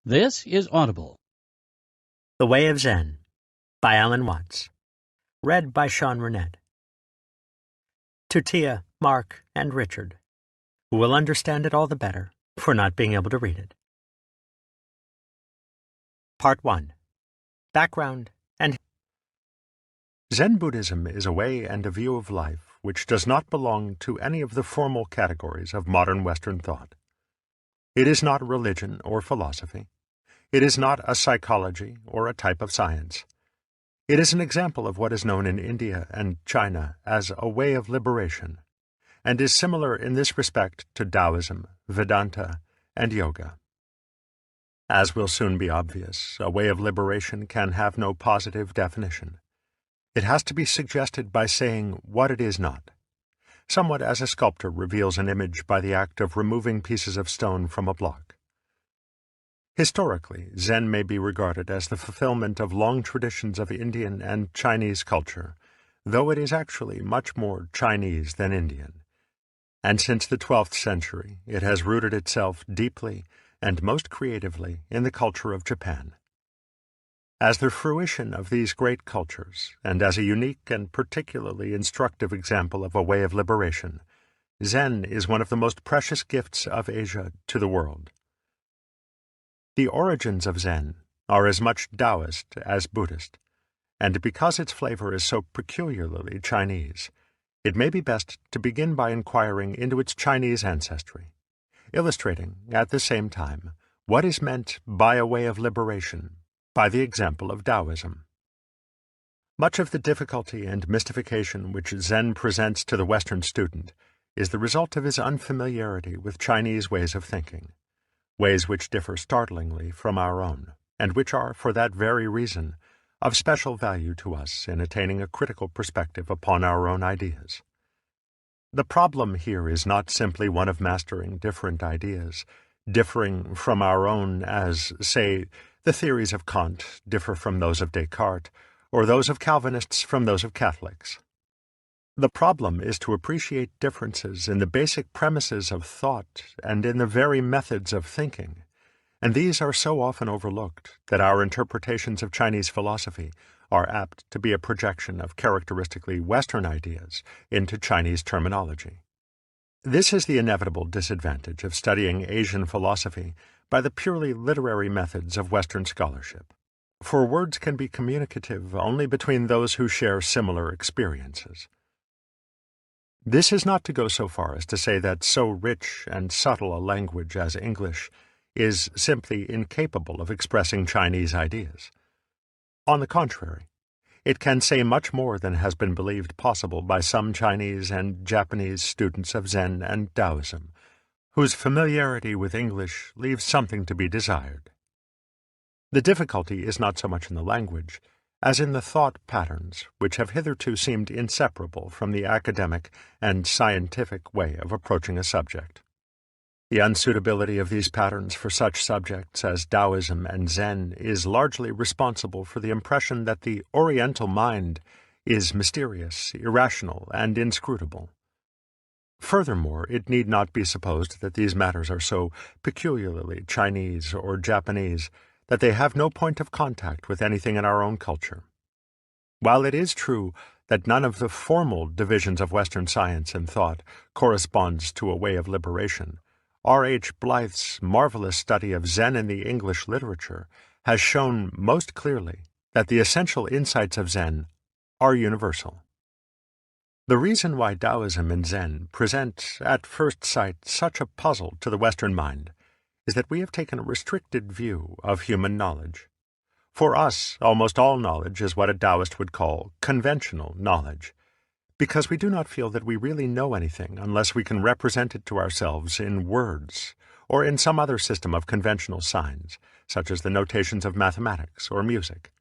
This is Audible. The Way of Zen by Alan Watts. Read by Sean Burnett. To Tia, Mark, and Richard, who will understand it all the better for not being able to read it. Part 1. Background and Zen Buddhism is a way and a view of life which does not belong to any of the formal categories of modern Western thought. It is not religion or philosophy. It is not a psychology or a type of science. It is an example of what is known in India and China as a way of liberation, and is similar in this respect to Taoism, Vedanta, and yoga. As will soon be obvious, a way of liberation can have no positive definition. It has to be suggested by saying what it is not, somewhat as a sculptor reveals an image by the act of removing pieces of stone from a block. Historically, Zen may be regarded as the fulfillment of long traditions of Indian and Chinese culture, though it is actually much more Chinese than Indian. And since the 12th century, it has rooted itself deeply and most creatively in the culture of Japan. As the fruition of these great cultures, and as a unique and particularly instructive example of a way of liberation, Zen is one of the most precious gifts of Asia to the world. The origins of Zen are as much Taoist as Buddhist, and because its flavor is so peculiarly Chinese, it may be best to begin by inquiring into its Chinese ancestry, illustrating, at the same time, what is meant by a way of liberation by the example of Taoism. Much of the difficulty and mystification which Zen presents to the Western student is the result of his unfamiliarity with Chinese ways of thinking, ways which differ startlingly from our own, and which are, for that very reason, of special value to us in attaining a critical perspective upon our own ideas. The problem here is not simply one of mastering different ideas, differing from our own as, say, the theories of Kant differ from those of Descartes, or those of Calvinists from those of Catholics. The problem is to appreciate differences in the basic premises of thought and in the very methods of thinking, and these are so often overlooked that our interpretations of Chinese philosophy are apt to be a projection of characteristically Western ideas into Chinese terminology. This is the inevitable disadvantage of studying Asian philosophy by the purely literary methods of Western scholarship, for words can be communicative only between those who share similar experiences. This is not to go so far as to say that so rich and subtle a language as English is simply incapable of expressing Chinese ideas. On the contrary, it can say much more than has been believed possible by some Chinese and Japanese students of Zen and Taoism, whose familiarity with English leaves something to be desired. The difficulty is not so much in the language as in the thought patterns which have hitherto seemed inseparable from the academic and scientific way of approaching a subject. The unsuitability of these patterns for such subjects as Taoism and Zen is largely responsible for the impression that the Oriental mind is mysterious, irrational, and inscrutable. Furthermore, it need not be supposed that these matters are so peculiarly Chinese or Japanese that they have no point of contact with anything in our own culture. While it is true that none of the formal divisions of Western science and thought corresponds to a way of liberation, R.H. Blyth's marvelous study of Zen in the English literature has shown most clearly that the essential insights of Zen are universal. The reason why Taoism and Zen present, at first sight, such a puzzle to the Western mind is that we have taken a restricted view of human knowledge. For us, almost all knowledge is what a Taoist would call conventional knowledge, because we do not feel that we really know anything unless we can represent it to ourselves in words or in some other system of conventional signs, such as the notations of mathematics or music.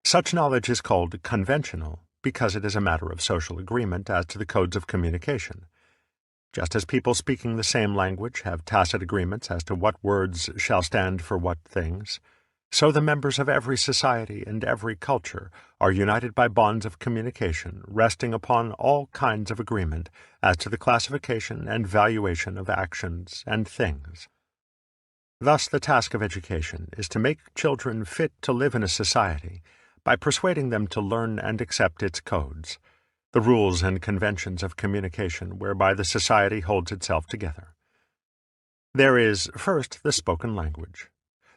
Such knowledge is called conventional because it is a matter of social agreement as to the codes of communication. Just as people speaking the same language have tacit agreements as to what words shall stand for what things, so the members of every society and every culture are united by bonds of communication resting upon all kinds of agreement as to the classification and valuation of actions and things. Thus, the task of education is to make children fit to live in a society by persuading them to learn and accept its codes, the rules and conventions of communication whereby the society holds itself together. There is, first, the spoken language.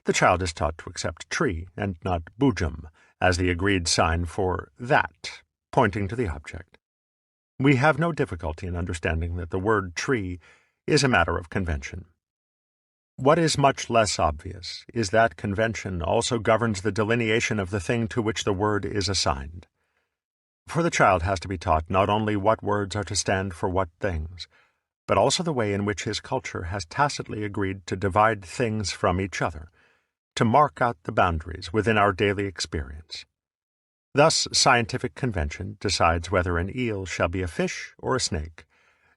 The child is taught to accept tree and not bujum as the agreed sign for that, pointing to the object. We have no difficulty in understanding that the word tree is a matter of convention. What is much less obvious is that convention also governs the delineation of the thing to which the word is assigned. For the child has to be taught not only what words are to stand for what things, but also the way in which his culture has tacitly agreed to divide things from each other, to mark out the boundaries within our daily experience. Thus, scientific convention decides whether an eel shall be a fish or a snake,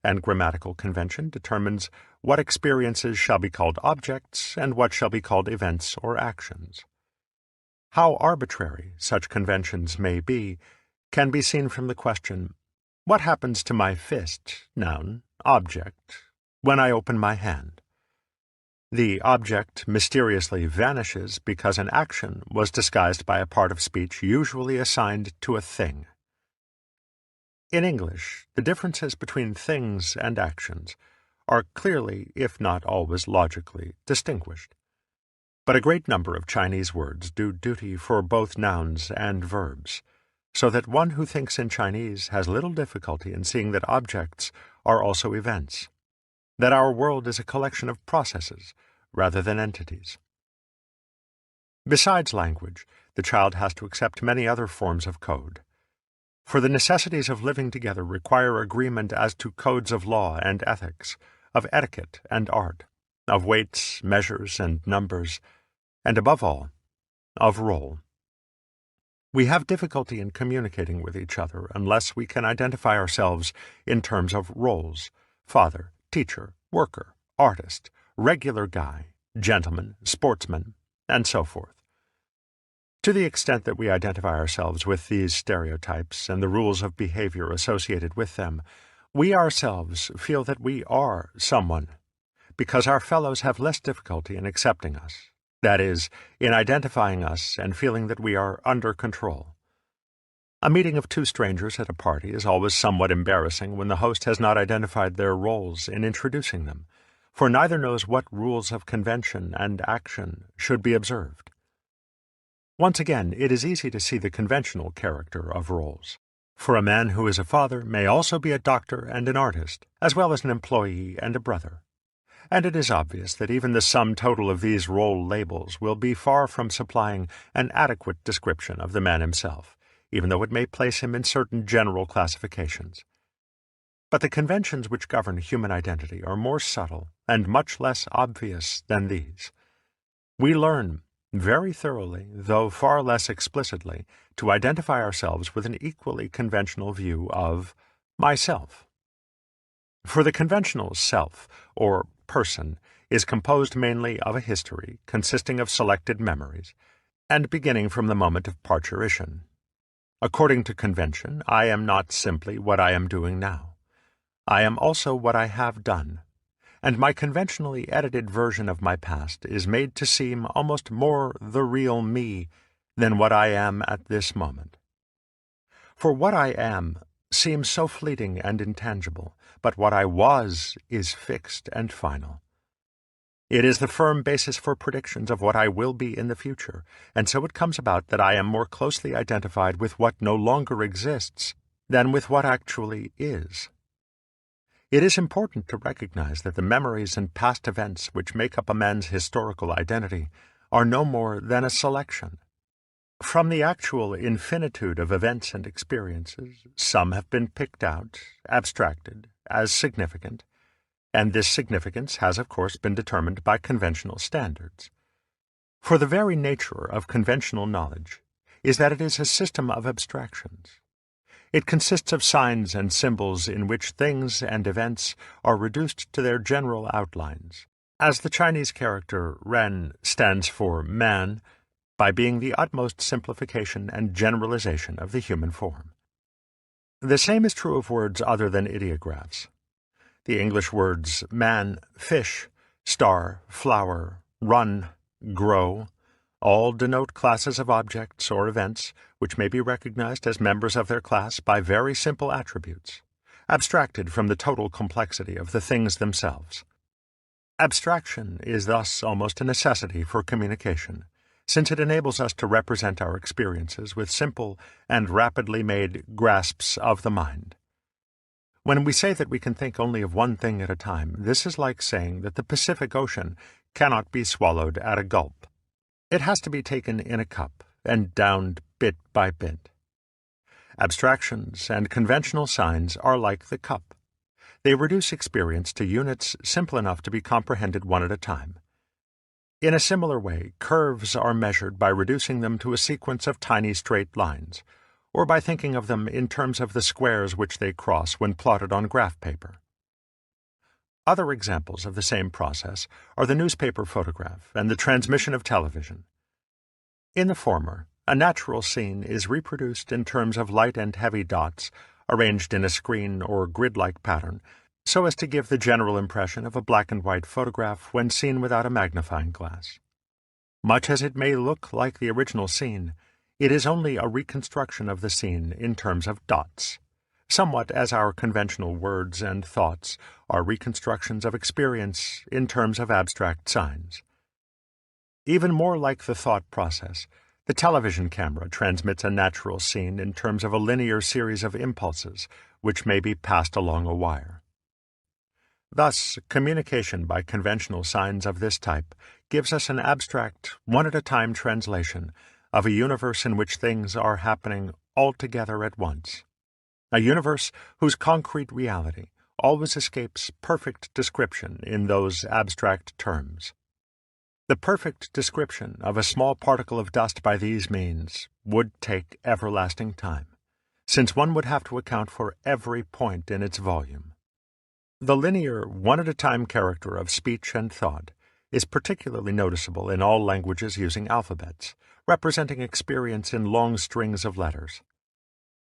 and grammatical convention determines what experiences shall be called objects and what shall be called events or actions. How arbitrary such conventions may be can be seen from the question, what happens to my fist, noun, object, when I open my hand? The object mysteriously vanishes because an action was disguised by a part of speech usually assigned to a thing. In English, the differences between things and actions are clearly, if not always logically, distinguished. But a great number of Chinese words do duty for both nouns and verbs, so that one who thinks in Chinese has little difficulty in seeing that objects are also events, that our world is a collection of processes rather than entities. Besides language, the child has to accept many other forms of code. For the necessities of living together require agreement as to codes of law and ethics, of etiquette and art, of weights, measures, and numbers, and above all, of role. We have difficulty in communicating with each other unless we can identify ourselves in terms of roles: father, teacher, worker, artist, regular guy, gentleman, sportsman, and so forth. To the extent that we identify ourselves with these stereotypes and the rules of behavior associated with them, we ourselves feel that we are someone, because our fellows have less difficulty in accepting us, that is, in identifying us and feeling that we are under control. A meeting of two strangers at a party is always somewhat embarrassing when the host has not identified their roles in introducing them, for neither knows what rules of convention and action should be observed. Once again, it is easy to see the conventional character of roles. For a man who is a father may also be a doctor and an artist, as well as an employee and a brother. And it is obvious that even the sum total of these role labels will be far from supplying an adequate description of the man himself, even though it may place him in certain general classifications. But the conventions which govern human identity are more subtle and much less obvious than these. We learn very thoroughly, though far less explicitly, to identify ourselves with an equally conventional view of myself. For the conventional self, or person, is composed mainly of a history consisting of selected memories, and beginning from the moment of parturition. According to convention, I am not simply what I am doing now. I am also what I have done, and my conventionally edited version of my past is made to seem almost more the real me than what I am at this moment. For what I am seems so fleeting and intangible, but what I was is fixed and final. It is the firm basis for predictions of what I will be in the future, and so it comes about that I am more closely identified with what no longer exists than with what actually is. It is important to recognize that the memories and past events which make up a man's historical identity are no more than a selection. From the actual infinitude of events and experiences, some have been picked out, abstracted, as significant, and this significance has, of course, been determined by conventional standards. For the very nature of conventional knowledge is that it is a system of abstractions. It consists of signs and symbols in which things and events are reduced to their general outlines, as the Chinese character Ren stands for man, by being the utmost simplification and generalization of the human form. The same is true of words other than ideographs. The English words man, fish, star, flower, run, grow, all denote classes of objects or events which may be recognized as members of their class by very simple attributes, abstracted from the total complexity of the things themselves. Abstraction is thus almost a necessity for communication, since it enables us to represent our experiences with simple and rapidly made grasps of the mind. When we say that we can think only of one thing at a time, this is like saying that the Pacific Ocean cannot be swallowed at a gulp. It has to be taken in a cup and downed bit by bit. Abstractions and conventional signs are like the cup. They reduce experience to units simple enough to be comprehended one at a time. In a similar way, curves are measured by reducing them to a sequence of tiny straight lines, or by thinking of them in terms of the squares which they cross when plotted on graph paper. Other examples of the same process are the newspaper photograph and the transmission of television. In the former, a natural scene is reproduced in terms of light and heavy dots arranged in a screen or grid-like pattern, so as to give the general impression of a black-and-white photograph when seen without a magnifying glass. Much as it may look like the original scene, it is only a reconstruction of the scene in terms of dots, somewhat as our conventional words and thoughts are reconstructions of experience in terms of abstract signs. Even more like the thought process, the television camera transmits a natural scene in terms of a linear series of impulses which may be passed along a wire. Thus, communication by conventional signs of this type gives us an abstract, one-at-a-time translation of a universe in which things are happening all together at once, a universe whose concrete reality always escapes perfect description in those abstract terms. The perfect description of a small particle of dust by these means would take everlasting time, since one would have to account for every point in its volume. The linear, one-at-a-time character of speech and thought is particularly noticeable in all languages using alphabets, representing experience in long strings of letters.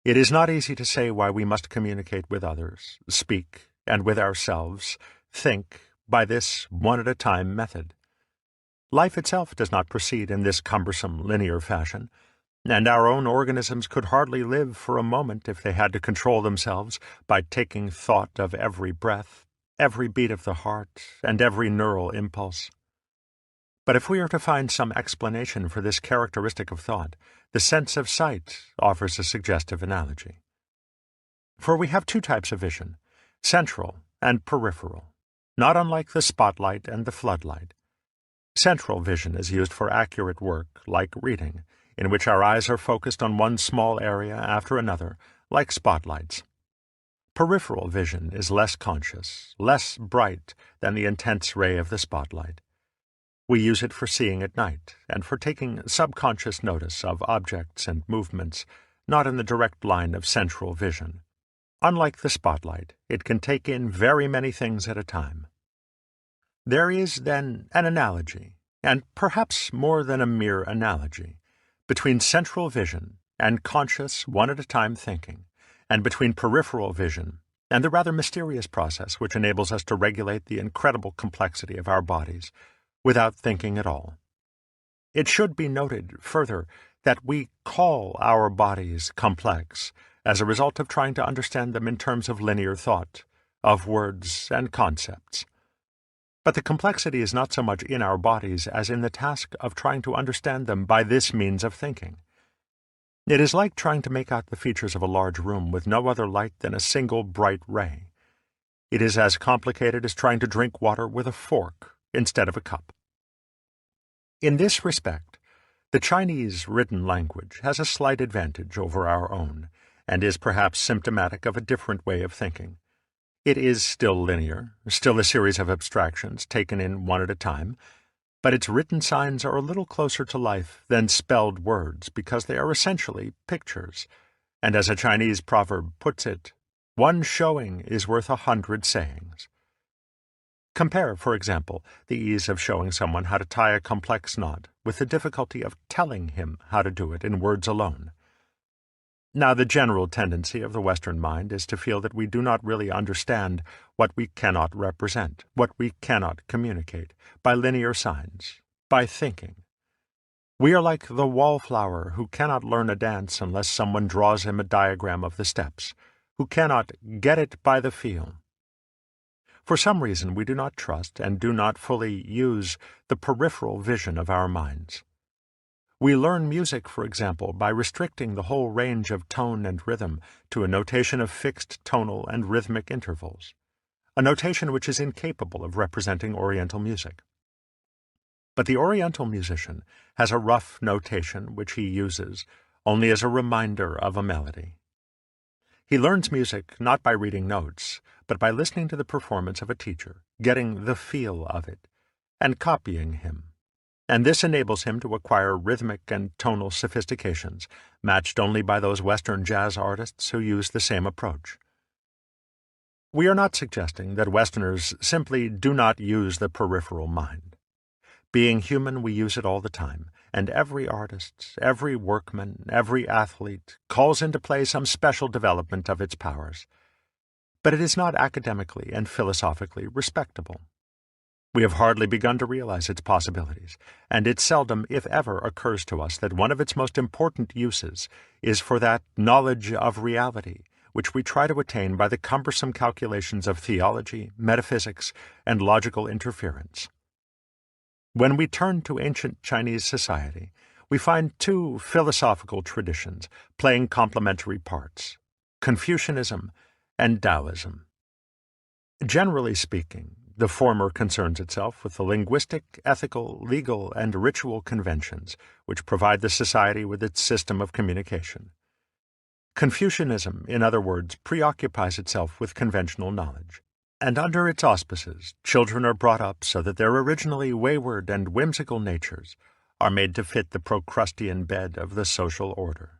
It is not easy to say why we must communicate with others, speak, and with ourselves, think, by this one-at-a-time method. Life itself does not proceed in this cumbersome linear fashion, and our own organisms could hardly live for a moment if they had to control themselves by taking thought of every breath, every beat of the heart, and every neural impulse. But if we are to find some explanation for this characteristic of thought, the sense of sight offers a suggestive analogy. For we have two types of vision, central and peripheral, not unlike the spotlight and the floodlight. Central vision is used for accurate work, like reading, in which our eyes are focused on one small area after another, like spotlights. Peripheral vision is less conscious, less bright than the intense ray of the spotlight. We use it for seeing at night, and for taking subconscious notice of objects and movements, not in the direct line of central vision. Unlike the spotlight, it can take in very many things at a time. There is, then, an analogy, and perhaps more than a mere analogy, between central vision and conscious one-at-a-time thinking, and between peripheral vision and the rather mysterious process which enables us to regulate the incredible complexity of our bodies without thinking at all. It should be noted, further, that we call our bodies complex as a result of trying to understand them in terms of linear thought, of words and concepts. But the complexity is not so much in our bodies as in the task of trying to understand them by this means of thinking. It is like trying to make out the features of a large room with no other light than a single bright ray. It is as complicated as trying to drink water with a fork instead of a cup. In this respect, the Chinese written language has a slight advantage over our own, and is perhaps symptomatic of a different way of thinking. It is still linear, still a series of abstractions taken in one at a time, but its written signs are a little closer to life than spelled words because they are essentially pictures, and as a Chinese proverb puts it, one showing is worth 100 sayings. Compare, for example, the ease of showing someone how to tie a complex knot with the difficulty of telling him how to do it in words alone. Now, the general tendency of the Western mind is to feel that we do not really understand what we cannot represent, what we cannot communicate, by linear signs, by thinking. We are like the wallflower who cannot learn a dance unless someone draws him a diagram of the steps, who cannot get it by the feel. For some reason, we do not trust and do not fully use the peripheral vision of our minds. We learn music, for example, by restricting the whole range of tone and rhythm to a notation of fixed tonal and rhythmic intervals, a notation which is incapable of representing Oriental music. But the Oriental musician has a rough notation which he uses only as a reminder of a melody. He learns music not by reading notes, but by listening to the performance of a teacher, getting the feel of it, and copying him. And this enables him to acquire rhythmic and tonal sophistications, matched only by those Western jazz artists who use the same approach. We are not suggesting that Westerners simply do not use the peripheral mind. Being human, we use it all the time, and every artist, every workman, every athlete calls into play some special development of its powers. But it is not academically and philosophically respectable. We have hardly begun to realize its possibilities, and it seldom, if ever, occurs to us that one of its most important uses is for that knowledge of reality which we try to attain by the cumbersome calculations of theology, metaphysics, and logical interference. When we turn to ancient Chinese society, we find two philosophical traditions playing complementary parts: Confucianism and Taoism. Generally speaking, the former concerns itself with the linguistic, ethical, legal, and ritual conventions which provide the society with its system of communication. Confucianism, in other words, preoccupies itself with conventional knowledge, and under its auspices, children are brought up so that their originally wayward and whimsical natures are made to fit the Procrustean bed of the social order.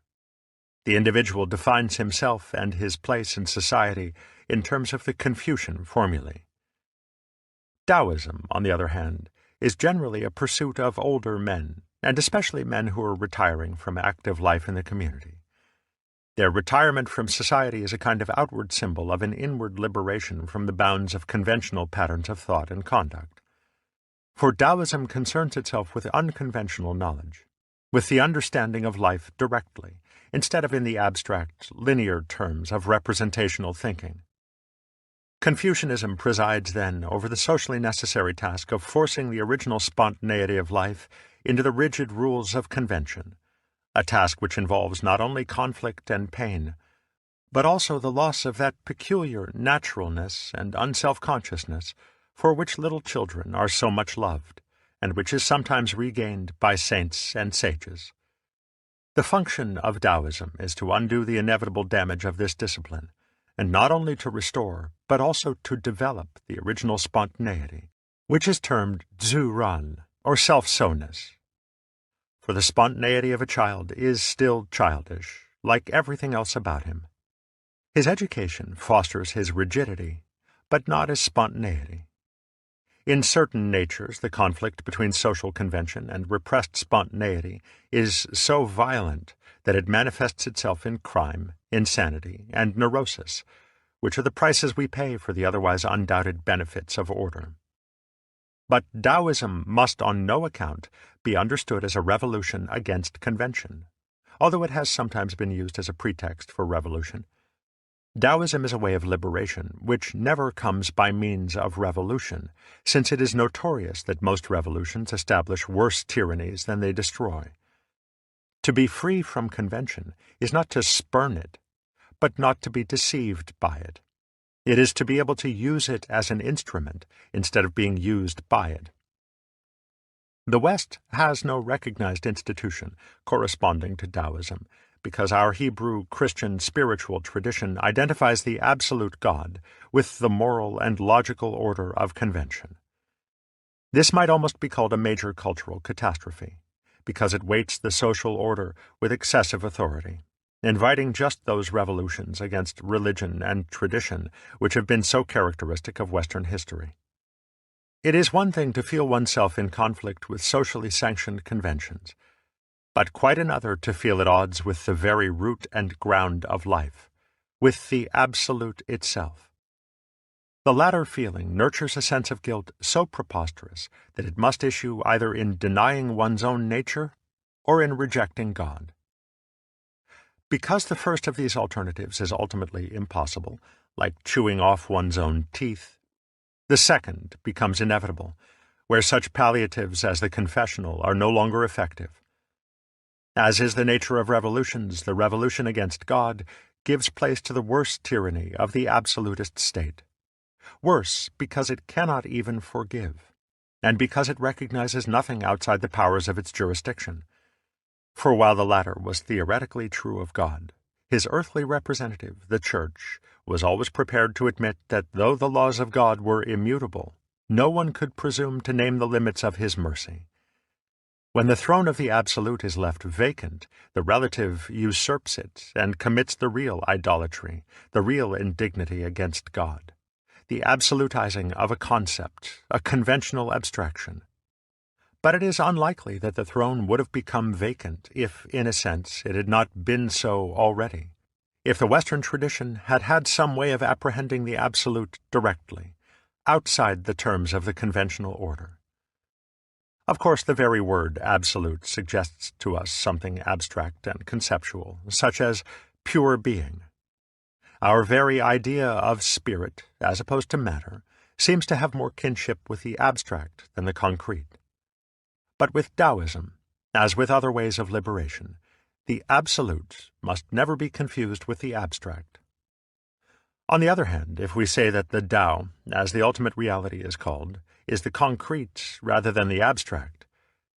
The individual defines himself and his place in society in terms of the Confucian formulae. Taoism, on the other hand, is generally a pursuit of older men, and especially men who are retiring from active life in the community. Their retirement from society is a kind of outward symbol of an inward liberation from the bounds of conventional patterns of thought and conduct. For Taoism concerns itself with unconventional knowledge, with the understanding of life directly, instead of in the abstract, linear terms of representational thinking. Confucianism presides, then, over the socially necessary task of forcing the original spontaneity of life into the rigid rules of convention, a task which involves not only conflict and pain, but also the loss of that peculiar naturalness and unself-consciousness for which little children are so much loved, and which is sometimes regained by saints and sages. The function of Taoism is to undo the inevitable damage of this discipline, and not only to restore, but also to develop the original spontaneity, which is termed zuran, or self-sowness. For the spontaneity of a child is still childish, like everything else about him. His education fosters his rigidity, but not his spontaneity. In certain natures, the conflict between social convention and repressed spontaneity is so violent that it manifests itself in crime, insanity, and neurosis, which are the prices we pay for the otherwise undoubted benefits of order. But Taoism must on no account be understood as a revolution against convention, although it has sometimes been used as a pretext for revolution. Taoism is a way of liberation which never comes by means of revolution, since it is notorious that most revolutions establish worse tyrannies than they destroy. To be free from convention is not to spurn it, but not to be deceived by it. It is to be able to use it as an instrument instead of being used by it. The West has no recognized institution corresponding to Taoism, because our Hebrew Christian spiritual tradition identifies the absolute God with the moral and logical order of convention. This might almost be called a major cultural catastrophe, because it weights the social order with excessive authority, inviting just those revolutions against religion and tradition which have been so characteristic of Western history. It is one thing to feel oneself in conflict with socially sanctioned conventions, but quite another to feel at odds with the very root and ground of life, with the Absolute itself. The latter feeling nurtures a sense of guilt so preposterous that it must issue either in denying one's own nature or in rejecting God. Because the first of these alternatives is ultimately impossible, like chewing off one's own teeth, the second becomes inevitable, where such palliatives as the confessional are no longer effective. As is the nature of revolutions, the revolution against God gives place to the worst tyranny of the absolutist state. Worse because it cannot even forgive, and because it recognizes nothing outside the powers of its jurisdiction. For while the latter was theoretically true of God, his earthly representative, the Church, was always prepared to admit that though the laws of God were immutable, no one could presume to name the limits of his mercy. When the throne of the Absolute is left vacant, the relative usurps it and commits the real idolatry, the real indignity against God, the absolutizing of a concept, a conventional abstraction. But it is unlikely that the throne would have become vacant if, in a sense, it had not been so already, if the Western tradition had had some way of apprehending the Absolute directly, outside the terms of the conventional order. Of course, the very word absolute suggests to us something abstract and conceptual, such as pure being. Our very idea of spirit, as opposed to matter, seems to have more kinship with the abstract than the concrete. But with Taoism, as with other ways of liberation, the absolute must never be confused with the abstract. On the other hand, if we say that the Tao, as the ultimate reality is called, is the concrete rather than the abstract,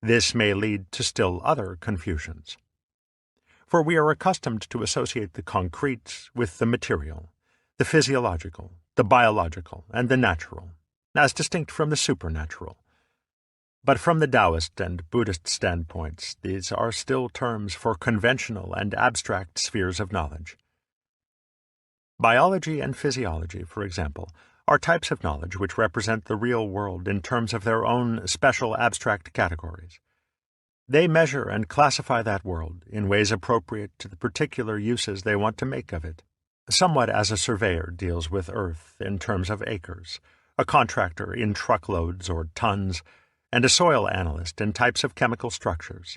this may lead to still other confusions. For we are accustomed to associate the concrete with the material, the physiological, the biological, and the natural, as distinct from the supernatural. But from the Taoist and Buddhist standpoints, these are still terms for conventional and abstract spheres of knowledge. Biology and physiology, for example, are types of knowledge which represent the real world in terms of their own special abstract categories. They measure and classify that world in ways appropriate to the particular uses they want to make of it, somewhat as a surveyor deals with earth in terms of acres, a contractor in truckloads or tons, and a soil analyst in types of chemical structures.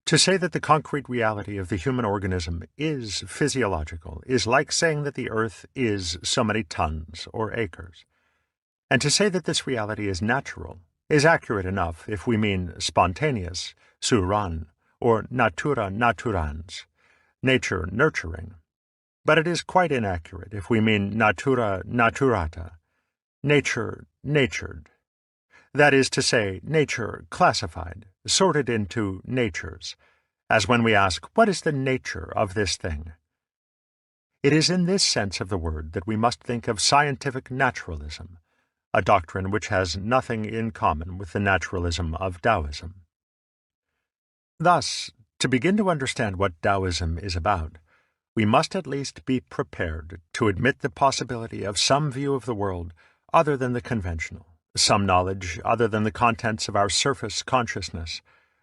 To say that the concrete reality of the human organism is physiological is like saying that the earth is so many tons or acres. And to say that this reality is natural is accurate enough if we mean spontaneous, suran, or natura naturans, nature nurturing. But it is quite inaccurate if we mean natura naturata, nature natured. That is to say, nature classified, sorted into natures, as when we ask, what is the nature of this thing? It is in this sense of the word that we must think of scientific naturalism, a doctrine which has nothing in common with the naturalism of Taoism. Thus, to begin to understand what Taoism is about, we must at least be prepared to admit the possibility of some view of the world other than the conventional, some knowledge other than the contents of our surface consciousness,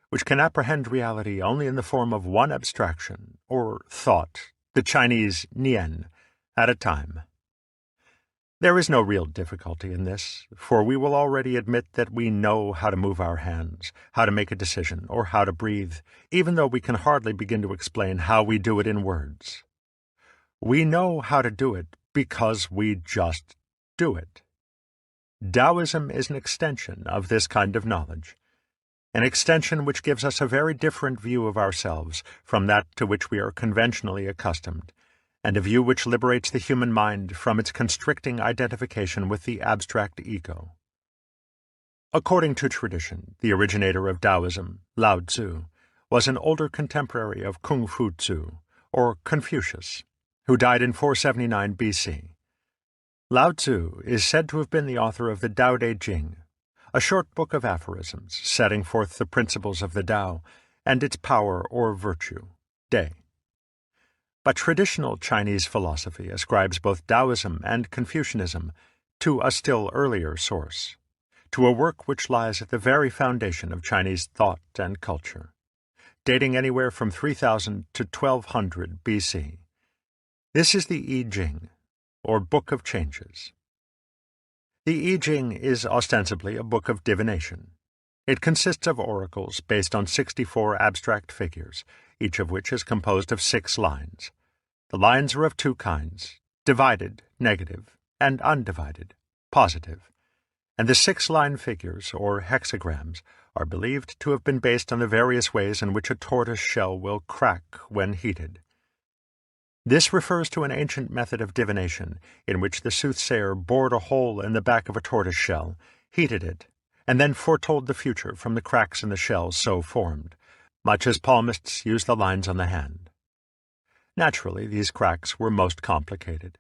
which can apprehend reality only in the form of one abstraction, or thought, the Chinese nian, at a time. There is no real difficulty in this, for we will already admit that we know how to move our hands, how to make a decision, or how to breathe, even though we can hardly begin to explain how we do it in words. We know how to do it because we just do it. Taoism is an extension of this kind of knowledge, an extension which gives us a very different view of ourselves from that to which we are conventionally accustomed, and a view which liberates the human mind from its constricting identification with the abstract ego. According to tradition, the originator of Taoism, Lao Tzu, was an older contemporary of Kung Fu Tzu, or Confucius, who died in 479 BC. Lao Tzu is said to have been the author of the Tao Te Ching, a short book of aphorisms setting forth the principles of the Tao and its power or virtue, Te. But traditional Chinese philosophy ascribes both Taoism and Confucianism to a still earlier source, to a work which lies at the very foundation of Chinese thought and culture. dating anywhere from 3000 to 1200 BC. This is the I Ching, or Book of Changes. The I Ching is ostensibly a book of divination. It consists of oracles based on 64 abstract figures, each of which is composed of 6 lines. The lines are of 2 kinds: divided, negative, and undivided, positive. And the 6-line figures, or hexagrams, are believed to have been based on the various ways in which a tortoise shell will crack when heated. This refers to an ancient method of divination in which the soothsayer bored a hole in the back of a tortoise shell, heated it, and then foretold the future from the cracks in the shell so formed, much as palmists use the lines on the hand. Naturally, these cracks were most complicated,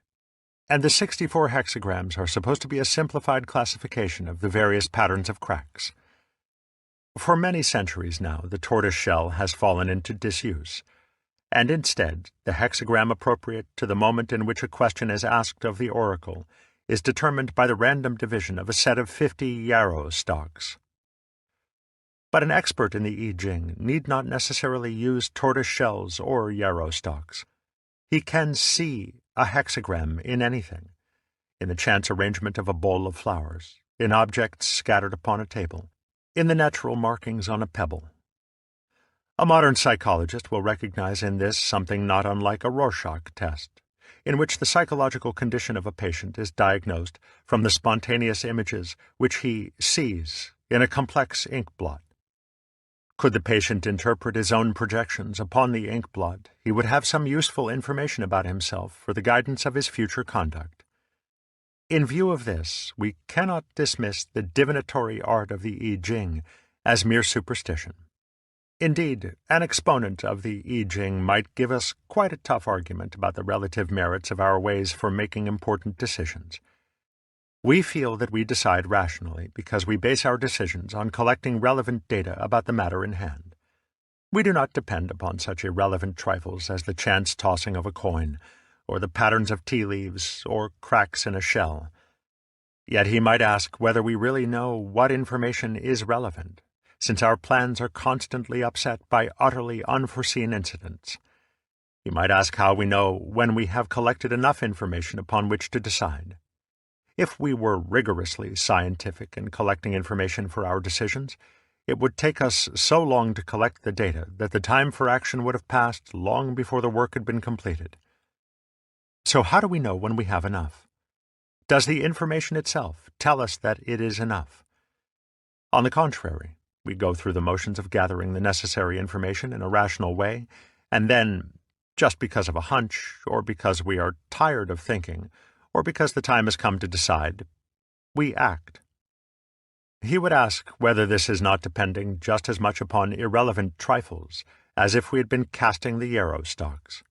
and the 64 hexagrams are supposed to be a simplified classification of the various patterns of cracks. For many centuries now, the tortoise shell has fallen into disuse, and instead, the hexagram appropriate to the moment in which a question is asked of the oracle is determined by the random division of a set of 50 yarrow stalks. But an expert in the I Ching need not necessarily use tortoise shells or yarrow stalks. He can see a hexagram in anything, in the chance arrangement of a bowl of flowers, in objects scattered upon a table, in the natural markings on a pebble. A modern psychologist will recognize in this something not unlike a Rorschach test, in which the psychological condition of a patient is diagnosed from the spontaneous images which he sees in a complex ink blot. Could the patient interpret his own projections upon the ink blot, he would have some useful information about himself for the guidance of his future conduct. In view of this, we cannot dismiss the divinatory art of the I Ching as mere superstition. Indeed, an exponent of the I Ching might give us quite a tough argument about the relative merits of our ways for making important decisions. We feel that we decide rationally because we base our decisions on collecting relevant data about the matter in hand. We do not depend upon such irrelevant trifles as the chance tossing of a coin, or the patterns of tea leaves, or cracks in a shell. Yet he might ask whether we really know what information is relevant, since our plans are constantly upset by utterly unforeseen incidents. He might ask how we know when we have collected enough information upon which to decide. If we were rigorously scientific in collecting information for our decisions, it would take us so long to collect the data that the time for action would have passed long before the work had been completed. So how do we know when we have enough? Does the information itself tell us that it is enough? On the contrary, we go through the motions of gathering the necessary information in a rational way, and then, just because of a hunch, or because we are tired of thinking, or because the time has come to decide, we act. He would ask whether this is not depending just as much upon irrelevant trifles as if we had been casting the yarrow stalks.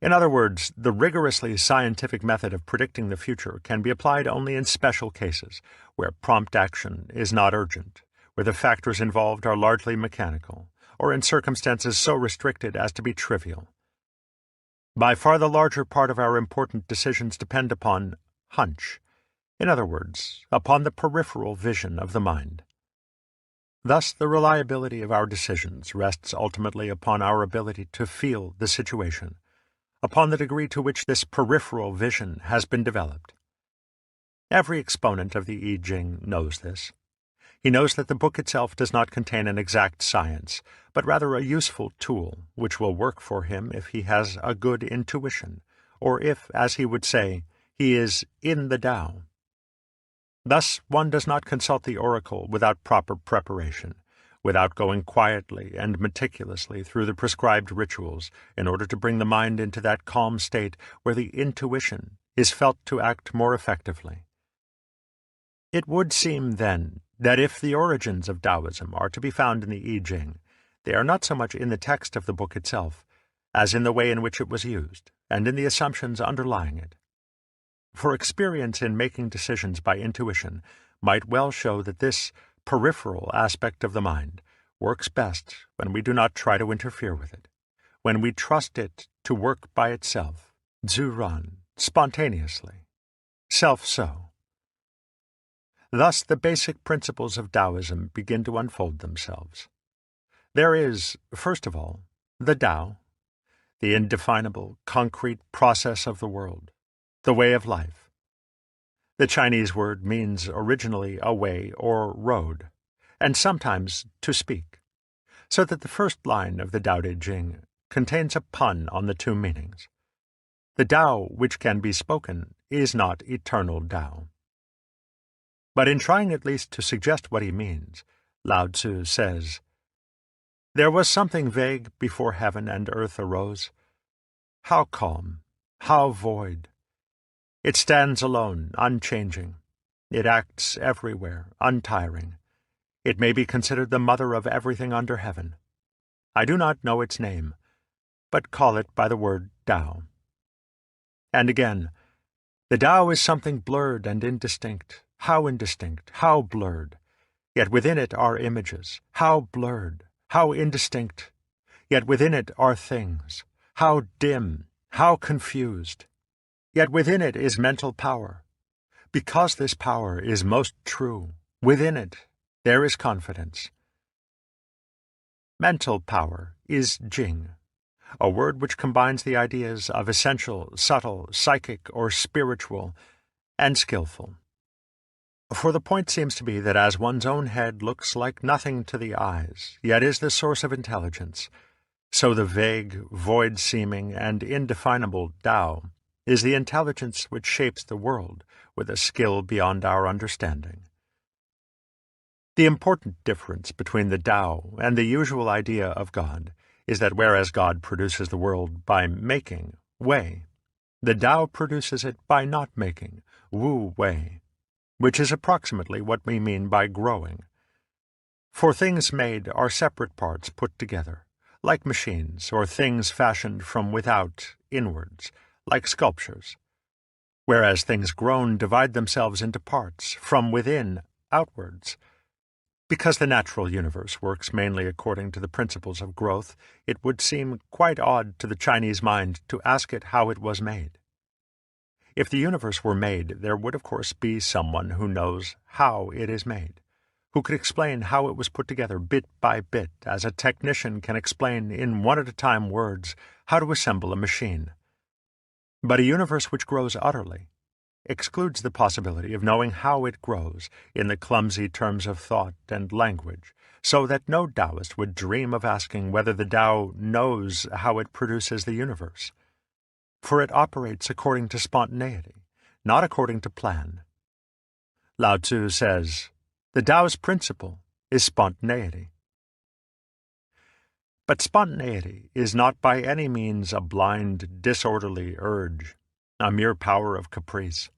In other words, the rigorously scientific method of predicting the future can be applied only in special cases, where prompt action is not urgent, where the factors involved are largely mechanical, or in circumstances so restricted as to be trivial. By far the larger part of our important decisions depend upon hunch, in other words, upon the peripheral vision of the mind. Thus, the reliability of our decisions rests ultimately upon our ability to feel the situation, upon the degree to which this peripheral vision has been developed. Every exponent of the I Ching knows this. He knows that the book itself does not contain an exact science, but rather a useful tool which will work for him if he has a good intuition, or if, as he would say, he is in the Tao. Thus, one does not consult the oracle without proper preparation, without going quietly and meticulously through the prescribed rituals in order to bring the mind into that calm state where the intuition is felt to act more effectively. It would seem, then, that if the origins of Taoism are to be found in the I Ching, they are not so much in the text of the book itself, as in the way in which it was used, and in the assumptions underlying it. For experience in making decisions by intuition might well show that this peripheral aspect of the mind works best when we do not try to interfere with it, when we trust it to work by itself, zuran, spontaneously, self-so. Thus the basic principles of Taoism begin to unfold themselves. There is, first of all, the Tao, the indefinable, concrete process of the world, the way of life. The Chinese word means originally a way or road, and sometimes to speak, so that the first line of the Tao Te Ching contains a pun on the two meanings. The Tao which can be spoken is not eternal Tao. But in trying at least to suggest what he means, Lao Tzu says, "There was something vague before heaven and earth arose. How calm, how void! It stands alone, unchanging. It acts everywhere, untiring. It may be considered the mother of everything under heaven. I do not know its name, but call it by the word Tao." And again, "The Tao is something blurred and indistinct. How indistinct, how blurred! Yet within it are images. How blurred, how indistinct! Yet within it are things. How dim, how confused! Yet within it is mental power. Because this power is most true, within it there is confidence." Mental power is Jing, a word which combines the ideas of essential, subtle, psychic, or spiritual, and skillful. For the point seems to be that as one's own head looks like nothing to the eyes, yet is the source of intelligence, so the vague, void-seeming, and indefinable Tao is the intelligence which shapes the world with a skill beyond our understanding. The important difference between the Tao and the usual idea of God is that whereas God produces the world by making, Wei, the Tao produces it by not making, Wu Wei, which is approximately what we mean by growing. For things made are separate parts put together, like machines, or things fashioned from without inwards, like sculptures, whereas things grown divide themselves into parts, from within outwards. Because the natural universe works mainly according to the principles of growth, it would seem quite odd to the Chinese mind to ask it how it was made. If the universe were made, there would of course be someone who knows how it is made, who could explain how it was put together bit by bit, as a technician can explain in one-at-a-time words how to assemble a machine. But a universe which grows utterly excludes the possibility of knowing how it grows in the clumsy terms of thought and language, so that no Taoist would dream of asking whether the Tao knows how it produces the universe. For it operates according to spontaneity, not according to plan. Lao Tzu says, "The Tao's principle is spontaneity." But spontaneity is not by any means a blind, disorderly urge, a mere power of caprice.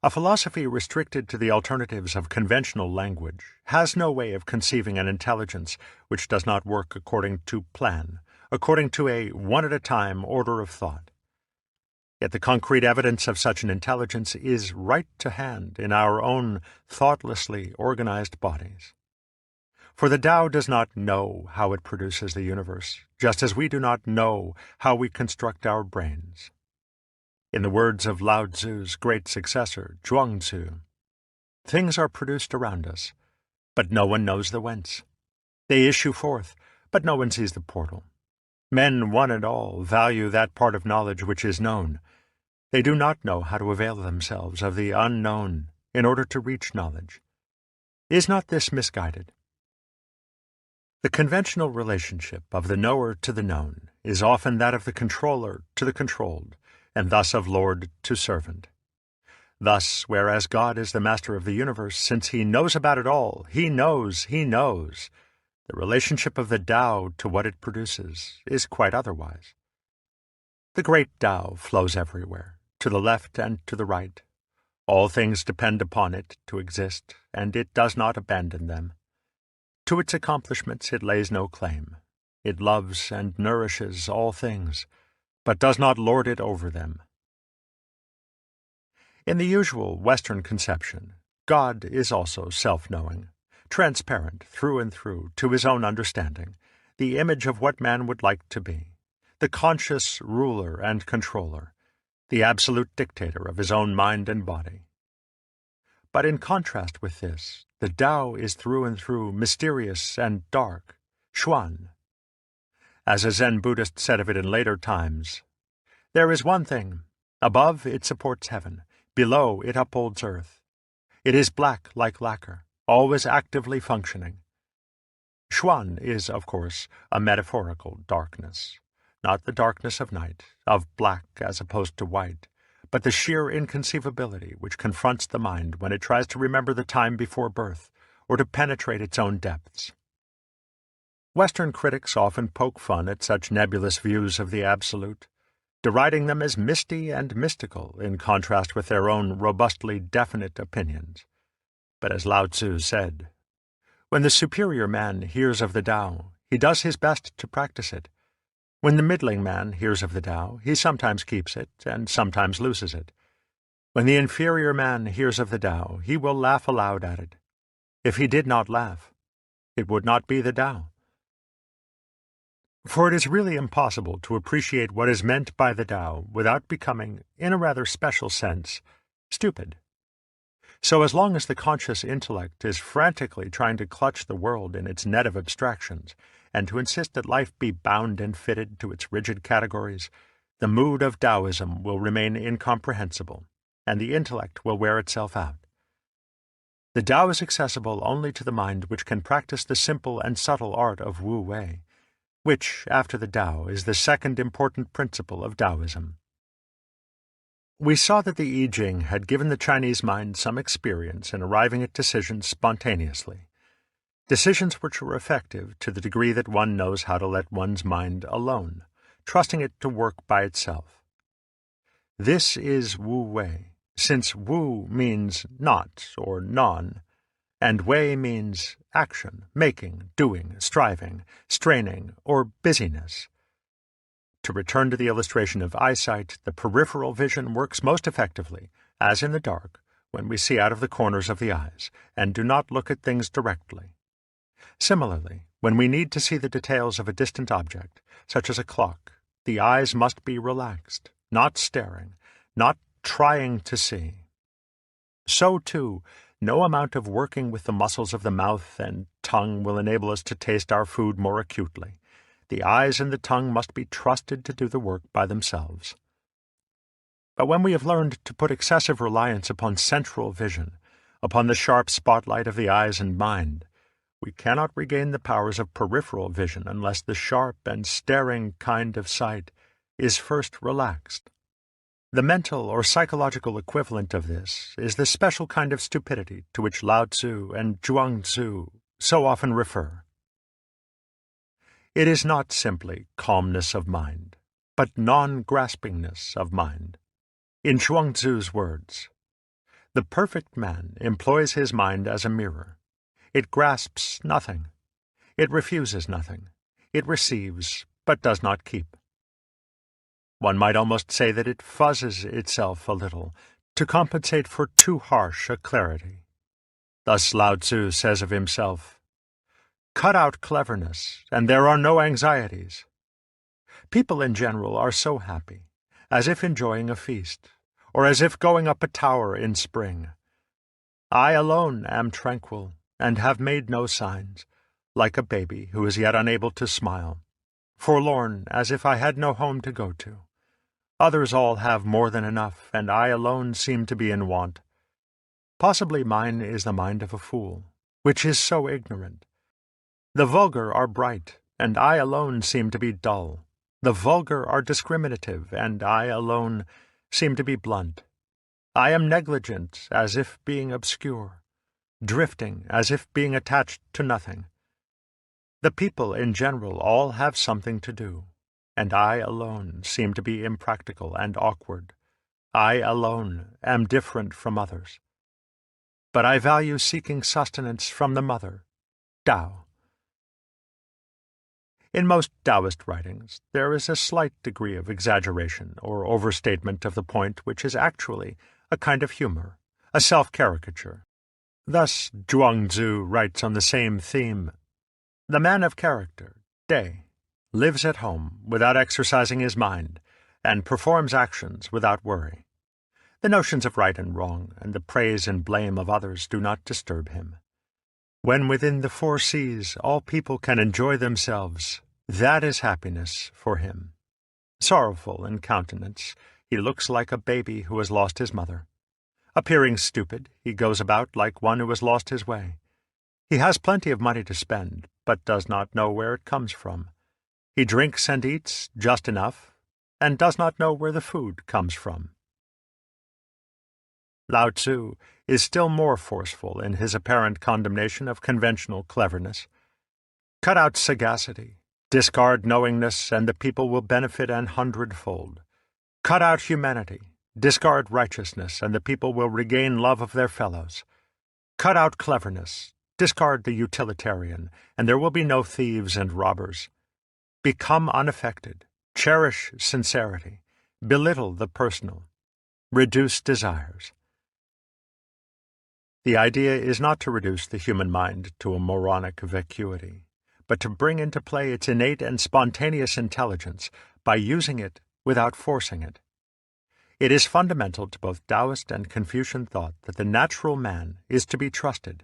A philosophy restricted to the alternatives of conventional language has no way of conceiving an intelligence which does not work according to plan, according to a one-at-a-time order of thought. Yet the concrete evidence of such an intelligence is right to hand in our own thoughtlessly organized bodies. For the Tao does not know how it produces the universe, just as we do not know how we construct our brains. In the words of Lao Tzu's great successor, Zhuangzi, "Things are produced around us, but no one knows the whence. They issue forth, but no one sees the portal. Men, one and all, value that part of knowledge which is known. They do not know how to avail themselves of the unknown in order to reach knowledge. Is not this misguided?" The conventional relationship of the knower to the known is often that of the controller to the controlled, and thus of lord to servant. Thus, whereas God is the master of the universe, since he knows about it all, he knows, the relationship of the Tao to what it produces is quite otherwise. The great Tao flows everywhere, to the left and to the right. All things depend upon it to exist, and it does not abandon them. To its accomplishments it lays no claim. It loves and nourishes all things, but does not lord it over them. In the usual Western conception, God is also self-knowing, transparent through and through to his own understanding, the image of what man would like to be, the conscious ruler and controller, the absolute dictator of his own mind and body. But in contrast with this, the Tao is through and through mysterious and dark, Xuan. As a Zen Buddhist said of it in later times, "There is one thing. Above it supports heaven. Below it upholds earth. It is black like lacquer, always actively functioning." Xuan is, of course, a metaphorical darkness. Not the darkness of night, of black as opposed to white, but the sheer inconceivability which confronts the mind when it tries to remember the time before birth, or to penetrate its own depths. Western critics often poke fun at such nebulous views of the Absolute, deriding them as misty and mystical in contrast with their own robustly definite opinions. But as Lao Tzu said, "When the superior man hears of the Tao, he does his best to practice it. When the middling man hears of the Tao, he sometimes keeps it and sometimes loses it. When the inferior man hears of the Tao, he will laugh aloud at it. If he did not laugh, it would not be the Tao." For it is really impossible to appreciate what is meant by the Tao without becoming, in a rather special sense, stupid. So as long as the conscious intellect is frantically trying to clutch the world in its net of abstractions, and to insist that life be bound and fitted to its rigid categories, the mood of Taoism will remain incomprehensible, and the intellect will wear itself out. The Tao is accessible only to the mind which can practice the simple and subtle art of Wu Wei, which, after the Tao, is the second important principle of Taoism. We saw that the I Ching had given the Chinese mind some experience in arriving at decisions spontaneously, decisions which are effective to the degree that one knows how to let one's mind alone, trusting it to work by itself. This is Wu Wei, since Wu means not or non, and Wei means action, making, doing, striving, straining, or busyness. To return to the illustration of eyesight, the peripheral vision works most effectively, as in the dark, when we see out of the corners of the eyes, and do not look at things directly. Similarly, when we need to see the details of a distant object, such as a clock, the eyes must be relaxed, not staring, not trying to see. So, too, no amount of working with the muscles of the mouth and tongue will enable us to taste our food more acutely. The eyes and the tongue must be trusted to do the work by themselves. But when we have learned to put excessive reliance upon central vision, upon the sharp spotlight of the eyes and mind, we cannot regain the powers of peripheral vision unless the sharp and staring kind of sight is first relaxed. The mental or psychological equivalent of this is the special kind of stupidity to which Lao Tzu and Zhuang Tzu so often refer. It is not simply calmness of mind, but non-graspingness of mind. In Zhuang Tzu's words, "The perfect man employs his mind as a mirror. It grasps nothing. It refuses nothing. It receives, but does not keep." One might almost say that it fuzzes itself a little, to compensate for too harsh a clarity. Thus Lao Tzu says of himself, "Cut out cleverness, and there are no anxieties." People in general are so happy, as if enjoying a feast, or as if going up a tower in spring. I alone am tranquil, and have made no signs, like a baby who is yet unable to smile, forlorn as if I had no home to go to. Others all have more than enough, and I alone seem to be in want. Possibly mine is the mind of a fool, which is so ignorant. The vulgar are bright, and I alone seem to be dull. The vulgar are discriminative, and I alone seem to be blunt. I am negligent, as if being obscure, drifting, as if being attached to nothing. The people in general all have something to do, and I alone seem to be impractical and awkward. I alone am different from others. But I value seeking sustenance from the mother, Tao. In most Taoist writings, there is a slight degree of exaggeration or overstatement of the point which is actually a kind of humor, a self-caricature. Thus, Zhuang Tzu writes on the same theme, "The man of character, Dai, lives at home without exercising his mind, and performs actions without worry. The notions of right and wrong, and the praise and blame of others do not disturb him. When within the four seas all people can enjoy themselves, that is happiness for him. Sorrowful in countenance, he looks like a baby who has lost his mother. Appearing stupid, he goes about like one who has lost his way. He has plenty of money to spend, but does not know where it comes from. He drinks and eats just enough, and does not know where the food comes from. Lao Tzu is still more forceful in his apparent condemnation of conventional cleverness. Cut out sagacity, discard knowingness, and the people will benefit an hundredfold. Cut out humanity, discard righteousness, and the people will regain love of their fellows. Cut out cleverness, discard the utilitarian, and there will be no thieves and robbers. Become unaffected, cherish sincerity, belittle the personal, reduce desires. The idea is not to reduce the human mind to a moronic vacuity, but to bring into play its innate and spontaneous intelligence by using it without forcing it. It is fundamental to both Taoist and Confucian thought that the natural man is to be trusted,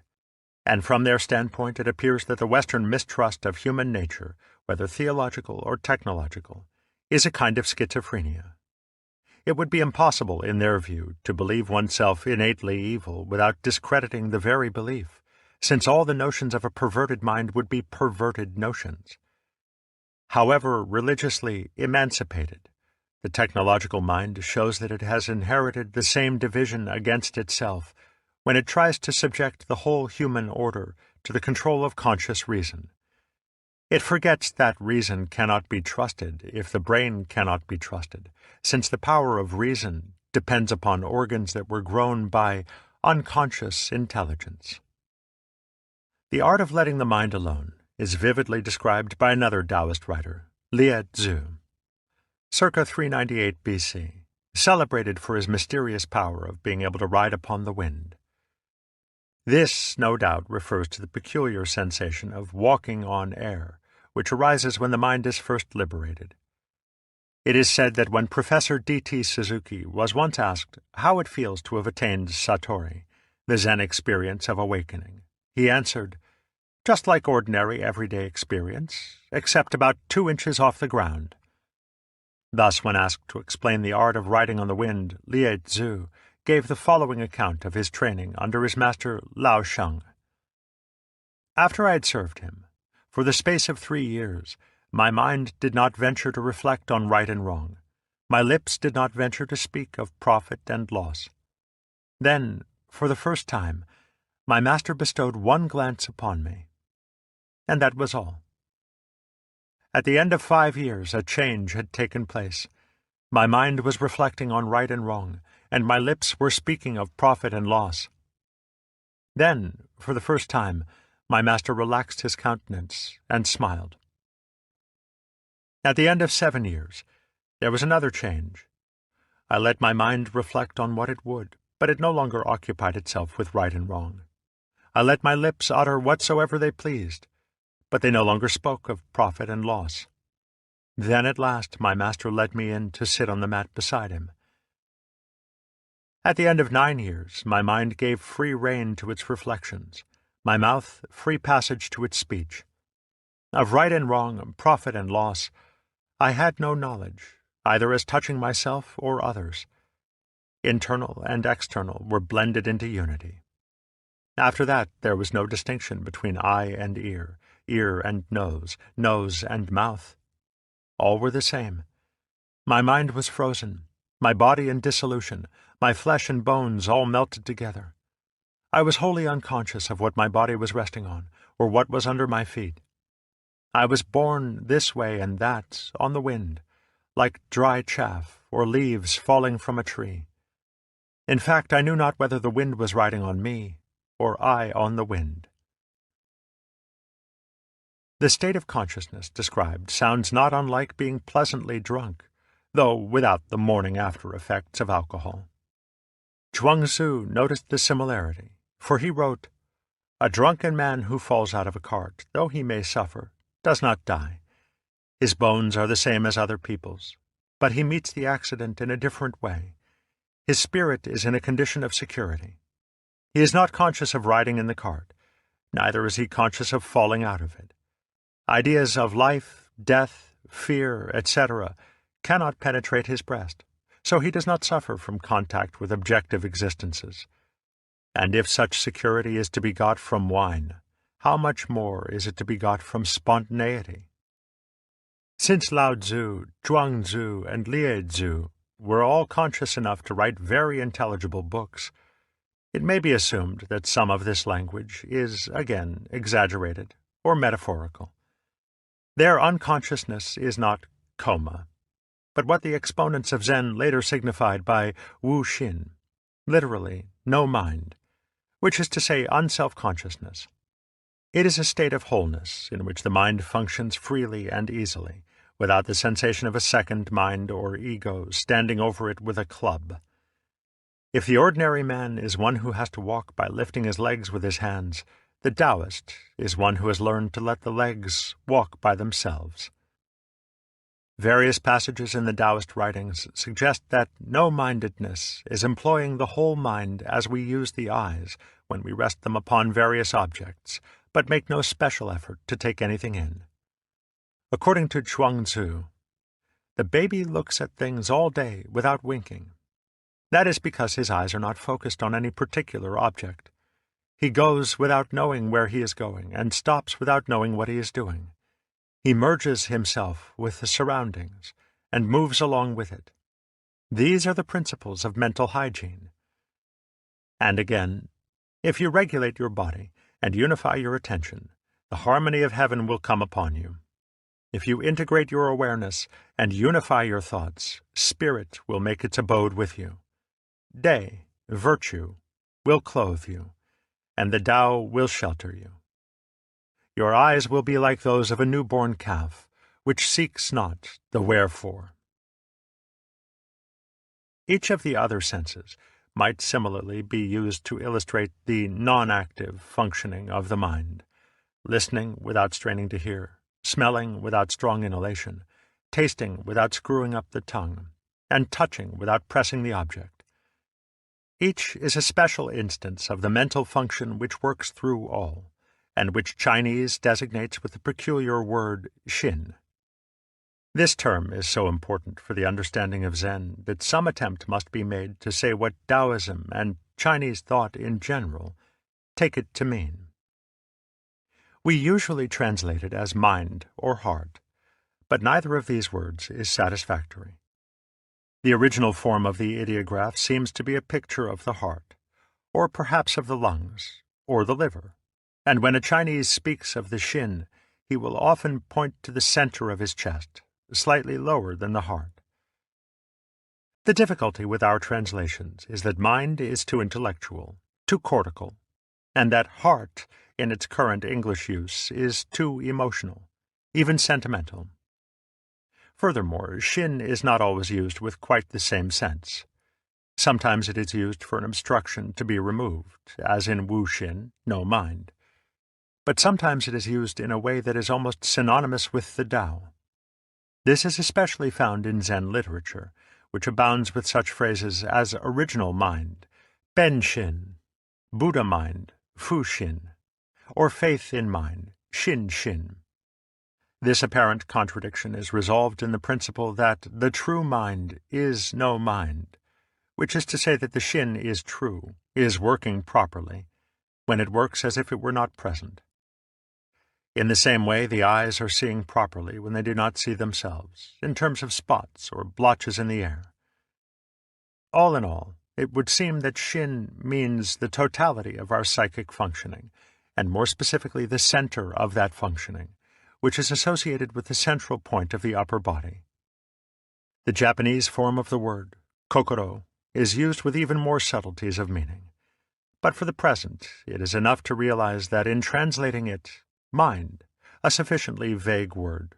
and from their standpoint it appears that the Western mistrust of human nature, whether theological or technological, is a kind of schizophrenia. It would be impossible, in their view, to believe oneself innately evil without discrediting the very belief, since all the notions of a perverted mind would be perverted notions. However religiously emancipated, the technological mind shows that it has inherited the same division against itself when it tries to subject the whole human order to the control of conscious reason. It forgets that reason cannot be trusted if the brain cannot be trusted, since the power of reason depends upon organs that were grown by unconscious intelligence. The art of letting the mind alone is vividly described by another Taoist writer, Lieh Tzu, circa 398 BC, celebrated for his mysterious power of being able to ride upon the wind. This, no doubt, refers to the peculiar sensation of walking on air, which arises when the mind is first liberated. It is said that when Professor D.T. Suzuki was once asked how it feels to have attained Satori, the Zen experience of awakening, he answered, "Just like ordinary everyday experience, except about 2 inches off the ground." Thus, when asked to explain the art of riding on the wind, Lieh Tzu gave the following account of his training under his master Lao Sheng. After I had served him, for the space of 3 years, my mind did not venture to reflect on right and wrong. My lips did not venture to speak of profit and loss. Then, for the first time, my master bestowed one glance upon me, and that was all. At the end of 5 years, a change had taken place. My mind was reflecting on right and wrong, and my lips were speaking of profit and loss. Then, for the first time, my master relaxed his countenance and smiled. At the end of 7 years, there was another change. I let my mind reflect on what it would, but it no longer occupied itself with right and wrong. I let my lips utter whatsoever they pleased, but they no longer spoke of profit and loss. Then at last my master led me in to sit on the mat beside him. At the end of 9 years, my mind gave free rein to its reflections, my mouth free passage to its speech. Of right and wrong, profit and loss, I had no knowledge, either as touching myself or others. Internal and external were blended into unity. After that, there was no distinction between eye and ear, ear and nose, nose and mouth. All were the same. My mind was frozen, my body in dissolution, my flesh and bones all melted together. I was wholly unconscious of what my body was resting on, or what was under my feet. I was borne this way and that on the wind, like dry chaff or leaves falling from a tree. In fact, I knew not whether the wind was riding on me, or I on the wind. The state of consciousness described sounds not unlike being pleasantly drunk, though without the morning-after effects of alcohol. Zhuangzi noticed the similarity, for he wrote, "A drunken man who falls out of a cart, though he may suffer, does not die. His bones are the same as other people's, but he meets the accident in a different way. His spirit is in a condition of security. He is not conscious of riding in the cart, neither is he conscious of falling out of it. Ideas of life, death, fear, etc. cannot penetrate his breast, so he does not suffer from contact with objective existences. And if such security is to be got from wine, how much more is it to be got from spontaneity? Since Lao Tzu, Zhuang Tzu, and Lie Tzu were all conscious enough to write very intelligible books, it may be assumed that some of this language is, again, exaggerated or metaphorical. Their unconsciousness is not coma, but what the exponents of Zen later signified by Wu Shin, literally no mind, which is to say unself-consciousness. It is a state of wholeness in which the mind functions freely and easily, without the sensation of a second mind or ego standing over it with a club. If the ordinary man is one who has to walk by lifting his legs with his hands, the Taoist is one who has learned to let the legs walk by themselves. Various passages in the Taoist writings suggest that no-mindedness is employing the whole mind as we use the eyes when we rest them upon various objects, but make no special effort to take anything in. According to Zhuang Tzu, the baby looks at things all day without winking. That is because his eyes are not focused on any particular object. He goes without knowing where he is going, and stops without knowing what he is doing. He merges himself with the surroundings, and moves along with it. These are the principles of mental hygiene. And again, if you regulate your body and unify your attention, the harmony of heaven will come upon you. If you integrate your awareness and unify your thoughts, spirit will make its abode with you. Day, virtue, will clothe you, and the Tao will shelter you. Your eyes will be like those of a newborn calf, which seeks not the wherefore. Each of the other senses might similarly be used to illustrate the non-active functioning of the mind: listening without straining to hear, smelling without strong inhalation, tasting without screwing up the tongue, and touching without pressing the object. Each is a special instance of the mental function which works through all, and which Chinese designates with the peculiar word Shin. This term is so important for the understanding of Zen that some attempt must be made to say what Taoism and Chinese thought in general take it to mean. We usually translate it as mind or heart, but neither of these words is satisfactory. The original form of the ideograph seems to be a picture of the heart, or perhaps of the lungs, or the liver. And when a Chinese speaks of the Shin, he will often point to the center of his chest, slightly lower than the heart. The difficulty with our translations is that mind is too intellectual, too cortical, and that heart, in its current English use, is too emotional, even sentimental. Furthermore, Shin is not always used with quite the same sense. Sometimes it is used for an obstruction to be removed, as in Wu Shin, no mind. But sometimes it is used in a way that is almost synonymous with the Tao. This is especially found in Zen literature, which abounds with such phrases as original mind, Ben Shin, Buddha mind, Fu Shin, or faith in mind, Shin Shin. This apparent contradiction is resolved in the principle that the true mind is no mind, which is to say that the Shin is true, is working properly, when it works as if it were not present. In the same way, the eyes are seeing properly when they do not see themselves, in terms of spots or blotches in the air. All in all, it would seem that Shin means the totality of our psychic functioning, and more specifically the center of that functioning, which is associated with the central point of the upper body. The Japanese form of the word, kokoro, is used with even more subtleties of meaning. But for the present, it is enough to realize that in translating it, mind, a sufficiently vague word,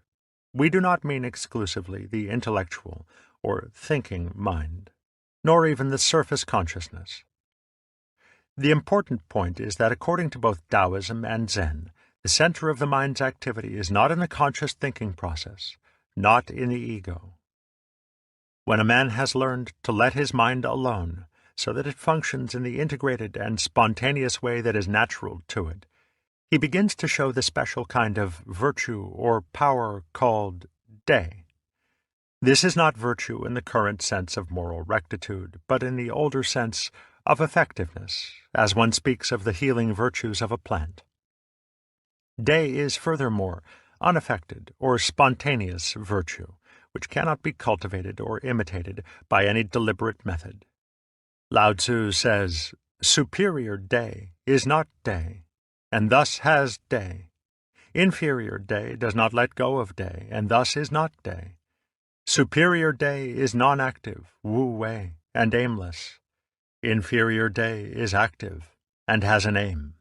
we do not mean exclusively the intellectual or thinking mind, nor even the surface consciousness. The important point is that according to both Taoism and Zen, the center of the mind's activity is not in the conscious thinking process, not in the ego. When a man has learned to let his mind alone, so that it functions in the integrated and spontaneous way that is natural to it, he begins to show the special kind of virtue or power called day. This is not virtue in the current sense of moral rectitude, but in the older sense of effectiveness, as one speaks of the healing virtues of a plant. Day is furthermore unaffected or spontaneous virtue, which cannot be cultivated or imitated by any deliberate method. Lao Tzu says, "Superior day is not day, and thus has day. Inferior day does not let go of day, and thus is not day. Superior day is non-active, wu-wei, and aimless. Inferior day is active and has an aim."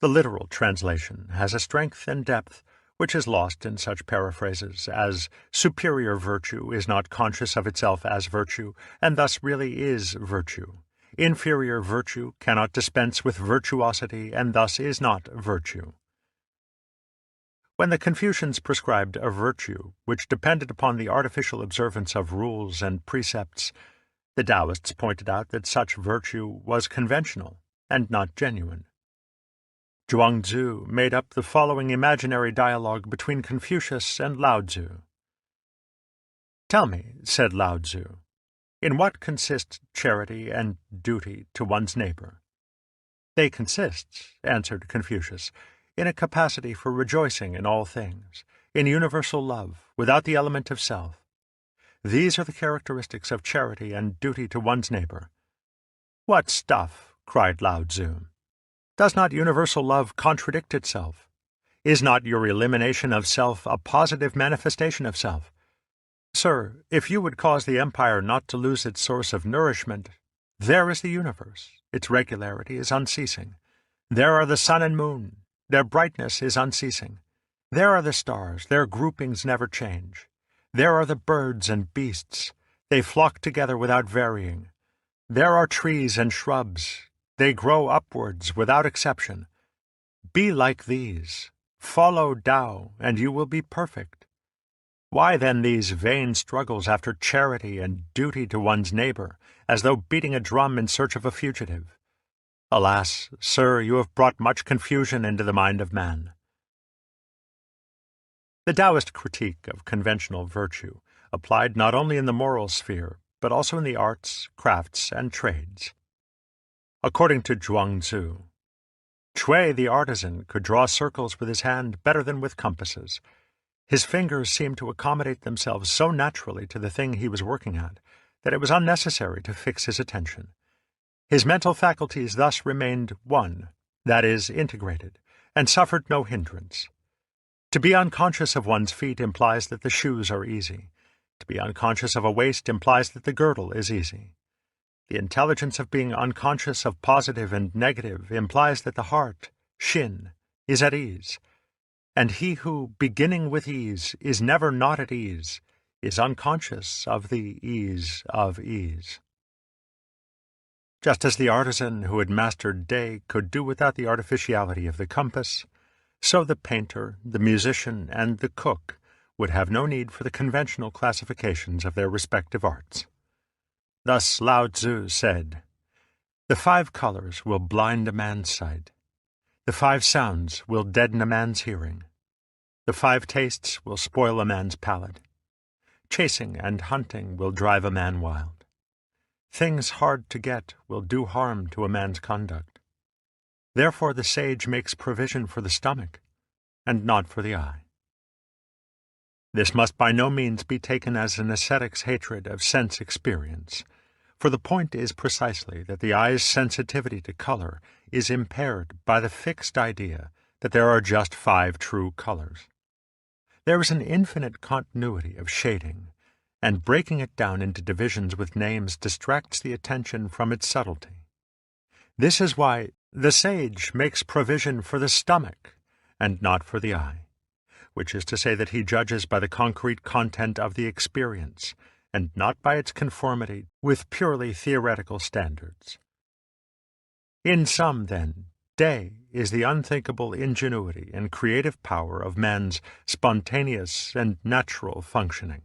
The literal translation has a strength and depth which is lost in such paraphrases as superior virtue is not conscious of itself as virtue, and thus really is virtue. Inferior virtue cannot dispense with virtuosity, and thus is not virtue. When the Confucians prescribed a virtue which depended upon the artificial observance of rules and precepts, the Taoists pointed out that such virtue was conventional and not genuine. Zhuangzi made up the following imaginary dialogue between Confucius and Lao Tzu. "Tell me," said Lao Tzu, "in what consists charity and duty to one's neighbor?" "They consist," answered Confucius, "in a capacity for rejoicing in all things, in universal love, without the element of self. These are the characteristics of charity and duty to one's neighbor." "What stuff!" cried Lao Tzu. "Does not universal love contradict itself? Is not your elimination of self a positive manifestation of self? Sir, if you would cause the empire not to lose its source of nourishment, there is the universe. Its regularity is unceasing. There are the sun and moon. Their brightness is unceasing. There are the stars. Their groupings never change. There are the birds and beasts. They flock together without varying. There are trees and shrubs. They grow upwards without exception. Be like these. Follow Tao, and you will be perfect. Why then these vain struggles after charity and duty to one's neighbor, as though beating a drum in search of a fugitive? Alas, sir, you have brought much confusion into the mind of man." The Taoist critique of conventional virtue applied not only in the moral sphere, but also in the arts, crafts, and trades. According to Zhuangzi, Chui the artisan could draw circles with his hand better than with compasses. His fingers seemed to accommodate themselves so naturally to the thing he was working at that it was unnecessary to fix his attention. His mental faculties thus remained one, that is, integrated, and suffered no hindrance. To be unconscious of one's feet implies that the shoes are easy. To be unconscious of a waist implies that the girdle is easy. The intelligence of being unconscious of positive and negative implies that the heart, Shin, is at ease. And he who, beginning with ease, is never not at ease, is unconscious of the ease of ease. Just as the artisan who had mastered day could do without the artificiality of the compass, so the painter, the musician, and the cook would have no need for the conventional classifications of their respective arts. Thus Lao Tzu said, "The 5 colors will blind a man's sight. The 5 sounds will deaden a man's hearing. The 5 tastes will spoil a man's palate. Chasing and hunting will drive a man wild. Things hard to get will do harm to a man's conduct. Therefore the sage makes provision for the stomach, and not for the eye." This must by no means be taken as an ascetic's hatred of sense experience, for the point is precisely that the eye's sensitivity to color is impaired by the fixed idea that there are just 5 true colors. There is an infinite continuity of shading, and breaking it down into divisions with names distracts the attention from its subtlety. This is why the sage makes provision for the stomach and not for the eye, which is to say that he judges by the concrete content of the experience, and not by its conformity with purely theoretical standards. In sum, then, day is the unthinkable ingenuity and creative power of man's spontaneous and natural functioning,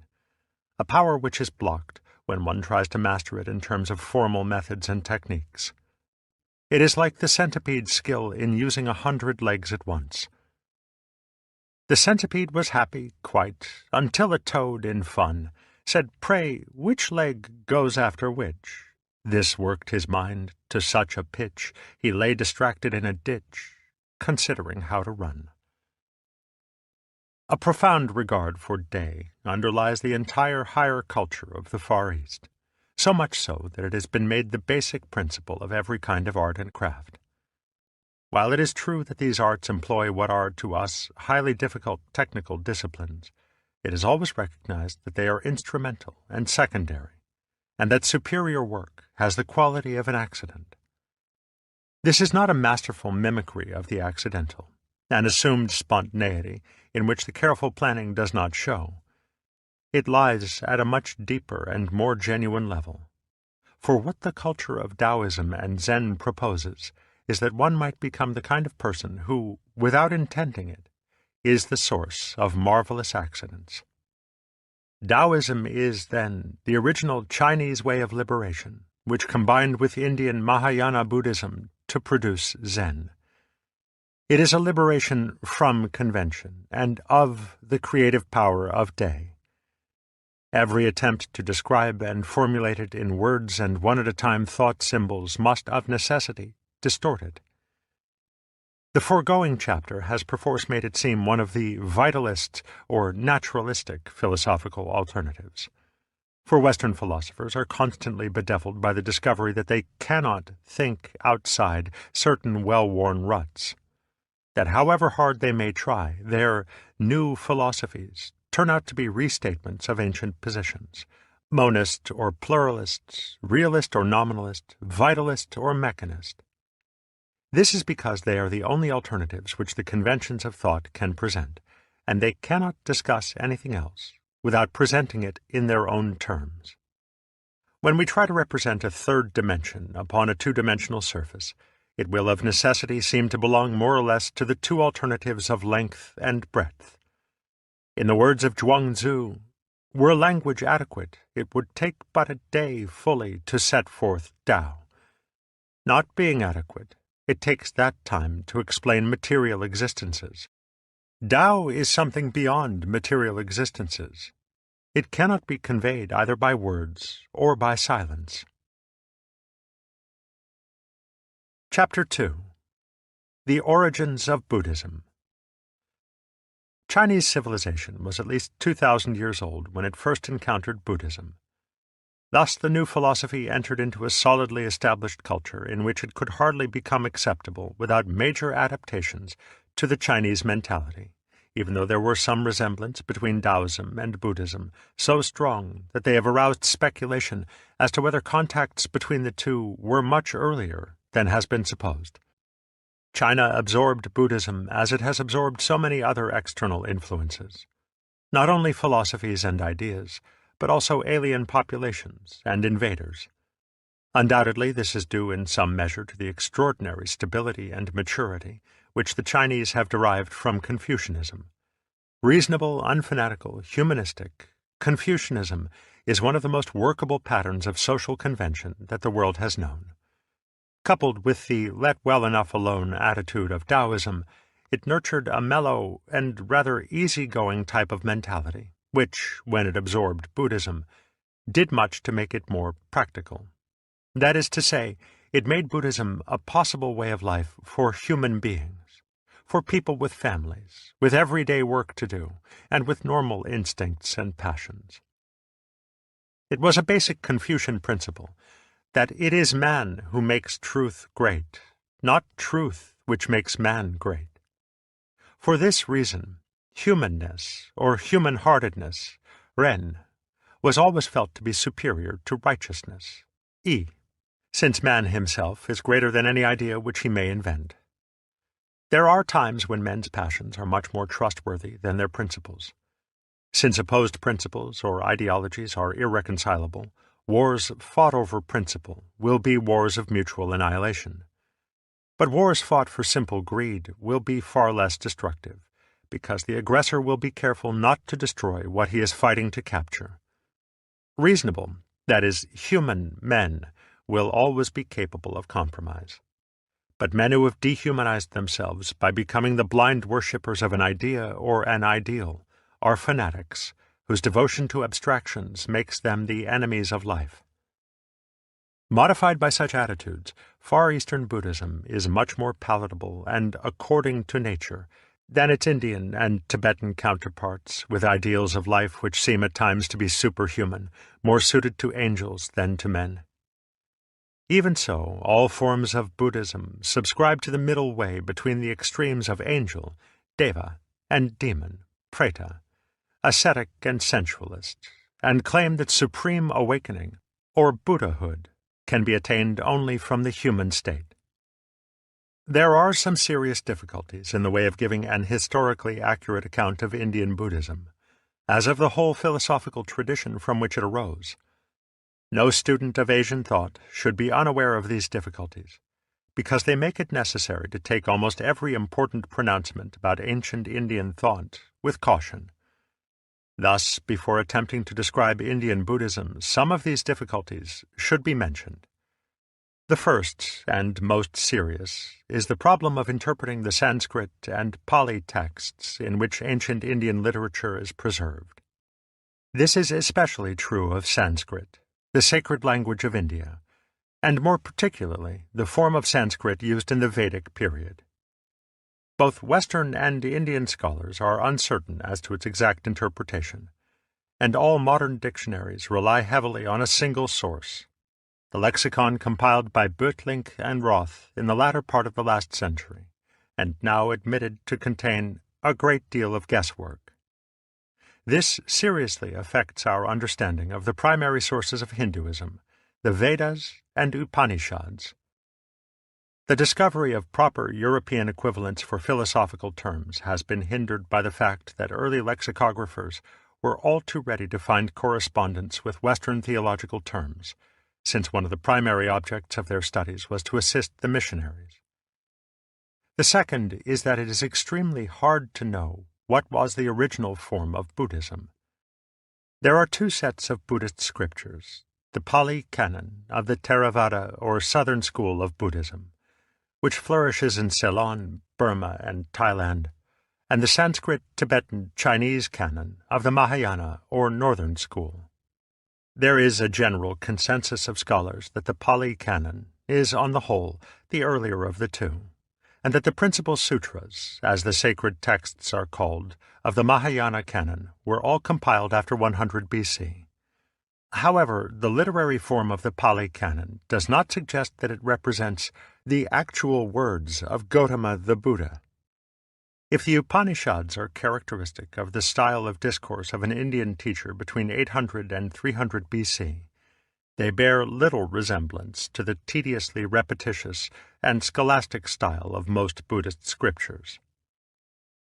a power which is blocked when one tries to master it in terms of formal methods and techniques. It is like the centipede's skill in using 100 legs at once. The centipede was happy, quite, until a toad in fun said, "Pray, which leg goes after which?" This worked his mind to such a pitch, he lay distracted in a ditch, considering how to run. A profound regard for day underlies the entire higher culture of the Far East, so much so that it has been made the basic principle of every kind of art and craft. While it is true that these arts employ what are, to us, highly difficult technical disciplines, it is always recognized that they are instrumental and secondary, and that superior work has the quality of an accident. This is not a masterful mimicry of the accidental, an assumed spontaneity in which the careful planning does not show. It lies at a much deeper and more genuine level. For what the culture of Taoism and Zen proposes is that one might become the kind of person who, without intending it, is the source of marvelous accidents. Taoism is, then, the original Chinese way of liberation, which combined with Indian Mahayana Buddhism to produce Zen. It is a liberation from convention and of the creative power of day. Every attempt to describe and formulate it in words and one-at-a-time thought symbols must, of necessity, distort it. The foregoing chapter has perforce made it seem one of the vitalist or naturalistic philosophical alternatives. For Western philosophers are constantly bedeviled by the discovery that they cannot think outside certain well-worn ruts, that however hard they may try, their new philosophies turn out to be restatements of ancient positions, monist or pluralist, realist or nominalist, vitalist or mechanist. This is because they are the only alternatives which the conventions of thought can present, and they cannot discuss anything else without presenting it in their own terms. When we try to represent a third dimension upon a two-dimensional surface, it will of necessity seem to belong more or less to the two alternatives of length and breadth. In the words of Zhuangzi, were language adequate, it would take but a day fully to set forth Tao. Not being adequate, it takes that time to explain material existences. Tao is something beyond material existences. It cannot be conveyed either by words or by silence. Chapter 2. The Origins of Buddhism. Chinese civilization was at least 2,000 years old when it first encountered Buddhism. Thus the new philosophy entered into a solidly established culture in which it could hardly become acceptable without major adaptations to the Chinese mentality, even though there were some resemblance between Taoism and Buddhism, so strong that they have aroused speculation as to whether contacts between the two were much earlier than has been supposed. China absorbed Buddhism as it has absorbed so many other external influences, not only philosophies and ideas, but also alien populations and invaders. Undoubtedly, this is due in some measure to the extraordinary stability and maturity which the Chinese have derived from Confucianism. Reasonable, unfanatical, humanistic, Confucianism is one of the most workable patterns of social convention that the world has known. Coupled with the let well enough alone attitude of Taoism, it nurtured a mellow and rather easygoing type of mentality, which, when it absorbed Buddhism, did much to make it more practical. That is to say, it made Buddhism a possible way of life for human beings, for people with families, with everyday work to do, and with normal instincts and passions. It was a basic Confucian principle that it is man who makes truth great, not truth which makes man great. For this reason, humanness, or human-heartedness, Ren, was always felt to be superior to righteousness, Yi, since man himself is greater than any idea which he may invent. There are times when men's passions are much more trustworthy than their principles. Since opposed principles or ideologies are irreconcilable, wars fought over principle will be wars of mutual annihilation. But wars fought for simple greed will be far less destructive, because the aggressor will be careful not to destroy what he is fighting to capture. Reasonable, that is, human men, will always be capable of compromise. but men who have dehumanized themselves by becoming the blind worshippers of an idea or an ideal are fanatics, whose devotion to abstractions makes them the enemies of life. Modified by such attitudes, Far Eastern Buddhism is much more palatable and according to nature than its Indian and Tibetan counterparts, with ideals of life which seem at times to be superhuman, more suited to angels than to men. Even so, all forms of Buddhism subscribe to the middle way between the extremes of angel, deva, and demon, preta, ascetic and sensualist, and claim that supreme awakening, or Buddhahood, can be attained only from the human state. There are some serious difficulties in the way of giving an historically accurate account of Indian Buddhism, as of the whole philosophical tradition from which it arose. No student of Asian thought should be unaware of these difficulties, because they make it necessary to take almost every important pronouncement about ancient Indian thought with caution. Thus, before attempting to describe Indian Buddhism, some of these difficulties should be mentioned. The first, and most serious, is the problem of interpreting the Sanskrit and Pali texts in which ancient Indian literature is preserved. This is especially true of Sanskrit, the sacred language of India, and more particularly the form of Sanskrit used in the Vedic period. Both Western and Indian scholars are uncertain as to its exact interpretation, and all modern dictionaries rely heavily on a single source, the lexicon compiled by Boetlink and Roth in the latter part of the last century, and now admitted to contain a great deal of guesswork. This seriously affects our understanding of the primary sources of Hinduism, the Vedas and Upanishads. The discovery of proper European equivalents for philosophical terms has been hindered by the fact that early lexicographers were all too ready to find correspondence with Western theological terms, since one of the primary objects of their studies was to assist the missionaries. The second is that it is extremely hard to know what was the original form of Buddhism. There are two sets of Buddhist scriptures, the Pali Canon of the Theravada or Southern School of Buddhism, which flourishes in Ceylon, Burma, and Thailand, and the Sanskrit, Tibetan, Chinese canon of the Mahayana or Northern School. There is a general consensus of scholars that the Pali Canon is, on the whole, the earlier of the two, and that the principal sutras, as the sacred texts are called, of the Mahayana canon were all compiled after 100 BC. However, the literary form of the Pali Canon does not suggest that it represents the actual words of Gautama the Buddha. If the Upanishads are characteristic of the style of discourse of an Indian teacher between 800 and 300 BC, they bear little resemblance to the tediously repetitious and scholastic style of most Buddhist scriptures.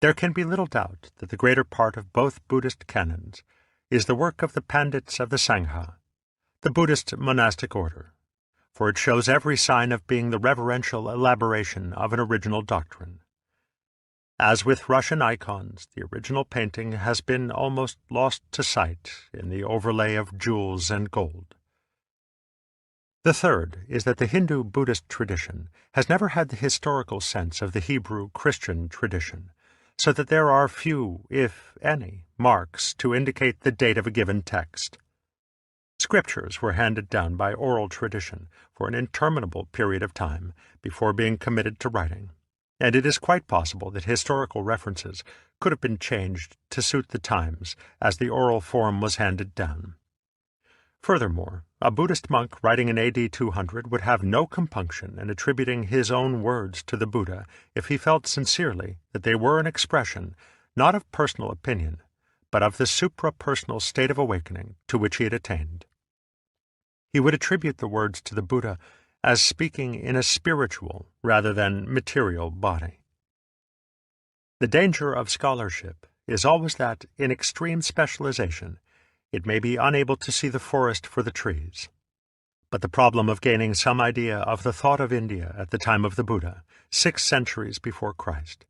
There can be little doubt that the greater part of both Buddhist canons is the work of the Pandits of the Sangha, the Buddhist monastic order, for it shows every sign of being the reverential elaboration of an original doctrine. As with Russian icons, the original painting has been almost lost to sight in the overlay of jewels and gold. The third is that the Hindu-Buddhist tradition has never had the historical sense of the Hebrew-Christian tradition, so that there are few, if any, marks to indicate the date of a given text. Scriptures were handed down by oral tradition for an interminable period of time before being committed to writing, and it is quite possible that historical references could have been changed to suit the times as the oral form was handed down. Furthermore, a Buddhist monk writing in AD 200 would have no compunction in attributing his own words to the Buddha if he felt sincerely that they were an expression not of personal opinion, but of the supra-personal state of awakening to which he had attained. He would attribute the words to the Buddha as speaking in a spiritual rather than material body. The danger of scholarship is always that, in extreme specialization, it may be unable to see the forest for the trees. But the problem of gaining some idea of the thought of India at the time of the Buddha, 6 centuries before Christ,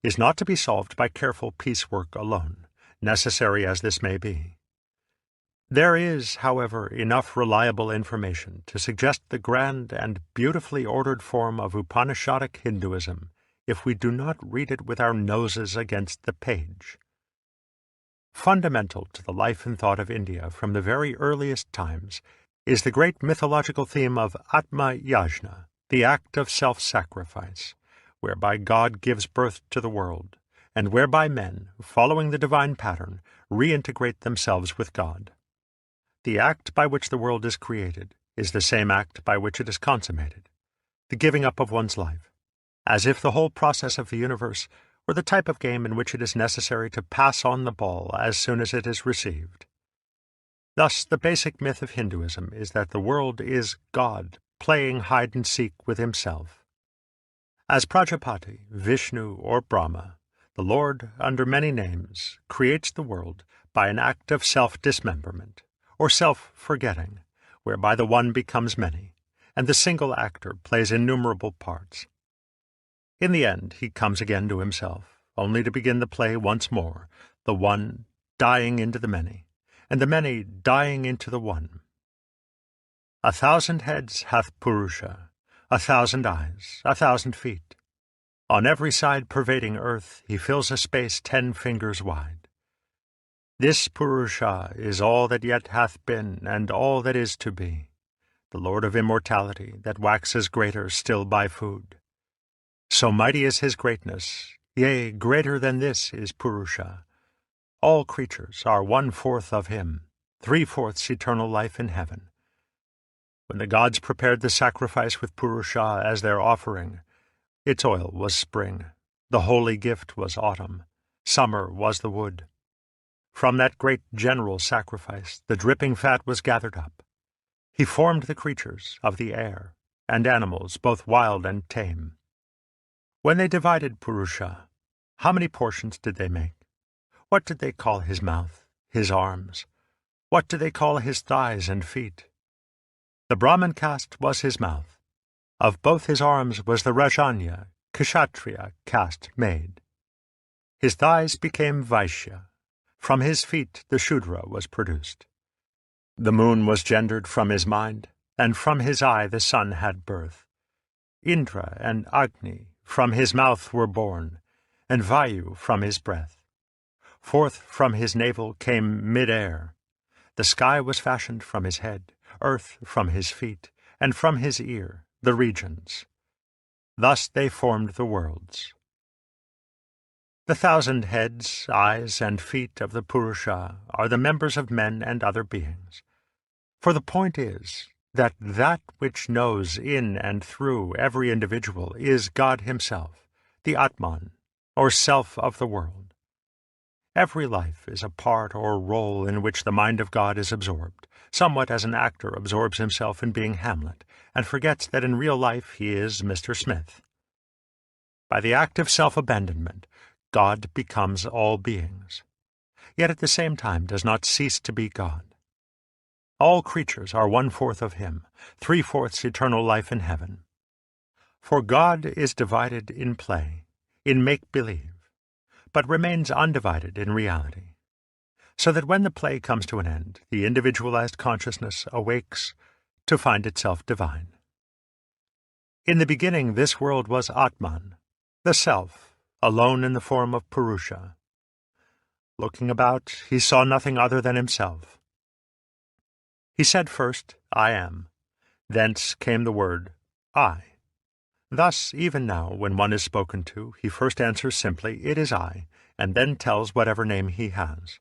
is not to be solved by careful piecework alone, necessary as this may be. There is, however, enough reliable information to suggest the grand and beautifully ordered form of Upanishadic Hinduism if we do not read it with our noses against the page. Fundamental to the life and thought of India from the very earliest times is the great mythological theme of Atma Yajna, the act of self-sacrifice, whereby God gives birth to the world, and whereby men, following the divine pattern, reintegrate themselves with God. The act by which the world is created is the same act by which it is consummated, the giving up of one's life, as if the whole process of the universe were the type of game in which it is necessary to pass on the ball as soon as it is received. Thus, the basic myth of Hinduism is that the world is God playing hide-and-seek with himself. As Prajapati, Vishnu, or Brahma, the Lord, under many names, creates the world by an act of self-dismemberment, or self-forgetting, whereby the one becomes many, and the single actor plays innumerable parts. In the end, he comes again to himself, only to begin the play once more, the one dying into the many, and the many dying into the one. 1,000 heads hath Purusha, 1,000 eyes, 1,000 feet. On every side pervading earth, he fills a space 10 fingers wide. This Purusha is all that yet hath been, and all that is to be, the Lord of immortality, that waxes greater still by food. So mighty is his greatness, yea, greater than this is Purusha. All creatures are 1/4 of him, 3/4 eternal life in heaven. When the gods prepared the sacrifice with Purusha as their offering, its oil was spring, the holy gift was autumn, summer was the wood. From that great general sacrifice the dripping fat was gathered up. He formed the creatures of the air, and animals both wild and tame. When they divided Purusha, how many portions did they make? What did they call his mouth, his arms? What did they call his thighs and feet? The Brahman caste was his mouth. Of both his arms was the Rajanya, Kshatriya caste made. His thighs became Vaishya. From his feet the Shudra was produced. The moon was gendered from his mind, and from his eye the sun had birth. Indra and Agni from his mouth were born, and Vayu from his breath. Forth from his navel came mid-air. The sky was fashioned from his head, earth from his feet, and from his ear, the regions. Thus they formed the worlds. The 1,000 heads, eyes, and feet of the Purusha are the members of men and other beings. For the point is that which knows in and through every individual is God himself, the Atman, or self of the world. Every life is a part or role in which the mind of God is absorbed, somewhat as an actor absorbs himself in being Hamlet, and forgets that in real life he is Mr. Smith. By the act of self-abandonment, God becomes all beings, yet at the same time does not cease to be God. All creatures are 1/4 of him, 3/4 eternal life in heaven. For God is divided in play, in make-believe, but remains undivided in reality, so that when the play comes to an end, the individualized consciousness awakes to find itself divine. In the beginning this world was Atman, the self, alone in the form of Purusha. Looking about, he saw nothing other than himself. He said first, I am. Thence came the word, I. Thus, even now, when one is spoken to, he first answers simply, it is I, and then tells whatever name he has.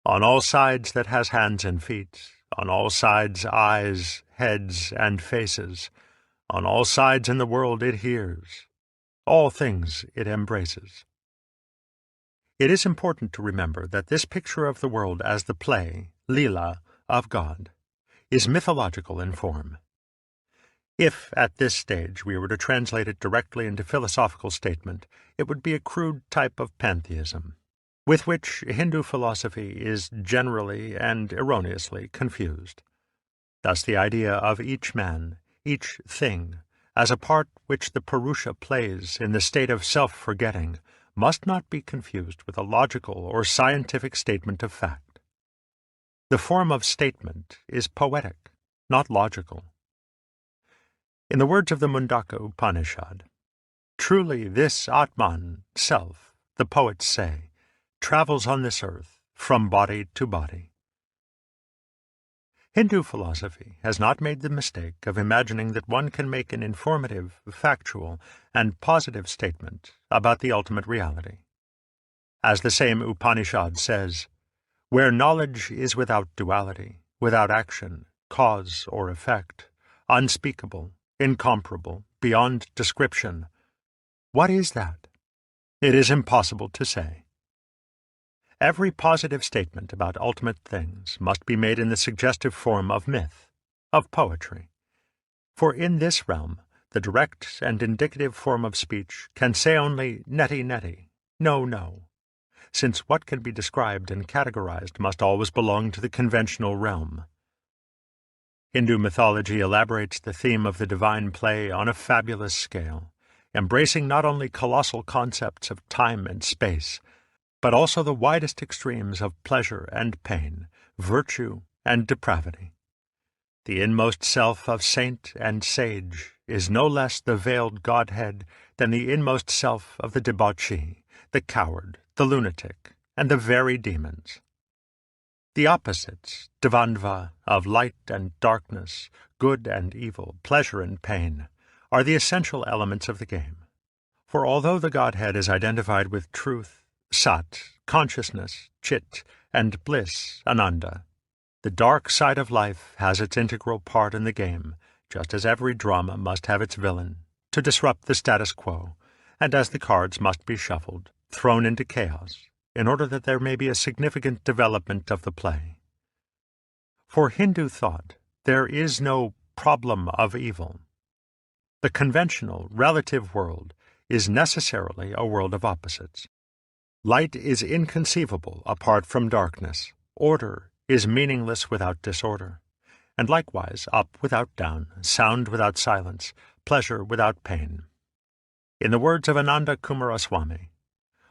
On all sides that has hands and feet, on all sides eyes, heads, and faces, on all sides in the world it hears, all things it embraces. It is important to remember that this picture of the world as the play, Leela, of God, is mythological in form. If, at this stage, we were to translate it directly into philosophical statement, it would be a crude type of pantheism, with which Hindu philosophy is generally and erroneously confused. Thus the idea of each man, each thing, as a part which the Purusha plays in the state of self-forgetting, must not be confused with a logical or scientific statement of fact. The form of statement is poetic, not logical. In the words of the Mundaka Upanishad, truly this Atman, self, the poets say, travels on this earth from body to body. Hindu philosophy has not made the mistake of imagining that one can make an informative, factual, and positive statement about the ultimate reality. As the same Upanishad says, where knowledge is without duality, without action, cause or effect, unspeakable, incomparable, beyond description, what is that? It is impossible to say. Every positive statement about ultimate things must be made in the suggestive form of myth, of poetry. For in this realm, the direct and indicative form of speech can say only neti neti, no, no, since what can be described and categorized must always belong to the conventional realm. Hindu mythology elaborates the theme of the divine play on a fabulous scale, embracing not only colossal concepts of time and space, but also the widest extremes of pleasure and pain, virtue and depravity. The inmost self of saint and sage is no less the veiled Godhead than the inmost self of the debauchee, the coward, the lunatic, and the very demons. The opposites, dvandva, of light and darkness, good and evil, pleasure and pain, are the essential elements of the game. For although the Godhead is identified with truth, sat, consciousness, chit, and bliss, ananda, the dark side of life has its integral part in the game, just as every drama must have its villain, to disrupt the status quo, and as the cards must be shuffled, thrown into chaos, in order that there may be a significant development of the play. For Hindu thought, there is no problem of evil. The conventional, relative world is necessarily a world of opposites. Light is inconceivable apart from darkness. Order is meaningless without disorder. And likewise, up without down, sound without silence, pleasure without pain. In the words of Ananda Kumaraswamy,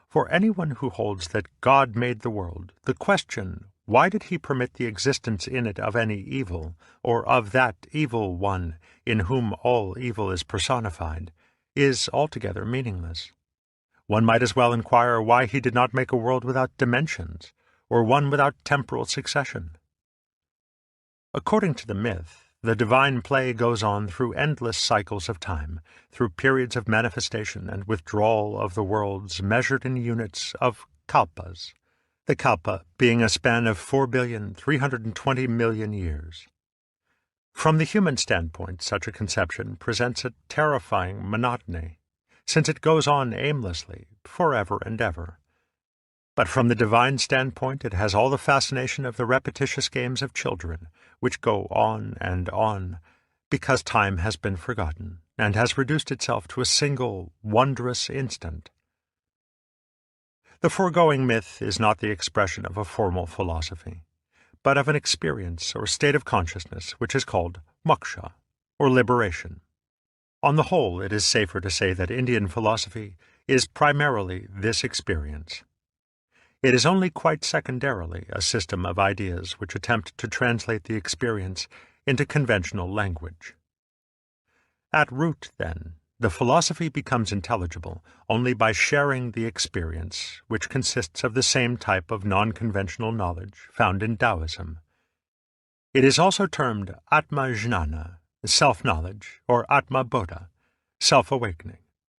for anyone who holds that God made the world, the question, why did he permit the existence in it of any evil, or of that evil one in whom all evil is personified, is altogether meaningless. One might as well inquire why he did not make a world without dimensions, or one without temporal succession. According to the myth, the divine play goes on through endless cycles of time, through periods of manifestation and withdrawal of the worlds measured in units of kalpas, the kalpa being a span of 4,320,000,000 years. From the human standpoint, such a conception presents a terrifying monotony, since it goes on aimlessly, forever and ever. But from the divine standpoint, it has all the fascination of the repetitious games of children, which go on, because time has been forgotten, and has reduced itself to a single, wondrous instant. The foregoing myth is not the expression of a formal philosophy, but of an experience or state of consciousness which is called moksha, or liberation. On the whole, it is safer to say that Indian philosophy is primarily this experience. It is only quite secondarily a system of ideas which attempt to translate the experience into conventional language. At root, then, the philosophy becomes intelligible only by sharing the experience, which consists of the same type of non-conventional knowledge found in Taoism. It is also termed Atma-jnana, self-knowledge, or Atma-bodha, self-awakening,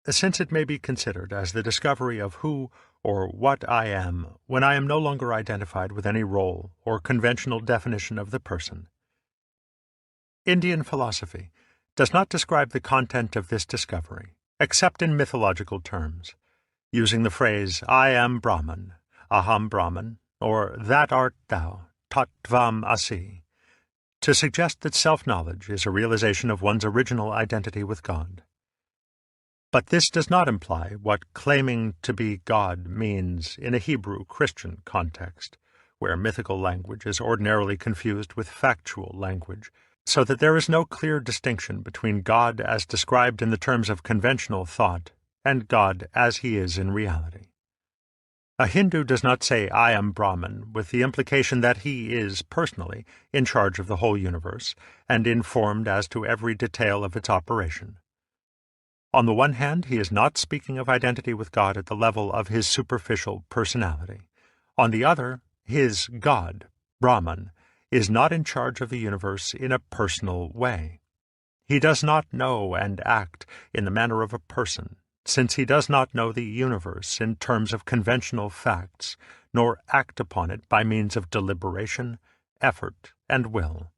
since it may be considered as the discovery of who or what I am when I am no longer identified with any role or conventional definition of the person. Indian philosophy does not describe the content of this discovery, except in mythological terms, using the phrase, I am Brahman, Aham Brahman, or that art thou, Tat Tvam Asi, to suggest that self-knowledge is a realization of one's original identity with God. But this does not imply what claiming to be God means in a Hebrew-Christian context, where mythical language is ordinarily confused with factual language, so that there is no clear distinction between God as described in the terms of conventional thought and God as he is in reality. A Hindu does not say, "I am Brahman," with the implication that he is, personally, in charge of the whole universe, and informed as to every detail of its operation. On the one hand, he is not speaking of identity with God at the level of his superficial personality. On the other, his God, Brahman, is not in charge of the universe in a personal way. He does not know and act in the manner of a person, since he does not know the universe in terms of conventional facts, nor act upon it by means of deliberation, effort, and will.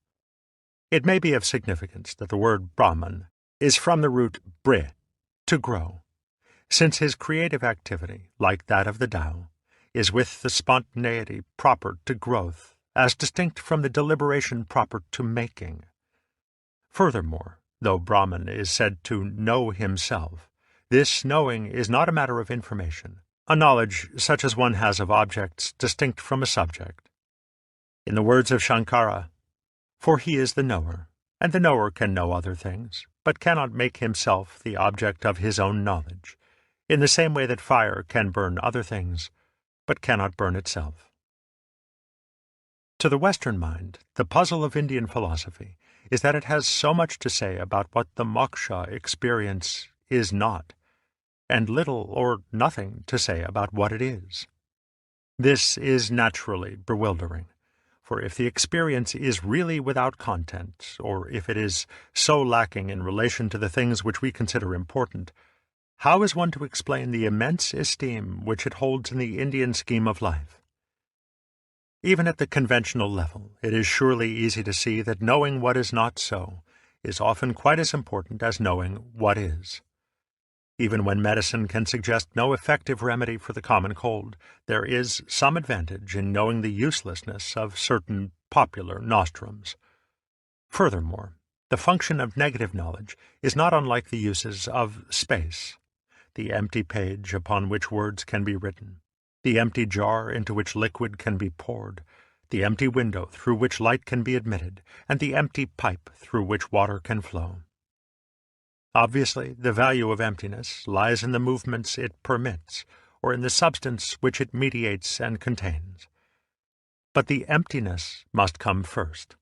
It may be of significance that the word Brahman is from the root bre, to grow, since his creative activity, like that of the Tao, is with the spontaneity proper to growth, as distinct from the deliberation proper to making. Furthermore, though Brahman is said to know himself, this knowing is not a matter of information, a knowledge such as one has of objects distinct from a subject. In the words of Shankara, "For he is the knower, and the knower can know other things, but cannot make himself the object of his own knowledge, in the same way that fire can burn other things, but cannot burn itself." To the Western mind, the puzzle of Indian philosophy is that it has so much to say about what the moksha experience is not, and little or nothing to say about what it is. This is naturally bewildering, for if the experience is really without content, or if it is so lacking in relation to the things which we consider important, how is one to explain the immense esteem which it holds in the Indian scheme of life? Even at the conventional level, it is surely easy to see that knowing what is not so is often quite as important as knowing what is. Even when medicine can suggest no effective remedy for the common cold, there is some advantage in knowing the uselessness of certain popular nostrums. Furthermore, the function of negative knowledge is not unlike the uses of space, the empty page upon which words can be written, the empty jar into which liquid can be poured, the empty window through which light can be admitted, and the empty pipe through which water can flow. Obviously, the value of emptiness lies in the movements it permits, or in the substance which it mediates and contains. But the emptiness must come first.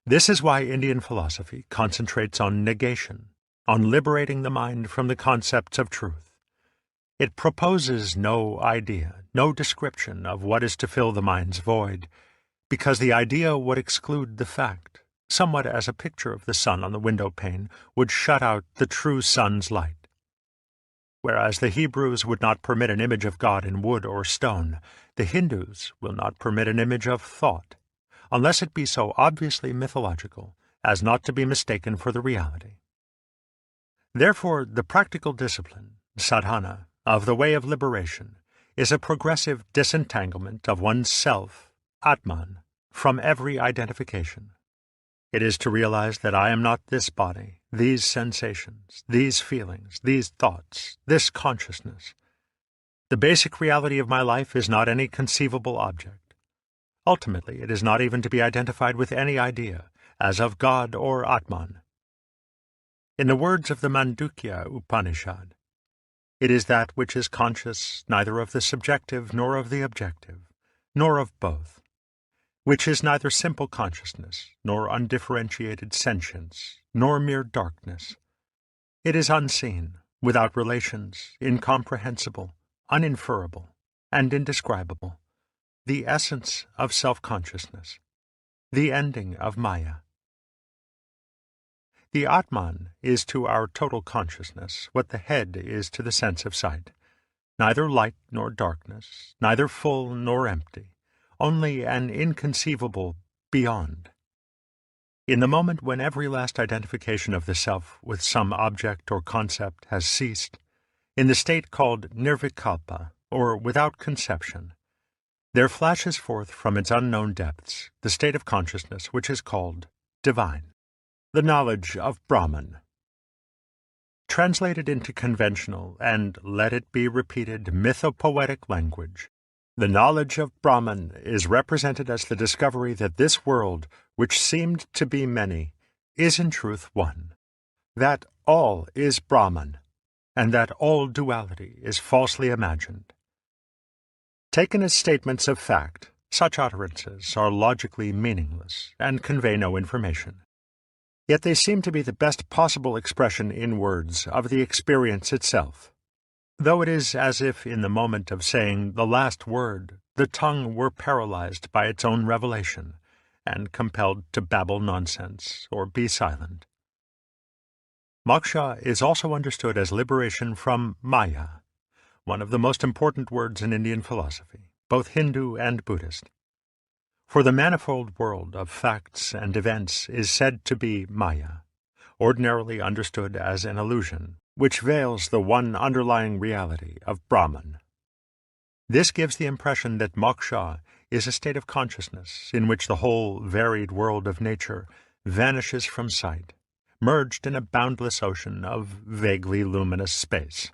This is why Indian philosophy concentrates on negation, on liberating the mind from the concepts of truth. It proposes no idea, no description of what is to fill the mind's void, because the idea would exclude the fact, somewhat as a picture of the sun on the window pane would shut out the true sun's light. Whereas the Hebrews would not permit an image of God in wood or stone, the Hindus will not permit an image of thought, unless it be so obviously mythological as not to be mistaken for the reality. Therefore, the practical discipline, sadhana, of the way of liberation is a progressive disentanglement of one's self, Atman, from every identification. It is to realize that I am not this body, these sensations, these feelings, these thoughts, this consciousness. The basic reality of my life is not any conceivable object. Ultimately, it is not even to be identified with any idea, as of God or Atman. In the words of the Mandukya Upanishad, it is that which is conscious neither of the subjective nor of the objective, nor of both, which is neither simple consciousness, nor undifferentiated sentience, nor mere darkness. It is unseen, without relations, incomprehensible, uninferable, and indescribable, the essence of self-consciousness, the ending of Maya. The Atman is to our total consciousness what the head is to the sense of sight, neither light nor darkness, neither full nor empty, only an inconceivable beyond. In the moment when every last identification of the self with some object or concept has ceased, in the state called nirvikalpa, or without conception, there flashes forth from its unknown depths the state of consciousness which is called divine. The knowledge of Brahman. Translated into conventional and, let it be repeated, mythopoetic language, the knowledge of Brahman is represented as the discovery that this world, which seemed to be many, is in truth one, that all is Brahman, and that all duality is falsely imagined. Taken as statements of fact, such utterances are logically meaningless and convey no information. Yet they seem to be the best possible expression in words of the experience itself, though it is as if in the moment of saying the last word the tongue were paralyzed by its own revelation and compelled to babble nonsense or be silent. Moksha is also understood as liberation from Maya, one of the most important words in Indian philosophy, both Hindu and Buddhist. For the manifold world of facts and events is said to be Maya, ordinarily understood as an illusion, which veils the one underlying reality of Brahman. This gives the impression that moksha is a state of consciousness in which the whole varied world of nature vanishes from sight, merged in a boundless ocean of vaguely luminous space.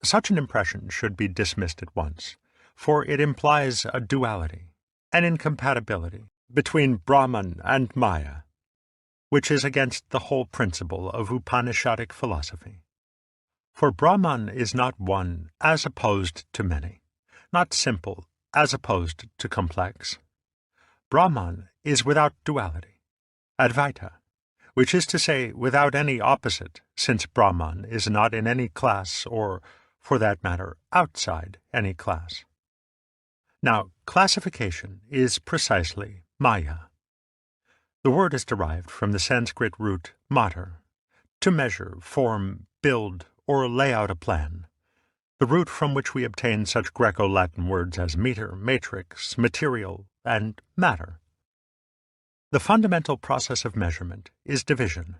Such an impression should be dismissed at once, for it implies a duality, an incompatibility between Brahman and Maya, which is against the whole principle of Upanishadic philosophy. For Brahman is not one as opposed to many, not simple as opposed to complex. Brahman is without duality, Advaita, which is to say without any opposite, since Brahman is not in any class or, for that matter, outside any class. Now, classification is precisely Maya. The word is derived from the Sanskrit root matar, to measure, form, build, or lay out a plan, the root from which we obtain such Greco-Latin words as meter, matrix, material, and matter. The fundamental process of measurement is division,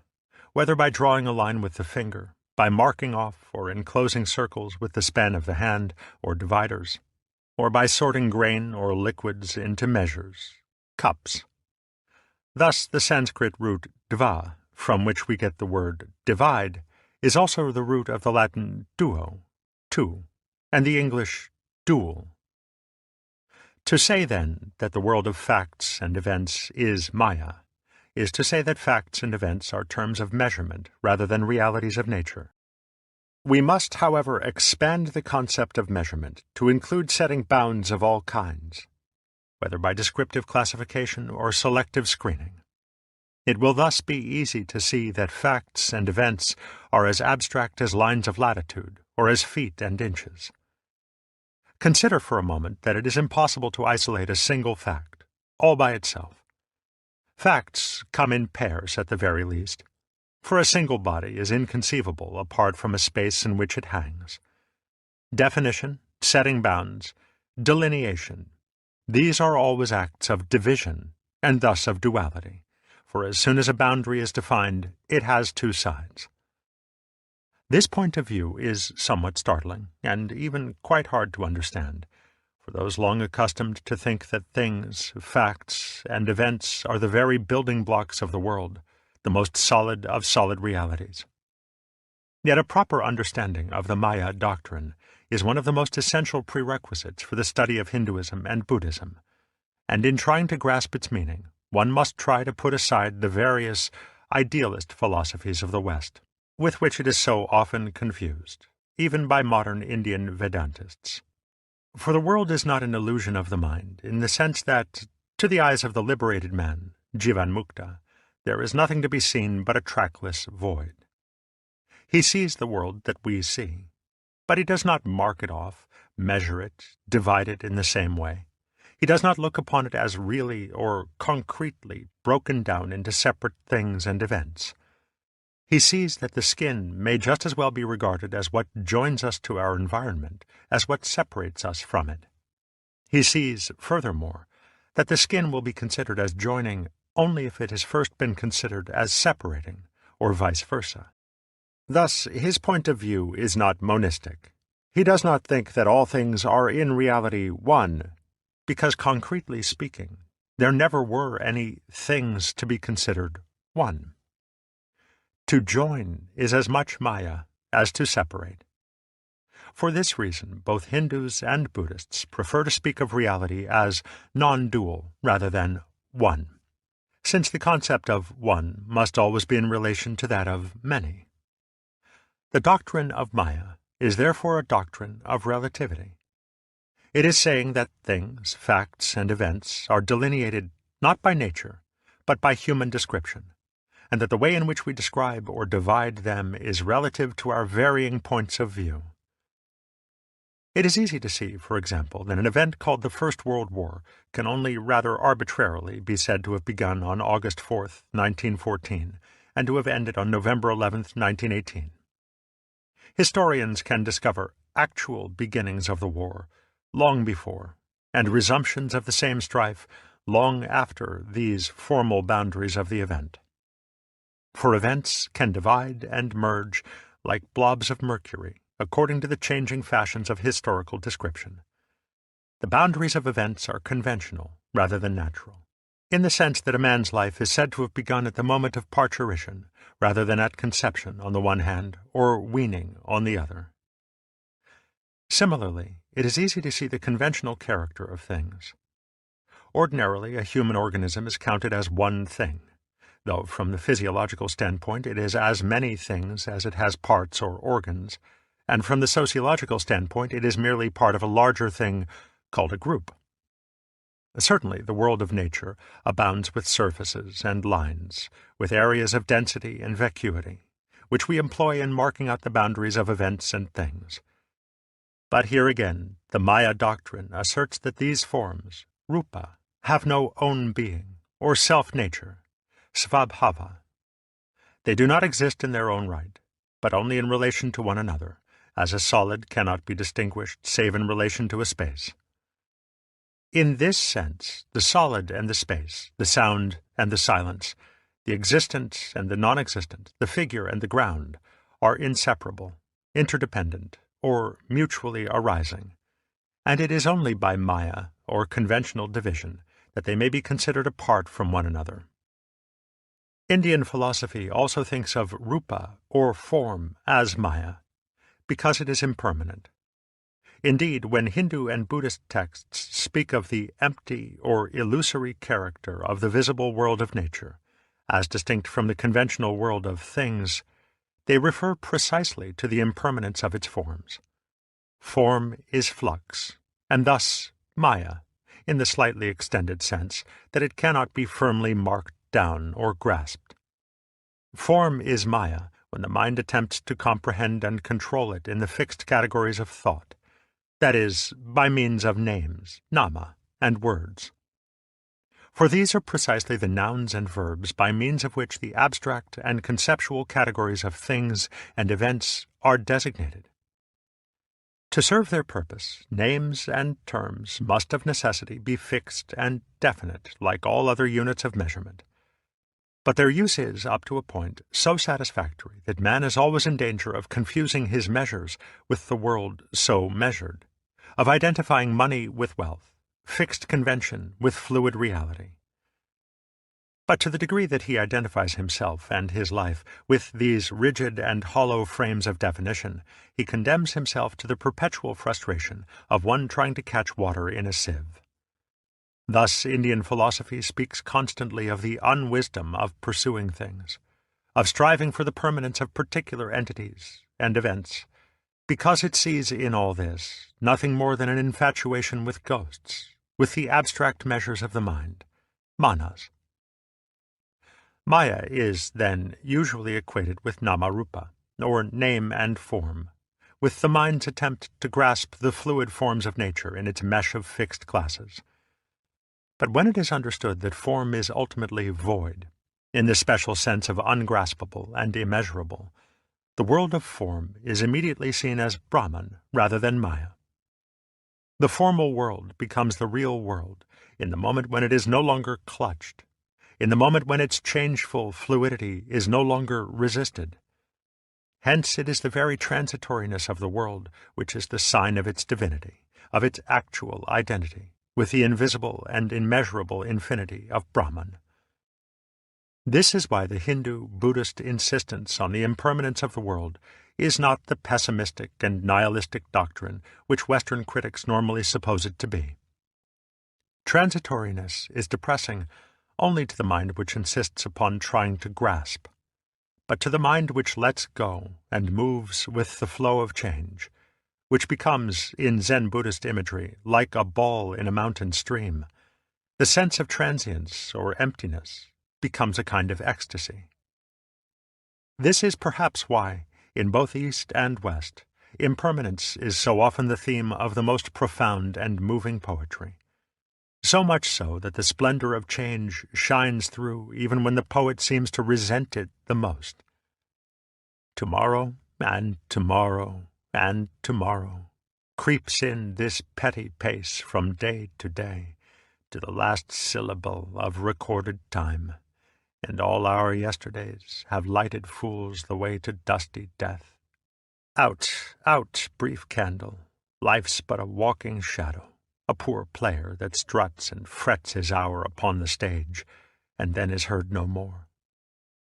whether by drawing a line with the finger, by marking off or enclosing circles with the span of the hand or dividers, or by sorting grain or liquids into measures, cups. Thus the Sanskrit root dva, from which we get the word divide, is also the root of the Latin duo, two, and the English dual. To say, then, that the world of facts and events is Maya, is to say that facts and events are terms of measurement rather than realities of nature. We must, however, expand the concept of measurement to include setting bounds of all kinds, whether by descriptive classification or selective screening. It will thus be easy to see that facts and events are as abstract as lines of latitude or as feet and inches. Consider for a moment that it is impossible to isolate a single fact, all by itself. Facts come in pairs at the very least, for a single body is inconceivable apart from a space in which it hangs. Definition, setting bounds, delineation, these are always acts of division, and thus of duality, for as soon as a boundary is defined, it has two sides. This point of view is somewhat startling, and even quite hard to understand, for those long accustomed to think that things, facts, and events are the very building blocks of the world, the most solid of solid realities. Yet a proper understanding of the Maya doctrine is one of the most essential prerequisites for the study of Hinduism and Buddhism, and in trying to grasp its meaning, one must try to put aside the various idealist philosophies of the West, with which it is so often confused, even by modern Indian Vedantists. For the world is not an illusion of the mind, in the sense that, to the eyes of the liberated man, Jivan Mukta, there is nothing to be seen but a trackless void. He sees the world that we see, but he does not mark it off, measure it, divide it in the same way. He does not look upon it as really or concretely broken down into separate things and events. He sees that the skin may just as well be regarded as what joins us to our environment as what separates us from it. He sees, furthermore, that the skin will be considered as joining only if it has first been considered as separating, or vice versa. Thus, his point of view is not monistic. He does not think that all things are in reality one, because, concretely speaking, there never were any things to be considered one. To join is as much Maya as to separate. For this reason, both Hindus and Buddhists prefer to speak of reality as non-dual rather than one, since the concept of one must always be in relation to that of many. The doctrine of Maya is therefore a doctrine of relativity. It is saying that things, facts, and events are delineated not by nature, but by human description, and that the way in which we describe or divide them is relative to our varying points of view. It is easy to see, for example, that an event called the First World War can only rather arbitrarily be said to have begun on August 4th, 1914, and to have ended on November 11th, 1918. Historians can discover actual beginnings of the war long before, and resumptions of the same strife long after these formal boundaries of the event. For events can divide and merge like blobs of mercury, according to the changing fashions of historical description. The boundaries of events are conventional rather than natural, in the sense that a man's life is said to have begun at the moment of parturition, rather than at conception on the one hand, or weaning on the other. Similarly, it is easy to see the conventional character of things. Ordinarily, a human organism is counted as one thing, though from the physiological standpoint it is as many things as it has parts or organs, and from the sociological standpoint it is merely part of a larger thing called a group. Certainly, the world of nature abounds with surfaces and lines, with areas of density and vacuity, which we employ in marking out the boundaries of events and things. But here again, the Maya doctrine asserts that these forms, rupa, have no own being, or self-nature, svabhava. They do not exist in their own right, but only in relation to one another, as a solid cannot be distinguished save in relation to a space. In this sense, the solid and the space, the sound and the silence, the existent and the non-existent, the figure and the ground, are inseparable, interdependent, or mutually arising, and it is only by Maya, or conventional division, that they may be considered apart from one another. Indian philosophy also thinks of rupa, or form, as Maya, because it is impermanent. Indeed, when Hindu and Buddhist texts speak of the empty or illusory character of the visible world of nature, as distinct from the conventional world of things, they refer precisely to the impermanence of its forms. Form is flux, and thus Maya, in the slightly extended sense that it cannot be firmly marked down or grasped. Form is Maya when the mind attempts to comprehend and control it in the fixed categories of thought, that is, by means of names, nama, and words. For these are precisely the nouns and verbs by means of which the abstract and conceptual categories of things and events are designated. To serve their purpose, names and terms must of necessity be fixed and definite like all other units of measurement. But their use is, up to a point, so satisfactory that man is always in danger of confusing his measures with the world so measured, of identifying money with wealth, fixed convention with fluid reality. But to the degree that he identifies himself and his life with these rigid and hollow frames of definition, he condemns himself to the perpetual frustration of one trying to catch water in a sieve. Thus, Indian philosophy speaks constantly of the unwisdom of pursuing things, of striving for the permanence of particular entities and events, because it sees in all this nothing more than an infatuation with ghosts, with the abstract measures of the mind, manas. Maya is, then, usually equated with namarupa, or name and form, with the mind's attempt to grasp the fluid forms of nature in its mesh of fixed classes. But when it is understood that form is ultimately void, in the special sense of ungraspable and immeasurable, the world of form is immediately seen as Brahman rather than Maya. The formal world becomes the real world in the moment when it is no longer clutched, in the moment when its changeful fluidity is no longer resisted. Hence it is the very transitoriness of the world which is the sign of its divinity, of its actual identity, with the invisible and immeasurable infinity of Brahman. This is why the Hindu-Buddhist insistence on the impermanence of the world is not the pessimistic and nihilistic doctrine which Western critics normally suppose it to be. Transitoriness is depressing only to the mind which insists upon trying to grasp, but to the mind which lets go and moves with the flow of change, which becomes, in Zen Buddhist imagery, like a ball in a mountain stream, the sense of transience or emptiness becomes a kind of ecstasy. This is perhaps why, in both East and West, impermanence is so often the theme of the most profound and moving poetry. So much so that the splendor of change shines through even when the poet seems to resent it the most. Tomorrow and tomorrow and tomorrow creeps in this petty pace from day to day to the last syllable of recorded time, and all our yesterdays have lighted fools the way to dusty death. Out, out, brief candle, life's but a walking shadow, a poor player that struts and frets his hour upon the stage, and then is heard no more.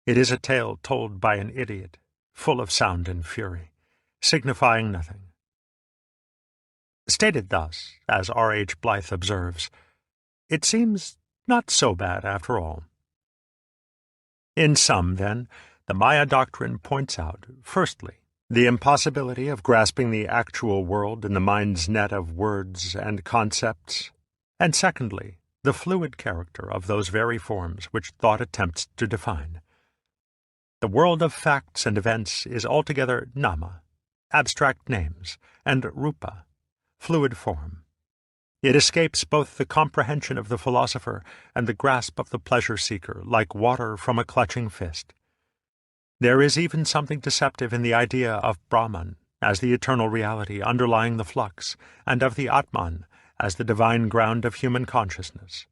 It is a tale told by an idiot, full of sound and fury, signifying nothing. Stated thus, as R.H. Blyth observes, it seems not so bad after all. In sum, then, the Maya doctrine points out, firstly, the impossibility of grasping the actual world in the mind's net of words and concepts, and secondly, the fluid character of those very forms which thought attempts to define. The world of facts and events is altogether nama, abstract names, and rupa, fluid form. It escapes both the comprehension of the philosopher and the grasp of the pleasure-seeker, like water from a clutching fist. There is even something deceptive in the idea of Brahman as the eternal reality underlying the flux, and of the Atman as the divine ground of human consciousness.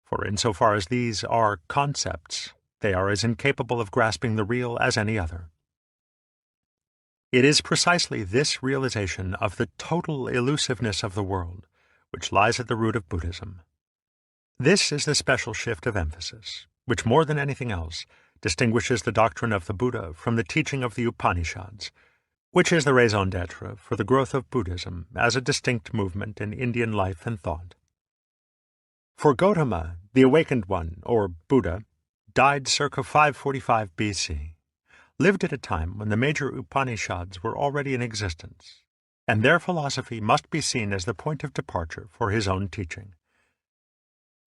For insofar as these are concepts, they are as incapable of grasping the real as any other. It is precisely this realization of the total elusiveness of the world which lies at the root of Buddhism. This is the special shift of emphasis, which more than anything else distinguishes the doctrine of the Buddha from the teaching of the Upanishads, which is the raison d'etre for the growth of Buddhism as a distinct movement in Indian life and thought. For Gautama, the awakened one, or Buddha, died circa 545 BC, lived at a time when the major Upanishads were already in existence, and their philosophy must be seen as the point of departure for his own teaching.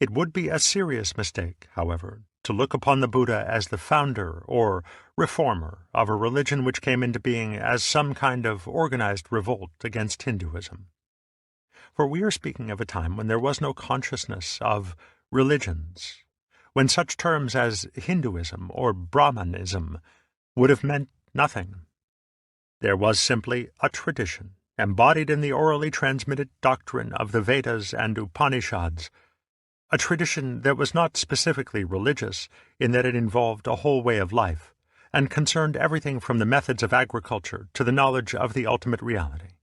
It would be a serious mistake, however, to look upon the Buddha as the founder or reformer of a religion which came into being as some kind of organized revolt against Hinduism. For we are speaking of a time when there was no consciousness of religions, when such terms as Hinduism or Brahmanism would have meant nothing. There was simply a tradition, embodied in the orally transmitted doctrine of the Vedas and Upanishads, a tradition that was not specifically religious in that it involved a whole way of life, and concerned everything from the methods of agriculture to the knowledge of the ultimate reality.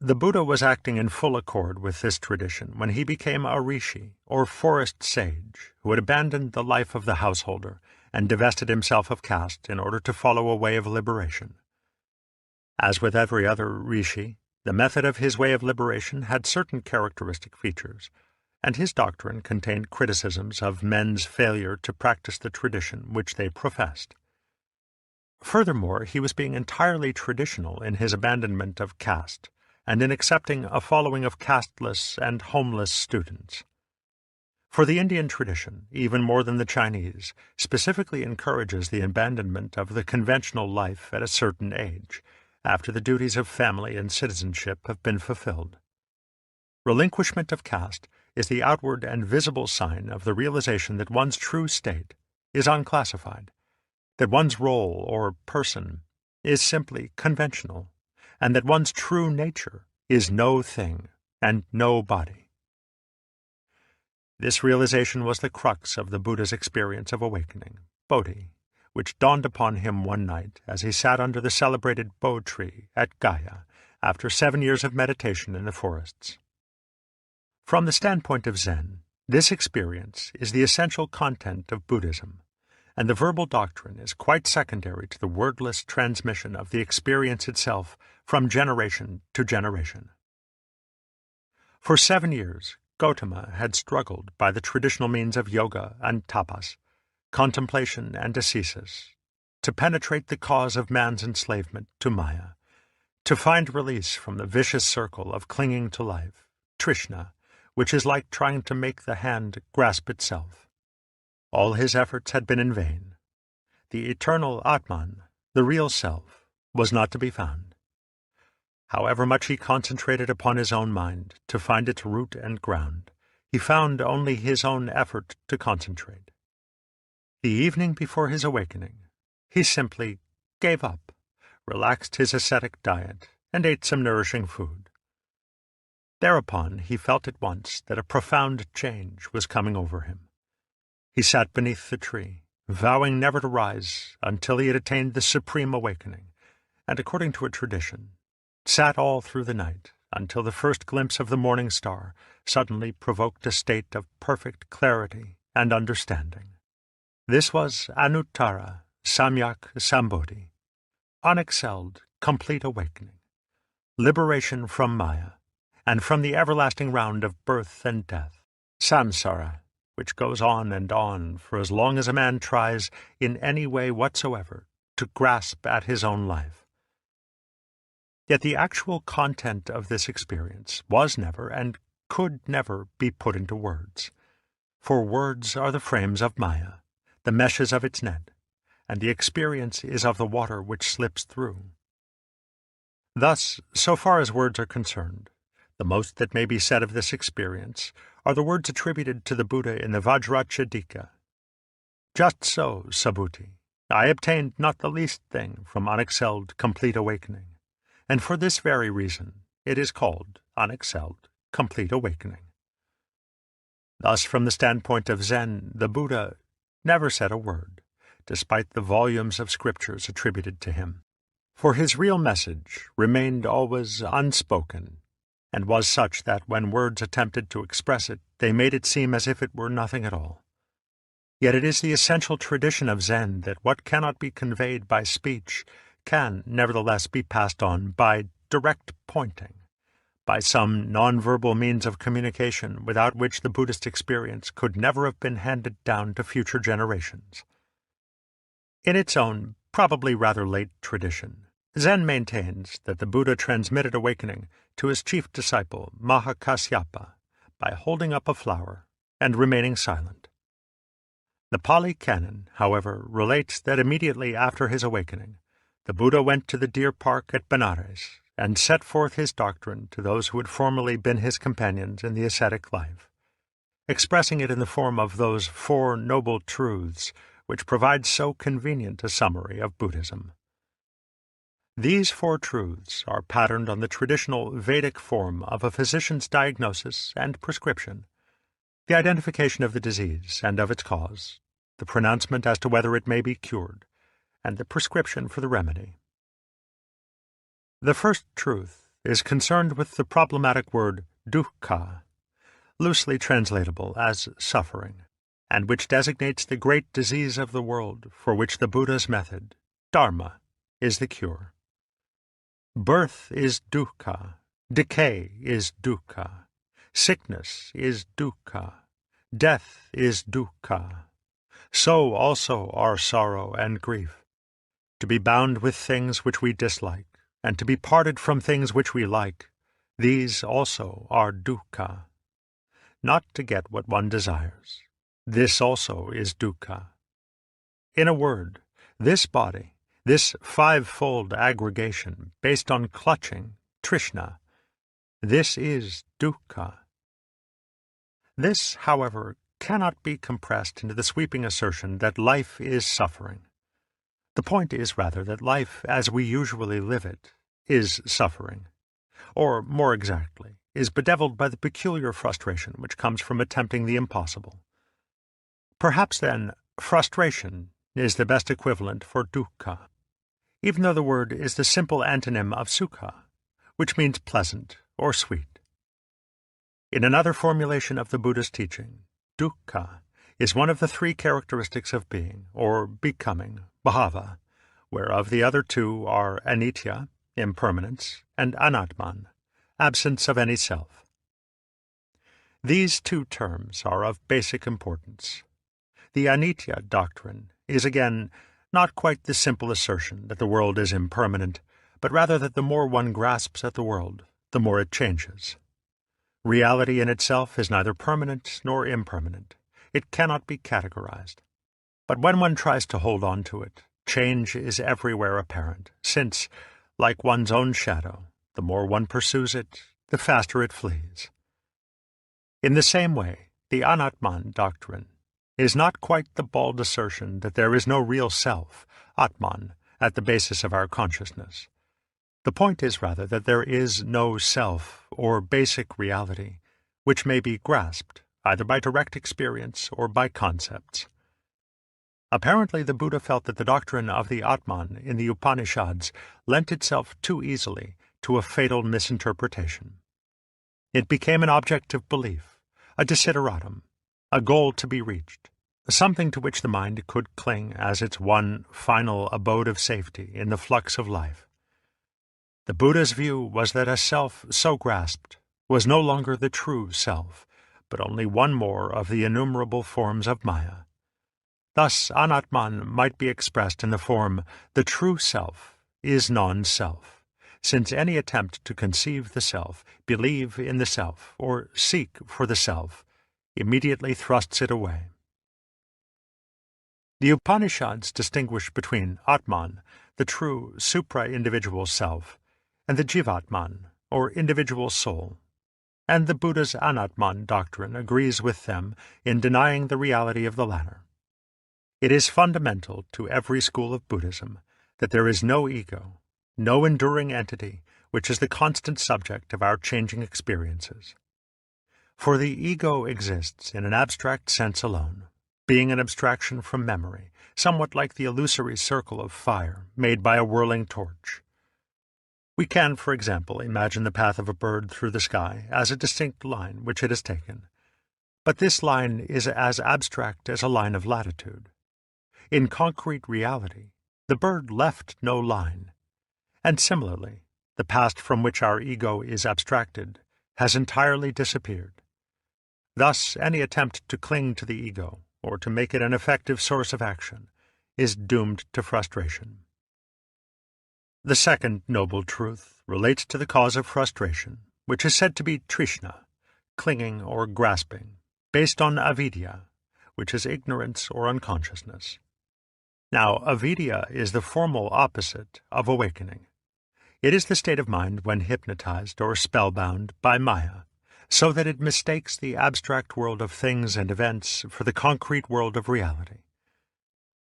The Buddha was acting in full accord with this tradition when he became a rishi, or forest sage, who had abandoned the life of the householder and divested himself of caste in order to follow a way of liberation. As with every other rishi, the method of his way of liberation had certain characteristic features, and his doctrine contained criticisms of men's failure to practice the tradition which they professed. Furthermore, he was being entirely traditional in his abandonment of caste, and in accepting a following of casteless and homeless students. For the Indian tradition, even more than the Chinese, specifically encourages the abandonment of the conventional life at a certain age, after the duties of family and citizenship have been fulfilled. Relinquishment of caste is the outward and visible sign of the realization that one's true state is unclassified, that one's role or person is simply conventional, and that one's true nature is no thing and no body. This realization was the crux of the Buddha's experience of awakening, Bodhi, which dawned upon him one night as he sat under the celebrated Bo tree at Gaya after 7 years of meditation in the forests. From the standpoint of Zen, this experience is the essential content of Buddhism, and the verbal doctrine is quite secondary to the wordless transmission of the experience itself from generation to generation. For 7 years, Gautama had struggled by the traditional means of yoga and tapas, contemplation and ascesis, to penetrate the cause of man's enslavement to Maya, to find release from the vicious circle of clinging to life, Trishna, which is like trying to make the hand grasp itself. All his efforts had been in vain. The eternal Atman, the real self, was not to be found. However much he concentrated upon his own mind to find its root and ground, he found only his own effort to concentrate. The evening before his awakening, he simply gave up, relaxed his ascetic diet, and ate some nourishing food. Thereupon he felt at once that a profound change was coming over him. He sat beneath the tree, vowing never to rise until he had attained the supreme awakening, and, according to a tradition, sat all through the night until the first glimpse of the morning star suddenly provoked a state of perfect clarity and understanding. This was Anuttara Samyak Sambodhi, unexcelled, complete awakening, liberation from Maya, and from the everlasting round of birth and death, samsara, which goes on and on for as long as a man tries in any way whatsoever to grasp at his own life. Yet the actual content of this experience was never and could never be put into words, for words are the frames of Maya, the meshes of its net, and the experience is of the water which slips through. Thus, so far as words are concerned, the most that may be said of this experience are the words attributed to the Buddha in the Vajrachedika. Just so, Subhuti, I obtained not the least thing from unexcelled complete awakening, and for this very reason it is called unexcelled complete awakening. Thus, from the standpoint of Zen, the Buddha never said a word, despite the volumes of scriptures attributed to him, for his real message remained always unspoken, and was such that when words attempted to express it, they made it seem as if it were nothing at all. Yet it is the essential tradition of Zen that what cannot be conveyed by speech can nevertheless be passed on by direct pointing, by some non-verbal means of communication without which the Buddhist experience could never have been handed down to future generations. In its own, probably rather late tradition, Zen maintains that the Buddha transmitted awakening to his chief disciple, Mahakasyapa, by holding up a flower and remaining silent. The Pali Canon, however, relates that immediately after his awakening, the Buddha went to the deer park at Benares and set forth his doctrine to those who had formerly been his companions in the ascetic life, expressing it in the form of those 4 noble truths which provide so convenient a summary of Buddhism. These 4 truths are patterned on the traditional Vedic form of a physician's diagnosis and prescription, the identification of the disease and of its cause, the pronouncement as to whether it may be cured, and the prescription for the remedy. The first truth is concerned with the problematic word dukkha, loosely translatable as suffering, and which designates the great disease of the world for which the Buddha's method, dharma, is the cure. Birth is dukkha, decay is dukkha, sickness is dukkha, death is dukkha. So also are sorrow and grief. To be bound with things which we dislike, and to be parted from things which we like, these also are dukkha. Not to get what one desires, this also is dukkha. In a word, this body, this 5-fold aggregation based on clutching, Trishna, this is dukkha. This, however, cannot be compressed into the sweeping assertion that life is suffering. The point is rather that life, as we usually live it, is suffering, or, more exactly, is bedeviled by the peculiar frustration which comes from attempting the impossible. Perhaps, then, frustration is the best equivalent for dukkha, even though the word is the simple antonym of sukha, which means pleasant or sweet. In another formulation of the Buddha's teaching, dukkha is one of the 3 characteristics of being, or becoming, bhava, whereof the other 2 are anitya, impermanence, and anatman, absence of any self. These 2 terms are of basic importance. The anitya doctrine is again not quite the simple assertion that the world is impermanent, but rather that the more one grasps at the world, the more it changes. Reality in itself is neither permanent nor impermanent. It cannot be categorized. But when one tries to hold on to it, change is everywhere apparent, since, like one's own shadow, the more one pursues it, the faster it flees. In the same way, the Anatman doctrine is not quite the bald assertion that there is no real self, Atman, at the basis of our consciousness. The point is rather that there is no self or basic reality, which may be grasped either by direct experience or by concepts. Apparently the Buddha felt that the doctrine of the Atman in the Upanishads lent itself too easily to a fatal misinterpretation. It became an object of belief, a desideratum, a goal to be reached, something to which the mind could cling as its one final abode of safety in the flux of life. The Buddha's view was that a self so grasped was no longer the true self, but only one more of the innumerable forms of Maya. Thus, Anatman might be expressed in the form, the true self is non-self, since any attempt to conceive the self, believe in the self, or seek for the self, immediately thrusts it away. The Upanishads distinguish between Atman, the true supra-individual self, and the Jivatman, or individual soul, and the Buddha's Anatman doctrine agrees with them in denying the reality of the latter. It is fundamental to every school of Buddhism that there is no ego, no enduring entity which is the constant subject of our changing experiences. For the ego exists in an abstract sense alone, being an abstraction from memory, somewhat like the illusory circle of fire made by a whirling torch. We can, for example, imagine the path of a bird through the sky as a distinct line which it has taken, but this line is as abstract as a line of latitude. In concrete reality, the bird left no line, and similarly, the past from which our ego is abstracted has entirely disappeared. Thus, any attempt to cling to the ego, or to make it an effective source of action, is doomed to frustration. The second noble truth relates to the cause of frustration, which is said to be trishna, clinging or grasping, based on avidya, which is ignorance or unconsciousness. Now, avidya is the formal opposite of awakening. It is the state of mind when hypnotized or spellbound by Maya, so that it mistakes the abstract world of things and events for the concrete world of reality.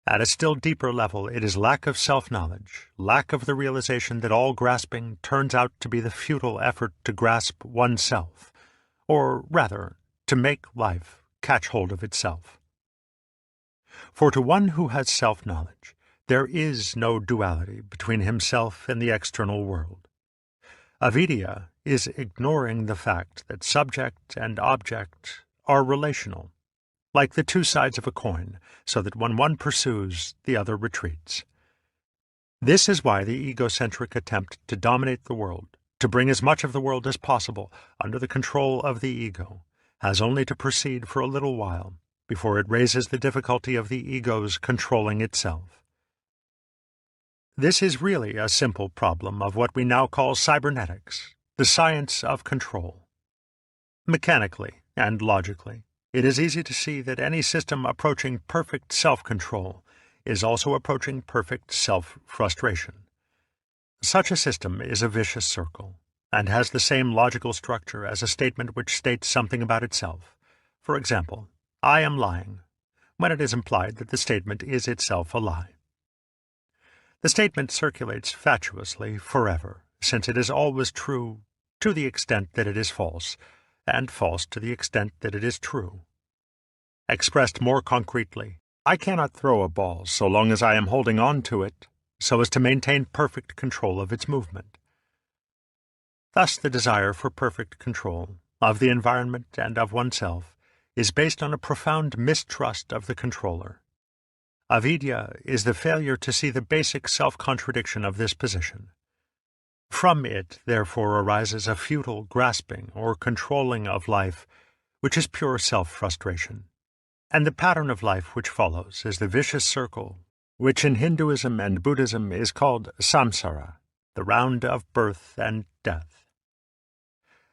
At a still deeper level, it is lack of self-knowledge, lack of the realization that all grasping turns out to be the futile effort to grasp oneself, or rather, to make life catch hold of itself. For to one who has self-knowledge, there is no duality between himself and the external world. Avidya is ignoring the fact that subject and object are relational, like the two sides of a coin, so that when one pursues, the other retreats. This is why the egocentric attempt to dominate the world, to bring as much of the world as possible under the control of the ego, has only to proceed for a little while before it raises the difficulty of the ego's controlling itself. This is really a simple problem of what we now call cybernetics, the science of control. Mechanically and logically, it is easy to see that any system approaching perfect self-control is also approaching perfect self-frustration. Such a system is a vicious circle, and has the same logical structure as a statement which states something about itself. For example, I am lying, when it is implied that the statement is itself a lie. The statement circulates fatuously forever, since it is always true to the extent that it is false, and false to the extent that it is true. Expressed more concretely, I cannot throw a ball so long as I am holding on to it, so as to maintain perfect control of its movement. Thus the desire for perfect control of the environment and of oneself is based on a profound mistrust of the controller. Avidya is the failure to see the basic self-contradiction of this position. From it, therefore, arises a futile grasping or controlling of life, which is pure self-frustration. And the pattern of life which follows is the vicious circle, which in Hinduism and Buddhism is called samsara, the round of birth and death.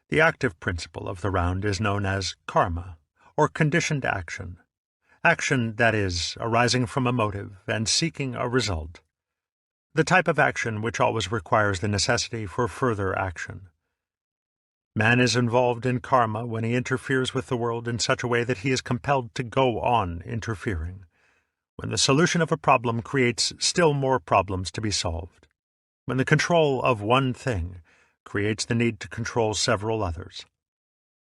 The active principle of the round is known as karma, or conditioned action. Action, that is, arising from a motive and seeking a result. The type of action which always requires the necessity for further action. Man is involved in karma when he interferes with the world in such a way that he is compelled to go on interfering, when the solution of a problem creates still more problems to be solved, when the control of one thing creates the need to control several others.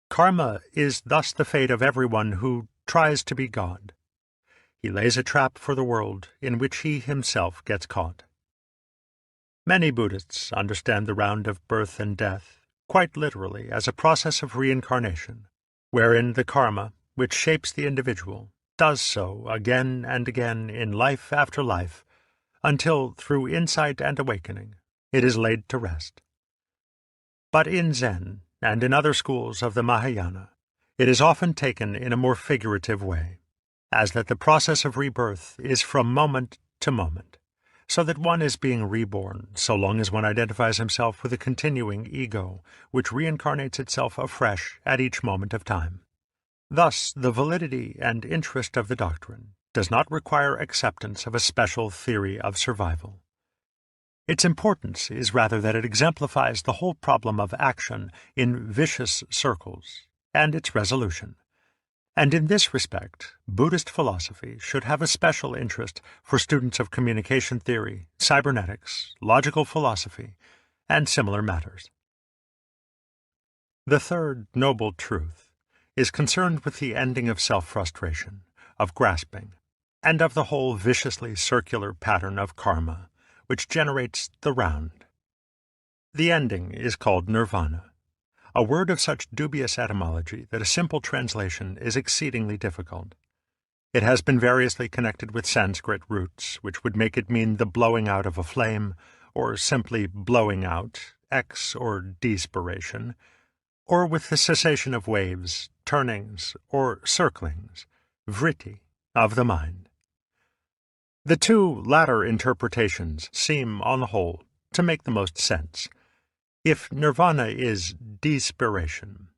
Karma is thus the fate of everyone who tries to be God. He lays a trap for the world in which he himself gets caught. Many Buddhists understand the round of birth and death quite literally as a process of reincarnation, wherein the karma, which shapes the individual, does so again and again in life after life, until, through insight and awakening, it is laid to rest. But in Zen, and in other schools of the Mahayana, it is often taken in a more figurative way, as that the process of rebirth is from moment to moment, so that one is being reborn so long as one identifies himself with a continuing ego, which reincarnates itself afresh at each moment of time. Thus, the validity and interest of the doctrine does not require acceptance of a special theory of survival. Its importance is rather that it exemplifies the whole problem of action in vicious circles and its resolution. And in this respect, Buddhist philosophy should have a special interest for students of communication theory, cybernetics, logical philosophy, and similar matters. The third noble truth is concerned with the ending of self-frustration, of grasping, and of the whole viciously circular pattern of karma, which generates the round. The ending is called nirvana, a word of such dubious etymology that a simple translation is exceedingly difficult. It has been variously connected with Sanskrit roots, which would make it mean the blowing out of a flame, or simply blowing out, ex or despiration, or with the cessation of waves, turnings, or circlings, vritti, of the mind. The two latter interpretations seem, on the whole, to make the most sense. If nirvana is despiration,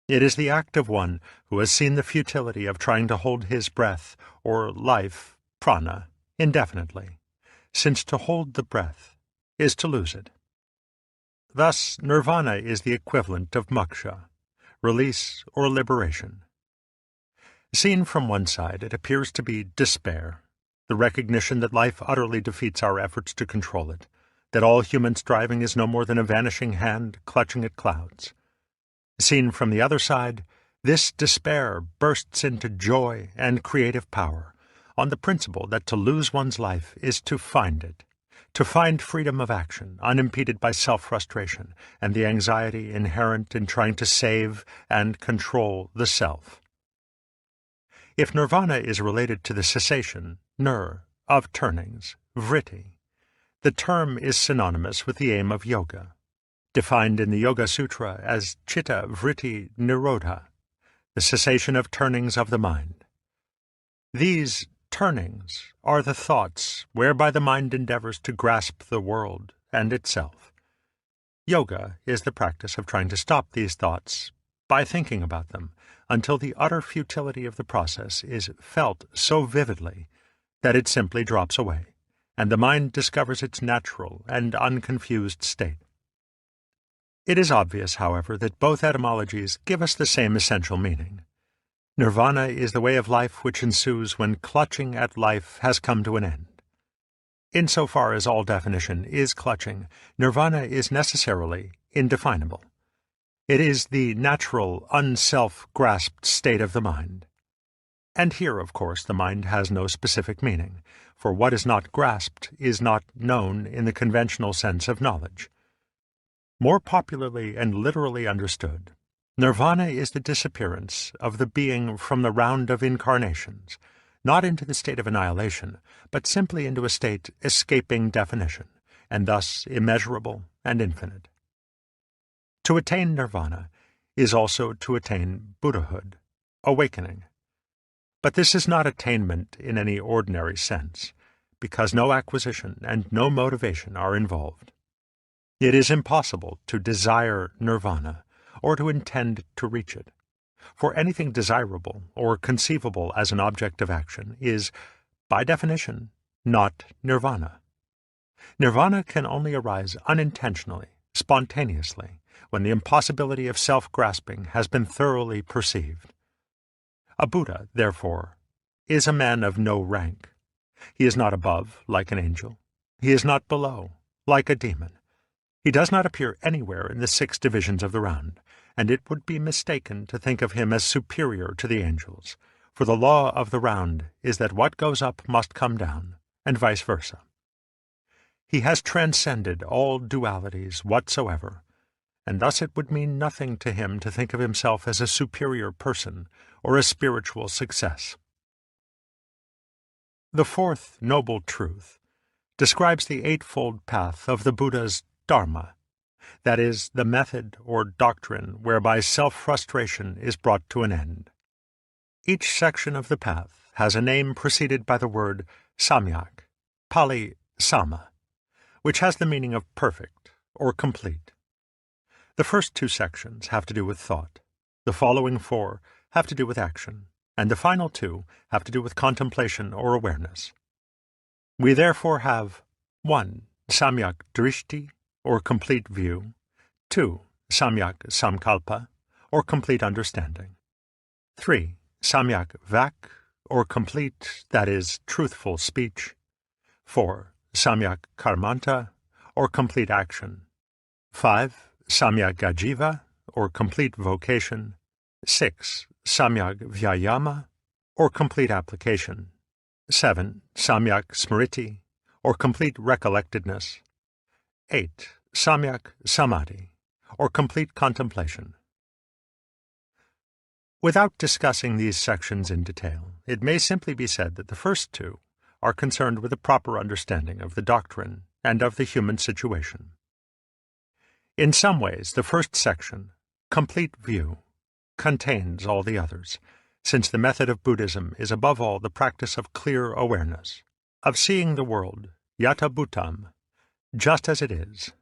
it is the act of one who has seen the futility of trying to hold his breath, or life, prana, indefinitely, since to hold the breath is to lose it. Thus, nirvana is the equivalent of moksha, release or liberation. Seen from one side, it appears to be despair, the recognition that life utterly defeats our efforts to control it, that all human striving is no more than a vanishing hand clutching at clouds. Seen from the other side, this despair bursts into joy and creative power, on the principle that to lose one's life is to find it, to find freedom of action, unimpeded by self-frustration and the anxiety inherent in trying to save and control the self. If nirvana is related to the cessation, of turnings, vritti, the term is synonymous with the aim of yoga, defined in the Yoga Sutra as chitta vritti nirodha, the cessation of turnings of the mind. These turnings are the thoughts whereby the mind endeavors to grasp the world and itself. Yoga is the practice of trying to stop these thoughts by thinking about them until the utter futility of the process is felt so vividly that it simply drops away, and the mind discovers its natural and unconfused state. It is obvious, however, that both etymologies give us the same essential meaning. Nirvana is the way of life which ensues when clutching at life has come to an end. Insofar as all definition is clutching, nirvana is necessarily indefinable. It is the natural, unself-grasped state of the mind. And here, of course, the mind has no specific meaning, for what is not grasped is not known in the conventional sense of knowledge. More popularly and literally understood, nirvana is the disappearance of the being from the round of incarnations, not into the state of annihilation, but simply into a state escaping definition, and thus immeasurable and infinite. To attain nirvana is also to attain Buddhahood, awakening. But this is not attainment in any ordinary sense, because no acquisition and no motivation are involved. It is impossible to desire nirvana or to intend to reach it, for anything desirable or conceivable as an object of action is, by definition, not nirvana. Nirvana can only arise unintentionally, spontaneously, when the impossibility of self-grasping has been thoroughly perceived. A Buddha, therefore, is a man of no rank. He is not above, like an angel. He is not below, like a demon. He does not appear anywhere in the 6 divisions of the round, and it would be mistaken to think of him as superior to the angels, for the law of the round is that what goes up must come down, and vice versa. He has transcended all dualities whatsoever, and thus it would mean nothing to him to think of himself as a superior person or a spiritual success. The 4th noble truth describes the 8-fold path of the Buddha's Dharma, that is, the method or doctrine whereby self-frustration is brought to an end. Each section of the path has a name preceded by the word samyak, Pali sama, which has the meaning of perfect or complete. The first 2 sections have to do with thought, the following 4 have to do with action, and the final 2 have to do with contemplation or awareness. We therefore have 1. Samyak drishti, or complete view, 2. Samyak samkalpa, or complete understanding, 3. Samyak vak, or complete, that is, truthful speech, 4. Samyak karmanta, or complete action, 5. Samyak ajiva, or complete vocation, 6. Samyak vyayama, or complete application, 7. Samyak smriti, or complete recollectedness, 8. Samyak samadhi, or complete contemplation. Without discussing these sections in detail, it may simply be said that the first 2 are concerned with a proper understanding of the doctrine and of the human situation. In some ways, the first section, complete view, contains all the others, since the method of Buddhism is above all the practice of clear awareness, of seeing the world, yata bhutam, just as it is.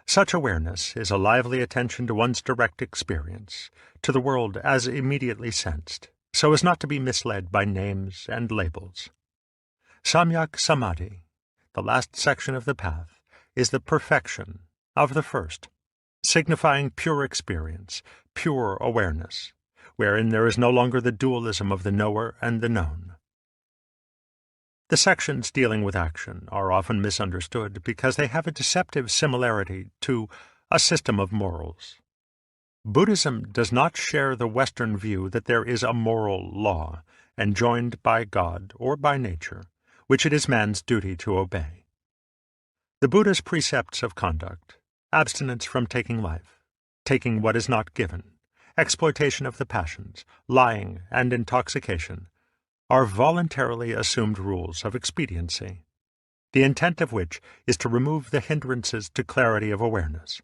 Such awareness is a lively attention to one's direct experience, to the world as immediately sensed, so as not to be misled by names and labels. Samyak samadhi, the last section of the path, is the perfection of the first, signifying pure experience, pure awareness, wherein there is no longer the dualism of the knower and the known. The sections dealing with action are often misunderstood because they have a deceptive similarity to a system of morals. Buddhism does not share the Western view that there is a moral law, enjoined by God or by nature, which it is man's duty to obey. The Buddha's precepts of conduct, abstinence from taking life, taking what is not given, exploitation of the passions, lying, and intoxication, are voluntarily assumed rules of expediency, the intent of which is to remove the hindrances to clarity of awareness.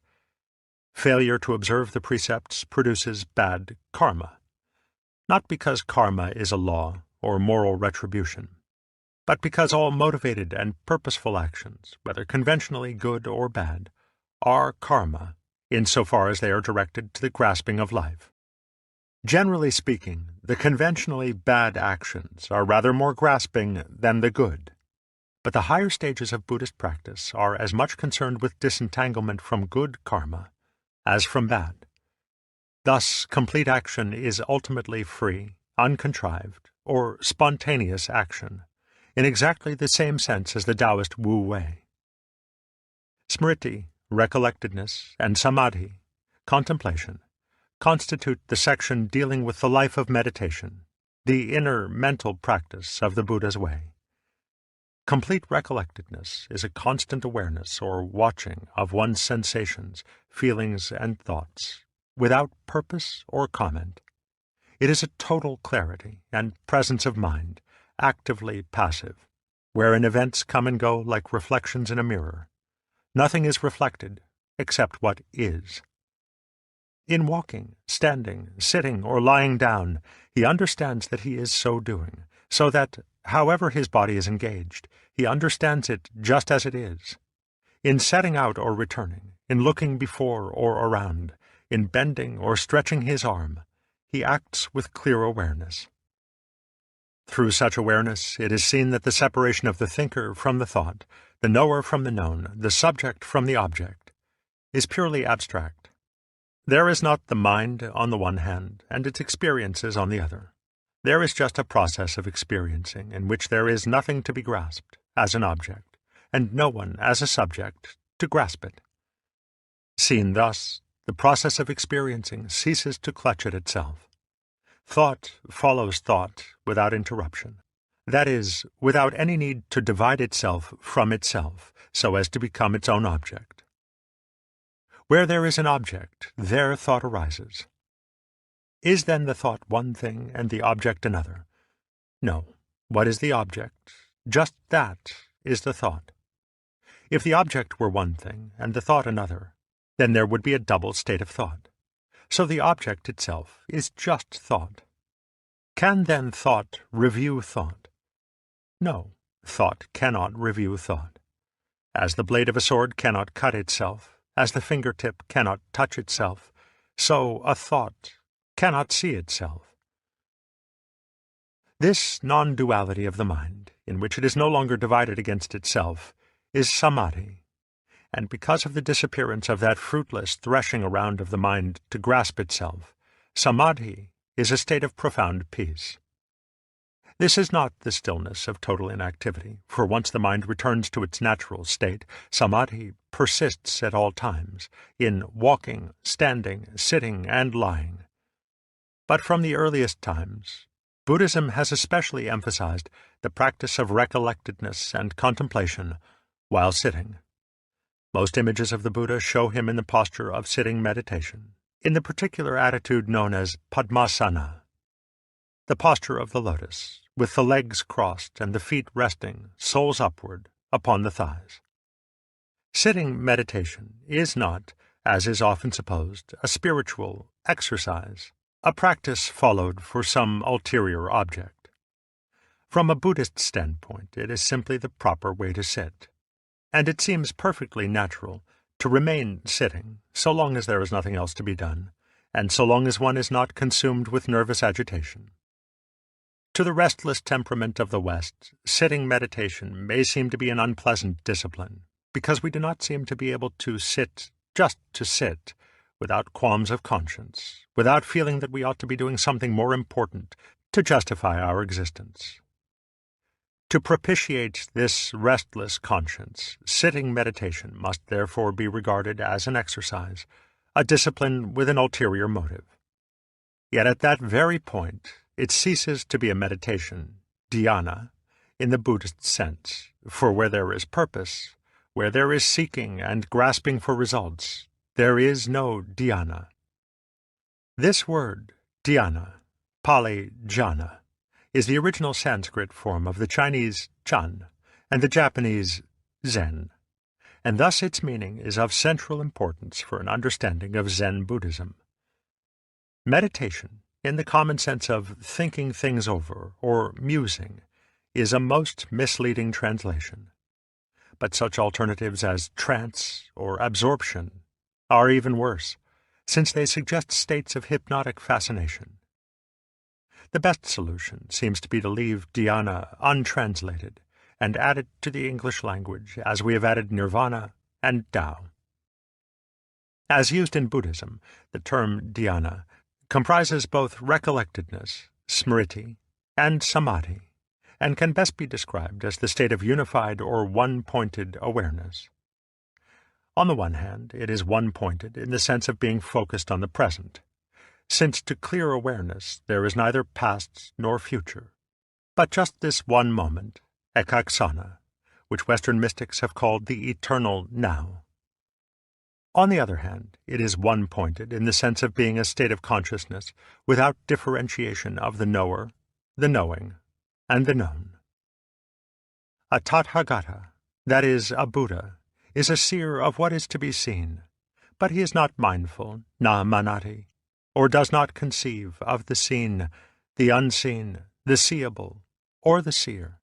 Failure to observe the precepts produces bad karma, not because karma is a law or moral retribution, but because all motivated and purposeful actions, whether conventionally good or bad, are karma, insofar as they are directed to the grasping of life. Generally speaking, the conventionally bad actions are rather more grasping than the good, but the higher stages of Buddhist practice are as much concerned with disentanglement from good karma as from bad. Thus, complete action is ultimately free, uncontrived, or spontaneous action, in exactly the same sense as the Taoist Wu Wei. Smriti, recollectedness, and samadhi, contemplation, constitute the section dealing with the life of meditation, the inner mental practice of the Buddha's way. Complete recollectedness is a constant awareness or watching of one's sensations, feelings, and thoughts, without purpose or comment. It is a total clarity and presence of mind, actively passive, wherein events come and go like reflections in a mirror. Nothing is reflected except what is. In walking, standing, sitting, or lying down, he understands that he is so doing, so that, however his body is engaged, he understands it just as it is. In setting out or returning, in looking before or around, in bending or stretching his arm, he acts with clear awareness. Through such awareness, it is seen that the separation of the thinker from the thought, the knower from the known, the subject from the object, is purely abstract. There is not the mind on the one hand, and its experiences on the other. There is just a process of experiencing in which there is nothing to be grasped as an object, and no one as a subject to grasp it. Seen thus, the process of experiencing ceases to clutch at itself. Thought follows thought without interruption. That is, without any need to divide itself from itself, so as to become its own object. Where there is an object, there thought arises. Is then the thought one thing and the object another? No. What is the object? Just that is the thought. If the object were one thing and the thought another, then there would be a double state of thought. So the object itself is just thought. Can then thought review thought? No, thought cannot review thought. As the blade of a sword cannot cut itself, as the fingertip cannot touch itself, so a thought cannot see itself. This non-duality of the mind, in which it is no longer divided against itself, is samadhi, and because of the disappearance of that fruitless threshing around of the mind to grasp itself, samadhi is a state of profound peace. This is not the stillness of total inactivity, for once the mind returns to its natural state, samadhi persists at all times, in walking, standing, sitting, and lying. But from the earliest times, Buddhism has especially emphasized the practice of recollectedness and contemplation while sitting. Most images of the Buddha show him in the posture of sitting meditation, in the particular attitude known as Padmasana, the posture of the lotus, with the legs crossed and the feet resting, soles upward, upon the thighs. Sitting meditation is not, as is often supposed, a spiritual exercise, a practice followed for some ulterior object. From a Buddhist standpoint, it is simply the proper way to sit, and it seems perfectly natural to remain sitting so long as there is nothing else to be done, and so long as one is not consumed with nervous agitation. To the restless temperament of the West, sitting meditation may seem to be an unpleasant discipline, because we do not seem to be able to sit just to sit, without qualms of conscience, without feeling that we ought to be doing something more important to justify our existence. To propitiate this restless conscience, sitting meditation must therefore be regarded as an exercise, a discipline with an ulterior motive. Yet at that very point, it ceases to be a meditation, dhyana, in the Buddhist sense, for where there is purpose, where there is seeking and grasping for results, there is no dhyana. This word, dhyana, Pali jhana, is the original Sanskrit form of the Chinese chan and the Japanese Zen, and thus its meaning is of central importance for an understanding of Zen Buddhism. Meditation, in the common sense of thinking things over or musing, is a most misleading translation. But such alternatives as trance or absorption are even worse, since they suggest states of hypnotic fascination. The best solution seems to be to leave dhyana untranslated and add it to the English language as we have added nirvana and Tao. As used in Buddhism, the term dhyana comprises both recollectedness, smriti, and samadhi, and can best be described as the state of unified or one-pointed awareness. On the one hand, it is one-pointed in the sense of being focused on the present, since to clear awareness there is neither past nor future, but just this one moment, ekaksana, which Western mystics have called the eternal now. On the other hand, it is one-pointed in the sense of being a state of consciousness without differentiation of the knower, the knowing, and the known. A Tathagata, that is, a Buddha, is a seer of what is to be seen, but he is not mindful, na manati, or does not conceive of the seen, the unseen, the seeable, or the seer.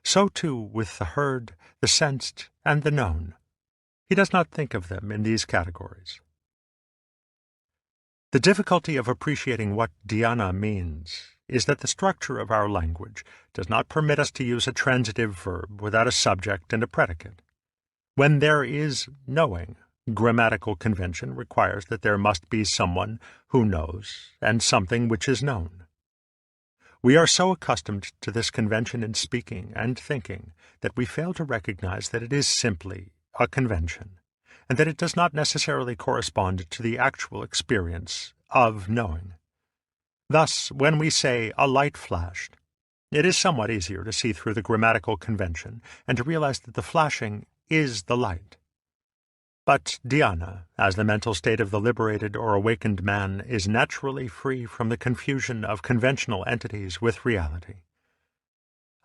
So too with the heard, the sensed, and the known. he does not think of them in these categories. The difficulty of appreciating what dhyana means is that the structure of our language does not permit us to use a transitive verb without a subject and a predicate. When there is knowing, grammatical convention requires that there must be someone who knows and something which is known. We are so accustomed to this convention in speaking and thinking that we fail to recognize that it is simply a convention, and that it does not necessarily correspond to the actual experience of knowing. Thus, when we say a light flashed, it is somewhat easier to see through the grammatical convention and to realize that the flashing is the light. But dhyana, as the mental state of the liberated or awakened man, is naturally free from the confusion of conventional entities with reality.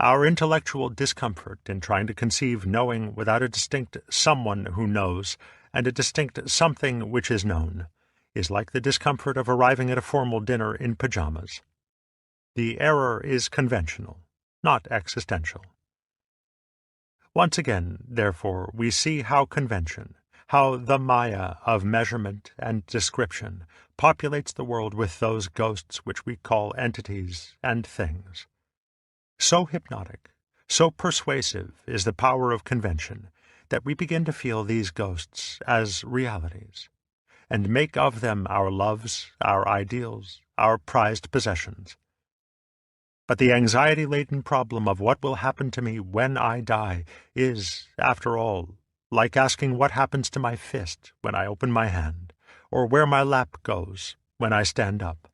Our intellectual discomfort in trying to conceive knowing without a distinct someone who knows and a distinct something which is known is like the discomfort of arriving at a formal dinner in pajamas. The error is conventional, not existential. Once again, therefore, we see how convention, how the maya of measurement and description populates the world with those ghosts which we call entities and things. So hypnotic, so persuasive is the power of convention that we begin to feel these ghosts as realities, and make of them our loves, our ideals, our prized possessions. But the anxiety-laden problem of what will happen to me when I die is, after all, like asking what happens to my fist when I open my hand, or where my lap goes when I stand up.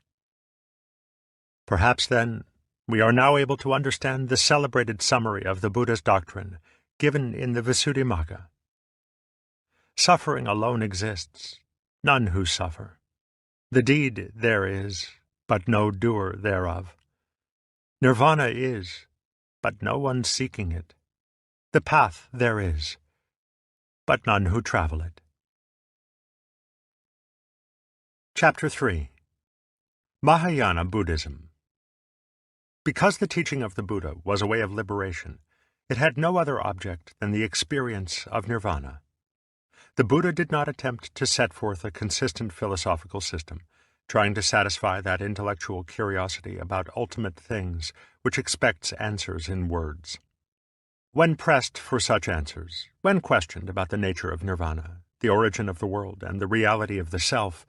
Perhaps, then, we are now able to understand the celebrated summary of the Buddha's doctrine given in the Visuddhimagga. Suffering alone exists, none who suffer. The deed there is, but no doer thereof. Nirvana is, but no one seeking it. The path there is, but none who travel it. Chapter 3. Mahayana Buddhism. Because the teaching of the Buddha was a way of liberation, it had no other object than the experience of nirvana. The Buddha did not attempt to set forth a consistent philosophical system, trying to satisfy that intellectual curiosity about ultimate things which expects answers in words. When pressed for such answers, when questioned about the nature of nirvana, the origin of the world, and the reality of the self,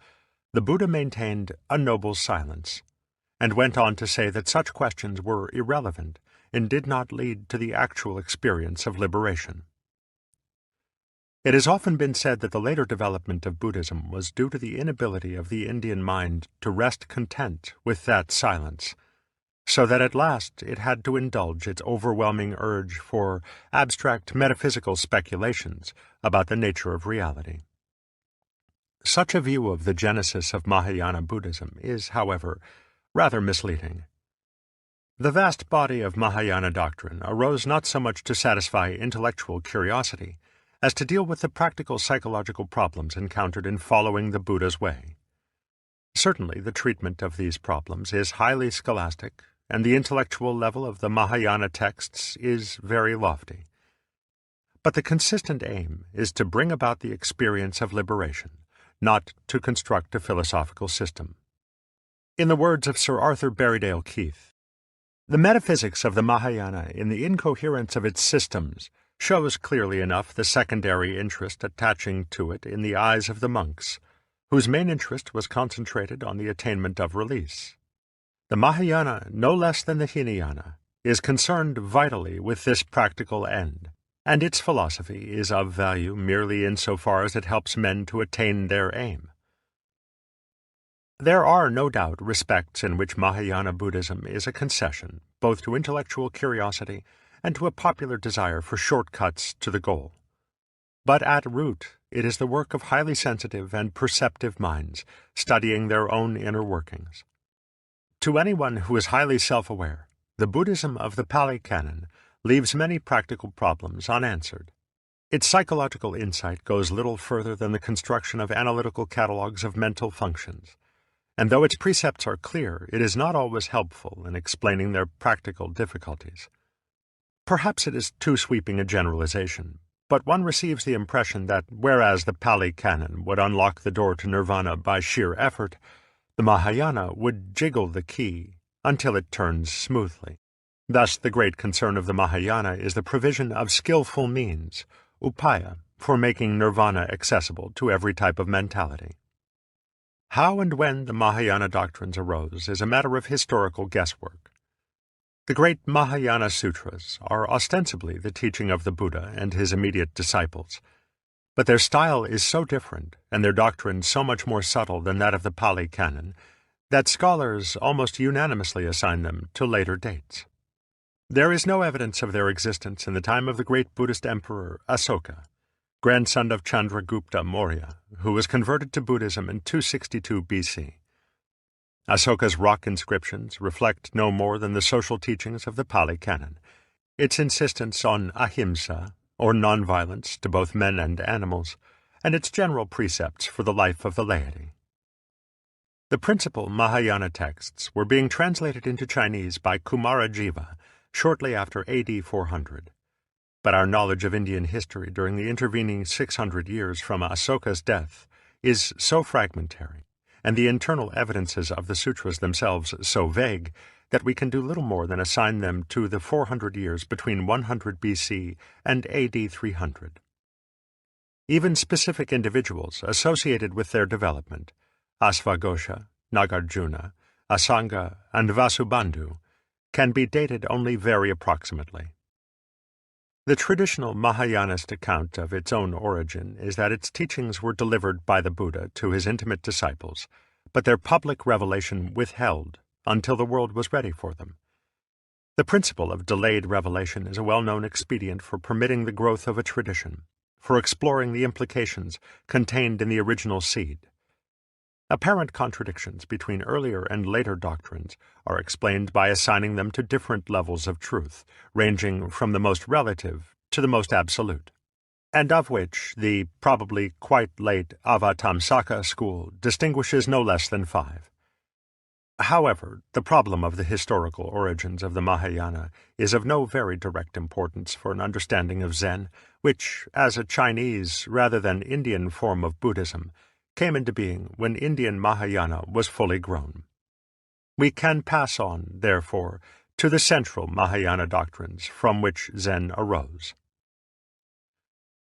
the Buddha maintained a noble silence, and went on to say that such questions were irrelevant and did not lead to the actual experience of liberation. It has often been said that the later development of Buddhism was due to the inability of the Indian mind to rest content with that silence, so that at last it had to indulge its overwhelming urge for abstract metaphysical speculations about the nature of reality. Such a view of the genesis of Mahayana Buddhism is, however, rather misleading. The vast body of Mahayana doctrine arose not so much to satisfy intellectual curiosity as to deal with the practical psychological problems encountered in following the Buddha's way. Certainly the treatment of these problems is highly scholastic, and the intellectual level of the Mahayana texts is very lofty. But the consistent aim is to bring about the experience of liberation, not to construct a philosophical system. In the words of Sir Arthur Berriedale Keith, "The metaphysics of the Mahayana in the incoherence of its systems shows clearly enough the secondary interest attaching to it in the eyes of the monks, whose main interest was concentrated on the attainment of release. The Mahayana, no less than the Hinayana, is concerned vitally with this practical end, and its philosophy is of value merely insofar as it helps men to attain their aim. There are no doubt respects in which Mahayana Buddhism is a concession both to intellectual curiosity and to a popular desire for shortcuts to the goal. But at root, it is the work of highly sensitive and perceptive minds studying their own inner workings. To anyone who is highly self-aware, the Buddhism of the Pali Canon leaves many practical problems unanswered. Its psychological insight goes little further than the construction of analytical catalogues of mental functions, and though its precepts are clear, it is not always helpful in explaining their practical difficulties. Perhaps it is too sweeping a generalization, but one receives the impression that whereas the Pali Canon would unlock the door to nirvana by sheer effort, the Mahayana would jiggle the key until it turns smoothly. Thus, the great concern of the Mahayana is the provision of skillful means, upaya, for making nirvana accessible to every type of mentality. How and when the Mahayana doctrines arose is a matter of historical guesswork. The great Mahayana Sutras are ostensibly the teaching of the Buddha and his immediate disciples, but their style is so different and their doctrine so much more subtle than that of the Pali Canon that scholars almost unanimously assign them to later dates. There is no evidence of their existence in the time of the great Buddhist emperor Asoka, grandson of Chandragupta Maurya, who was converted to Buddhism in 262 BC. Asoka's rock inscriptions reflect no more than the social teachings of the Pali Canon, its insistence on ahimsa, or nonviolence to both men and animals, and its general precepts for the life of the laity. The principal Mahayana texts were being translated into Chinese by Kumarajiva shortly after AD 400. But our knowledge of Indian history during the intervening 600 years from Asoka's death is so fragmentary, and the internal evidences of the sutras themselves so vague, that we can do little more than assign them to the 400 years between 100 BC and AD 300. Even specific individuals associated with their development, Asvaghosha, Nagarjuna, Asanga, and Vasubandhu, can be dated only very approximately. The traditional Mahayanist account of its own origin is that its teachings were delivered by the Buddha to his intimate disciples, but their public revelation withheld until the world was ready for them. The principle of delayed revelation is a well-known expedient for permitting the growth of a tradition, for exploring the implications contained in the original seed. Apparent contradictions between earlier and later doctrines are explained by assigning them to different levels of truth, ranging from the most relative to the most absolute, and of which the probably quite late Avatamsaka school distinguishes no less than 5. However, the problem of the historical origins of the Mahayana is of no very direct importance for an understanding of Zen, which, as a Chinese rather than Indian form of Buddhism, came into being when Indian Mahayana was fully grown. We can pass on, therefore, to the central Mahayana doctrines from which Zen arose.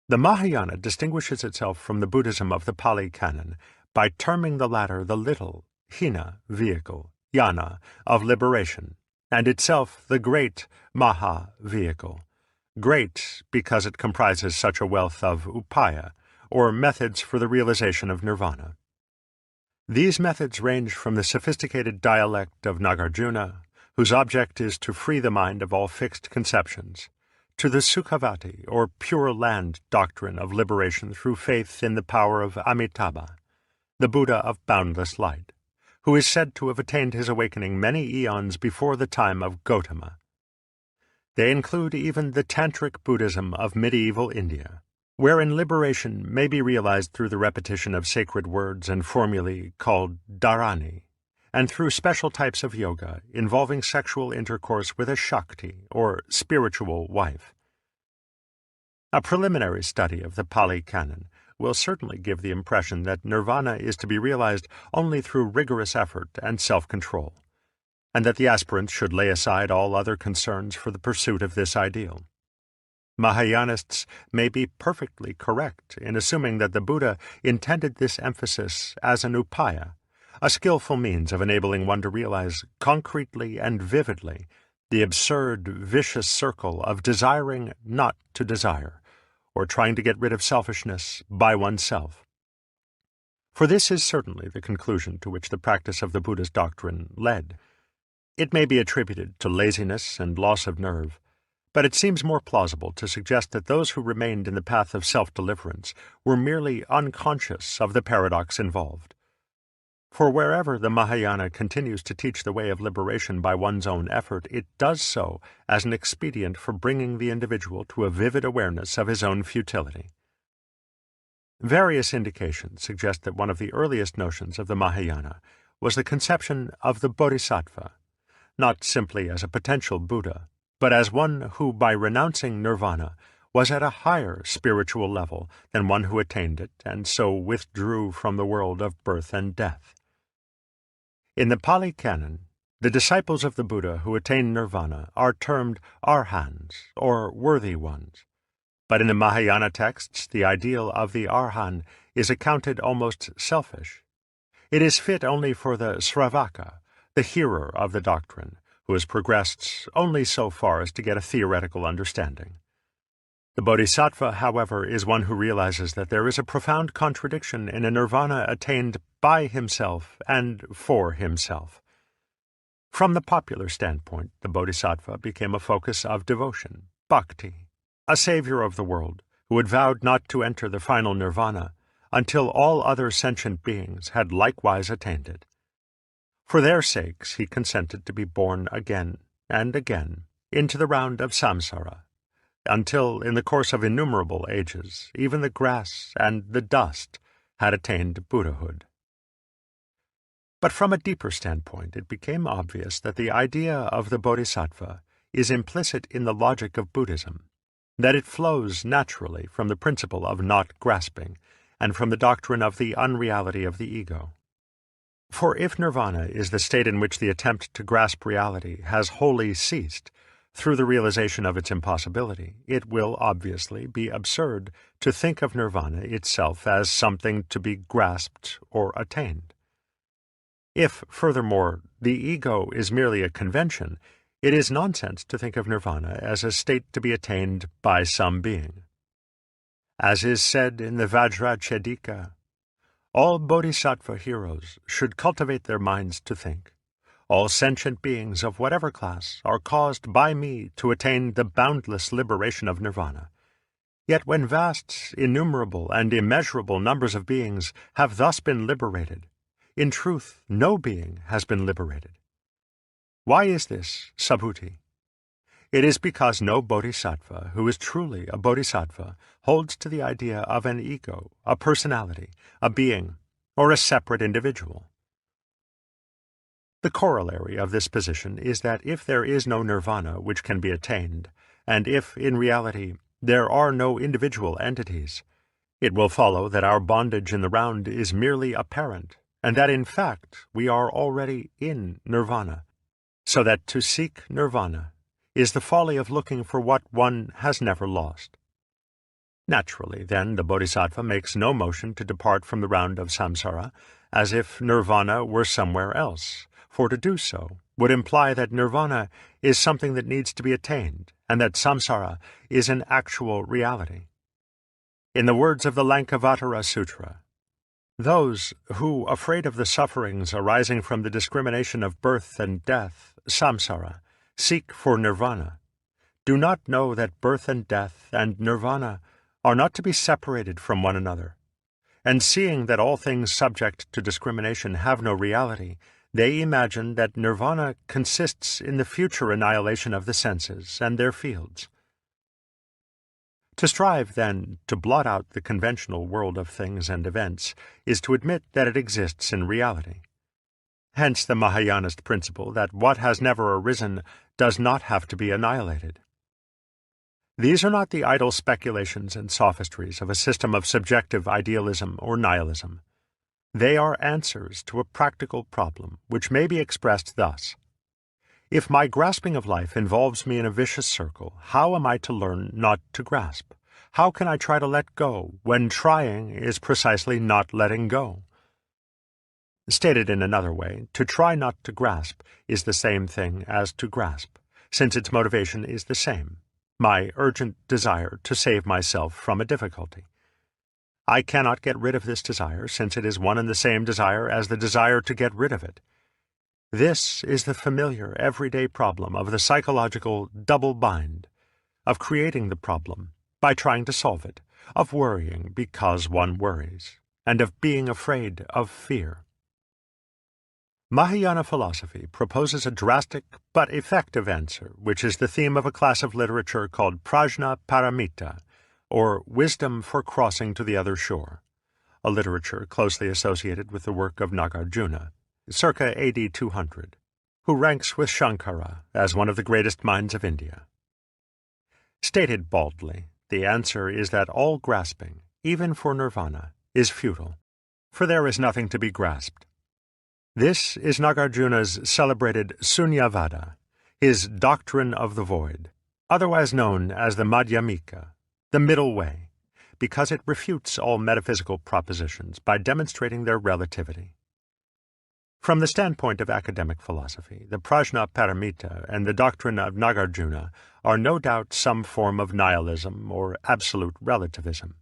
The Mahayana distinguishes itself from the Buddhism of the Pali Canon by terming the latter the little, hina, vehicle, yana, of liberation, and itself the great Maha vehicle, great because it comprises such a wealth of upaya, or methods for the realization of nirvana. These methods range from the sophisticated dialect of Nagarjuna, whose object is to free the mind of all fixed conceptions, to the Sukhavati, or Pure Land doctrine of liberation through faith in the power of Amitabha, the Buddha of boundless light, who is said to have attained his awakening many eons before the time of Gautama. They include even the Tantric Buddhism of medieval India, wherein liberation may be realized through the repetition of sacred words and formulae called dharani, and through special types of yoga involving sexual intercourse with a Shakti, or spiritual wife. A preliminary study of the Pali Canon will certainly give the impression that nirvana is to be realized only through rigorous effort and self-control, and that the aspirant should lay aside all other concerns for the pursuit of this ideal. Mahayanists may be perfectly correct in assuming that the Buddha intended this emphasis as an upaya, a skillful means of enabling one to realize concretely and vividly the absurd, vicious circle of desiring not to desire, or trying to get rid of selfishness by oneself. For this is certainly the conclusion to which the practice of the Buddha's doctrine led. It may be attributed to laziness and loss of nerve, but it seems more plausible to suggest that those who remained in the path of self-deliverance were merely unconscious of the paradox involved. For wherever the Mahayana continues to teach the way of liberation by one's own effort, it does so as an expedient for bringing the individual to a vivid awareness of his own futility. Various indications suggest that one of the earliest notions of the Mahayana was the conception of the Bodhisattva, not simply as a potential Buddha, but as one who, by renouncing nirvana, was at a higher spiritual level than one who attained it and so withdrew from the world of birth and death. In the Pali Canon, the disciples of the Buddha who attain nirvana are termed arhans, or worthy ones. But in the Mahayana texts, the ideal of the arhan is accounted almost selfish. It is fit only for the sravaka, the hearer of the doctrine, who has progressed only so far as to get a theoretical understanding. The bodhisattva, however, is one who realizes that there is a profound contradiction in a nirvana attained by himself and for himself. From the popular standpoint, the bodhisattva became a focus of devotion, bhakti, a savior of the world who had vowed not to enter the final nirvana until all other sentient beings had likewise attained it. For their sakes he consented to be born again and again into the round of samsara, until, in the course of innumerable ages, even the grass and the dust had attained Buddhahood. But from a deeper standpoint, it became obvious that the idea of the bodhisattva is implicit in the logic of Buddhism, that it flows naturally from the principle of not grasping and from the doctrine of the unreality of the ego. For if nirvana is the state in which the attempt to grasp reality has wholly ceased, through the realization of its impossibility, it will obviously be absurd to think of nirvana itself as something to be grasped or attained. If, furthermore, the ego is merely a convention, it is nonsense to think of nirvana as a state to be attained by some being. As is said in the Vajrachedika, all bodhisattva heroes should cultivate their minds to think. All sentient beings of whatever class are caused by me to attain the boundless liberation of nirvana. Yet when vast, innumerable, and immeasurable numbers of beings have thus been liberated, in truth no being has been liberated. Why is this, Subhuti? It is because no bodhisattva who is truly a bodhisattva holds to the idea of an ego, a personality, a being, or a separate individual. The corollary of this position is that if there is no nirvana which can be attained, and if, in reality, there are no individual entities, it will follow that our bondage in the round is merely apparent, and that in fact we are already in nirvana, so that to seek nirvana is the folly of looking for what one has never lost. Naturally, then, the bodhisattva makes no motion to depart from the round of samsara, as if nirvana were somewhere else, for to do so would imply that nirvana is something that needs to be attained, and that samsara is an actual reality. In the words of the Lankavatara Sutra, those who, afraid of the sufferings arising from the discrimination of birth and death, samsara, seek for nirvana, do not know that birth and death and nirvana are not to be separated from one another, and seeing that all things subject to discrimination have no reality, they imagine that nirvana consists in the future annihilation of the senses and their fields. To strive, then, to blot out the conventional world of things and events is to admit that it exists in reality. Hence the Mahayanist principle that what has never arisen does not have to be annihilated. These are not the idle speculations and sophistries of a system of subjective idealism or nihilism. They are answers to a practical problem, which may be expressed thus. If my grasping of life involves me in a vicious circle, how am I to learn not to grasp? How can I try to let go when trying is precisely not letting go? Stated in another way, to try not to grasp is the same thing as to grasp, since its motivation is the same, my urgent desire to save myself from a difficulty. I cannot get rid of this desire, since it is one and the same desire as the desire to get rid of it. This is the familiar, everyday problem of the psychological double bind, of creating the problem by trying to solve it, of worrying because one worries, and of being afraid of fear. Mahayana philosophy proposes a drastic but effective answer, which is the theme of a class of literature called Prajna Paramita, or Wisdom for Crossing to the Other Shore, a literature closely associated with the work of Nagarjuna, circa AD 200, who ranks with Shankara as one of the greatest minds of India. Stated baldly, the answer is that all grasping, even for nirvana, is futile, for there is nothing to be grasped. This is Nagarjuna's celebrated Sunyavada, his doctrine of the void, otherwise known as the Madhyamika, the middle way, because it refutes all metaphysical propositions by demonstrating their relativity. From the standpoint of academic philosophy, the Prajna Paramita and the doctrine of Nagarjuna are no doubt some form of nihilism or absolute relativism.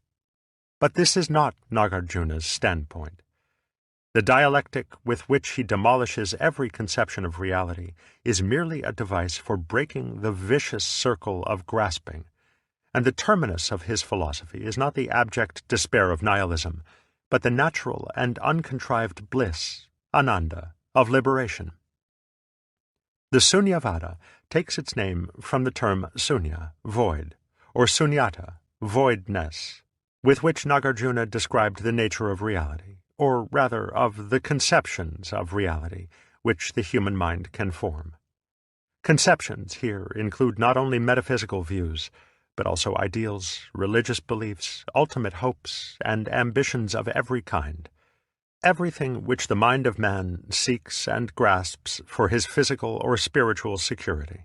But this is not Nagarjuna's standpoint. The dialectic with which he demolishes every conception of reality is merely a device for breaking the vicious circle of grasping, and the terminus of his philosophy is not the abject despair of nihilism, but the natural and uncontrived bliss, Ananda, of liberation. The Sunyavada takes its name from the term sunya, void, or sunyata, voidness, with which Nagarjuna described the nature of reality, or rather of the conceptions of reality which the human mind can form. Conceptions here include not only metaphysical views, but also ideals, religious beliefs, ultimate hopes, and ambitions of every kind. Everything which the mind of man seeks and grasps for his physical or spiritual security.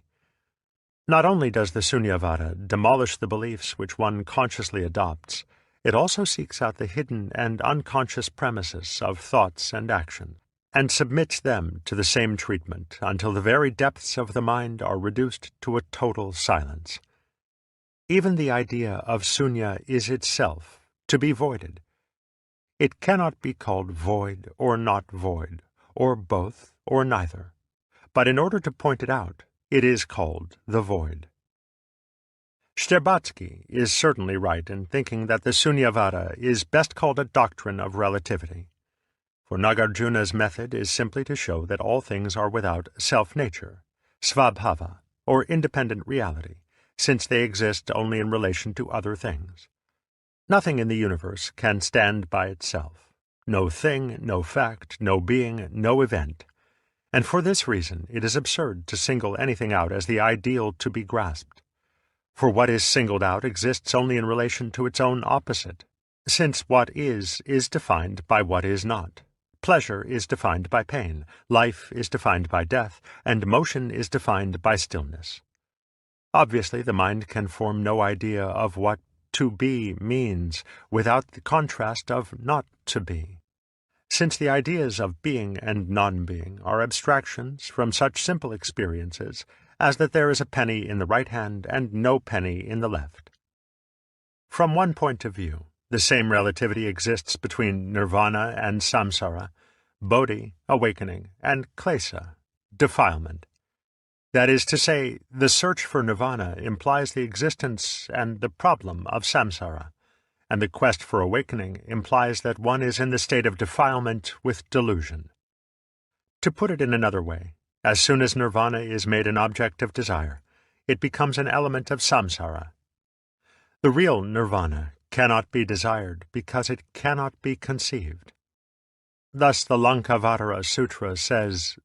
Not only does the Sunyavada demolish the beliefs which one consciously adopts, it also seeks out the hidden and unconscious premises of thoughts and action, and submits them to the same treatment until the very depths of the mind are reduced to a total silence. Even the idea of sunya is itself to be voided. It cannot be called void or not void, or both or neither, but in order to point it out, it is called the void. Shtcherbatsky is certainly right in thinking that the Sunyavada is best called a doctrine of relativity, for Nagarjuna's method is simply to show that all things are without self-nature, svabhava, or independent reality, since they exist only in relation to other things. Nothing in the universe can stand by itself. No thing, no fact, no being, no event. And for this reason it is absurd to single anything out as the ideal to be grasped. For what is singled out exists only in relation to its own opposite, since what is defined by what is not. Pleasure is defined by pain, life is defined by death, and motion is defined by stillness. Obviously, the mind can form no idea of what to be means without the contrast of not to be, since the ideas of being and non-being are abstractions from such simple experiences as that there is a penny in the right hand and no penny in the left. From one point of view, the same relativity exists between nirvana and samsara, bodhi, awakening, and klesa, defilement. That is to say, the search for nirvana implies the existence and the problem of samsara, and the quest for awakening implies that one is in the state of defilement with delusion. To put it in another way, as soon as nirvana is made an object of desire, it becomes an element of samsara. The real nirvana cannot be desired because it cannot be conceived. Thus the Lankavatara Sutra says,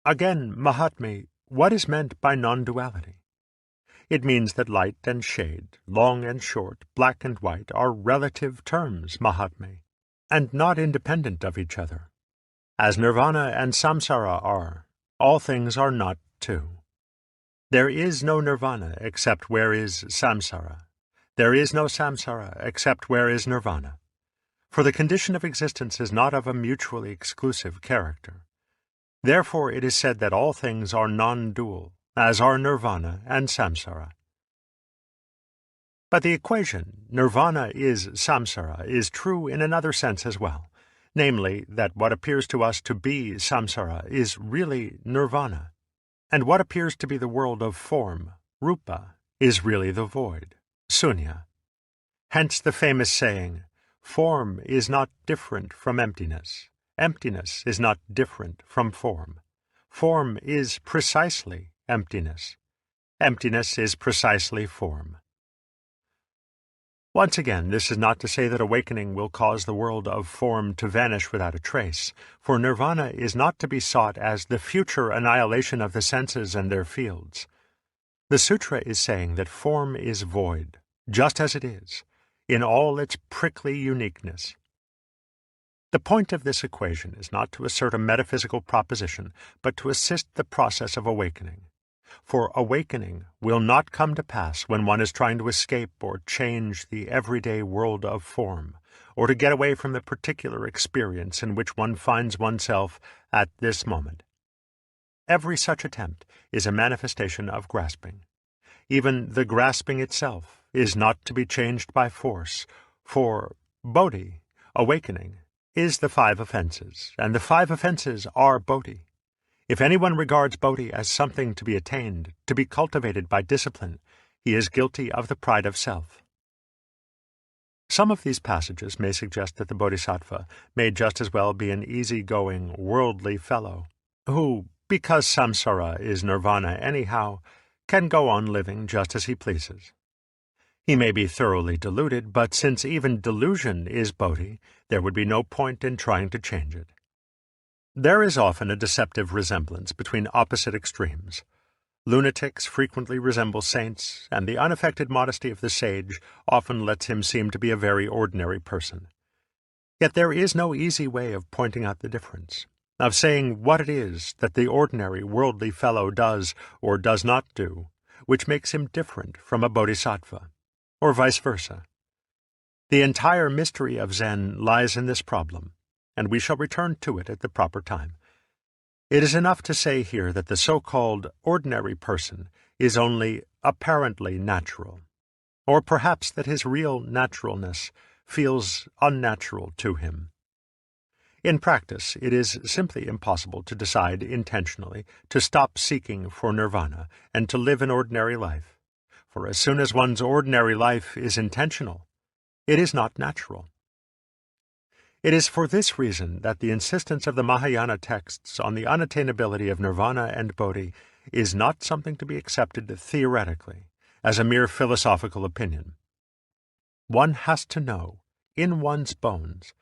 again, Mahatma, what is meant by non-duality? It means that light and shade, long and short, black and white, are relative terms, Mahatma, and not independent of each other. As nirvana and samsara are, all things are not too. There is no nirvana except where is samsara. There is no samsara except where is nirvana. For the condition of existence is not of a mutually exclusive character. Therefore it is said that all things are non-dual, as are nirvana and samsara. But the equation, nirvana is samsara, is true in another sense as well, namely that what appears to us to be samsara is really nirvana, and what appears to be the world of form, rupa, is really the void, sunya. Hence the famous saying, form is not different from emptiness. Emptiness is not different from form. Form is precisely emptiness. Emptiness is precisely form. Once again, this is not to say that awakening will cause the world of form to vanish without a trace, for nirvana is not to be sought as the future annihilation of the senses and their fields. The sutra is saying that form is void, just as it is, in all its prickly uniqueness. The point of this equation is not to assert a metaphysical proposition, but to assist the process of awakening. For awakening will not come to pass when one is trying to escape or change the everyday world of form, or to get away from the particular experience in which one finds oneself at this moment. Every such attempt is a manifestation of grasping. Even the grasping itself is not to be changed by force, for bodhi, awakening, is the 5 offenses, and the 5 offenses are bodhi. If anyone regards bodhi as something to be attained, to be cultivated by discipline, he is guilty of the pride of self. Some of these passages may suggest that the bodhisattva may just as well be an easy-going, worldly fellow, who, because samsara is nirvana anyhow, can go on living just as he pleases. He may be thoroughly deluded, but since even delusion is bodhi, there would be no point in trying to change it. There is often a deceptive resemblance between opposite extremes. Lunatics frequently resemble saints, and the unaffected modesty of the sage often lets him seem to be a very ordinary person. Yet there is no easy way of pointing out the difference, of saying what it is that the ordinary worldly fellow does or does not do, which makes him different from a bodhisattva, or vice versa. The entire mystery of Zen lies in this problem, and we shall return to it at the proper time. It is enough to say here that the so-called ordinary person is only apparently natural, or perhaps that his real naturalness feels unnatural to him. In practice, it is simply impossible to decide intentionally to stop seeking for nirvana and to live an ordinary life, for as soon as one's ordinary life is intentional, it is not natural. It is for this reason that the insistence of the Mahayana texts on the unattainability of nirvana and bodhi is not something to be accepted theoretically, as a mere philosophical opinion. One has to know, in one's bones,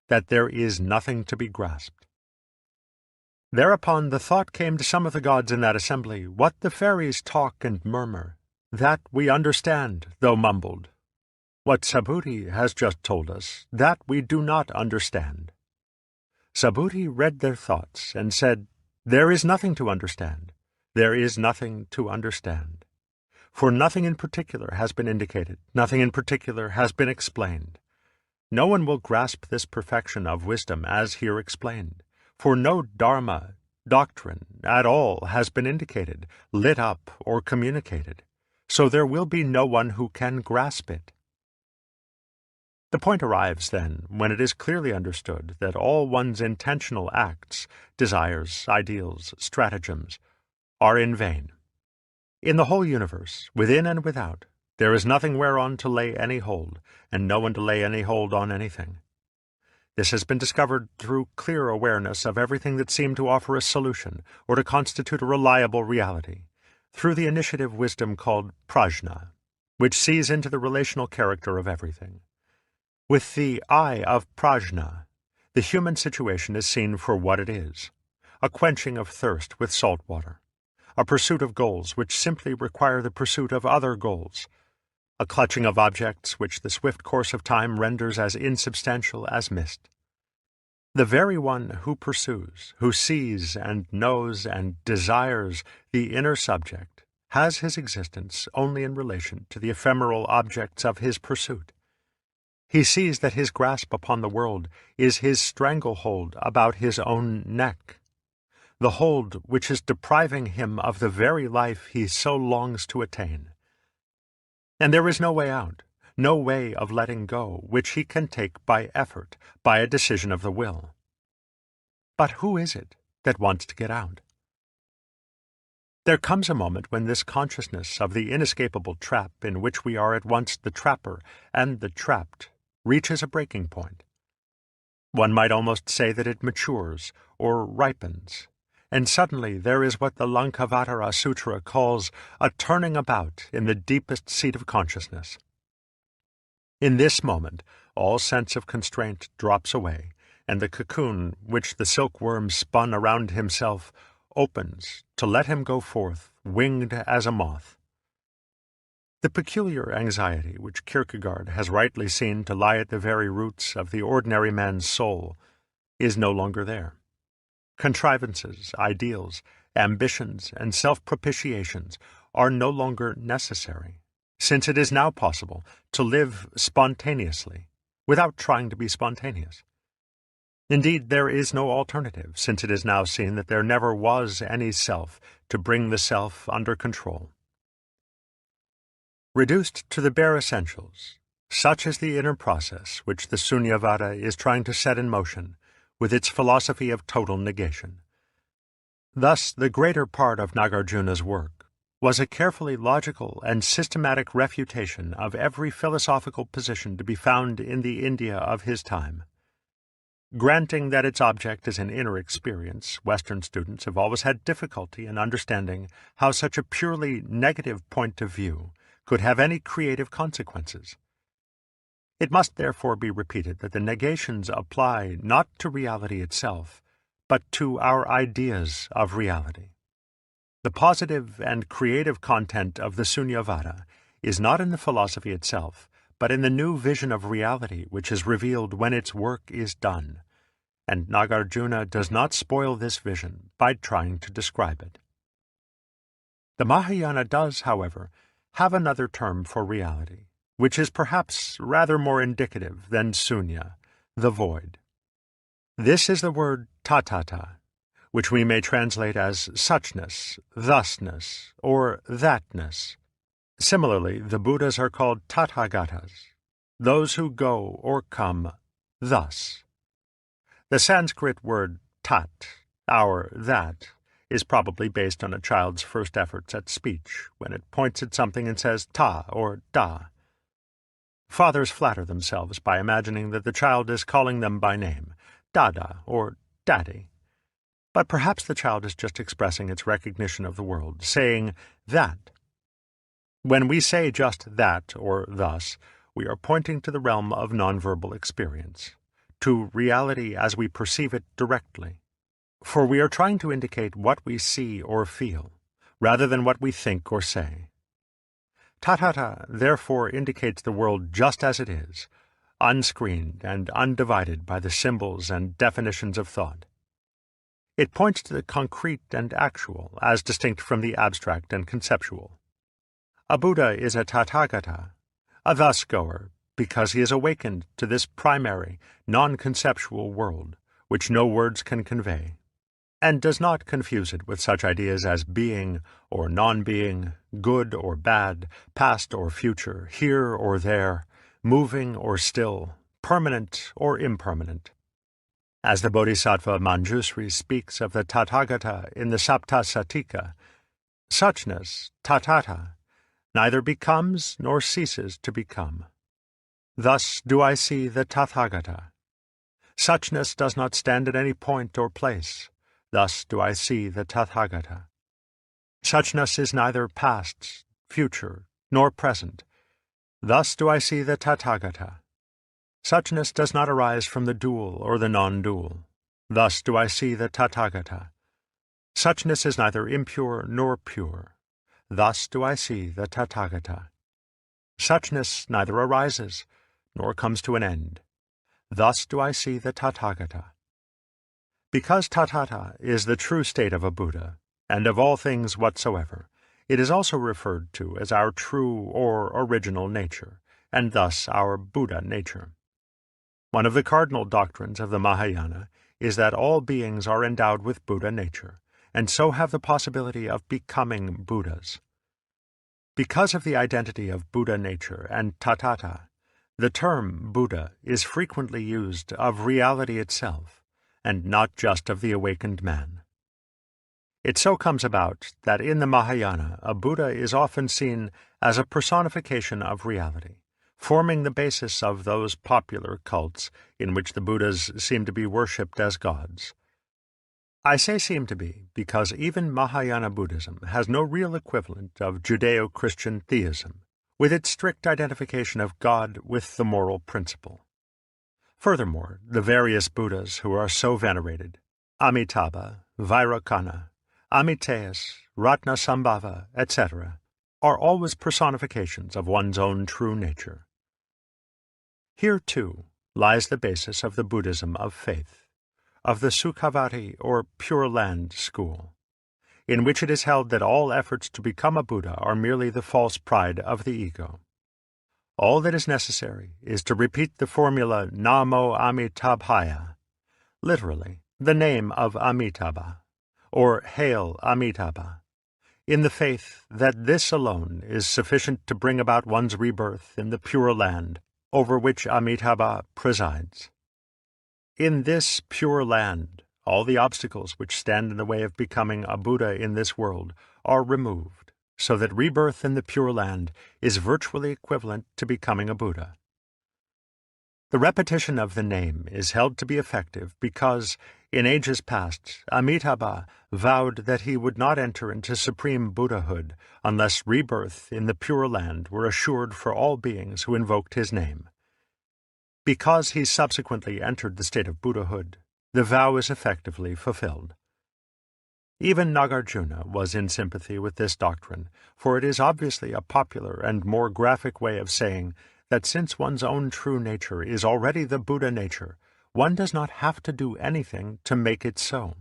that there is nothing to be grasped. Thereupon the thought came to some of the gods in that assembly, "What the fairies talk and murmur, that we understand, though mumbled. What Subhuti has just told us, that we do not understand." Subhuti read their thoughts and said, "There is nothing to understand. There is nothing to understand. For nothing in particular has been indicated, nothing in particular has been explained. No one will grasp this perfection of wisdom as here explained, for no dharma, doctrine, at all has been indicated, lit up, or communicated, so there will be no one who can grasp it." The point arrives, then, when it is clearly understood that all one's intentional acts, desires, ideals, stratagems, are in vain. In the whole universe, within and without, there is nothing whereon to lay any hold, and no one to lay any hold on anything. This has been discovered through clear awareness of everything that seemed to offer a solution, or to constitute a reliable reality, through the initiative wisdom called prajna, which sees into the relational character of everything. With the eye of prajna, the human situation is seen for what it is, a quenching of thirst with salt water, a pursuit of goals which simply require the pursuit of other goals, a clutching of objects which the swift course of time renders as insubstantial as mist. The very one who pursues, who sees and knows and desires the inner subject, has his existence only in relation to the ephemeral objects of his pursuit. He sees that his grasp upon the world is his stranglehold about his own neck, the hold which is depriving him of the very life he so longs to attain. And there is no way out, no way of letting go, which he can take by effort, by a decision of the will. But who is it that wants to get out? There comes a moment when this consciousness of the inescapable trap in which we are at once the trapper and the trapped reaches a breaking point. One might almost say that it matures or ripens, and suddenly there is what the Lankavatara Sutra calls a turning about in the deepest seat of consciousness. In this moment, all sense of constraint drops away, and the cocoon which the silkworm spun around himself opens to let him go forth, winged as a moth. The peculiar anxiety which Kierkegaard has rightly seen to lie at the very roots of the ordinary man's soul is no longer there. Contrivances, ideals, ambitions, and self-propitiations are no longer necessary, since it is now possible to live spontaneously, without trying to be spontaneous. Indeed, there is no alternative, since it is now seen that there never was any self to bring the self under control. Reduced to the bare essentials, such is the inner process which the Sunyavada is trying to set in motion with its philosophy of total negation. Thus, the greater part of Nagarjuna's work was a carefully logical and systematic refutation of every philosophical position to be found in the India of his time. Granting that its object is an inner experience, Western students have always had difficulty in understanding how such a purely negative point of view could have any creative consequences. It must therefore be repeated that the negations apply not to reality itself, but to our ideas of reality. The positive and creative content of the Sunyavada is not in the philosophy itself, but in the new vision of reality which is revealed when its work is done, and Nagarjuna does not spoil this vision by trying to describe it. The Mahayana does, however, have another term for reality, which is perhaps rather more indicative than sunya, the void. This is the word tatata, which we may translate as suchness, thusness, or thatness. Similarly, the Buddhas are called tathagatas, those who go or come thus. The Sanskrit word tat, our that, is probably based on a child's first efforts at speech, when it points at something and says ta or da. Fathers flatter themselves by imagining that the child is calling them by name, dada or daddy. But perhaps the child is just expressing its recognition of the world, saying that. When we say just that or thus, we are pointing to the realm of nonverbal experience, to reality as we perceive it directly. For we are trying to indicate what we see or feel, rather than what we think or say. Tathata therefore indicates the world just as it is, unscreened and undivided by the symbols and definitions of thought. It points to the concrete and actual, as distinct from the abstract and conceptual. A Buddha is a Tathagata, a thus-goer, because he is awakened to this primary, non-conceptual world, which no words can convey, and does not confuse it with such ideas as being or non-being, good or bad, past or future, here or there, moving or still, permanent or impermanent. As the Bodhisattva Manjusri speaks of the Tathagata in the Saptasatika, suchness, tatata, neither becomes nor ceases to become. Thus do I see the Tathagata. Suchness does not stand at any point or place. Thus do I see the Tathagata. Suchness is neither past, future, nor present. Thus do I see the Tathagata. Suchness does not arise from the dual or the non-dual. Thus do I see the Tathagata. Suchness is neither impure nor pure. Thus do I see the Tathagata. Suchness neither arises nor comes to an end. Thus do I see the Tathagata. Because Tathata is the true state of a Buddha, and of all things whatsoever, it is also referred to as our true or original nature, and thus our Buddha nature. One of the cardinal doctrines of the Mahayana is that all beings are endowed with Buddha nature, and so have the possibility of becoming Buddhas. Because of the identity of Buddha nature and Tatata, the term Buddha is frequently used of reality itself, and not just of the awakened man. It so comes about that in the Mahayana a Buddha is often seen as a personification of reality, forming the basis of those popular cults in which the Buddhas seem to be worshipped as gods. I say seem to be because even Mahayana Buddhism has no real equivalent of Judeo-Christian theism, with its strict identification of God with the moral principle. Furthermore, the various Buddhas who are so venerated, Amitabha, Vairocana, Amitayus, Ratnasambhava, etc., are always personifications of one's own true nature. Here, too, lies the basis of the Buddhism of faith, of the Sukhavati or Pure Land school, in which it is held that all efforts to become a Buddha are merely the false pride of the ego. All that is necessary is to repeat the formula Namo Amitabhaya, literally, the name of Amitabha, or Hail Amitabha, in the faith that this alone is sufficient to bring about one's rebirth in the Pure Land over which Amitabha presides. In this Pure Land, all the obstacles which stand in the way of becoming a Buddha in this world are removed, so that rebirth in the Pure Land is virtually equivalent to becoming a Buddha. The repetition of the name is held to be effective because, in ages past, Amitabha vowed that he would not enter into supreme Buddhahood unless rebirth in the Pure Land were assured for all beings who invoked his name. Because he subsequently entered the state of Buddhahood, the vow is effectively fulfilled. Even Nagarjuna was in sympathy with this doctrine, for it is obviously a popular and more graphic way of saying that since one's own true nature is already the Buddha nature, one does not have to do anything to make it so.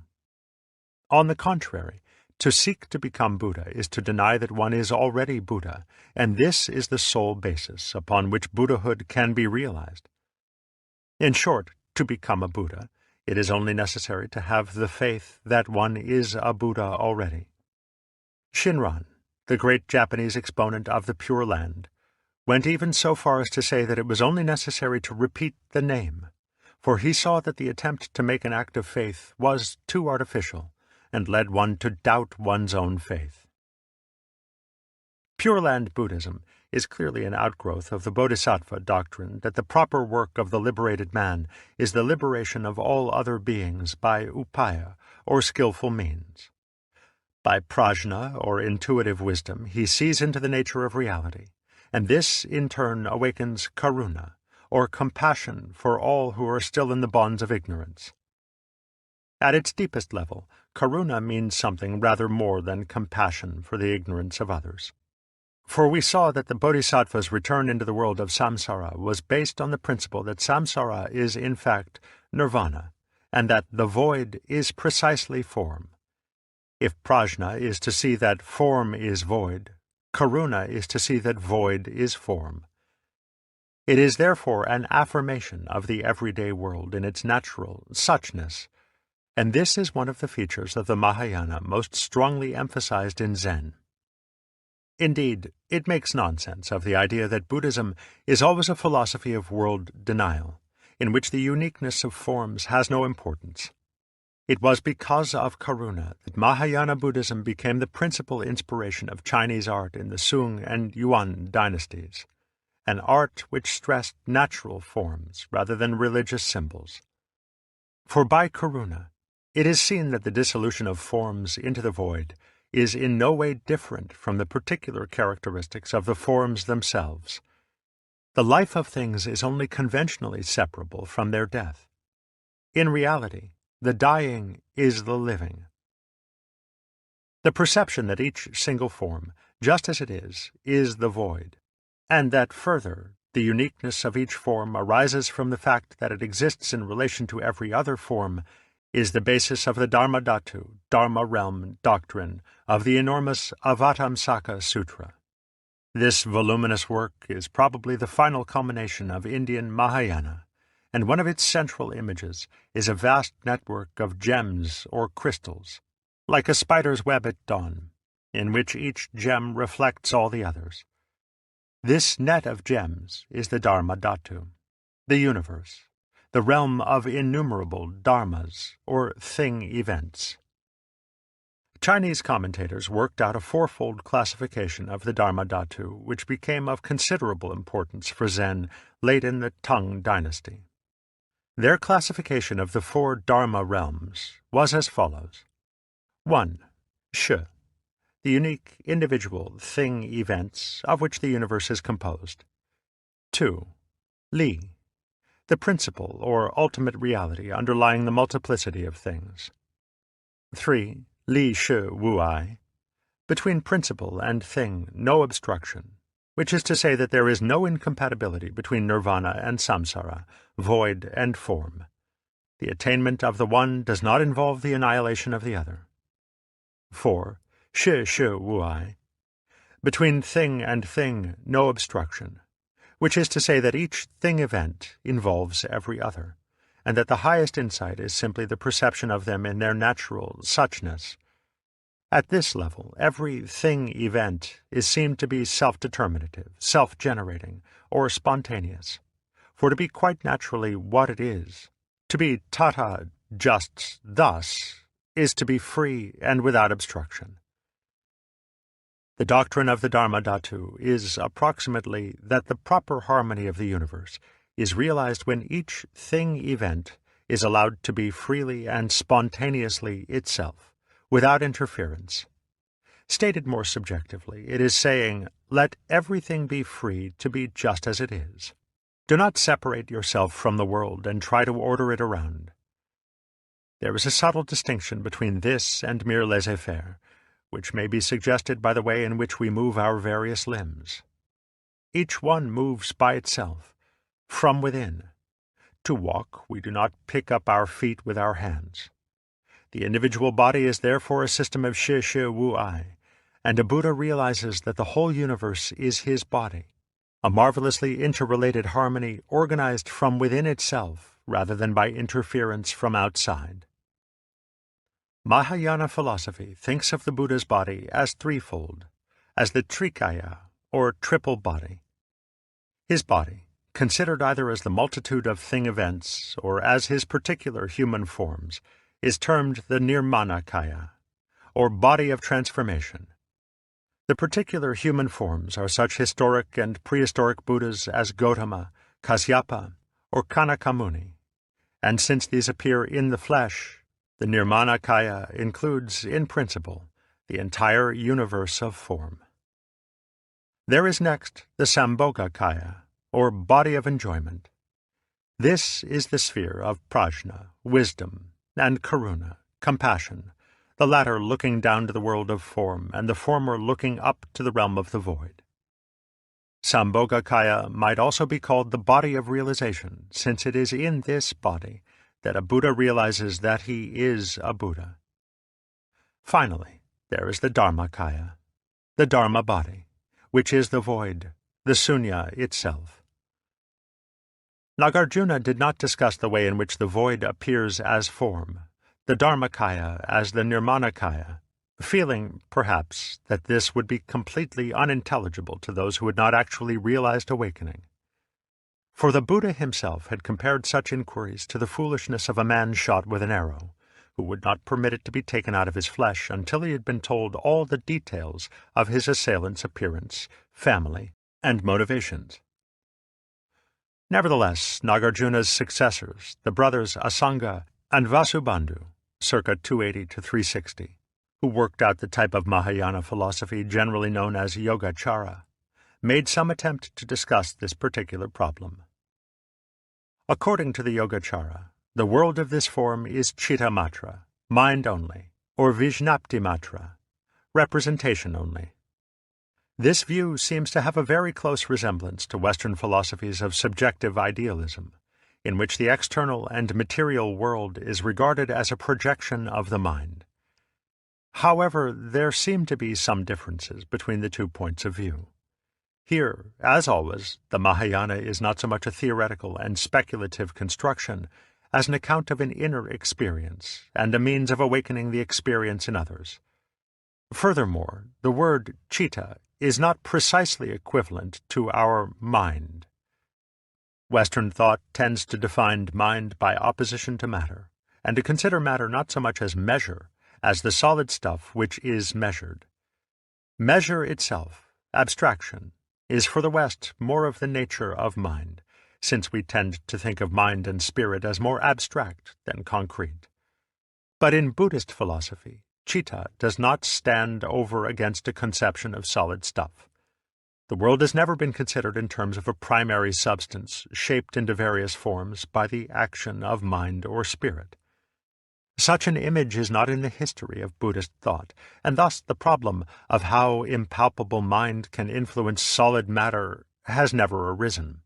On the contrary, to seek to become Buddha is to deny that one is already Buddha, and this is the sole basis upon which Buddhahood can be realized. In short, to become a Buddha, it is only necessary to have the faith that one is a Buddha already. Shinran, the great Japanese exponent of the Pure Land, went even so far as to say that it was only necessary to repeat the name, for he saw that the attempt to make an act of faith was too artificial, and led one to doubt one's own faith. Pure Land Buddhism is clearly an outgrowth of the Bodhisattva doctrine that the proper work of the liberated man is the liberation of all other beings by upaya, or skillful means. By prajna, or intuitive wisdom, he sees into the nature of reality, and this, in turn, awakens karuna, or compassion for all who are still in the bonds of ignorance. At its deepest level, karuna means something rather more than compassion for the ignorance of others. For we saw that the Bodhisattva's return into the world of samsara was based on the principle that samsara is in fact nirvana, and that the void is precisely form. If prajna is to see that form is void, karuna is to see that void is form. It is therefore an affirmation of the everyday world in its natural suchness, and this is one of the features of the Mahayana most strongly emphasized in Zen. Indeed, it makes nonsense of the idea that Buddhism is always a philosophy of world denial, in which the uniqueness of forms has no importance. It was because of karuna that Mahayana Buddhism became the principal inspiration of Chinese art in the Sung and Yuan dynasties, an art which stressed natural forms rather than religious symbols. For by karuna, it is seen that the dissolution of forms into the void is in no way different from the particular characteristics of the forms themselves. The life of things is only conventionally separable from their death. In reality, the dying is the living. The perception that each single form, just as it is the void, and that, further, the uniqueness of each form arises from the fact that it exists in relation to every other form, is the basis of the Dharmadhatu, Dharma realm doctrine of the enormous Avatamsaka Sutra. This voluminous work is probably the final culmination of Indian Mahayana, and one of its central images is a vast network of gems or crystals, like a spider's web at dawn, in which each gem reflects all the others. This net of gems is the Dharmadhatu, the universe, the realm of innumerable dharmas, or thing events. Chinese commentators worked out a fourfold classification of the Dharmadhatu, which became of considerable importance for Zen late in the Tang dynasty. Their classification of the four dharma realms was as follows. 1. Shi, the unique, individual thing events of which the universe is composed. 2. Li, the principle or ultimate reality underlying the multiplicity of things. 3. Li Shi Wuai, Between principle and thing, no obstruction, which is to say that there is no incompatibility between nirvana and samsara, void and form. The attainment of the one does not involve the annihilation of the other. 4. Shi Shi Wuai. Between thing and thing, no obstruction, which is to say that each thing-event involves every other, and that the highest insight is simply the perception of them in their natural suchness. At this level, every thing-event is seen to be self-determinative, self-generating, or spontaneous, for to be quite naturally what it is, to be tata, just thus, is to be free and without obstruction. The doctrine of the Dharma Dhatu is approximately that the proper harmony of the universe is realized when each thing-event is allowed to be freely and spontaneously itself, without interference. Stated more subjectively, it is saying, let everything be free to be just as it is. Do not separate yourself from the world and try to order it around. There is a subtle distinction between this and mere laissez-faire, which may be suggested by the way in which we move our various limbs. Each one moves by itself, from within. To walk, we do not pick up our feet with our hands. The individual body is therefore a system of Shi Shi Wu Ai, and a Buddha realizes that the whole universe is his body, a marvelously interrelated harmony organized from within itself rather than by interference from outside. Mahayana philosophy thinks of the Buddha's body as threefold, as the Trikaya, or triple body. His body, considered either as the multitude of thing-events or as his particular human forms, is termed the Nirmanakaya, or body of transformation. The particular human forms are such historic and prehistoric Buddhas as Gautama, Kasyapa, or Kanakamuni, and since these appear in the flesh, the Nirmanakaya includes, in principle, the entire universe of form. There is next the Sambhogakaya, or body of enjoyment. This is the sphere of prajna, wisdom, and karuna, compassion, the latter looking down to the world of form, and the former looking up to the realm of the void. Sambhogakaya might also be called the body of realization, since it is in this body that a Buddha realizes that he is a Buddha. Finally, there is the Dharmakaya, the Dharma body, which is the void, the Sunya itself. Nagarjuna did not discuss the way in which the void appears as form, the Dharmakaya as the Nirmanakaya, feeling, perhaps, that this would be completely unintelligible to those who had not actually realized awakening. For the Buddha himself had compared such inquiries to the foolishness of a man shot with an arrow, who would not permit it to be taken out of his flesh until he had been told all the details of his assailant's appearance, family, and motivations. Nevertheless, Nagarjuna's successors, the brothers Asanga and Vasubandhu, circa 280 to 360, who worked out the type of Mahayana philosophy generally known as Yogacara, made some attempt to discuss this particular problem. According to the Yogacara, the world of this form is Chitta Matra, mind only, or Vijnapti Matra, representation only. This view seems to have a very close resemblance to Western philosophies of subjective idealism, in which the external and material world is regarded as a projection of the mind. However, there seem to be some differences between the two points of view. Here, as always, the Mahayana is not so much a theoretical and speculative construction as an account of an inner experience and a means of awakening the experience in others. Furthermore, the word chitta is not precisely equivalent to our mind. Western thought tends to define mind by opposition to matter, and to consider matter not so much as measure as the solid stuff which is measured. Measure itself, abstraction, is for the West more of the nature of mind, since we tend to think of mind and spirit as more abstract than concrete. But in Buddhist philosophy, chitta does not stand over against a conception of solid stuff. The world has never been considered in terms of a primary substance shaped into various forms by the action of mind or spirit. Such an image is not in the history of Buddhist thought, and thus the problem of how impalpable mind can influence solid matter has never arisen.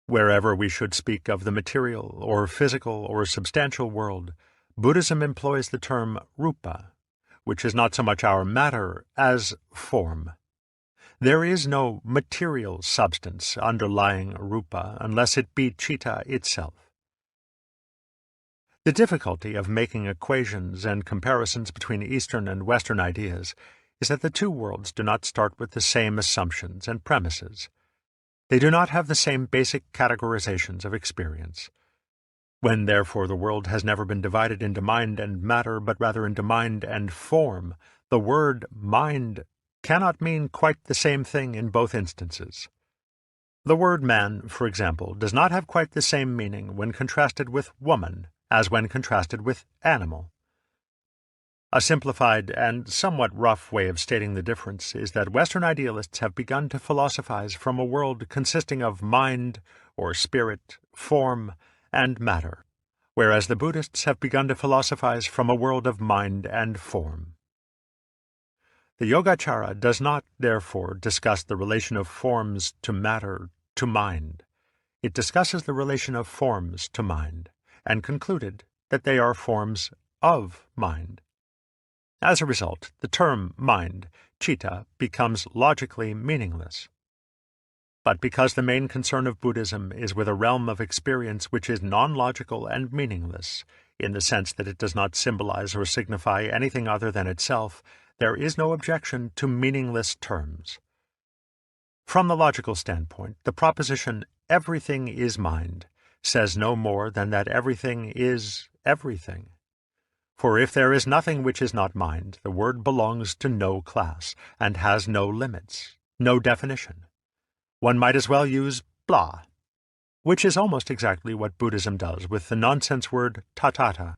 Wherever we should speak of the material or physical or substantial world, Buddhism employs the term rupa, which is not so much our matter as form. There is no material substance underlying rupa unless it be citta itself. The difficulty of making equations and comparisons between Eastern and Western ideas is that the two worlds do not start with the same assumptions and premises. They do not have the same basic categorizations of experience. When, therefore, the world has never been divided into mind and matter, but rather into mind and form, the word mind cannot mean quite the same thing in both instances. The word man, for example, does not have quite the same meaning when contrasted with woman as when contrasted with animal. A simplified and somewhat rough way of stating the difference is that Western idealists have begun to philosophize from a world consisting of mind, or spirit, form, and matter, whereas the Buddhists have begun to philosophize from a world of mind and form. The Yogacara does not, therefore, discuss the relation of forms to matter to mind. It discusses the relation of forms to mind, and concluded that they are forms of mind. As a result, the term mind, citta, becomes logically meaningless. But because the main concern of Buddhism is with a realm of experience which is non-logical and meaningless, in the sense that it does not symbolize or signify anything other than itself, there is no objection to meaningless terms. From the logical standpoint, the proposition "everything is mind" says no more than that everything is everything. For if there is nothing which is not mind, the word belongs to no class, and has no limits, no definition. One might as well use blah, which is almost exactly what Buddhism does with the nonsense word tathata.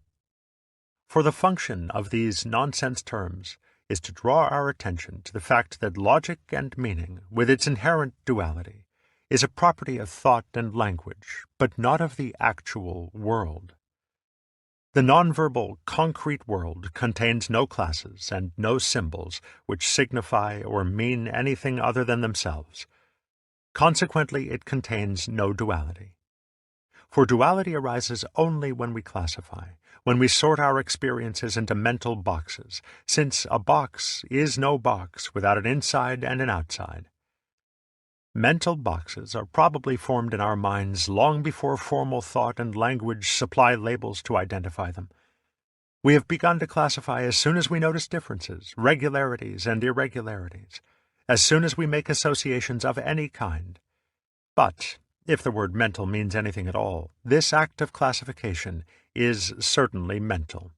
For the function of these nonsense terms is to draw our attention to the fact that logic and meaning, with its inherent duality, is a property of thought and language, but not of the actual world. The nonverbal, concrete world contains no classes and no symbols which signify or mean anything other than themselves. Consequently, it contains no duality. For duality arises only when we classify, when we sort our experiences into mental boxes, since a box is no box without an inside and an outside. Mental boxes are probably formed in our minds long before formal thought and language supply labels to identify them. We have begun to classify as soon as we notice differences, regularities, and irregularities, as soon as we make associations of any kind. But, if the word mental means anything at all, this act of classification is certainly mental.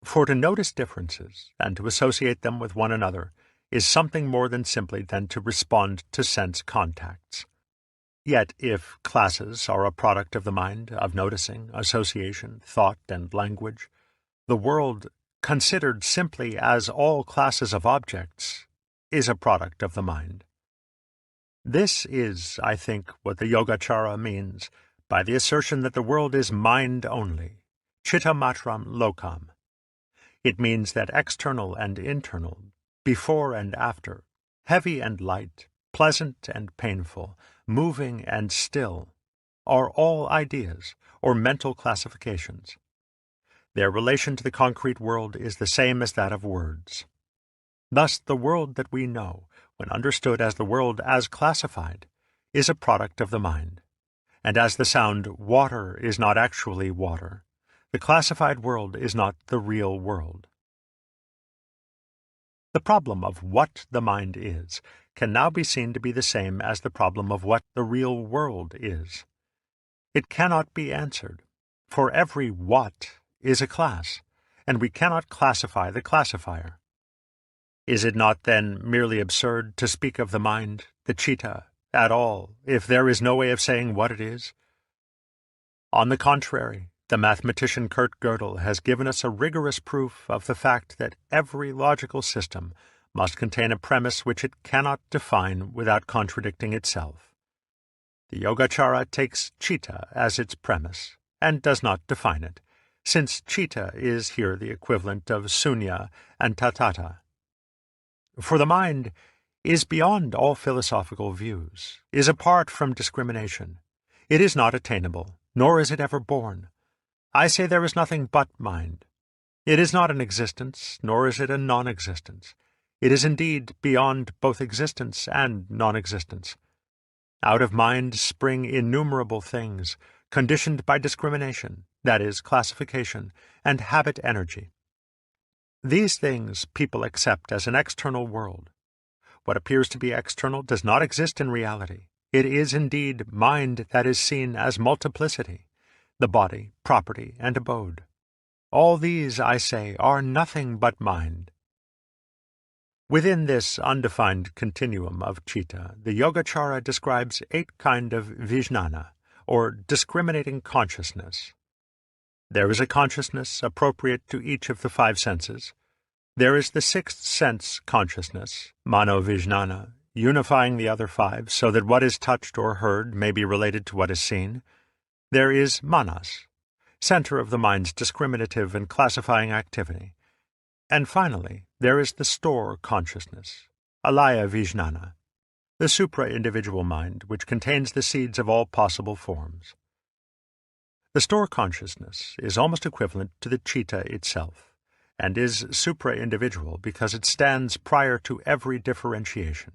For to notice differences, and to associate them with one another, is something more than simply to respond to sense contacts. Yet if classes are a product of the mind, of noticing, association, thought, and language, the world, considered simply as all classes of objects, is a product of the mind. This is, I think, what the Yogacara means by the assertion that the world is mind only, citta matram lokam. It means that external and internal, before and after, heavy and light, pleasant and painful, moving and still, are all ideas or mental classifications. Their relation to the concrete world is the same as that of words. Thus, the world that we know, when understood as the world as classified, is a product of the mind. And as the sound water is not actually water, the classified world is not the real world. The problem of what the mind is can now be seen to be the same as the problem of what the real world is. It cannot be answered, for every what is a class, and we cannot classify the classifier. Is it not, then, merely absurd to speak of the mind, the citta, at all, if there is no way of saying what it is? On the contrary, the mathematician Kurt Gödel has given us a rigorous proof of the fact that every logical system must contain a premise which it cannot define without contradicting itself. The Yogacara takes citta as its premise, and does not define it, since citta is here the equivalent of sunya and tathata. For the mind is beyond all philosophical views, is apart from discrimination. It is not attainable, nor is it ever born. I say there is nothing but mind. It is not an existence, nor is it a non-existence. It is indeed beyond both existence and non-existence. Out of mind spring innumerable things, conditioned by discrimination, that is, classification, and habit energy. These things people accept as an external world. What appears to be external does not exist in reality. It is indeed mind that is seen as multiplicity, the body, property, and abode. All these, I say, are nothing but mind. Within this undefined continuum of citta, the Yogacara describes 8 kinds of vijnana, or discriminating consciousness. There is a consciousness appropriate to each of the 5 senses. There is the 6th sense consciousness, mano-vijnana, unifying the other 5 so that what is touched or heard may be related to what is seen. There is manas, center of the mind's discriminative and classifying activity. And finally, there is the store consciousness, alaya vijnana, the supra-individual mind which contains the seeds of all possible forms. The store consciousness is almost equivalent to the citta itself, and is supra-individual because it stands prior to every differentiation.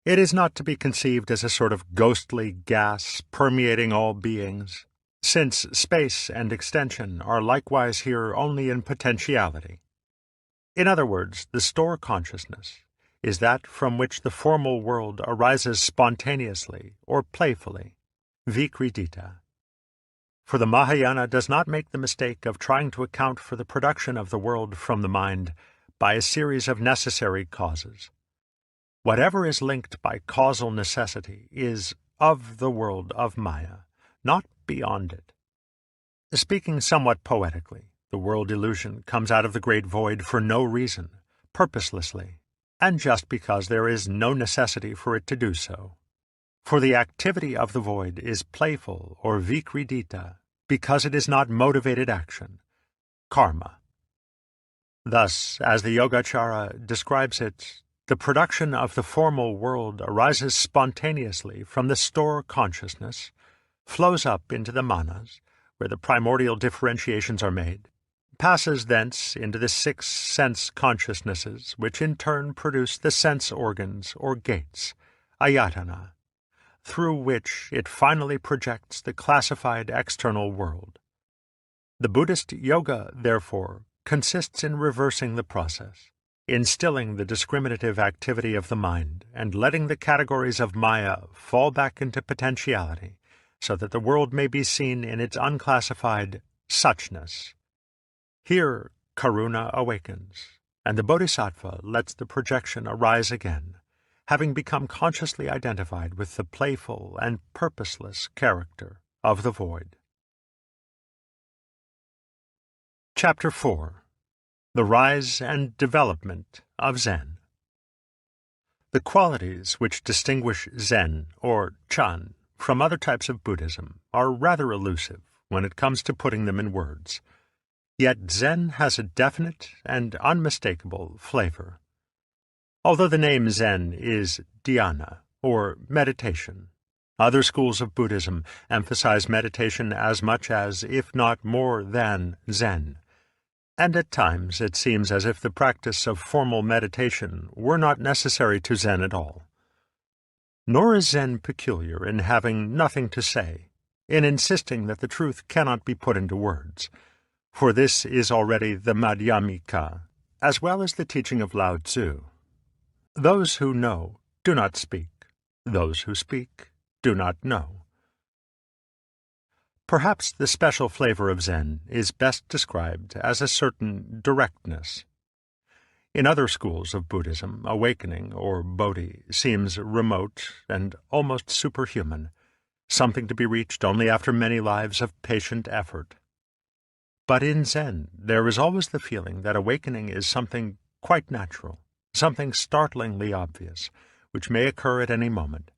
It is not to be conceived as a sort of ghostly gas permeating all beings, since space and extension are likewise here only in potentiality. In other words, the store consciousness is that from which the formal world arises spontaneously or playfully, vikridita. For the Mahayana does not make the mistake of trying to account for the production of the world from the mind by a series of necessary causes. Whatever is linked by causal necessity is of the world of Maya, not beyond it. Speaking somewhat poetically, the world illusion comes out of the great void for no reason, purposelessly, and just because there is no necessity for it to do so. For the activity of the void is playful or vikridita because it is not motivated action, karma. Thus, as the Yogacara describes it, the production of the formal world arises spontaneously from the store consciousness, flows up into the manas, where the primordial differentiations are made, passes thence into the 6 sense consciousnesses, which in turn produce the sense organs or gates, ayatana, through which it finally projects the classified external world. The Buddhist yoga, therefore, consists in reversing the process, instilling the discriminative activity of the mind, and letting the categories of Maya fall back into potentiality, so that the world may be seen in its unclassified suchness. Here, karuna awakens, and the bodhisattva lets the projection arise again, having become consciously identified with the playful and purposeless character of the void. Chapter 4. The Rise and Development of Zen. The qualities which distinguish Zen, or Chan, from other types of Buddhism are rather elusive when it comes to putting them in words. Yet Zen has a definite and unmistakable flavor. Although the name Zen is dhyana, or meditation, other schools of Buddhism emphasize meditation as much as, if not more than, Zen. And at times it seems as if the practice of formal meditation were not necessary to Zen at all. Nor is Zen peculiar in having nothing to say, in insisting that the truth cannot be put into words, for this is already the Madhyamika, as well as the teaching of Lao Tzu. Those who know do not speak. Those who speak do not know. Perhaps the special flavor of Zen is best described as a certain directness. In other schools of Buddhism, awakening, or bodhi, seems remote and almost superhuman, something to be reached only after many lives of patient effort. But in Zen, there is always the feeling that awakening is something quite natural, something startlingly obvious, which may occur at any moment.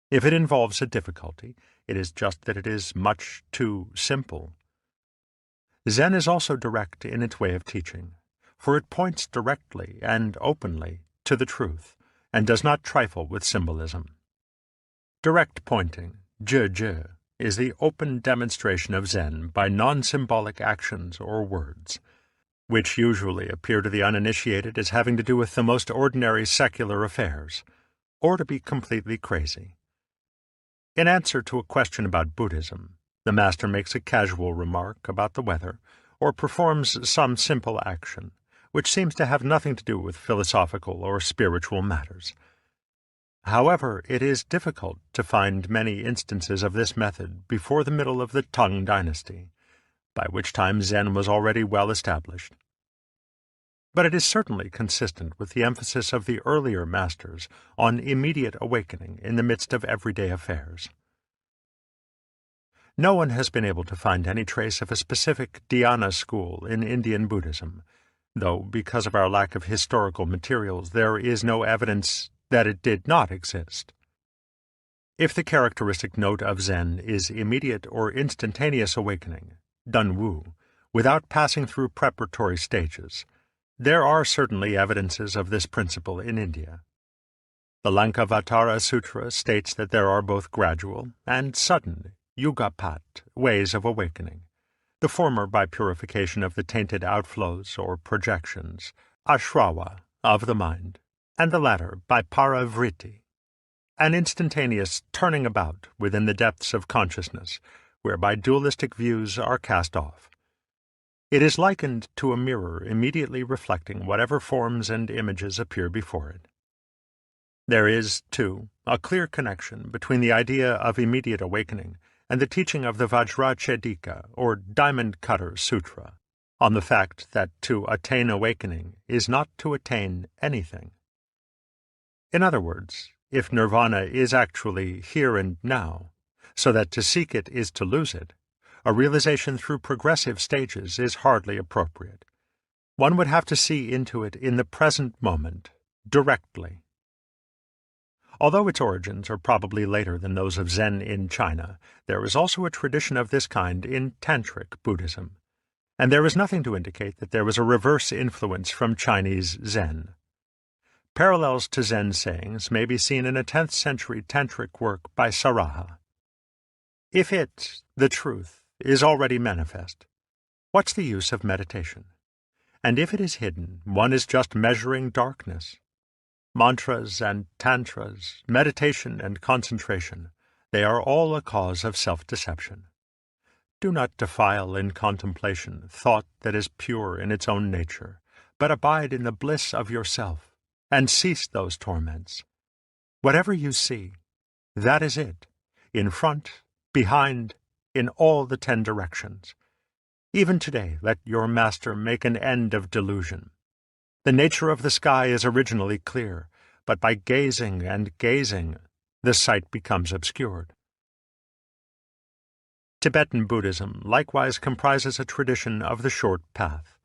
If it involves a difficulty, it is just that it is much too simple. Zen is also direct in its way of teaching, for it points directly and openly to the truth, and does not trifle with symbolism. Direct pointing, zhe, is the open demonstration of Zen by non-symbolic actions or words, which usually appear to the uninitiated as having to do with the most ordinary secular affairs, or to be completely crazy. In answer to a question about Buddhism, the master makes a casual remark about the weather, or performs some simple action, which seems to have nothing to do with philosophical or spiritual matters. However, it is difficult to find many instances of this method before the middle of the Tang dynasty, by which time Zen was already well established. But it is certainly consistent with the emphasis of the earlier masters on immediate awakening in the midst of everyday affairs. No one has been able to find any trace of a specific dhyana school in Indian Buddhism, though because of our lack of historical materials there is no evidence that it did not exist. If the characteristic note of Zen is immediate or instantaneous awakening, Dunwu, without passing through preparatory stages, there are certainly evidences of this principle in India. The Lankavatara Sutra states that there are both gradual and sudden yugapat ways of awakening, the former by purification of the tainted outflows or projections, ashrawa, of the mind, and the latter by paravritti, an instantaneous turning about within the depths of consciousness, whereby dualistic views are cast off. It is likened to a mirror immediately reflecting whatever forms and images appear before it. There is, too, a clear connection between the idea of immediate awakening and the teaching of the Vajrachedika, or Diamond Cutter Sutra, on the fact that to attain awakening is not to attain anything. In other words, if nirvana is actually here and now, so that to seek it is to lose it, a realization through progressive stages is hardly appropriate. One would have to see into it in the present moment, directly. Although its origins are probably later than those of Zen in China, there is also a tradition of this kind in Tantric Buddhism, and there is nothing to indicate that there was a reverse influence from Chinese Zen. Parallels to Zen sayings may be seen in a 10th century Tantric work by Saraha. If it, the truth, is already manifest, what's the use of meditation? And if it is hidden, one is just measuring darkness. Mantras and tantras, meditation and concentration, they are all a cause of self-deception. Do not defile in contemplation thought that is pure in its own nature, but abide in the bliss of yourself, and cease those torments. Whatever you see, that is it, in front, behind, in all the 10 directions. Even today let your master make an end of delusion. The nature of the sky is originally clear, but by gazing and gazing, the sight becomes obscured. Tibetan Buddhism likewise comprises a tradition of the short path,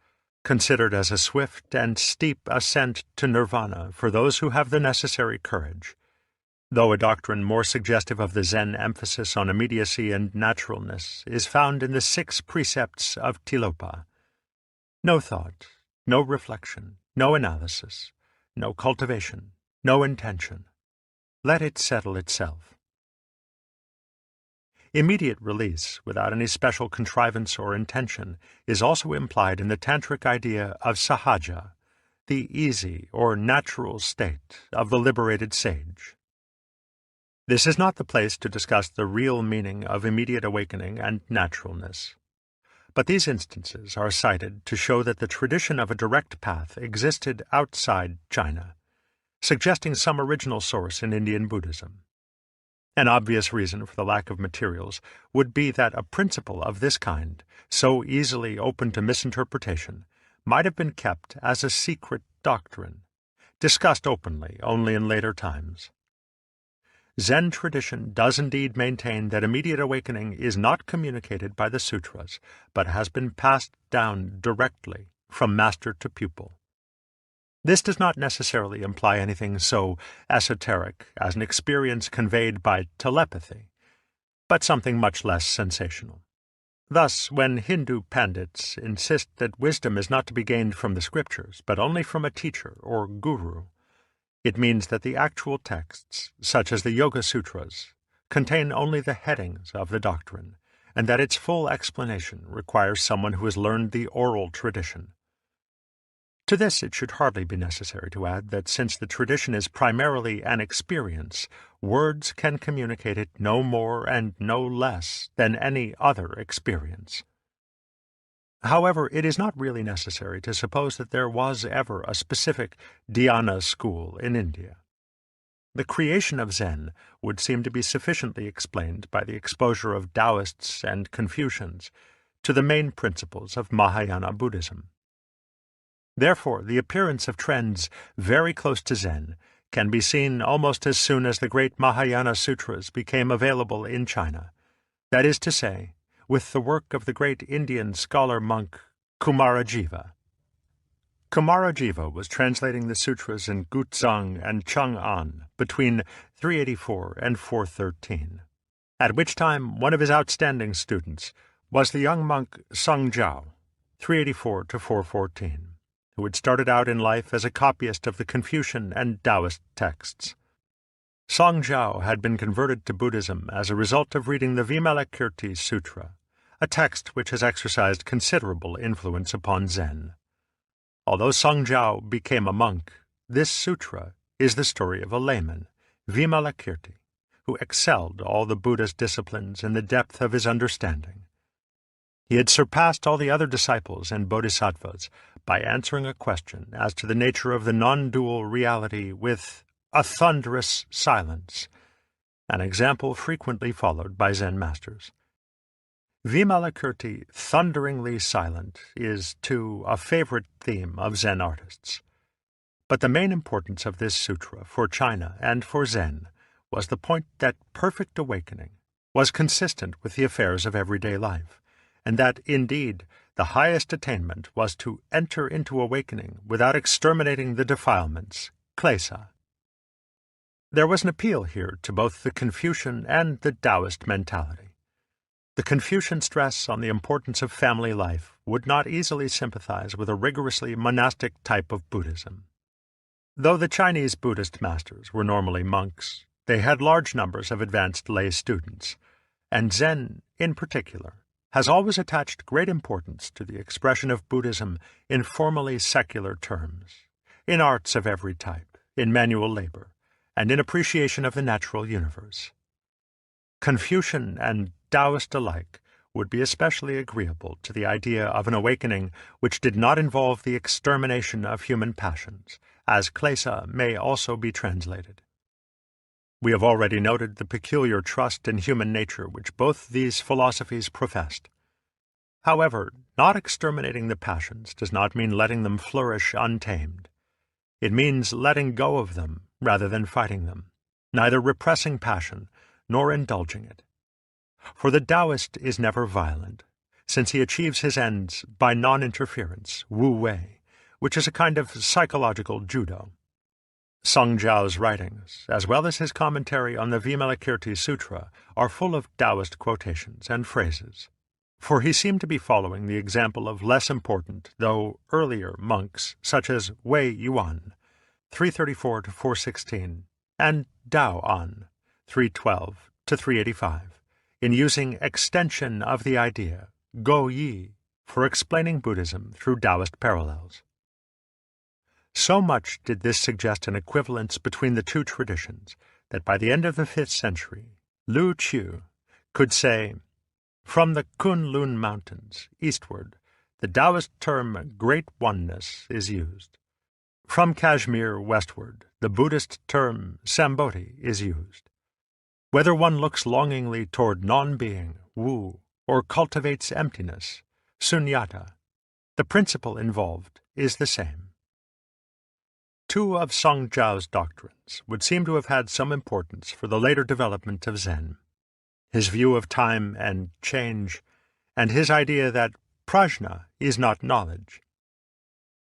considered as a swift and steep ascent to nirvana for those who have the necessary courage, though a doctrine more suggestive of the Zen emphasis on immediacy and naturalness is found in the 6 precepts of Tilopa. No thought, no reflection, no analysis, no cultivation, no intention. Let it settle itself. Immediate release, without any special contrivance or intention, is also implied in the tantric idea of sahaja, the easy or natural state of the liberated sage. This is not the place to discuss the real meaning of immediate awakening and naturalness. But these instances are cited to show that the tradition of a direct path existed outside China, suggesting some original source in Indian Buddhism. An obvious reason for the lack of materials would be that a principle of this kind, so easily open to misinterpretation, might have been kept as a secret doctrine, discussed openly only in later times. Zen tradition does indeed maintain that immediate awakening is not communicated by the sutras, but has been passed down directly from master to pupil. This does not necessarily imply anything so esoteric as an experience conveyed by telepathy, but something much less sensational. Thus, when Hindu pandits insist that wisdom is not to be gained from the scriptures, but only from a teacher or guru, it means that the actual texts, such as the Yoga Sutras, contain only the headings of the doctrine, and that its full explanation requires someone who has learned the oral tradition. To this it should hardly be necessary to add that since the tradition is primarily an experience, words can communicate it no more and no less than any other experience. However, it is not really necessary to suppose that there was ever a specific dhyana school in India. The creation of Zen would seem to be sufficiently explained by the exposure of Taoists and Confucians to the main principles of Mahayana Buddhism. Therefore, the appearance of trends very close to Zen can be seen almost as soon as the great Mahayana Sutras became available in China, that is to say, with the work of the great Indian scholar-monk Kumarajiva. Kumarajiva was translating the sutras in Guzheng and Chang'an between 384 and 413, at which time one of his outstanding students was the young monk Song Jiao, 384 to 414, who had started out in life as a copyist of the Confucian and Taoist texts. Song Jiao had been converted to Buddhism as a result of reading the Vimalakirti Sutra, a text which has exercised considerable influence upon Zen. Although Song Jiao became a monk, this sutra is the story of a layman, Vimalakirti, who excelled all the Buddhist disciplines in the depth of his understanding. He had surpassed all the other disciples and bodhisattvas by answering a question as to the nature of the non-dual reality with a thunderous silence, an example frequently followed by Zen masters. Vimalakirti, thunderingly silent, is, too, a favorite theme of Zen artists. But the main importance of this sutra for China and for Zen was the point that perfect awakening was consistent with the affairs of everyday life, and that, indeed, the highest attainment was to enter into awakening without exterminating the defilements, klesa. There was an appeal here to both the Confucian and the Taoist mentality. The Confucian stress on the importance of family life would not easily sympathize with a rigorously monastic type of Buddhism. Though the Chinese Buddhist masters were normally monks, they had large numbers of advanced lay students, and Zen, in particular, has always attached great importance to the expression of Buddhism in formally secular terms, in arts of every type, in manual labor, and in appreciation of the natural universe. Confucian and Taoist alike would be especially agreeable to the idea of an awakening which did not involve the extermination of human passions, as klesa may also be translated. We have already noted the peculiar trust in human nature which both these philosophies professed. However, not exterminating the passions does not mean letting them flourish untamed. It means letting go of them rather than fighting them, neither repressing passion nor indulging it. For the Taoist is never violent, since he achieves his ends by non-interference, wu-wei, which is a kind of psychological judo. Song Jiao's writings, as well as his commentary on the Vimalakirti Sutra, are full of Taoist quotations and phrases, for he seemed to be following the example of less important, though earlier, monks such as Wei Yuan, 334 to 416, and Dao An, 312 to 385, in using extension of the idea, Go Yi, for explaining Buddhism through Taoist parallels. So much did this suggest an equivalence between the two traditions that by the end of the 5th century, Lu Qiu could say, "From the Kunlun Mountains, eastward, the Taoist term Great Oneness is used. From Kashmir westward, the Buddhist term Sambodhi is used. Whether one looks longingly toward non-being, wu, or cultivates emptiness, sunyata, the principle involved is the same." Two of Song Jiao's doctrines would seem to have had some importance for the later development of Zen: his view of time and change, and his idea that prajna is not knowledge.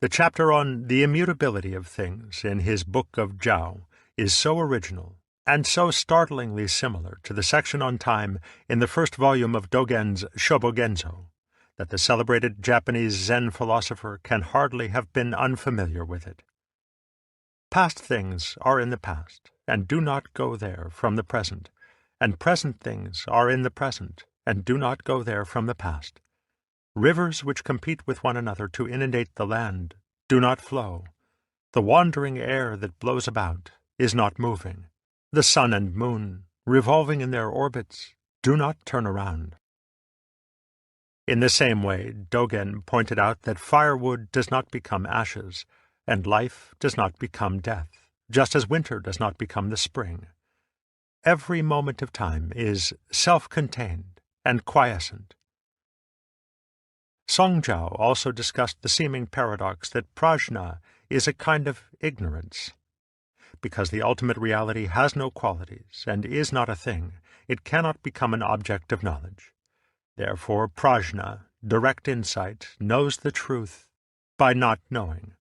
The chapter on the immutability of things in his Book of Jiao is so original and so startlingly similar to the section on time in the first volume of Dogen's Shobogenzo, that the celebrated Japanese Zen philosopher can hardly have been unfamiliar with it. Past things are in the past, and do not go there from the present, and present things are in the present, and do not go there from the past. Rivers which compete with one another to inundate the land do not flow. The wandering air that blows about is not moving. The sun and moon, revolving in their orbits, do not turn around. In the same way, Dogen pointed out that firewood does not become ashes, and life does not become death, just as winter does not become the spring. Every moment of time is self-contained and quiescent. Songjiao also discussed the seeming paradox that prajna is a kind of ignorance. Because the ultimate reality has no qualities and is not a thing, it cannot become an object of knowledge. Therefore, prajna, direct insight, knows the truth by not knowing.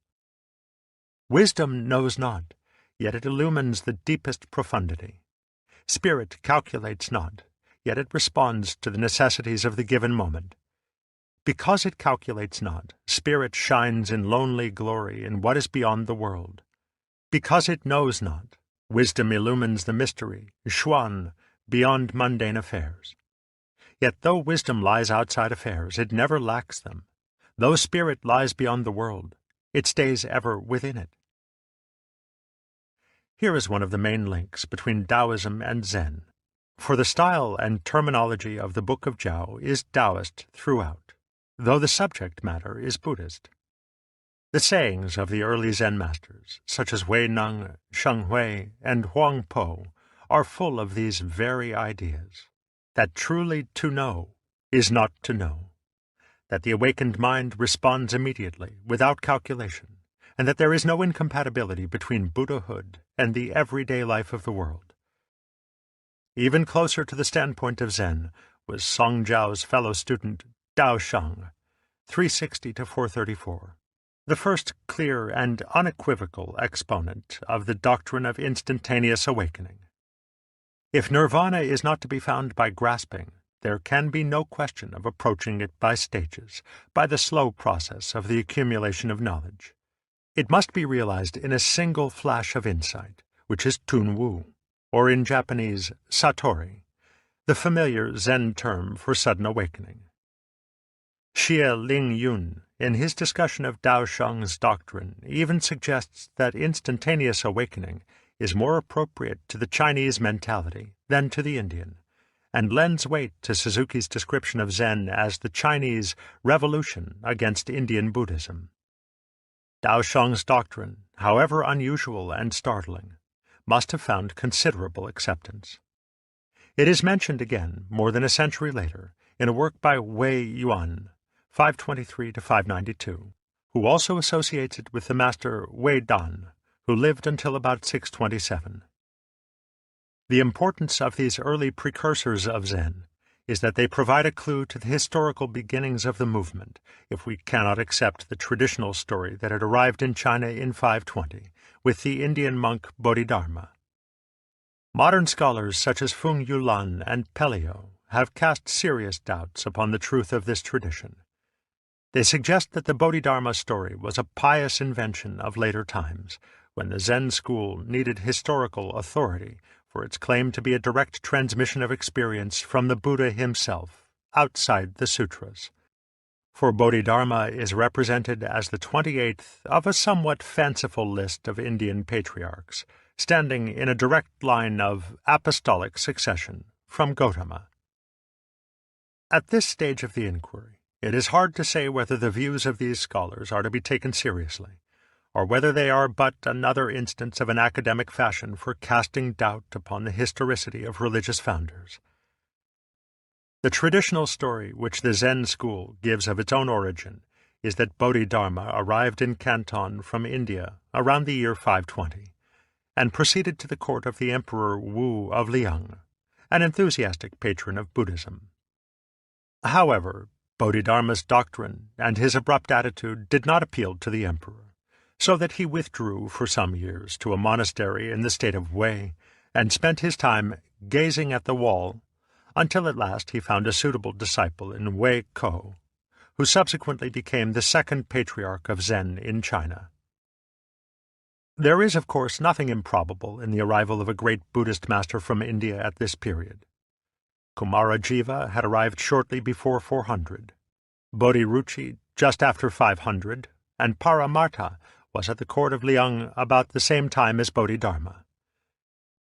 Wisdom knows not, yet it illumines the deepest profundity. Spirit calculates not, yet it responds to the necessities of the given moment. Because it calculates not, spirit shines in lonely glory in what is beyond the world. Because it knows not, wisdom illumines the mystery, xuan, beyond mundane affairs. Yet though wisdom lies outside affairs, it never lacks them. Though spirit lies beyond the world, it stays ever within it. Here is one of the main links between Taoism and Zen, for the style and terminology of the Book of Jiao is Taoist throughout, though the subject matter is Buddhist. The sayings of the early Zen masters, such as Wei Neng, Sheng Hui, and Huang Po, are full of these very ideas, that truly to know is not to know, that the awakened mind responds immediately, without calculation, and that there is no incompatibility between Buddhahood and the everyday life of the world. Even closer to the standpoint of Zen was Songjiao's fellow student Dao Sheng, 360 to 434. The first clear and unequivocal exponent of the doctrine of instantaneous awakening. If nirvana is not to be found by grasping, there can be no question of approaching it by stages, by the slow process of the accumulation of knowledge. It must be realized in a single flash of insight, which is Tunwu, or in Japanese, satori, the familiar Zen term for sudden awakening. Xie Ling Yun, in his discussion of Dao Sheng's doctrine, even suggests that instantaneous awakening is more appropriate to the Chinese mentality than to the Indian, and lends weight to Suzuki's description of Zen as the Chinese revolution against Indian Buddhism. Dao Sheng's doctrine, however unusual and startling, must have found considerable acceptance. It is mentioned again, more than a century later, in a work by Wei Yuan, 523 to 592, who also associates it with the master Wei Dan, who lived until about 627. The importance of these early precursors of Zen is that they provide a clue to the historical beginnings of the movement, if we cannot accept the traditional story that it arrived in China in 520, with the Indian monk Bodhidharma. Modern scholars such as Feng Yulan and Pelliot have cast serious doubts upon the truth of this tradition. They suggest that the Bodhidharma story was a pious invention of later times, when the Zen school needed historical authority for its claim to be a direct transmission of experience from the Buddha himself, outside the sutras. For Bodhidharma is represented as the 28th of a somewhat fanciful list of Indian patriarchs, standing in a direct line of apostolic succession from Gautama. At this stage of the inquiry, it is hard to say whether the views of these scholars are to be taken seriously, or whether they are but another instance of an academic fashion for casting doubt upon the historicity of religious founders. The traditional story which the Zen school gives of its own origin is that Bodhidharma arrived in Canton from India around the year 520, and proceeded to the court of the Emperor Wu of Liang, an enthusiastic patron of Buddhism. However, Bodhidharma's doctrine and his abrupt attitude did not appeal to the emperor, so that he withdrew for some years to a monastery in the state of Wei, and spent his time gazing at the wall until at last he found a suitable disciple in Wei Ko, who subsequently became the second patriarch of Zen in China. There is, of course, nothing improbable in the arrival of a great Buddhist master from India at this period. Kumarajiva had arrived shortly before 400, Bodhiruchi just after 500, and Paramartha was at the court of Liang about the same time as Bodhidharma.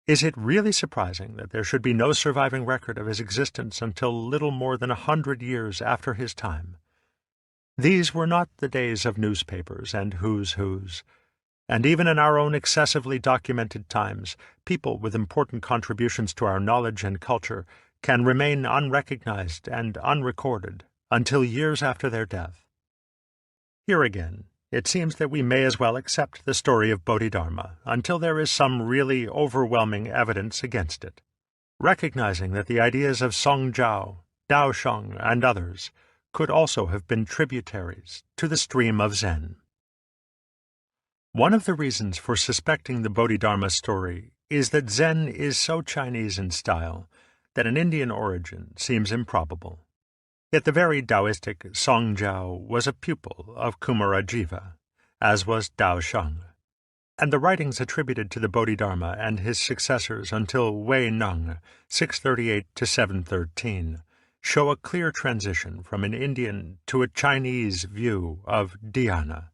Is it really surprising that there should be no surviving record of his existence until little more than 100 years after his time? These were not the days of newspapers and who's who's, and even in our own excessively documented times, people with important contributions to our knowledge and culture can remain unrecognized and unrecorded until years after their death. Here again, it seems that we may as well accept the story of Bodhidharma until there is some really overwhelming evidence against it, recognizing that the ideas of Songjiao, Daosheng, and others could also have been tributaries to the stream of Zen. One of the reasons for suspecting the Bodhidharma story is that Zen is so Chinese in style that an Indian origin seems improbable. Yet the very Taoistic Songjiao was a pupil of Kumarajiva, as was Daosheng, and the writings attributed to the Bodhidharma and his successors until Wei Neng, 638 to 713, show a clear transition from an Indian to a Chinese view of dhyana.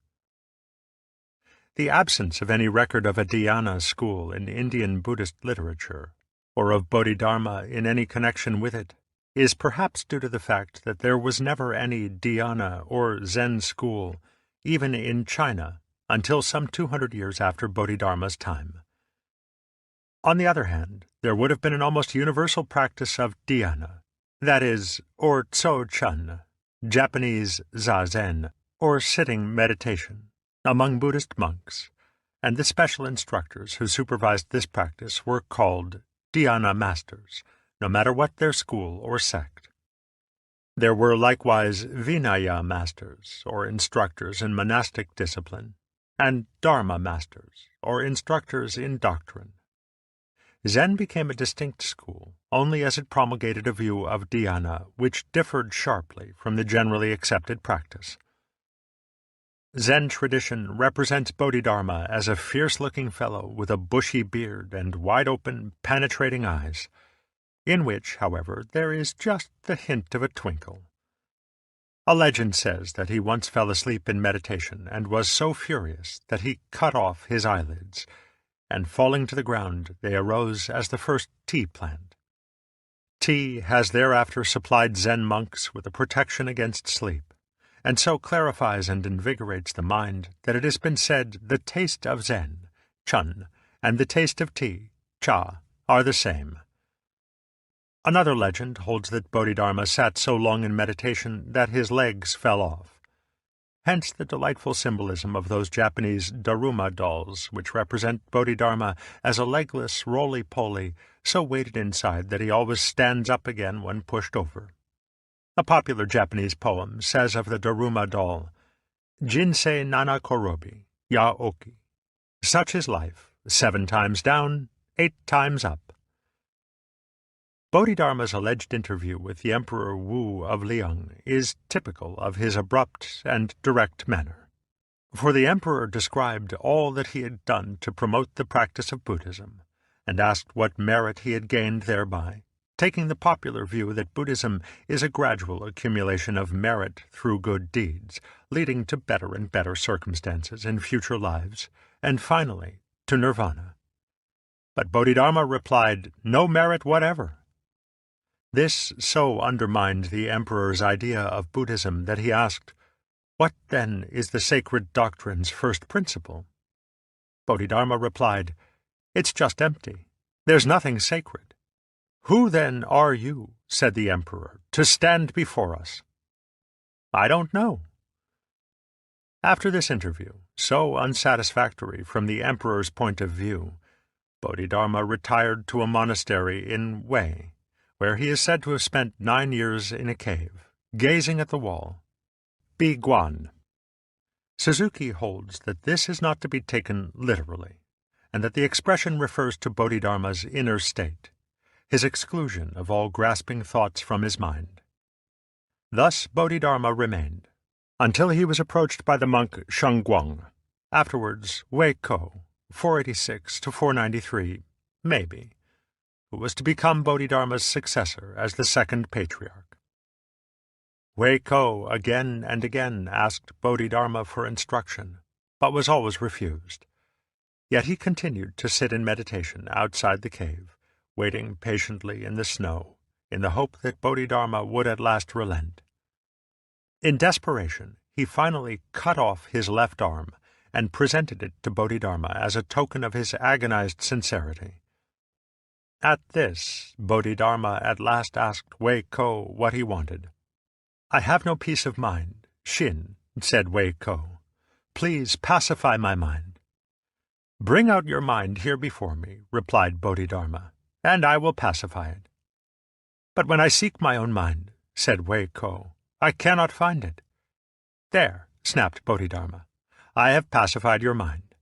The absence of any record of a dhyana school in Indian Buddhist literature, or of Bodhidharma in any connection with it, is perhaps due to the fact that there was never any dhyana or Zen school, even in China, until some 200 years after Bodhidharma's time. On the other hand, there would have been an almost universal practice of dhyana, that is, or tso-chun, Japanese zazen, or sitting meditation, among Buddhist monks, and the special instructors who supervised this practice were called dhyana masters, no matter what their school or sect. There were likewise Vinaya masters, or instructors in monastic discipline, and Dharma masters, or instructors in doctrine. Zen became a distinct school only as it promulgated a view of dhyana which differed sharply from the generally accepted practice. Zen tradition represents Bodhidharma as a fierce-looking fellow with a bushy beard and wide-open, penetrating eyes, in which, however, there is just the hint of a twinkle. A legend says that he once fell asleep in meditation and was so furious that he cut off his eyelids, and falling to the ground they arose as the first tea plant. Tea has thereafter supplied Zen monks with a protection against sleep, and so clarifies and invigorates the mind that it has been said the taste of Zen, chun, and the taste of tea, cha, are the same. Another legend holds that Bodhidharma sat so long in meditation that his legs fell off. Hence the delightful symbolism of those Japanese Daruma dolls which represent Bodhidharma as a legless roly-poly so weighted inside that he always stands up again when pushed over. A popular Japanese poem says of the Daruma doll, Jinsei nana korobi, ya oki. Such is life, 7 times down, 8 times up. Bodhidharma's alleged interview with the Emperor Wu of Liang is typical of his abrupt and direct manner. For the emperor described all that he had done to promote the practice of Buddhism, and asked what merit he had gained thereby, taking the popular view that Buddhism is a gradual accumulation of merit through good deeds, leading to better and better circumstances in future lives, and finally to nirvana. But Bodhidharma replied, "No merit whatever." This so undermined the emperor's idea of Buddhism that he asked, "What, then, is the sacred doctrine's first principle?" Bodhidharma replied, "It's just empty. There's nothing sacred." "Who, then, are you," said the emperor, "to stand before us?" "I don't know." After this interview, so unsatisfactory from the emperor's point of view, Bodhidharma retired to a monastery in Wei, where he is said to have spent 9 years in a cave, gazing at the wall. Bi Guan. Suzuki holds that this is not to be taken literally, and that the expression refers to Bodhidharma's inner state, his exclusion of all grasping thoughts from his mind. Thus Bodhidharma remained, until he was approached by the monk Shengguang, afterwards Wei Ko, 486 to 493, maybe, who was to become Bodhidharma's successor as the second patriarch. Wei Ko again and again asked Bodhidharma for instruction, but was always refused. Yet he continued to sit in meditation outside the cave, waiting patiently in the snow, in the hope that Bodhidharma would at last relent. In desperation, he finally cut off his left arm and presented it to Bodhidharma as a token of his agonized sincerity. At this, Bodhidharma at last asked Wei Ko what he wanted. "I have no peace of mind, Shin," said Wei Ko. "Please pacify my mind." "Bring out your mind here before me," replied Bodhidharma, "and I will pacify it." "But when I seek my own mind," said Wei Ko, "I cannot find it." "There," snapped Bodhidharma, "I have pacified your mind."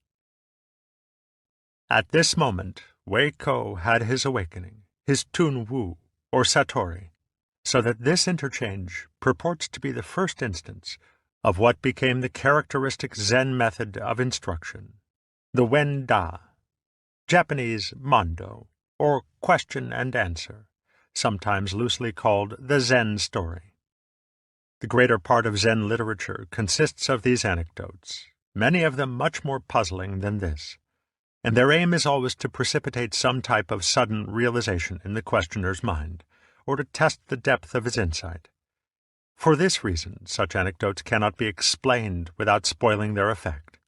At this moment, Wei Ko had his awakening, his Tun Wu, or Satori, so that this interchange purports to be the first instance of what became the characteristic Zen method of instruction, the Wen Da, Japanese Mondo, or question and answer, sometimes loosely called the Zen story. The greater part of Zen literature consists of these anecdotes, many of them much more puzzling than this, and their aim is always to precipitate some type of sudden realization in the questioner's mind, or to test the depth of his insight. For this reason, such anecdotes cannot be explained without spoiling their effect.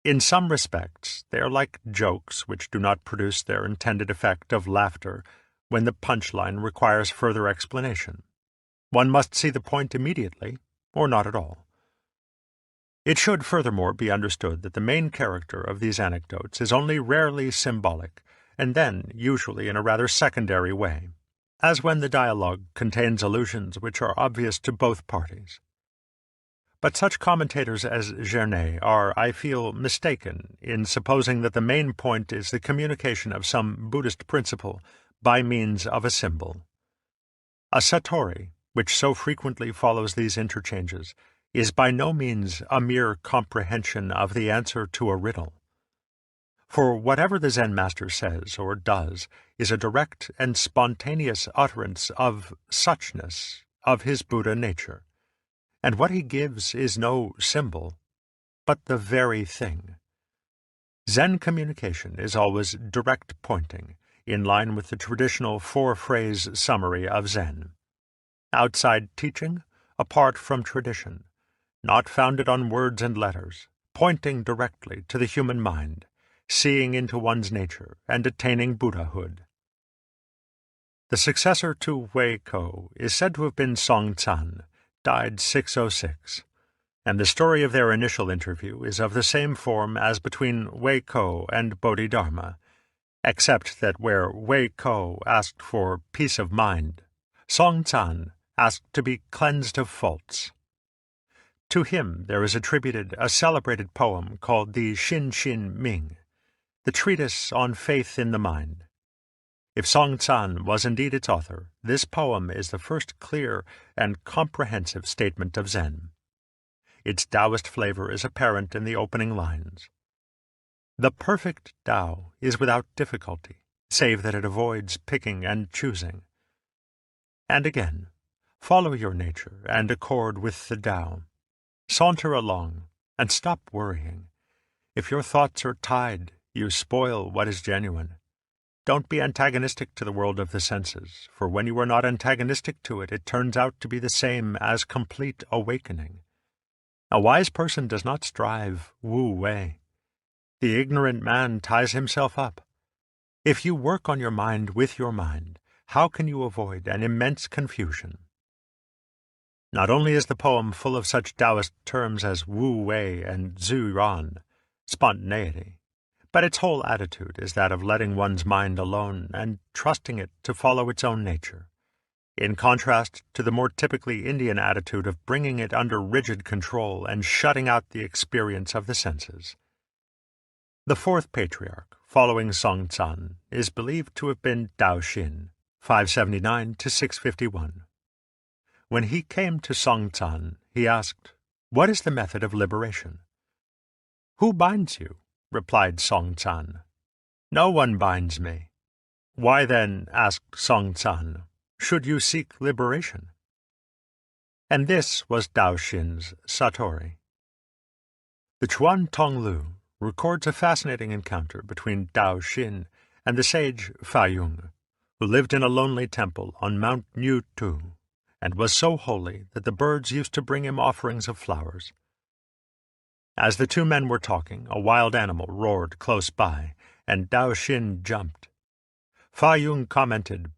In some respects, they are like jokes which do not produce their intended effect of laughter when the punchline requires further explanation. One must see the point immediately, or not at all. It should furthermore be understood that the main character of these anecdotes is only rarely symbolic, and then usually in a rather secondary way, as when the dialogue contains allusions which are obvious to both parties. But such commentators as Gernet are, I feel, mistaken in supposing that the main point is the communication of some Buddhist principle by means of a symbol. A satori, which so frequently follows these interchanges, is by no means a mere comprehension of the answer to a riddle. For whatever the Zen master says or does is a direct and spontaneous utterance of suchness, of his Buddha nature, and what he gives is no symbol, but the very thing. Zen communication is always direct pointing, in line with the traditional four-phrase summary of Zen. Outside teaching, apart from tradition, not founded on words and letters, pointing directly to the human mind, seeing into one's nature and attaining Buddhahood. The successor to Wei Ko is said to have been Song Tsan, died 606, and the story of their initial interview is of the same form as between Wei Ko and Bodhidharma, except that where Wei Ko asked for peace of mind, Song Tsan asked to be cleansed of faults. To him there is attributed a celebrated poem called the Shin Ming, the treatise on faith in the mind. If Song Tsan was indeed its author, this poem is the first clear and comprehensive statement of Zen. Its Taoist flavor is apparent in the opening lines. The perfect Tao is without difficulty, save that it avoids picking and choosing. And again, follow your nature and accord with the Tao. Saunter along, and stop worrying. If your thoughts are tied, you spoil what is genuine. Don't be antagonistic to the world of the senses, for when you are not antagonistic to it, it turns out to be the same as complete awakening. A wise person does not strive wu-wei. The ignorant man ties himself up. If you work on your mind with your mind, how can you avoid an immense confusion? Not only is the poem full of such Taoist terms as wu-wei and zhu-ran, spontaneity, but its whole attitude is that of letting one's mind alone and trusting it to follow its own nature, in contrast to the more typically Indian attitude of bringing it under rigid control and shutting out the experience of the senses. The fourth patriarch, following Song Tsan, is believed to have been Tao Shin, 579 to 651. When he came to Song Tsan, he asked, "What is the method of liberation?" "Who binds you?" replied Song Tsan. "No one binds me." "Why then," asked Song Tsan, "should you seek liberation?" And this was Tao Shin's Satori. The Chuan Tonglu records a fascinating encounter between Tao Shin and the sage Fa Yung, who lived in a lonely temple on Mount Nyu Tu, and was so holy that the birds used to bring him offerings of flowers. As the two men were talking, a wild animal roared close by, and Tao Shin jumped. Fa Yung commented,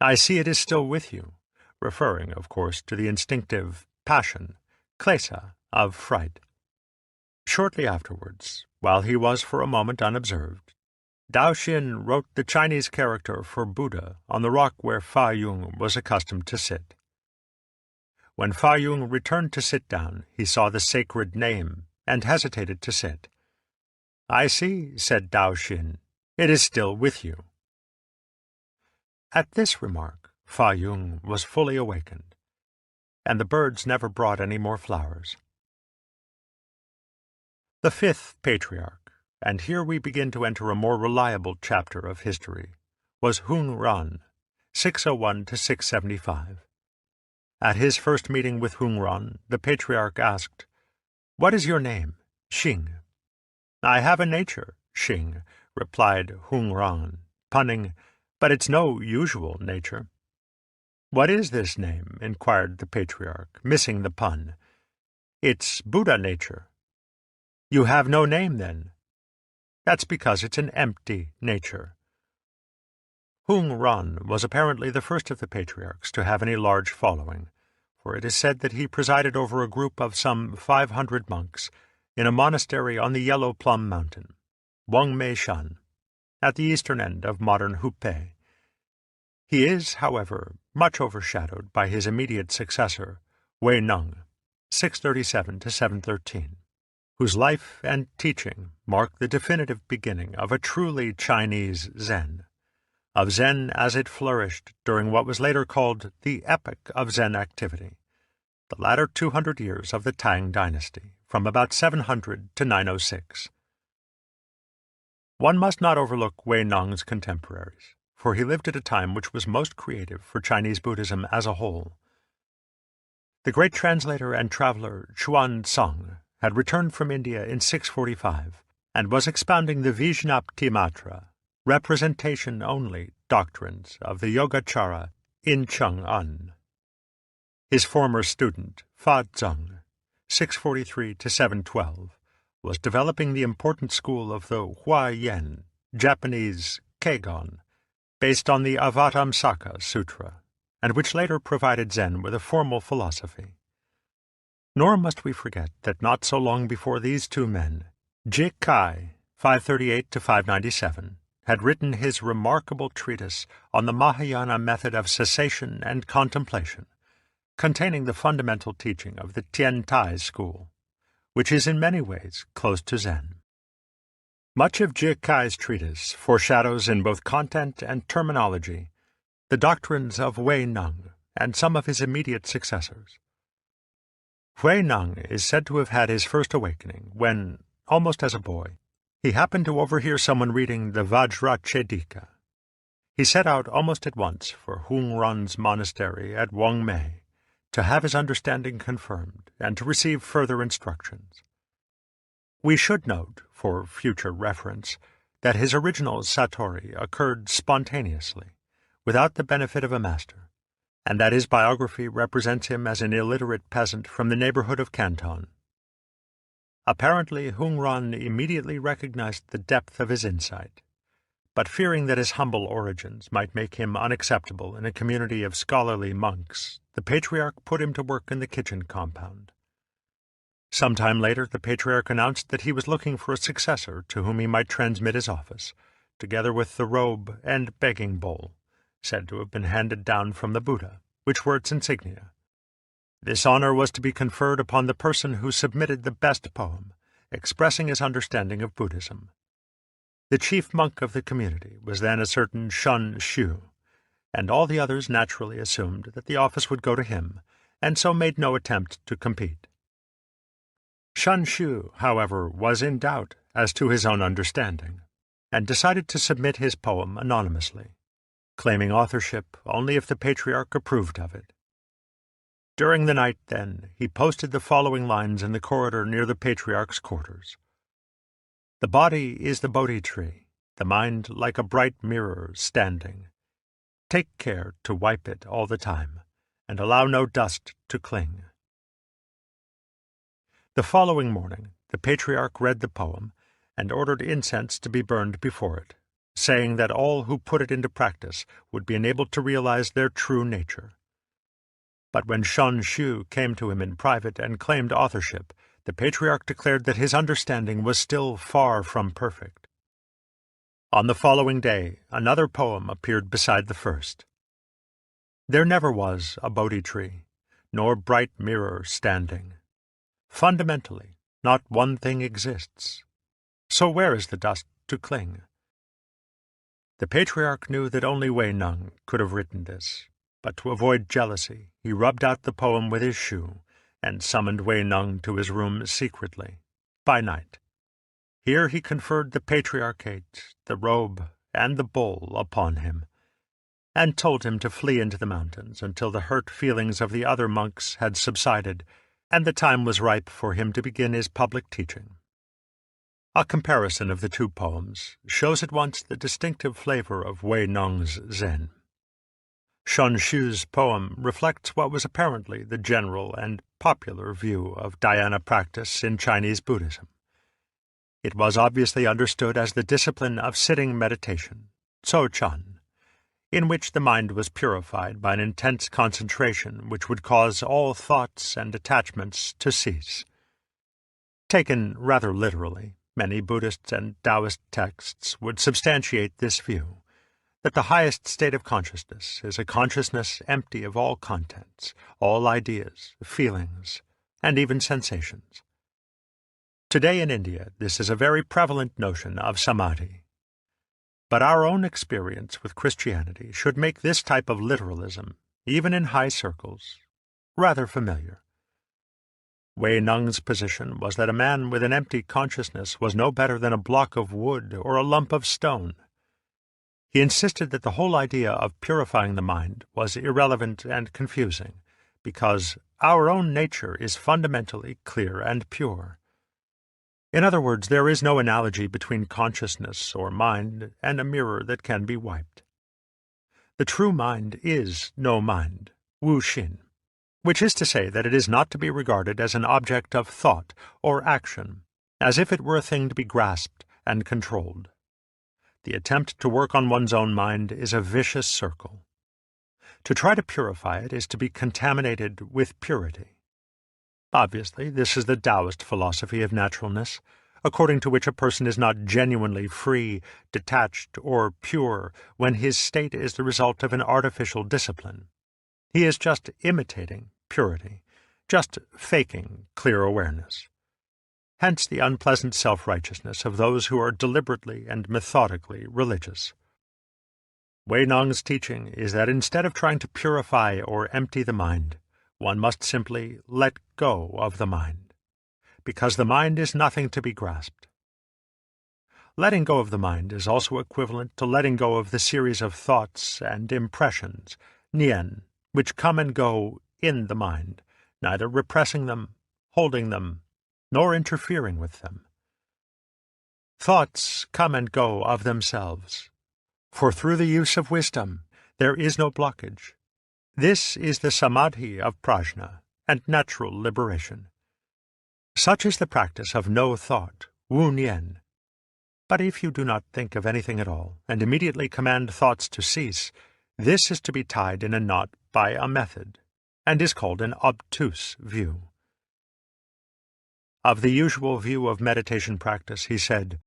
"I see it is still with you," referring, of course, to the instinctive passion, klesa, of fright. Shortly afterwards, while he was for a moment unobserved, Tao Shin wrote the Chinese character for Buddha on the rock where Fa Yung was accustomed to sit. When Fa Yung returned to sit down, he saw the sacred name and hesitated to sit. "I see," said Tao Shin, "it is still with you." At this remark, Fa Yung was fully awakened, and the birds never brought any more flowers. The fifth patriarch, and here we begin to enter a more reliable chapter of history, was Hung Ran, 601 to 675. At his first meeting with Hung Ran, the patriarch asked, "What is your name?" "Xing." "I have a nature, Xing," replied Hung Ran, punning, "but it's no usual nature." "What is this name?" inquired the patriarch, missing the pun. "It's Buddha nature." "You have no name, then?" "That's because it's an empty nature." Hung Ran was apparently the first of the patriarchs to have any large following, for it is said that he presided over a group of some 500 monks in a monastery on the Yellow Plum Mountain, Wangmei Shan, at the eastern end of modern Hubei. He is, however, much overshadowed by his immediate successor, Wei Neng, 637 to 713. Whose life and teaching mark the definitive beginning of a truly Chinese Zen, of Zen as it flourished during what was later called the epoch of Zen activity, the latter 200 years of the Tang dynasty, from about 700 to 906. One must not overlook Wei Neng's contemporaries, for he lived at a time which was most creative for Chinese Buddhism as a whole. The great translator and traveler Chuan Tsang had returned from India in 645 and was expounding the Vijnaptimatra, representation-only doctrines of the Yogacara in Chang'an. His former student, Fa Zeng, 643 to 712, was developing the important school of the Huayan, Japanese Keigon, based on the Avatamsaka Sutra, and which later provided Zen with a formal philosophy. Nor must we forget that not so long before these two men, Jie Kai, 538 to 597, had written his remarkable treatise on the Mahayana method of cessation and contemplation, containing the fundamental teaching of the Tiantai school, which is in many ways close to Zen. Much of Jie Kai's treatise foreshadows in both content and terminology the doctrines of Wei Neng and some of his immediate successors. Wei Neng is said to have had his first awakening when, almost as a boy, he happened to overhear someone reading the Vajrachedika. He set out almost at once for Hung Ran's monastery at Wangmei to have his understanding confirmed and to receive further instructions. We should note, for future reference, that his original Satori occurred spontaneously, without the benefit of a master, and that his biography represents him as an illiterate peasant from the neighborhood of Canton. Apparently, Hung Ran immediately recognized the depth of his insight, but fearing that his humble origins might make him unacceptable in a community of scholarly monks, the patriarch put him to work in the kitchen compound. Some time later, the patriarch announced that he was looking for a successor to whom he might transmit his office, together with the robe and begging bowl, said to have been handed down from the Buddha, which were its insignia. This honor was to be conferred upon the person who submitted the best poem, expressing his understanding of Buddhism. The chief monk of the community was then a certain Shun Shu, and all the others naturally assumed that the office would go to him, and so made no attempt to compete. Shun Shu, however, was in doubt as to his own understanding, and decided to submit his poem anonymously, claiming authorship only if the patriarch approved of it. During the night, then, he posted the following lines in the corridor near the patriarch's quarters. "The body is the Bodhi tree, the mind like a bright mirror standing. Take care to wipe it all the time, and allow no dust to cling." The following morning, the patriarch read the poem and ordered incense to be burned before it, saying that all who put it into practice would be enabled to realize their true nature. But when Shun Shu came to him in private and claimed authorship, the patriarch declared that his understanding was still far from perfect. On the following day, another poem appeared beside the first. "There never was a Bodhi tree, nor bright mirror standing. Fundamentally, not one thing exists. So where is the dust to cling?" The patriarch knew that only Wei Neng could have written this, but to avoid jealousy, he rubbed out the poem with his shoe and summoned Wei Neng to his room secretly, by night. Here he conferred the patriarchate, the robe, and the bowl upon him, and told him to flee into the mountains until the hurt feelings of the other monks had subsided, and the time was ripe for him to begin his public teaching. A comparison of the two poems shows at once the distinctive flavor of Wei Neng's Zen. Shun Shu's poem reflects what was apparently the general and popular view of dhyana practice in Chinese Buddhism. It was obviously understood as the discipline of sitting meditation, Tso Chan, in which the mind was purified by an intense concentration which would cause all thoughts and attachments to cease. Taken rather literally, many Buddhist and Taoist texts would substantiate this view, that the highest state of consciousness is a consciousness empty of all contents, all ideas, feelings, and even sensations. Today in India, this is a very prevalent notion of samadhi. But our own experience with Christianity should make this type of literalism, even in high circles, rather familiar. Wei Neng's position was that a man with an empty consciousness was no better than a block of wood or a lump of stone. He insisted that the whole idea of purifying the mind was irrelevant and confusing, because our own nature is fundamentally clear and pure. In other words, there is no analogy between consciousness or mind and a mirror that can be wiped. The true mind is no mind, Wu Shin, which is to say that it is not to be regarded as an object of thought or action, as if it were a thing to be grasped and controlled. The attempt to work on one's own mind is a vicious circle. To try to purify it is to be contaminated with purity. Obviously, this is the Taoist philosophy of naturalness, according to which a person is not genuinely free, detached, or pure when his state is the result of an artificial discipline. He is just imitating purity, just faking clear awareness. Hence the unpleasant self-righteousness of those who are deliberately and methodically religious. Wei Neng's teaching is that instead of trying to purify or empty the mind, one must simply let go of the mind, because the mind is nothing to be grasped. Letting go of the mind is also equivalent to letting go of the series of thoughts and impressions, nian, which come and go in the mind, neither repressing them, holding them, nor interfering with them. Thoughts come and go of themselves, for through the use of wisdom there is no blockage. This is the samadhi of prajna and natural liberation. Such is the practice of no thought, wu nian. But if you do not think of anything at all, and immediately command thoughts to cease, this is to be tied in a knot by a method, and is called an obtuse view. Of the usual view of meditation practice, he said,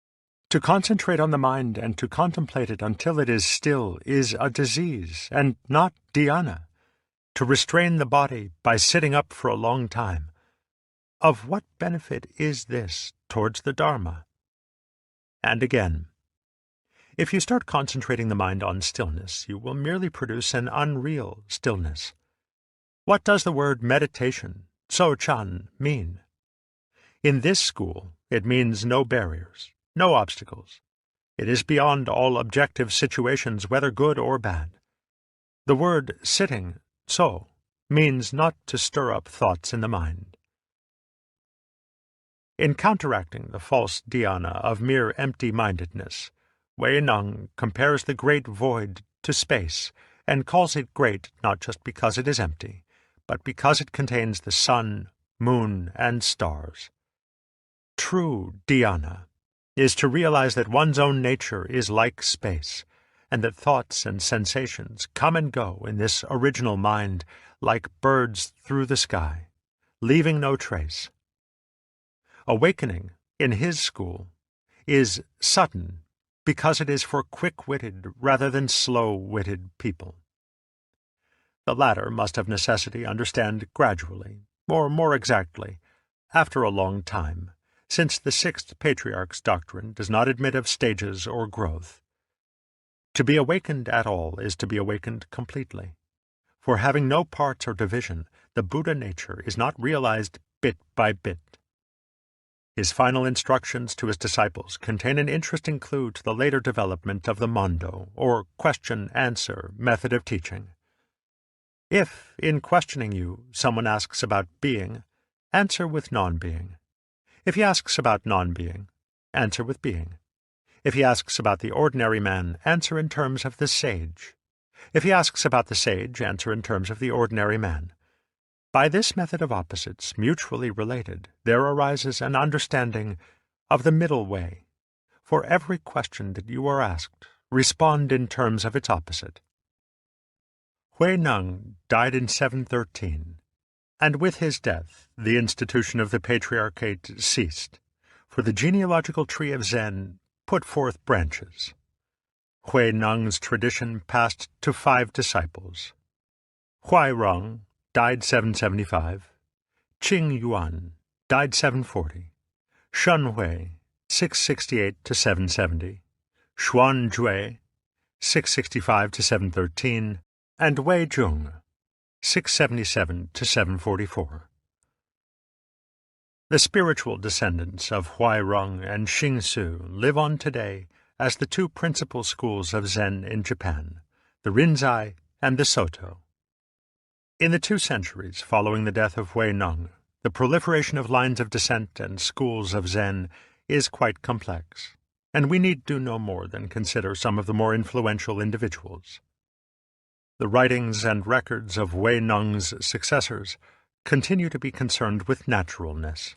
"To concentrate on the mind and to contemplate it until it is still is a disease, and not dhyana. To restrain the body by sitting up for a long time. Of what benefit is this towards the Dharma?" And again, If you start concentrating the mind on stillness, you will merely produce an unreal stillness. What does the word meditation, so-chan, mean? In this school, it means no barriers, no obstacles. It is beyond all objective situations, whether good or bad. The word sitting, so, means not to stir up thoughts in the mind. In counteracting the false dhyana of mere empty-mindedness, Wei Neng compares the great void to space, and calls it great not just because it is empty, but because it contains the sun, moon, and stars. True dhyana is to realize that one's own nature is like space, and that thoughts and sensations come and go in this original mind like birds through the sky, leaving no trace. Awakening, in his school, is sudden because it is for quick-witted rather than slow-witted people. The latter must of necessity understand gradually, or more exactly, after a long time, since the sixth patriarch's doctrine does not admit of stages or growth. To be awakened at all is to be awakened completely. For having no parts or division, the Buddha nature is not realized bit by bit. His final instructions to his disciples contain an interesting clue to the later development of the Mondo, or question-answer, method of teaching. If, in questioning you, someone asks about being, answer with non-being. If he asks about non-being, answer with being. If he asks about the ordinary man, answer in terms of the sage. If he asks about the sage, answer in terms of the ordinary man. By this method of opposites, mutually related, there arises an understanding of the middle way. For every question that you are asked, respond in terms of its opposite. Hui Neng died in 713, and with his death the institution of the patriarchate ceased, for the genealogical tree of Zen put forth branches. Hui Neng's tradition passed to 5 disciples. Huai Rong died 775, Qing Yuan died 740, Shun Hui 668 to 770, Xuan Jue 665 to 713, and Wei Jung 677 to 744. The spiritual descendants of Huai Rong and Xing Su live on today as the 2 principal schools of Zen in Japan, the Rinzai and the Soto. In the 2 centuries following the death of Hui Neng, the proliferation of lines of descent and schools of Zen is quite complex, and we need do no more than consider some of the more influential individuals. The writings and records of Hui Neng's successors continue to be concerned with naturalness.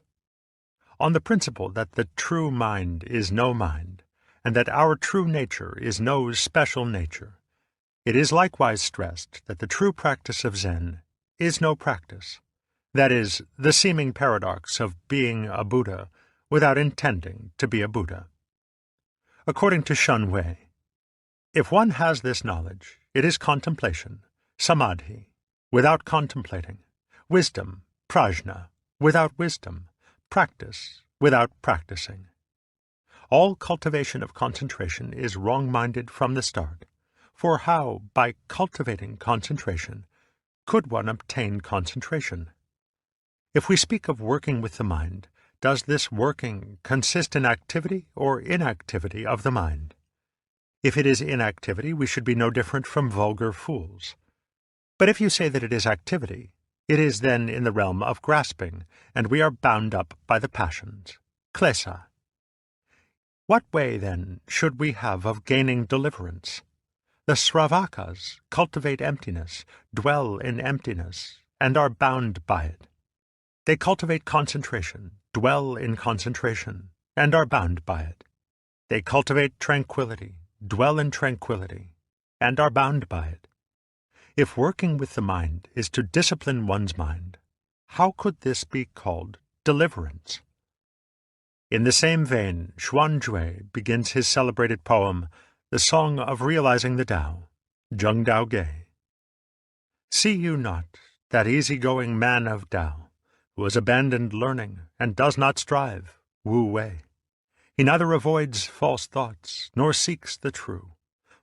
On the principle that the true mind is no mind, and that our true nature is no special nature, it is likewise stressed that the true practice of Zen is no practice, that is, the seeming paradox of being a Buddha without intending to be a Buddha. According to Shun Hui, if one has this knowledge, it is contemplation, samadhi, without contemplating, wisdom, prajna, without wisdom, practice, without practicing. All cultivation of concentration is wrong-minded from the start. For how, by cultivating concentration, could one obtain concentration? If we speak of working with the mind, does this working consist in activity or inactivity of the mind? If it is inactivity, we should be no different from vulgar fools. But if you say that it is activity, it is then in the realm of grasping, and we are bound up by the passions, klesa. What way, then, should we have of gaining deliverance? The Sravakas cultivate emptiness, dwell in emptiness, and are bound by it. They cultivate concentration, dwell in concentration, and are bound by it. They cultivate tranquility, dwell in tranquility, and are bound by it. If working with the mind is to discipline one's mind, how could this be called deliverance? In the same vein, Xuan Jue begins his celebrated poem, The Song of Realizing the Tao, Zheng Dao Ge. See you not that easy-going man of Tao, who has abandoned learning and does not strive, Wu Wei? He neither avoids false thoughts nor seeks the true,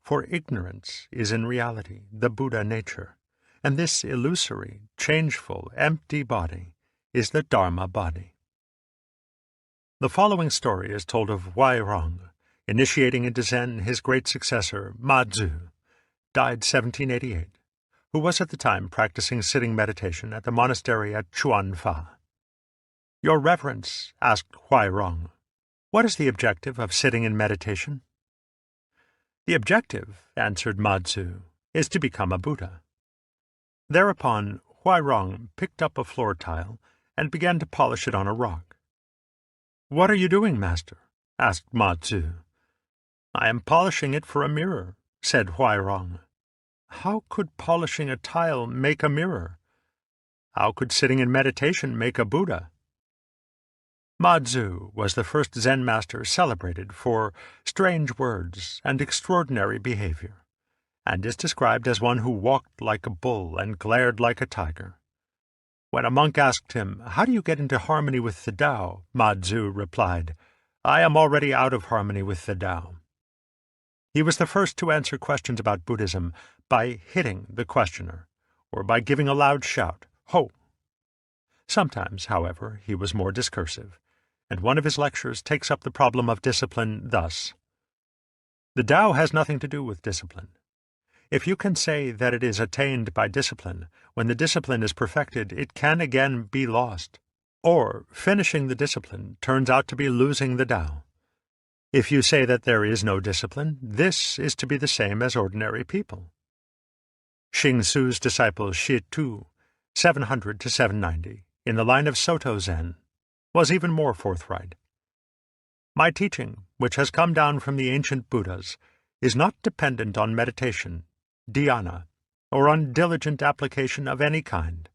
for ignorance is in reality the Buddha nature, and this illusory, changeful, empty body is the Dharma body. The following story is told of Huairong, initiating into Zen his great successor, Ma Zu, died 1788, who was at the time practicing sitting meditation at the monastery at Chuanfa. "Your Reverence," asked Huairong, "what is the objective of sitting in meditation?" "The objective," answered Ma Zu, "is to become a Buddha." Thereupon Huairong picked up a floor tile and began to polish it on a rock. "What are you doing, master?" asked Ma Zu. "I am polishing it for a mirror," said Huairong. "How could polishing a tile make a mirror? How could sitting in meditation make a Buddha?" Ma Zu was the first Zen master celebrated for strange words and extraordinary behavior, and is described as one who walked like a bull and glared like a tiger. When a monk asked him, "How do you get into harmony with the Tao?" Ma Zu replied, "I am already out of harmony with the Tao." He was the first to answer questions about Buddhism by hitting the questioner, or by giving a loud shout, "Ho!" Sometimes, however, he was more discursive, and one of his lectures takes up the problem of discipline thus: "The Tao has nothing to do with discipline. If you can say that it is attained by discipline, when the discipline is perfected, it can again be lost. Or, finishing the discipline turns out to be losing the Tao. If you say that there is no discipline, this is to be the same as ordinary people." Xing Su's disciple Shi Tu, 700 to 790, in the line of Soto Zen, was even more forthright. "My teaching, which has come down from the ancient Buddhas, is not dependent on meditation, dhyana, or on diligent application of any kind.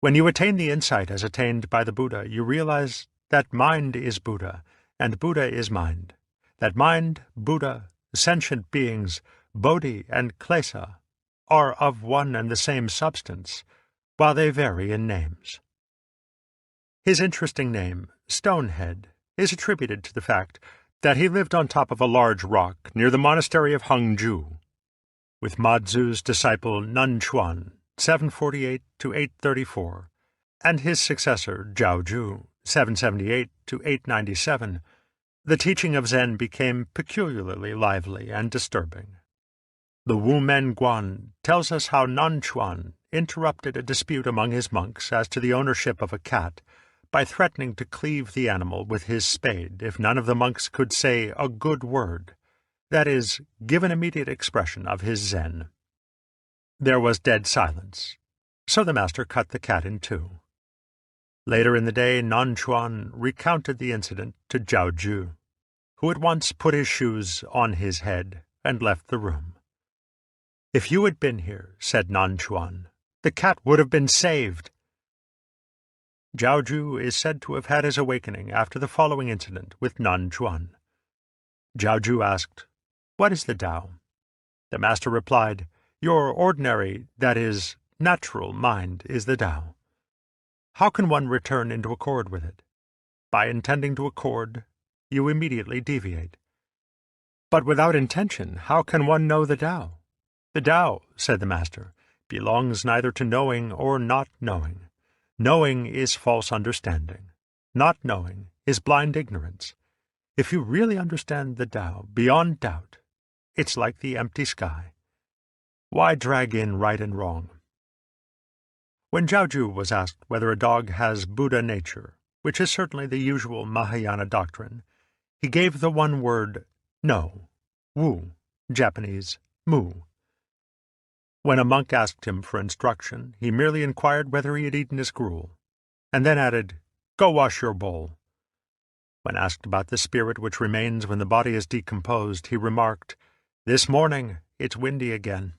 When you attain the insight as attained by the Buddha, you realize that mind is Buddha, and Buddha is mind, that mind, Buddha, sentient beings, Bodhi and Klesa, are of one and the same substance, while they vary in names." His interesting name, Stonehead, is attributed to the fact that he lived on top of a large rock near the monastery of Hangzhou. With Ma Zu's disciple Nun Chuan, 748 to 834, and his successor Zhao Ju, 778 to 897, the teaching of Zen became peculiarly lively and disturbing. The Wu Men Guan tells us how Nun Chuan interrupted a dispute among his monks as to the ownership of a cat by threatening to cleave the animal with his spade if none of the monks could say a good word, that is, give an immediate expression of his Zen. There was dead silence, so the master cut the cat in two. Later in the day, Nan Chuan recounted the incident to Zhao Ju, who at once put his shoes on his head and left the room. "If you had been here," said Nan Chuan, "the cat would have been saved." Zhao Ju is said to have had his awakening after the following incident with Nan Chuan. Zhao Ju asked, "What is the Tao?" The master replied, "Your ordinary, that is, natural mind is the Tao. How can one return into accord with it? By intending to accord, you immediately deviate. But without intention, how can one know the Tao? The Tao," said the master, "belongs neither to knowing or not knowing. Knowing is false understanding. Not knowing is blind ignorance. If you really understand the Tao beyond doubt, it's like the empty sky. Why drag in right and wrong?" When Zhao Ju was asked whether a dog has Buddha nature, which is certainly the usual Mahayana doctrine, he gave the one word no, wu, Japanese, mu. When a monk asked him for instruction, he merely inquired whether he had eaten his gruel, and then added, "Go wash your bowl." When asked about the spirit which remains when the body is decomposed, he remarked, "This morning it's windy again."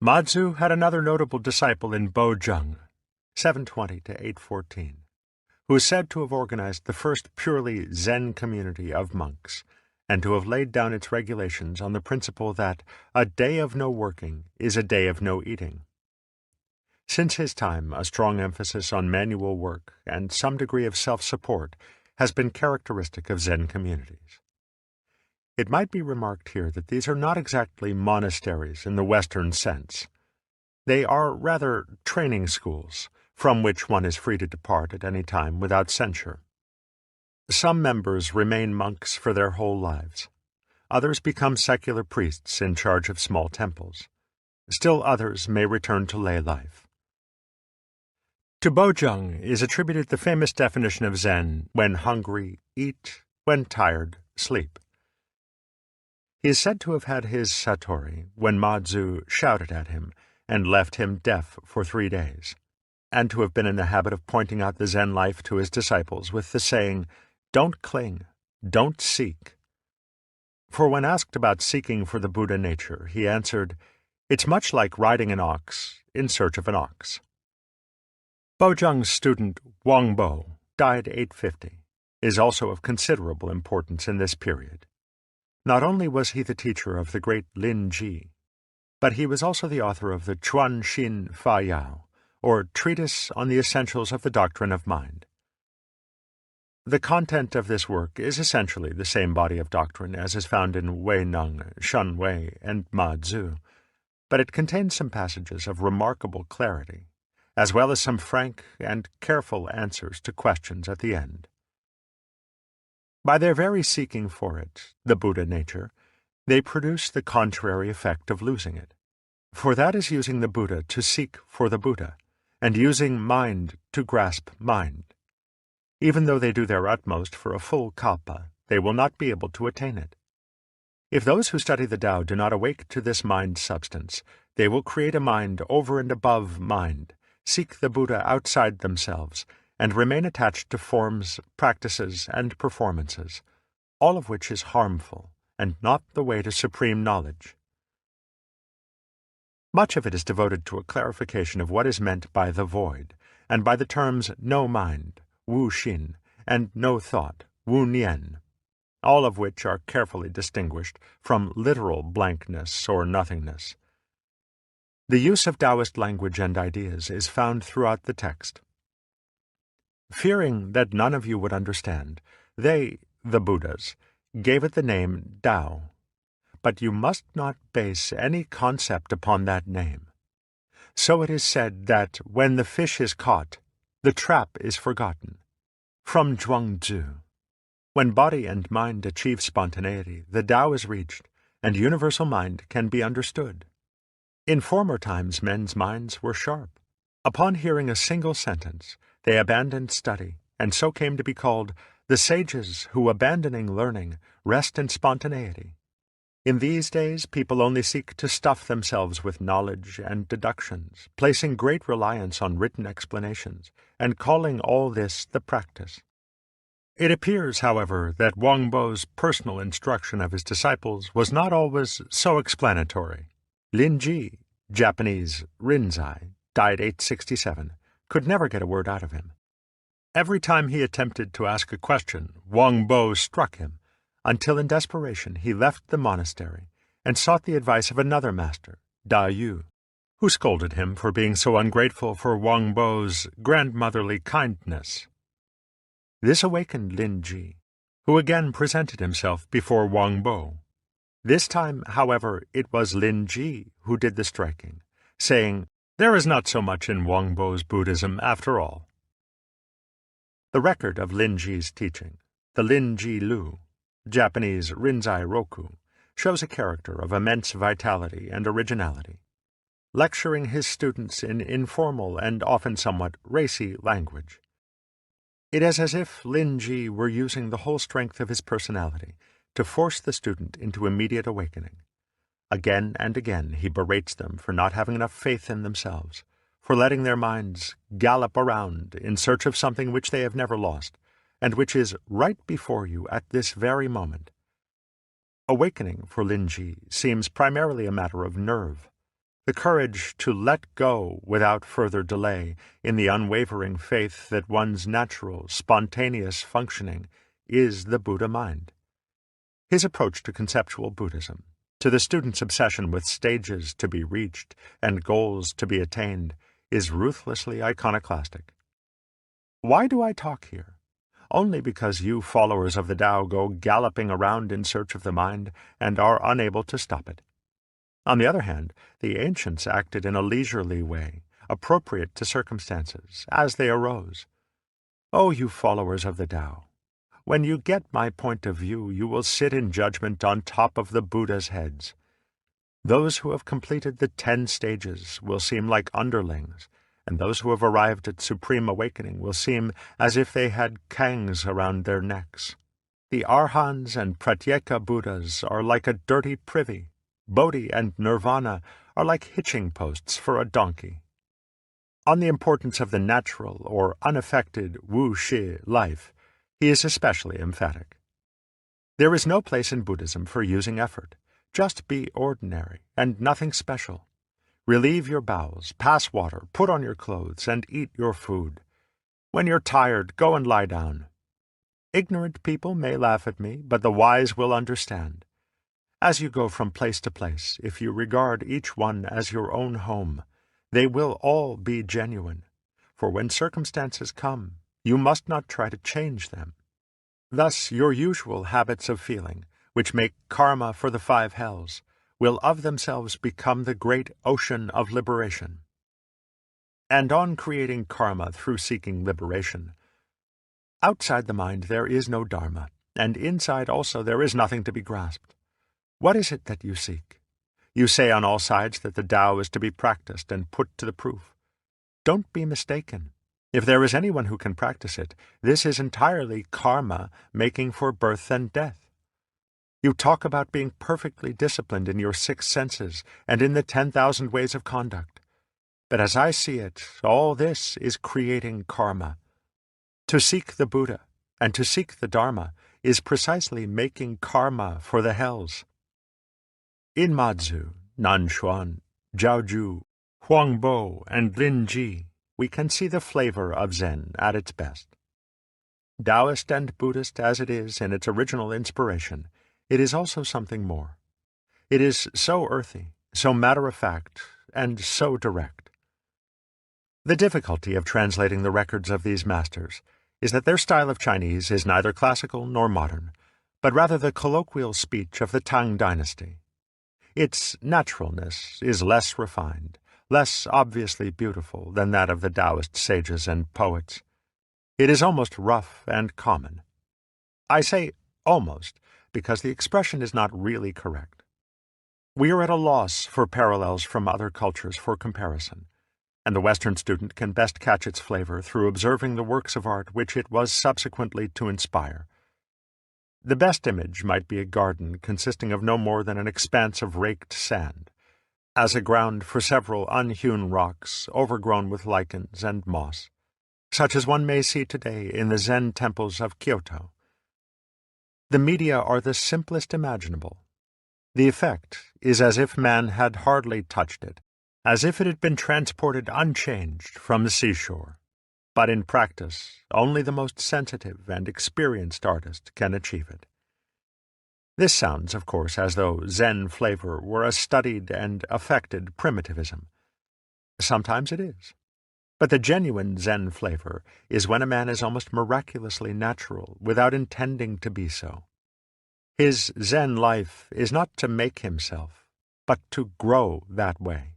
Ma Zu had another notable disciple in Bojung, 720 to 814, who is said to have organized the first purely Zen community of monks, and to have laid down its regulations on the principle that a day of no working is a day of no eating. Since his time, a strong emphasis on manual work and some degree of self-support has been characteristic of Zen communities. It might be remarked here that these are not exactly monasteries in the Western sense. They are rather training schools, from which one is free to depart at any time without censure. Some members remain monks for their whole lives. Others become secular priests in charge of small temples. Still others may return to lay life. To Bojung is attributed the famous definition of Zen: when hungry, eat; when tired, sleep. He is said to have had his satori when Ma-Zu shouted at him and left him deaf for 3 days, and to have been in the habit of pointing out the Zen life to his disciples with the saying, "Don't cling, don't seek." For when asked about seeking for the Buddha nature, he answered, "It's much like riding an ox in search of an ox." Bojung's student Wang Bo, died 850, is also of considerable importance in this period. Not only was he the teacher of the great Lin Ji, but he was also the author of the Chuan Xin Fa Yao, or Treatise on the Essentials of the Doctrine of Mind. The content of this work is essentially the same body of doctrine as is found in Wei Neng, Shen Wei, and Ma-Zu, but it contains some passages of remarkable clarity, as well as some frank and careful answers to questions at the end. By their very seeking for it, the Buddha nature, they produce the contrary effect of losing it. For that is using the Buddha to seek for the Buddha, and using mind to grasp mind. Even though they do their utmost for a full kalpa, they will not be able to attain it. If those who study the Tao do not awake to this mind substance, they will create a mind over and above mind, seek the Buddha outside themselves, and remain attached to forms, practices, and performances, all of which is harmful and not the way to supreme knowledge. Much of it is devoted to a clarification of what is meant by the void, and by the terms no mind, wu xin, and no thought, wu nian, all of which are carefully distinguished from literal blankness or nothingness. The use of Taoist language and ideas is found throughout the text. Fearing that none of you would understand, they, the Buddhas, gave it the name Tao. But you must not base any concept upon that name. So it is said that when the fish is caught, the trap is forgotten. From Zhuangzi. When body and mind achieve spontaneity, the Tao is reached, and universal mind can be understood. In former times men's minds were sharp. Upon hearing a single sentence, they abandoned study, and so came to be called the sages who, abandoning learning, rest in spontaneity. In these days, people only seek to stuff themselves with knowledge and deductions, placing great reliance on written explanations, and calling all this the practice. It appears, however, that Wang Bo's personal instruction of his disciples was not always so explanatory. Lin Ji, Japanese Rinzai, died 867, could never get a word out of him. Every time he attempted to ask a question, Wang Bo struck him, until in desperation he left the monastery and sought the advice of another master, Da Yu, who scolded him for being so ungrateful for Wang Bo's grandmotherly kindness. This awakened Lin Ji, who again presented himself before Wang Bo. This time, however, it was Lin Ji who did the striking, saying, "There is not so much in Wang Bo's Buddhism after all." The record of Lin Ji's teaching, the Lin Ji Lu, Japanese Rinzai Roku, shows a character of immense vitality and originality. Lecturing his students in informal and often somewhat racy language, it is as if Lin Ji were using the whole strength of his personality to force the student into immediate awakening. Again and again he berates them for not having enough faith in themselves, for letting their minds gallop around in search of something which they have never lost, and which is right before you at this very moment. Awakening for Lin Ji seems primarily a matter of nerve, the courage to let go without further delay in the unwavering faith that one's natural, spontaneous functioning is the Buddha mind. His approach to conceptual Buddhism, to the student's obsession with stages to be reached and goals to be attained, is ruthlessly iconoclastic. Why do I talk here? only because you followers of the Tao go galloping around in search of the mind and are unable to stop it. On the other hand, the ancients acted in a leisurely way, appropriate to circumstances, as they arose. O you followers of the Tao, when you get my point of view, you will sit in judgment on top of the Buddha's heads. Those who have completed the 10 stages will seem like underlings, and those who have arrived at supreme awakening will seem as if they had kangs around their necks. The Arhans and Pratyeka Buddhas are like a dirty privy. Bodhi and Nirvana are like hitching posts for a donkey. On the importance of the natural or unaffected wu-shi life, he is especially emphatic. There is no place in Buddhism for using effort. Just be ordinary and nothing special. Relieve your bowels, pass water, put on your clothes, and eat your food. When you're tired, go and lie down. Ignorant people may laugh at me, but the wise will understand. As you go from place to place, if you regard each one as your own home, they will all be genuine. For when circumstances come, you must not try to change them. Thus your usual habits of feeling, which make karma for the 5 hells, will of themselves become the great ocean of liberation. And on creating karma through seeking liberation, outside the mind there is no dharma, and inside also there is nothing to be grasped. What is it that you seek? You say on all sides that the Tao is to be practiced and put to the proof. Don't be mistaken. If there is anyone who can practice it, this is entirely karma making for birth and death. You talk about being perfectly disciplined in your 6 senses and in the 10,000 ways of conduct. But as I see it, all this is creating karma. To seek the Buddha and to seek the Dharma is precisely making karma for the hells. In Mazu, Nanxuan, Jiaozhu, Huangbo, and Linji, we can see the flavor of Zen at its best. Taoist and Buddhist as it is in its original inspiration, it is also something more. It is so earthy, so matter-of-fact, and so direct. The difficulty of translating the records of these masters is that their style of Chinese is neither classical nor modern, but rather the colloquial speech of the Tang dynasty. Its naturalness is less refined, less obviously beautiful than that of the Taoist sages and poets. It is almost rough and common. I say almost because the expression is not really correct. We are at a loss for parallels from other cultures for comparison, and the Western student can best catch its flavor through observing the works of art which it was subsequently to inspire. The best image might be a garden consisting of no more than an expanse of raked sand, as a ground for several unhewn rocks overgrown with lichens and moss, such as one may see today in the Zen temples of Kyoto. The media are the simplest imaginable. The effect is as if man had hardly touched it, as if it had been transported unchanged from the seashore. But in practice, only the most sensitive and experienced artist can achieve it. This sounds, of course, as though Zen flavor were a studied and affected primitivism. Sometimes it is. But the genuine Zen flavor is when a man is almost miraculously natural without intending to be so. His Zen life is not to make himself, but to grow that way.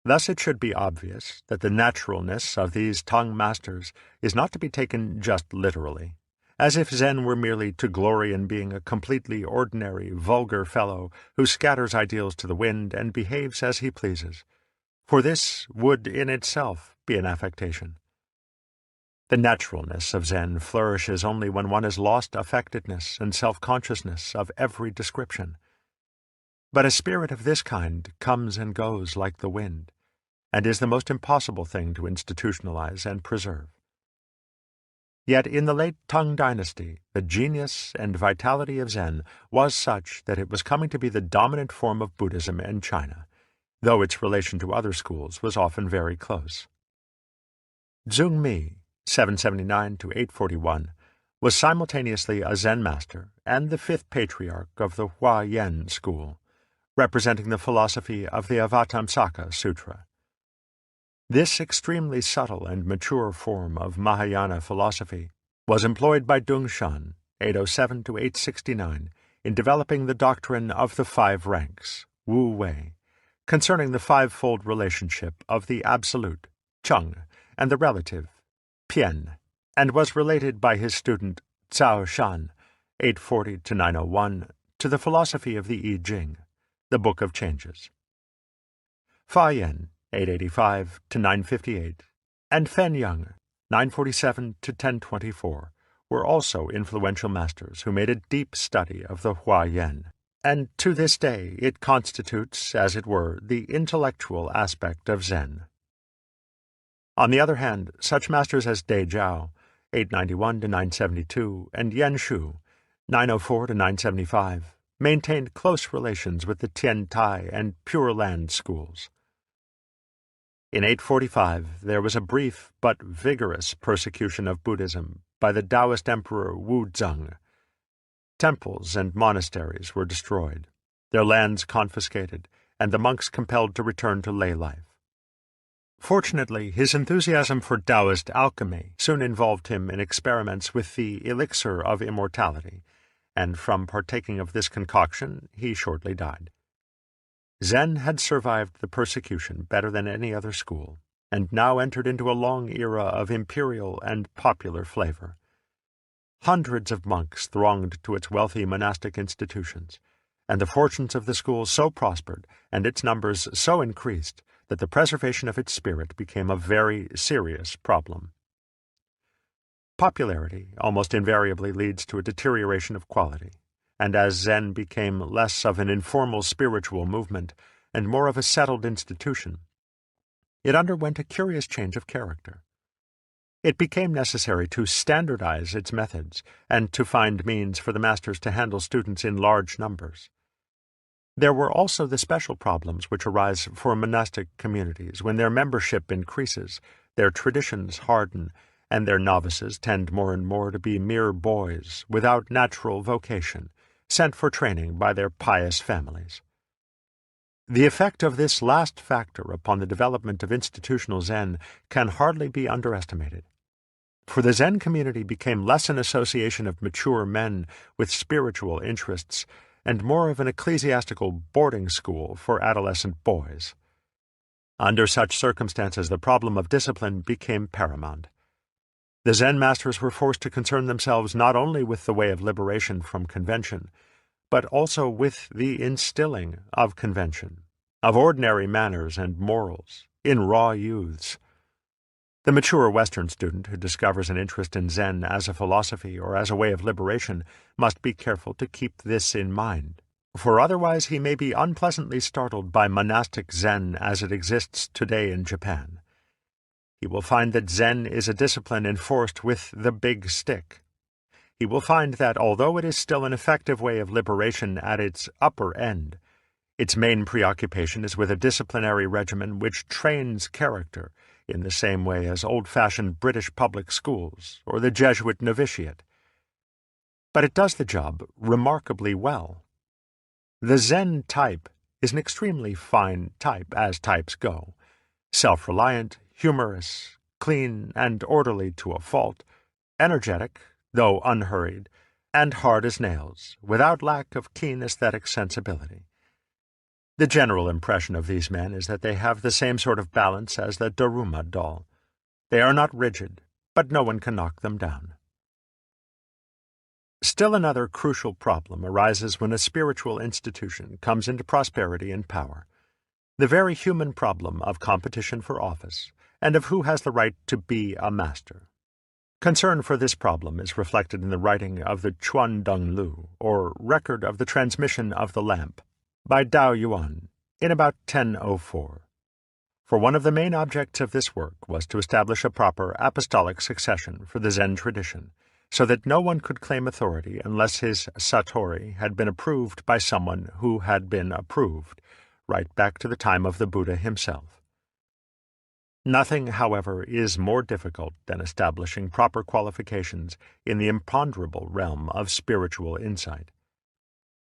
Thus it should be obvious that the naturalness of these Tang masters is not to be taken just literally, as if Zen were merely to glory in being a completely ordinary, vulgar fellow who scatters ideals to the wind and behaves as he pleases, for this would in itself be an affectation. The naturalness of Zen flourishes only when one has lost affectedness and self-consciousness of every description. But a spirit of this kind comes and goes like the wind, and is the most impossible thing to institutionalize and preserve. Yet in the late Tang dynasty, the genius and vitality of Zen was such that it was coming to be the dominant form of Buddhism in China, though its relation to other schools was often very close. Zheng Mi, 779 to 841, was simultaneously a Zen master and the 5th patriarch of the Huayan school, representing the philosophy of the Avatamsaka Sutra. This extremely subtle and mature form of Mahayana philosophy was employed by Dung Shan, 807 to 869, in developing the doctrine of the five ranks, Wu Wei, concerning the fivefold relationship of the absolute, Cheng, and the relative, Pian, and was related by his student Cao Shan, 840 to 901, to the philosophy of the I Ching, the Book of Changes. Fa Yin, 885 to 958, and Fen Yang, 947 to 1024, were also influential masters who made a deep study of the Hua Yin, and to this day it constitutes, as it were, the intellectual aspect of Zen. On the other hand, such masters as De Jiao, 891 to 972, and Yen Shu, 904 to 975, maintained close relations with the Tian Tai and Pure Land schools. In 845, there was a brief but vigorous persecution of Buddhism by the Taoist Emperor Wu Zeng. Temples and monasteries were destroyed, their lands confiscated, and the monks compelled to return to lay life. Fortunately, his enthusiasm for Taoist alchemy soon involved him in experiments with the elixir of immortality, and from partaking of this concoction he shortly died. Zen had survived the persecution better than any other school, and now entered into a long era of imperial and popular flavor. Hundreds of monks thronged to its wealthy monastic institutions, and the fortunes of the school so prospered, and its numbers so increased, that the preservation of its spirit became a very serious problem. Popularity almost invariably leads to a deterioration of quality, and as Zen became less of an informal spiritual movement and more of a settled institution, it underwent a curious change of character. It became necessary to standardize its methods and to find means for the masters to handle students in large numbers. There were also the special problems which arise for monastic communities when their membership increases, their traditions harden, and their novices tend more and more to be mere boys without natural vocation, sent for training by their pious families. The effect of this last factor upon the development of institutional Zen can hardly be underestimated. For the Zen community became less an association of mature men with spiritual interests and more of an ecclesiastical boarding school for adolescent boys. Under such circumstances, the problem of discipline became paramount. The Zen masters were forced to concern themselves not only with the way of liberation from convention, but also with the instilling of convention, of ordinary manners and morals, in raw youths. The mature Western student who discovers an interest in Zen as a philosophy or as a way of liberation must be careful to keep this in mind, for otherwise he may be unpleasantly startled by monastic Zen as it exists today in Japan. He will find that Zen is a discipline enforced with the big stick. He will find that, although it is still an effective way of liberation at its upper end, its main preoccupation is with a disciplinary regimen which trains character in the same way as old-fashioned British public schools or the Jesuit novitiate. But it does the job remarkably well. The Zen type is an extremely fine type, as types go, self-reliant, humorous, clean and orderly to a fault, energetic, though unhurried, and hard as nails, without lack of keen aesthetic sensibility. The general impression of these men is that they have the same sort of balance as the Daruma doll. They are not rigid, but no one can knock them down. Still another crucial problem arises when a spiritual institution comes into prosperity and power. The very human problem of competition for office, and of who has the right to be a master. Concern for this problem is reflected in the writing of the Chuan Dung Lu, or Record of the Transmission of the Lamp, by Dao Yuan, in about 1004. For one of the main objects of this work was to establish a proper apostolic succession for the Zen tradition, so that no one could claim authority unless his satori had been approved by someone who had been approved, right back to the time of the Buddha himself. Nothing, however, is more difficult than establishing proper qualifications in the imponderable realm of spiritual insight.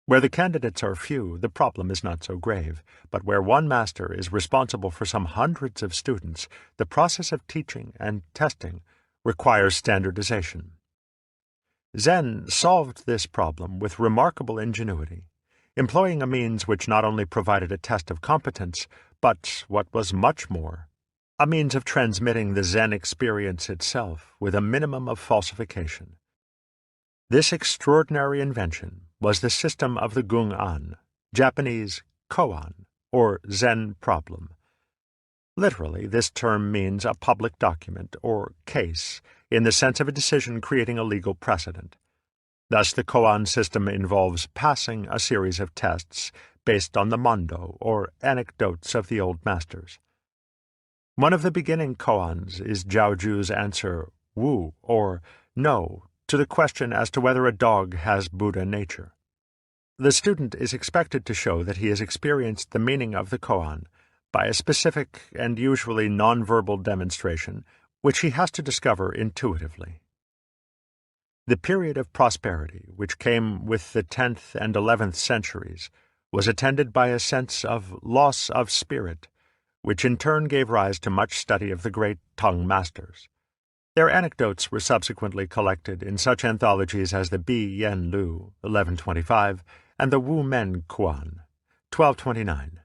Where the candidates are few, the problem is not so grave, but where one master is responsible for some hundreds of students, the process of teaching and testing requires standardization, Zen solved this problem with remarkable ingenuity, employing a means which not only provided a test of competence, but, what was much more, a means of transmitting the Zen experience itself with a minimum of falsification. This extraordinary invention was the system of the Gung-an, Japanese koan, or Zen problem. Literally, this term means a public document, or case, in the sense of a decision creating a legal precedent. Thus, the koan system involves passing a series of tests based on the mondo, or anecdotes of the old masters. One of the beginning koans is Jiaoju's answer, wu, or no, to the question as to whether a dog has Buddha nature. The student is expected to show that he has experienced the meaning of the koan by a specific and usually nonverbal demonstration, which he has to discover intuitively. The period of prosperity, which came with the 10th and 11th centuries, was attended by a sense of loss of spirit, which in turn gave rise to much study of the great Tang masters. Their anecdotes were subsequently collected in such anthologies as the Bi Yen Lu, 1125, and the Wu Men Kuan, 1229.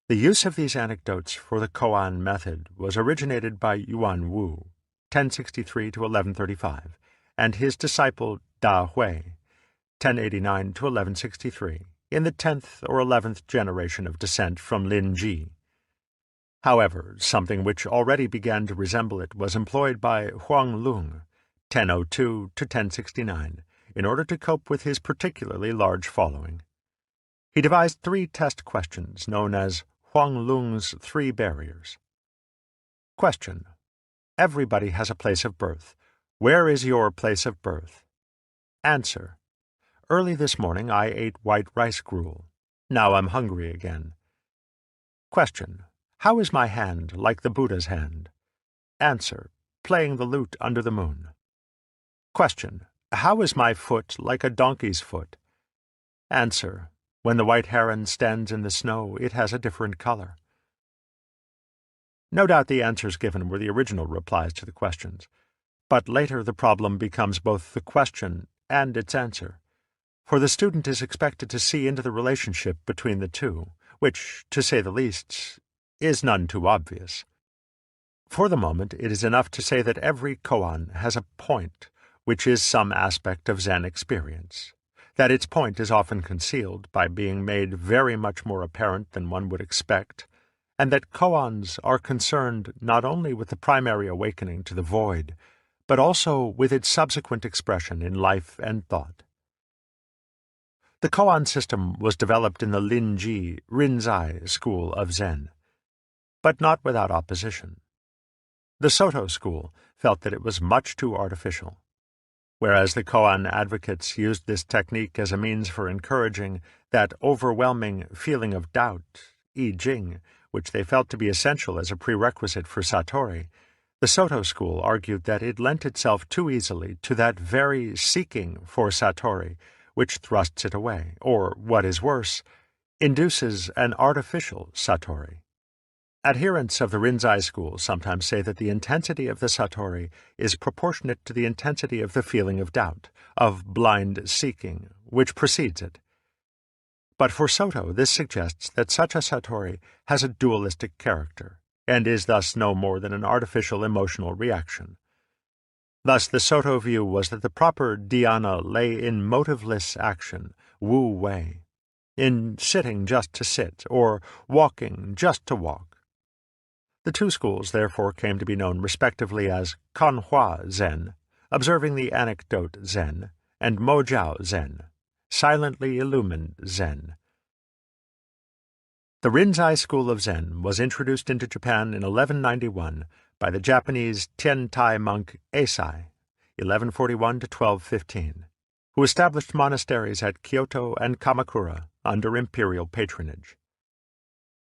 The use of these anecdotes for the koan method was originated by Yuan Wu, 1063 to 1135, and his disciple Da Hui, 1089 to 1163, in the 10th or 11th generation of descent from Lin Ji. However, something which already began to resemble it was employed by Huang Lung, 1002 to 1069, in order to cope with his particularly large following. He devised 3 test questions known as Huang Lung's 3 barriers. Question: Everybody has a place of birth. Where is your place of birth? Answer: Early this morning I ate white rice gruel. Now I'm hungry again. Question: How is my hand like the Buddha's hand? Answer: Playing the lute under the moon. Question: How is my foot like a donkey's foot? Answer: When the white heron stands in the snow, it has a different color. No doubt the answers given were the original replies to the questions, but later the problem becomes both the question and its answer, for the student is expected to see into the relationship between the two, which, to say the least, is none too obvious. For the moment, it is enough to say that every koan has a point, which is some aspect of Zen experience, that its point is often concealed by being made very much more apparent than one would expect, and that koans are concerned not only with the primary awakening to the void, but also with its subsequent expression in life and thought. The koan system was developed in the Linji Rinzai school of Zen, but not without opposition. The Soto school felt that it was much too artificial. Whereas the koan advocates used this technique as a means for encouraging that overwhelming feeling of doubt, I Ching, which they felt to be essential as a prerequisite for satori, the Soto school argued that it lent itself too easily to that very seeking for satori which thrusts it away, or, what is worse, induces an artificial satori. Adherents of the Rinzai school sometimes say that the intensity of the satori is proportionate to the intensity of the feeling of doubt, of blind seeking, which precedes it. But for Soto, this suggests that such a satori has a dualistic character, and is thus no more than an artificial emotional reaction. Thus the Soto view was that the proper dhyana lay in motiveless action, wu wei, in sitting just to sit, or walking just to walk. The two schools therefore came to be known respectively as Kanhua Zen, observing the anecdote Zen, and Mojiao Zen, silently illumined Zen. The Rinzai school of Zen was introduced into Japan in 1191 by the Japanese Tiantai monk Eisai, 1141 to 1215, who established monasteries at Kyoto and Kamakura under imperial patronage.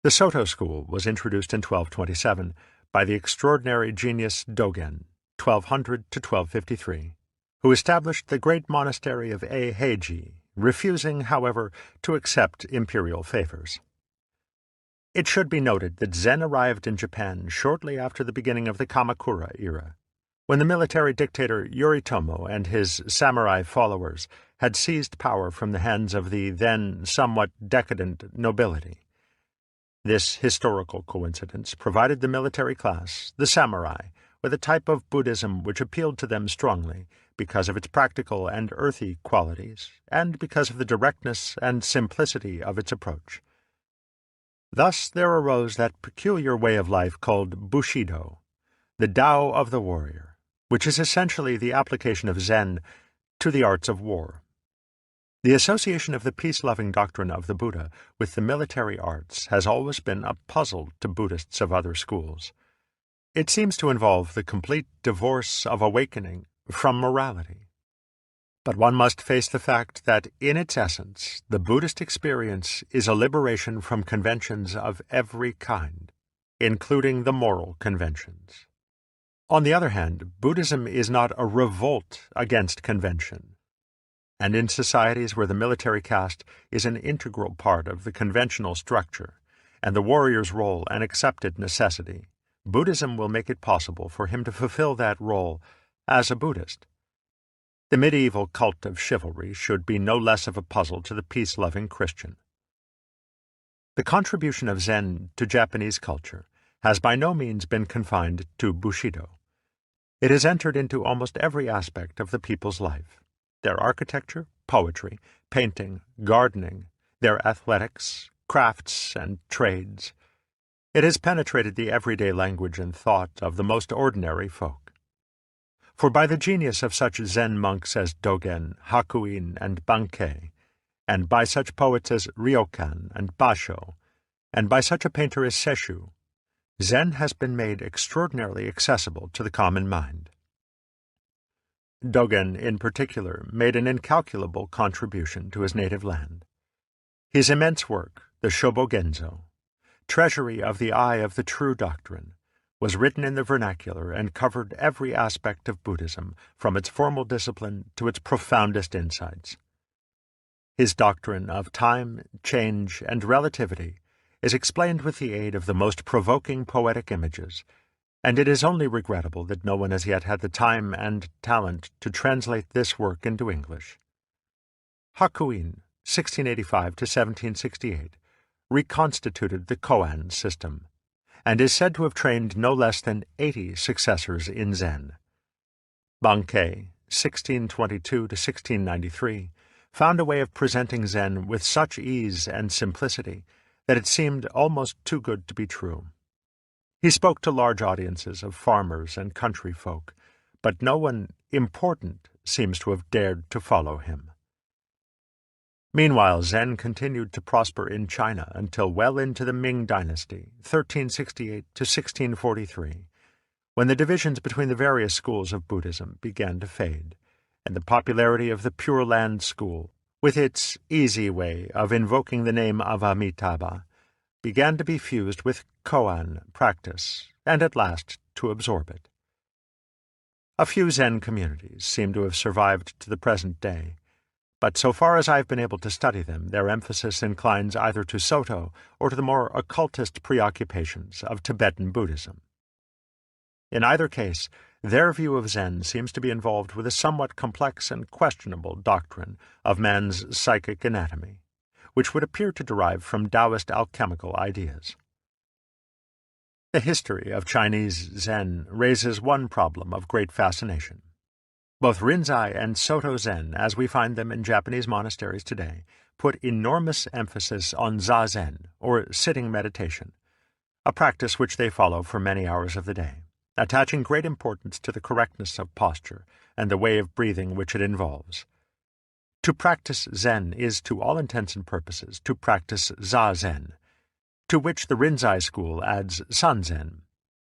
The Soto school was introduced in 1227 by the extraordinary genius Dogen, 1200 to 1253, who established the great monastery of Eiheiji, refusing, however, to accept imperial favors. It should be noted that Zen arrived in Japan shortly after the beginning of the Kamakura era. When the military dictator Yoritomo and his samurai followers had seized power from the hands of the then somewhat decadent nobility. This historical coincidence provided the military class, the samurai, with a type of Buddhism which appealed to them strongly because of its practical and earthy qualities, and because of the directness and simplicity of its approach. Thus there arose that peculiar way of life called Bushido, the Tao of the warrior, which is essentially the application of Zen to the arts of war. The association of the peace-loving doctrine of the Buddha with the military arts has always been a puzzle to Buddhists of other schools. It seems to involve the complete divorce of awakening from morality. But one must face the fact that, in its essence, the Buddhist experience is a liberation from conventions of every kind, including the moral conventions. On the other hand, Buddhism is not a revolt against convention. And in societies where the military caste is an integral part of the conventional structure, and the warrior's role an accepted necessity, Buddhism will make it possible for him to fulfill that role as a Buddhist. The medieval cult of chivalry should be no less of a puzzle to the peace-loving Christian. The contribution of Zen to Japanese culture has by no means been confined to Bushido. It has entered into almost every aspect of the people's life. Their architecture, poetry, painting, gardening, their athletics, crafts, and trades. It has penetrated the everyday language and thought of the most ordinary folk. For by the genius of such Zen monks as Dogen, Hakuin, and Bankei, and by such poets as Ryokan and Basho, and by such a painter as Sesshu, Zen has been made extraordinarily accessible to the common mind. Dogen, in particular, made an incalculable contribution to his native land. His immense work, the Shobogenzo, Treasury of the Eye of the True Doctrine, was written in the vernacular and covered every aspect of Buddhism, from its formal discipline to its profoundest insights. His doctrine of time, change, and relativity is explained with the aid of the most provoking poetic images, and it is only regrettable that no one has yet had the time and talent to translate this work into English. Hakuin, 1685 to 1768, reconstituted the koan system, and is said to have trained no less than 80 successors in Zen. Bankei, 1622 to 1693, found a way of presenting Zen with such ease and simplicity that it seemed almost too good to be true. He spoke to large audiences of farmers and country folk, but no one important seems to have dared to follow him. Meanwhile, Zen continued to prosper in China until well into the Ming Dynasty, 1368 to 1643, when the divisions between the various schools of Buddhism began to fade, and the popularity of the Pure Land school, with its easy way of invoking the name of Amitabha, began to be fused with koan practice, and at last to absorb it. A few Zen communities seem to have survived to the present day, but so far as I have been able to study them, their emphasis inclines either to Soto or to the more occultist preoccupations of Tibetan Buddhism. In either case, their view of Zen seems to be involved with a somewhat complex and questionable doctrine of man's psychic anatomy, which would appear to derive from Taoist alchemical ideas. The history of Chinese Zen raises one problem of great fascination. Both Rinzai and Soto Zen, as we find them in Japanese monasteries today, put enormous emphasis on zazen, or sitting meditation, a practice which they follow for many hours of the day, attaching great importance to the correctness of posture and the way of breathing which it involves. To practice Zen is, to all intents and purposes, to practice zazen, to which the Rinzai school adds sanzen,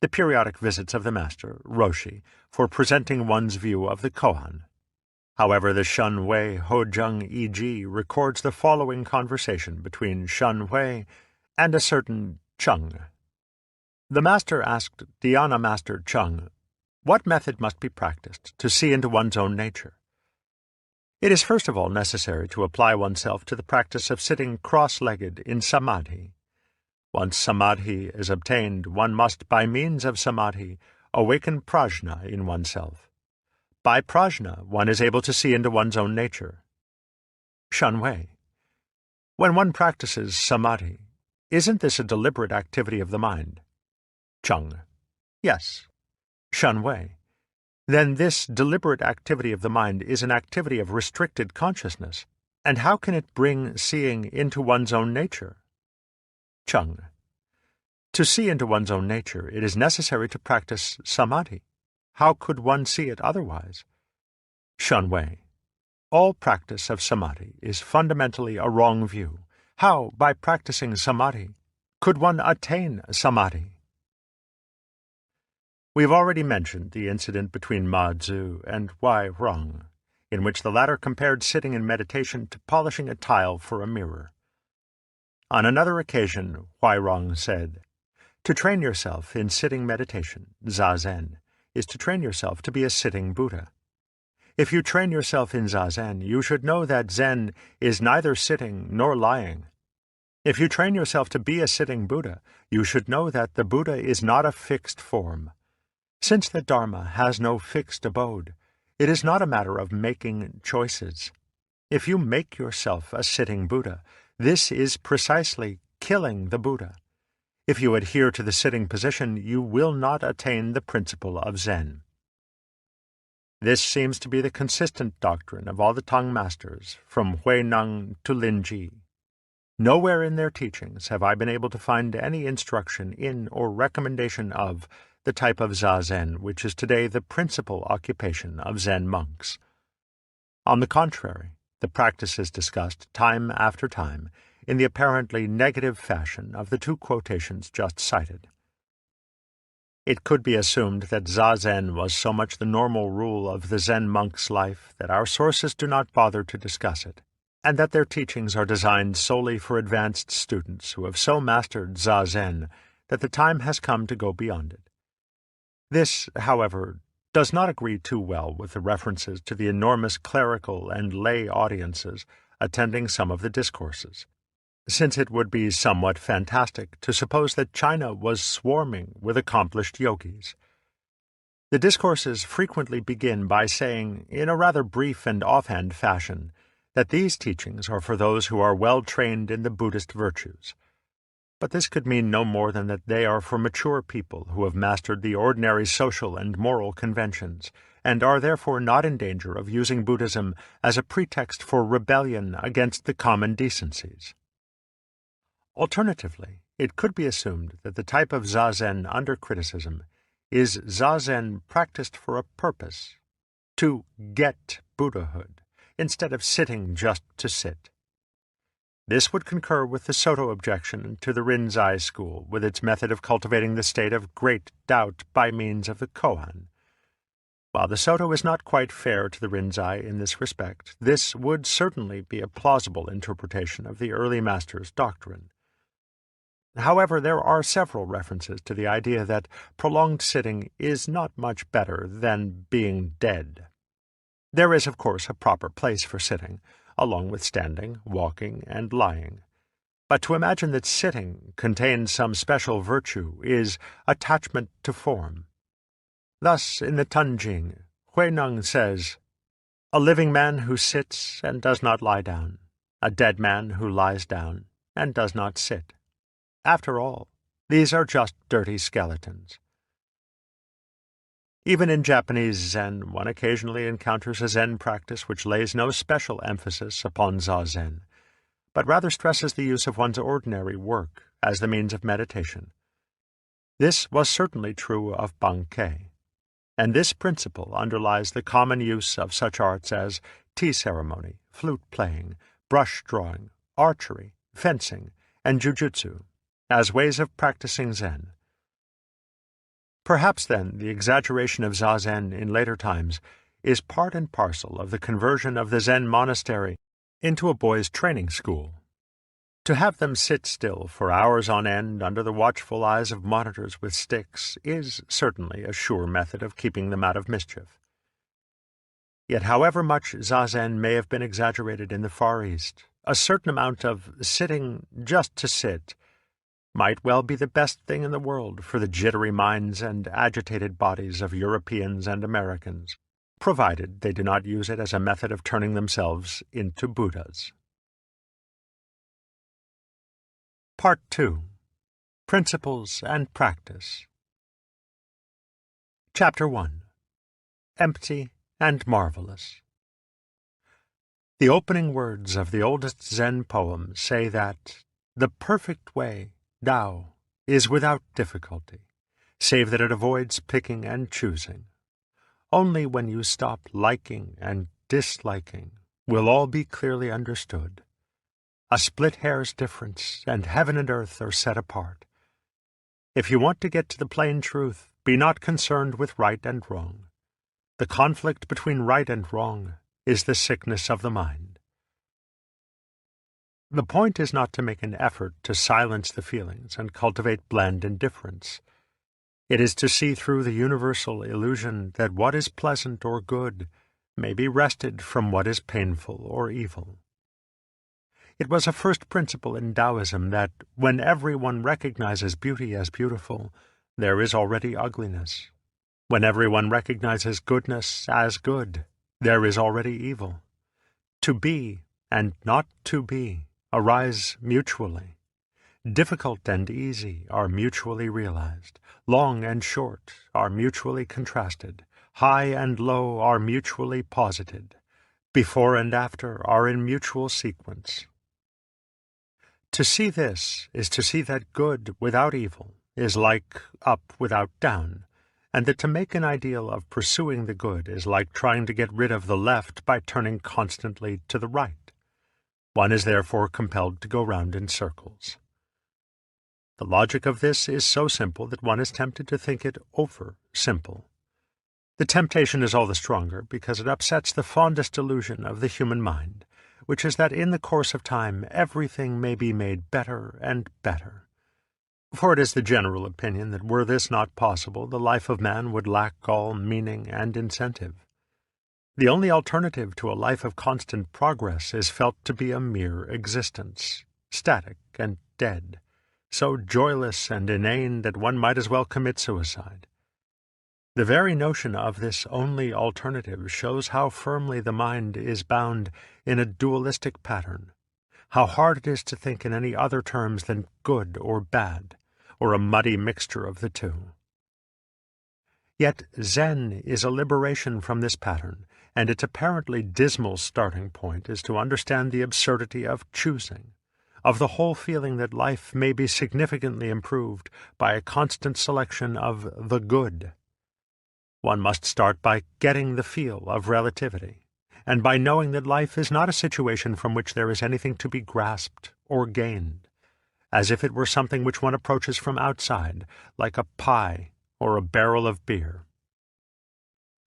the periodic visits of the master, Roshi, for presenting one's view of the koan. However, the Shun Wei Hojung E.G. records the following conversation between Shun Wei and a certain Chung. The master asked Dhyana master Chung, "What method must be practiced to see into one's own nature?" It is first of all necessary to apply oneself to the practice of sitting cross-legged in samadhi. Once samadhi is obtained, one must, by means of samadhi, awaken prajna in oneself. By prajna, one is able to see into one's own nature. Shanwei. When one practices samadhi, isn't this a deliberate activity of the mind? Chung. Yes. Shanwei. Then this deliberate activity of the mind is an activity of restricted consciousness, and how can it bring seeing into one's own nature? Chung. To see into one's own nature, it is necessary to practice samadhi. How could one see it otherwise? Shanwei. All practice of samadhi is fundamentally a wrong view. How, by practicing samadhi, could one attain samadhi? We've already mentioned the incident between Ma Zu and Wai Rong, in which the latter compared sitting in meditation to polishing a tile for a mirror. On another occasion, Wai Rong said, "To train yourself in sitting meditation, zazen, is to train yourself to be a sitting Buddha. If you train yourself in zazen, you should know that Zen is neither sitting nor lying. If you train yourself to be a sitting Buddha, you should know that the Buddha is not a fixed form. Since the Dharma has no fixed abode, it is not a matter of making choices. If you make yourself a sitting Buddha, this is precisely killing the Buddha. If you adhere to the sitting position, you will not attain the principle of Zen." This seems to be the consistent doctrine of all the Tang masters, from Huineng to Linji. Nowhere in their teachings have I been able to find any instruction in or recommendation of the type of zazen which is today the principal occupation of Zen monks. On the contrary, the practice is discussed time after time in the apparently negative fashion of the two quotations just cited. It could be assumed that zazen was so much the normal rule of the Zen monk's life that our sources do not bother to discuss it, and that their teachings are designed solely for advanced students who have so mastered zazen that the time has come to go beyond it. This, however, does not agree too well with the references to the enormous clerical and lay audiences attending some of the discourses, since it would be somewhat fantastic to suppose that China was swarming with accomplished yogis. The discourses frequently begin by saying, in a rather brief and offhand fashion, that these teachings are for those who are well trained in the Buddhist virtues. But this could mean no more than that they are for mature people who have mastered the ordinary social and moral conventions, and are therefore not in danger of using Buddhism as a pretext for rebellion against the common decencies. Alternatively, it could be assumed that the type of zazen under criticism is zazen practiced for a purpose, to get Buddhahood, instead of sitting just to sit. This would concur with the Soto objection to the Rinzai school, with its method of cultivating the state of great doubt by means of the koan. While the Soto is not quite fair to the Rinzai in this respect, this would certainly be a plausible interpretation of the early master's doctrine. However, there are several references to the idea that prolonged sitting is not much better than being dead. There is, of course, a proper place for sitting, along with standing, walking, and lying. But to imagine that sitting contains some special virtue is attachment to form. Thus, in the Tanjing, Huineng says, "A living man who sits and does not lie down, a dead man who lies down and does not sit. After all, these are just dirty skeletons." Even in Japanese Zen, one occasionally encounters a Zen practice which lays no special emphasis upon zazen, but rather stresses the use of one's ordinary work as the means of meditation. This was certainly true of Bankei, and this principle underlies the common use of such arts as tea ceremony, flute playing, brush drawing, archery, fencing, and jujutsu, as ways of practicing Zen. Perhaps, then, the exaggeration of zazen in later times is part and parcel of the conversion of the Zen monastery into a boys' training school. To have them sit still for hours on end under the watchful eyes of monitors with sticks is certainly a sure method of keeping them out of mischief. Yet however much zazen may have been exaggerated in the Far East, a certain amount of sitting just to sit might well be the best thing in the world for the jittery minds and agitated bodies of Europeans and Americans, provided they do not use it as a method of turning themselves into Buddhas. Part 2. Principles and Practice. Chapter 1. Empty and Marvelous. The opening words of the oldest Zen poem say that the perfect way, Tao, is without difficulty, save that it avoids picking and choosing. Only when you stop liking and disliking will all be clearly understood. A split hair's difference, and heaven and earth are set apart. If you want to get to the plain truth, be not concerned with right and wrong. The conflict between right and wrong is the sickness of the mind. The point is not to make an effort to silence the feelings and cultivate bland indifference. It is to see through the universal illusion that what is pleasant or good may be wrested from what is painful or evil. It was a first principle in Taoism that when everyone recognizes beauty as beautiful, there is already ugliness. When everyone recognizes goodness as good, there is already evil. To be and not to be arise mutually. Difficult and easy are mutually realized. Long and short are mutually contrasted. High and low are mutually posited. Before and after are in mutual sequence. To see this is to see that good without evil is like up without down, and that to make an ideal of pursuing the good is like trying to get rid of the left by turning constantly to the right. One is therefore compelled to go round in circles. The logic of this is so simple that one is tempted to think it over simple. The temptation is all the stronger because it upsets the fondest illusion of the human mind, which is that in the course of time everything may be made better and better. For it is the general opinion that were this not possible, the life of man would lack all meaning and incentive. The only alternative to a life of constant progress is felt to be a mere existence, static and dead, so joyless and inane that one might as well commit suicide. The very notion of this only alternative shows how firmly the mind is bound in a dualistic pattern, how hard it is to think in any other terms than good or bad, or a muddy mixture of the two. Yet Zen is a liberation from this pattern, and its apparently dismal starting point is to understand the absurdity of choosing, of the whole feeling that life may be significantly improved by a constant selection of the good. One must start by getting the feel of relativity, and by knowing that life is not a situation from which there is anything to be grasped or gained, as if it were something which one approaches from outside, like a pie or a barrel of beer.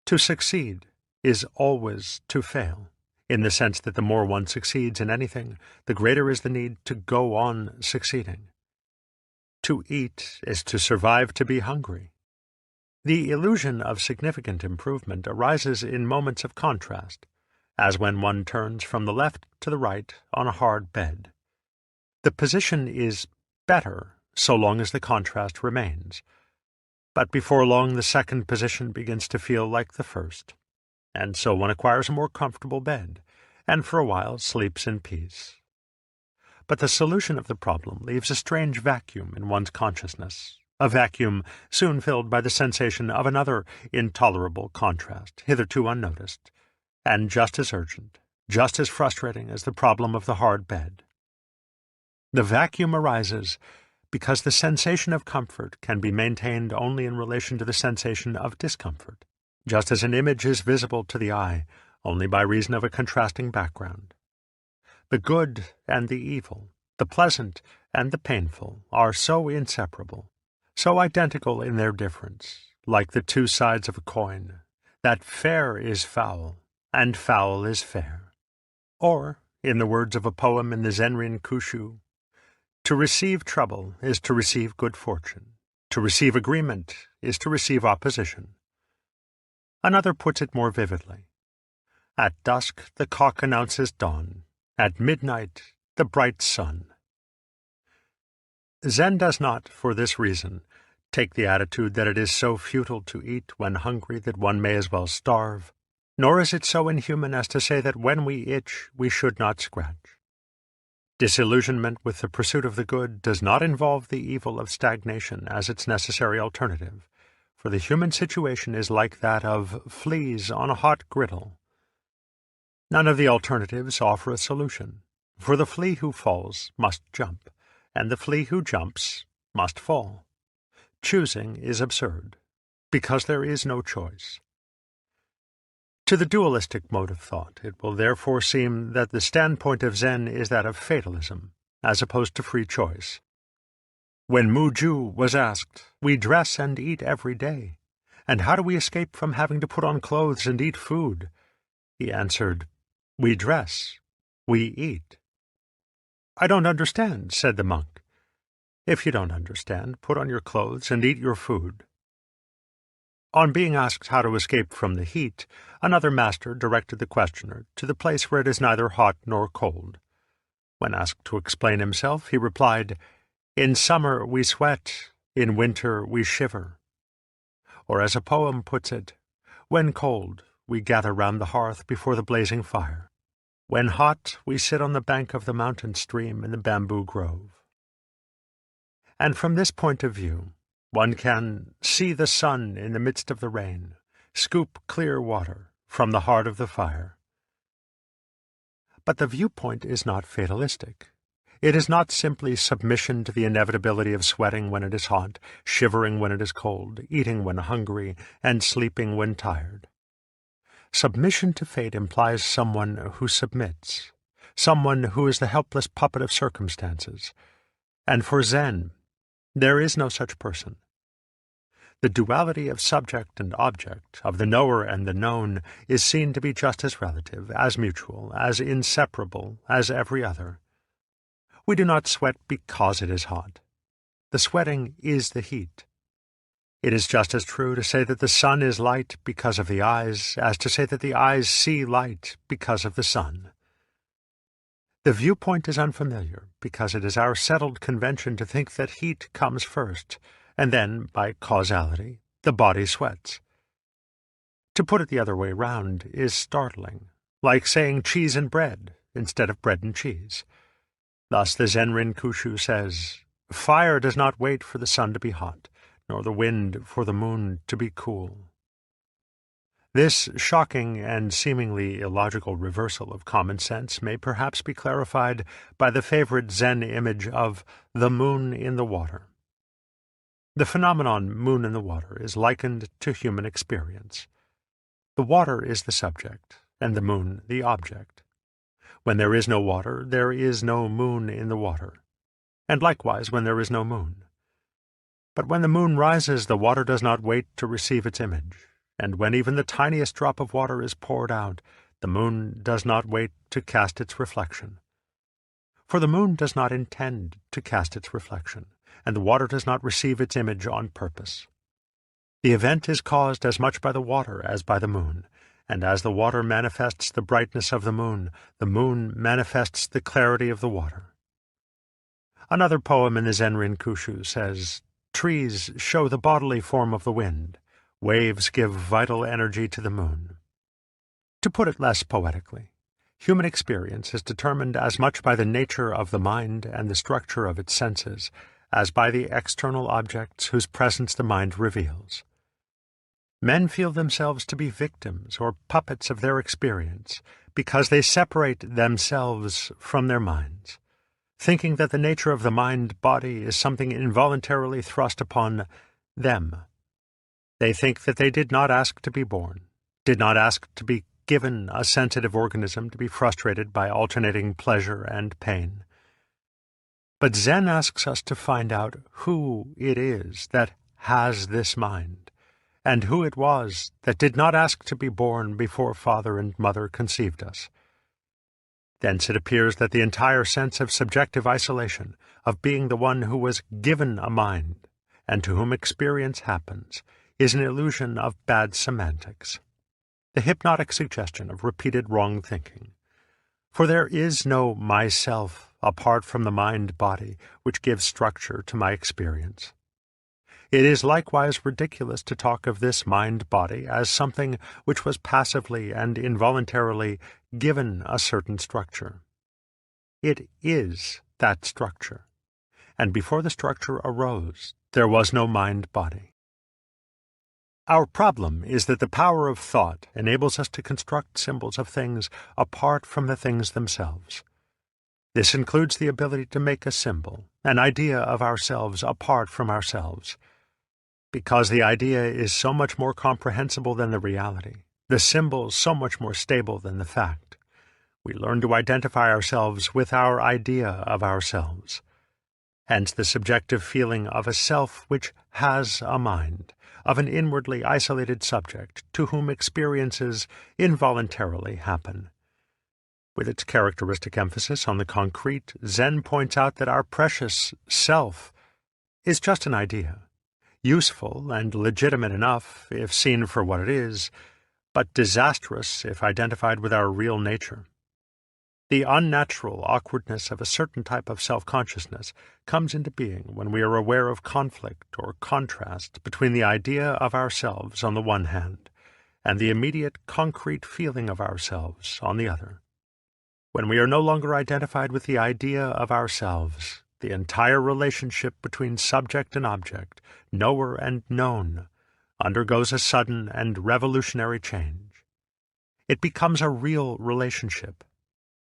To succeed is always to fail, in the sense that the more one succeeds in anything, the greater is the need to go on succeeding. To eat is to survive to be hungry. The illusion of significant improvement arises in moments of contrast, as when one turns from the left to the right on a hard bed. The position is better so long as the contrast remains, but before long the second position begins to feel like the first, and so one acquires a more comfortable bed, and for a while sleeps in peace. But the solution of the problem leaves a strange vacuum in one's consciousness, a vacuum soon filled by the sensation of another intolerable contrast, hitherto unnoticed, and just as urgent, just as frustrating as the problem of the hard bed. The vacuum arises because the sensation of comfort can be maintained only in relation to the sensation of discomfort, just as an image is visible to the eye only by reason of a contrasting background. The good and the evil, the pleasant and the painful, are so inseparable, so identical in their difference, like the two sides of a coin, that fair is foul, and foul is fair. Or, in the words of a poem in the Zenrin Kushu, to receive trouble is to receive good fortune. To receive agreement is to receive opposition. Another puts it more vividly. At dusk the cock announces dawn. At midnight the bright sun. Zen does not, for this reason, take the attitude that it is so futile to eat when hungry that one may as well starve, nor is it so inhuman as to say that when we itch we should not scratch. Disillusionment with the pursuit of the good does not involve the evil of stagnation as its necessary alternative, for the human situation is like that of fleas on a hot griddle. None of the alternatives offer a solution, for the flea who falls must jump, and the flea who jumps must fall. Choosing is absurd, because there is no choice. To the dualistic mode of thought, it will therefore seem that the standpoint of Zen is that of fatalism, as opposed to free choice. When Mu Ju was asked, "We dress and eat every day, and how do we escape from having to put on clothes and eat food?" he answered, "We dress, we eat." "I don't understand," said the monk. "If you don't understand, put on your clothes and eat your food." On being asked how to escape from the heat, another master directed the questioner to the place where it is neither hot nor cold. When asked to explain himself, he replied, "In summer we sweat, in winter we shiver." Or as a poem puts it, "When cold, we gather round the hearth before the blazing fire. When hot, we sit on the bank of the mountain stream in the bamboo grove." And from this point of view, one can see the sun in the midst of the rain, scoop clear water from the heart of the fire. But the viewpoint is not fatalistic. It is not simply submission to the inevitability of sweating when it is hot, shivering when it is cold, eating when hungry, and sleeping when tired. Submission to fate implies someone who submits, someone who is the helpless puppet of circumstances. And for Zen, there is no such person. The duality of subject and object, of the knower and the known, is seen to be just as relative, as mutual, as inseparable as every other. We do not sweat because it is hot. The sweating is the heat. It is just as true to say that the sun is light because of the eyes as to say that the eyes see light because of the sun. The viewpoint is unfamiliar because it is our settled convention to think that heat comes first, and then, by causality, the body sweats. To put it the other way round is startling, like saying cheese and bread instead of bread and cheese. Thus the Zen Rinkushu says, "Fire does not wait for the sun to be hot, nor the wind for the moon to be cool." This shocking and seemingly illogical reversal of common sense may perhaps be clarified by the favorite Zen image of the moon in the water. The phenomenon moon in the water is likened to human experience. The water is the subject, and the moon the object. When there is no water, there is no moon in the water, and likewise when there is no moon. But when the moon rises, the water does not wait to receive its image, and when even the tiniest drop of water is poured out, the moon does not wait to cast its reflection. For the moon does not intend to cast its reflection, and the water does not receive its image on purpose. The event is caused as much by the water as by the moon, and as the water manifests the brightness of the moon manifests the clarity of the water. Another poem in the Zen Rinkushu says, "Trees show the bodily form of the wind. Waves give vital energy to the moon." To put it less poetically, human experience is determined as much by the nature of the mind and the structure of its senses as by the external objects whose presence the mind reveals. Men feel themselves to be victims or puppets of their experience because they separate themselves from their minds, thinking that the nature of the mind-body is something involuntarily thrust upon them. They think that they did not ask to be born, did not ask to be given a sensitive organism to be frustrated by alternating pleasure and pain. But Zen asks us to find out who it is that has this mind, and who it was that did not ask to be born before father and mother conceived us. Thence it appears that the entire sense of subjective isolation, of being the one who was given a mind, and to whom experience happens, is an illusion of bad semantics, the hypnotic suggestion of repeated wrong thinking. For there is no myself apart from the mind-body which gives structure to my experience. It is likewise ridiculous to talk of this mind-body as something which was passively and involuntarily given a certain structure. It is that structure, and before the structure arose, there was no mind-body. Our problem is that the power of thought enables us to construct symbols of things apart from the things themselves. This includes the ability to make a symbol, an idea of ourselves apart from ourselves. Because the idea is so much more comprehensible than the reality, the symbol so much more stable than the fact, we learn to identify ourselves with our idea of ourselves. Hence the subjective feeling of a self which has a mind, of an inwardly isolated subject to whom experiences involuntarily happen. With its characteristic emphasis on the concrete, Zen points out that our precious self is just an idea, useful and legitimate enough if seen for what it is, but disastrous if identified with our real nature. The unnatural awkwardness of a certain type of self-consciousness comes into being when we are aware of conflict or contrast between the idea of ourselves on the one hand and the immediate concrete feeling of ourselves on the other. When we are no longer identified with the idea of ourselves, the entire relationship between subject and object, knower and known, undergoes a sudden and revolutionary change. It becomes a real relationship,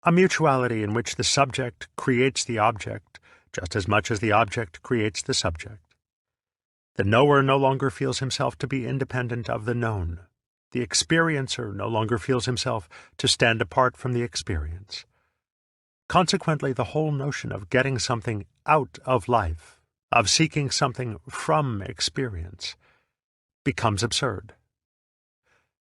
a mutuality in which the subject creates the object just as much as the object creates the subject. The knower no longer feels himself to be independent of the known. The experiencer no longer feels himself to stand apart from the experience. Consequently, the whole notion of getting something out of life, of seeking something from experience, becomes absurd.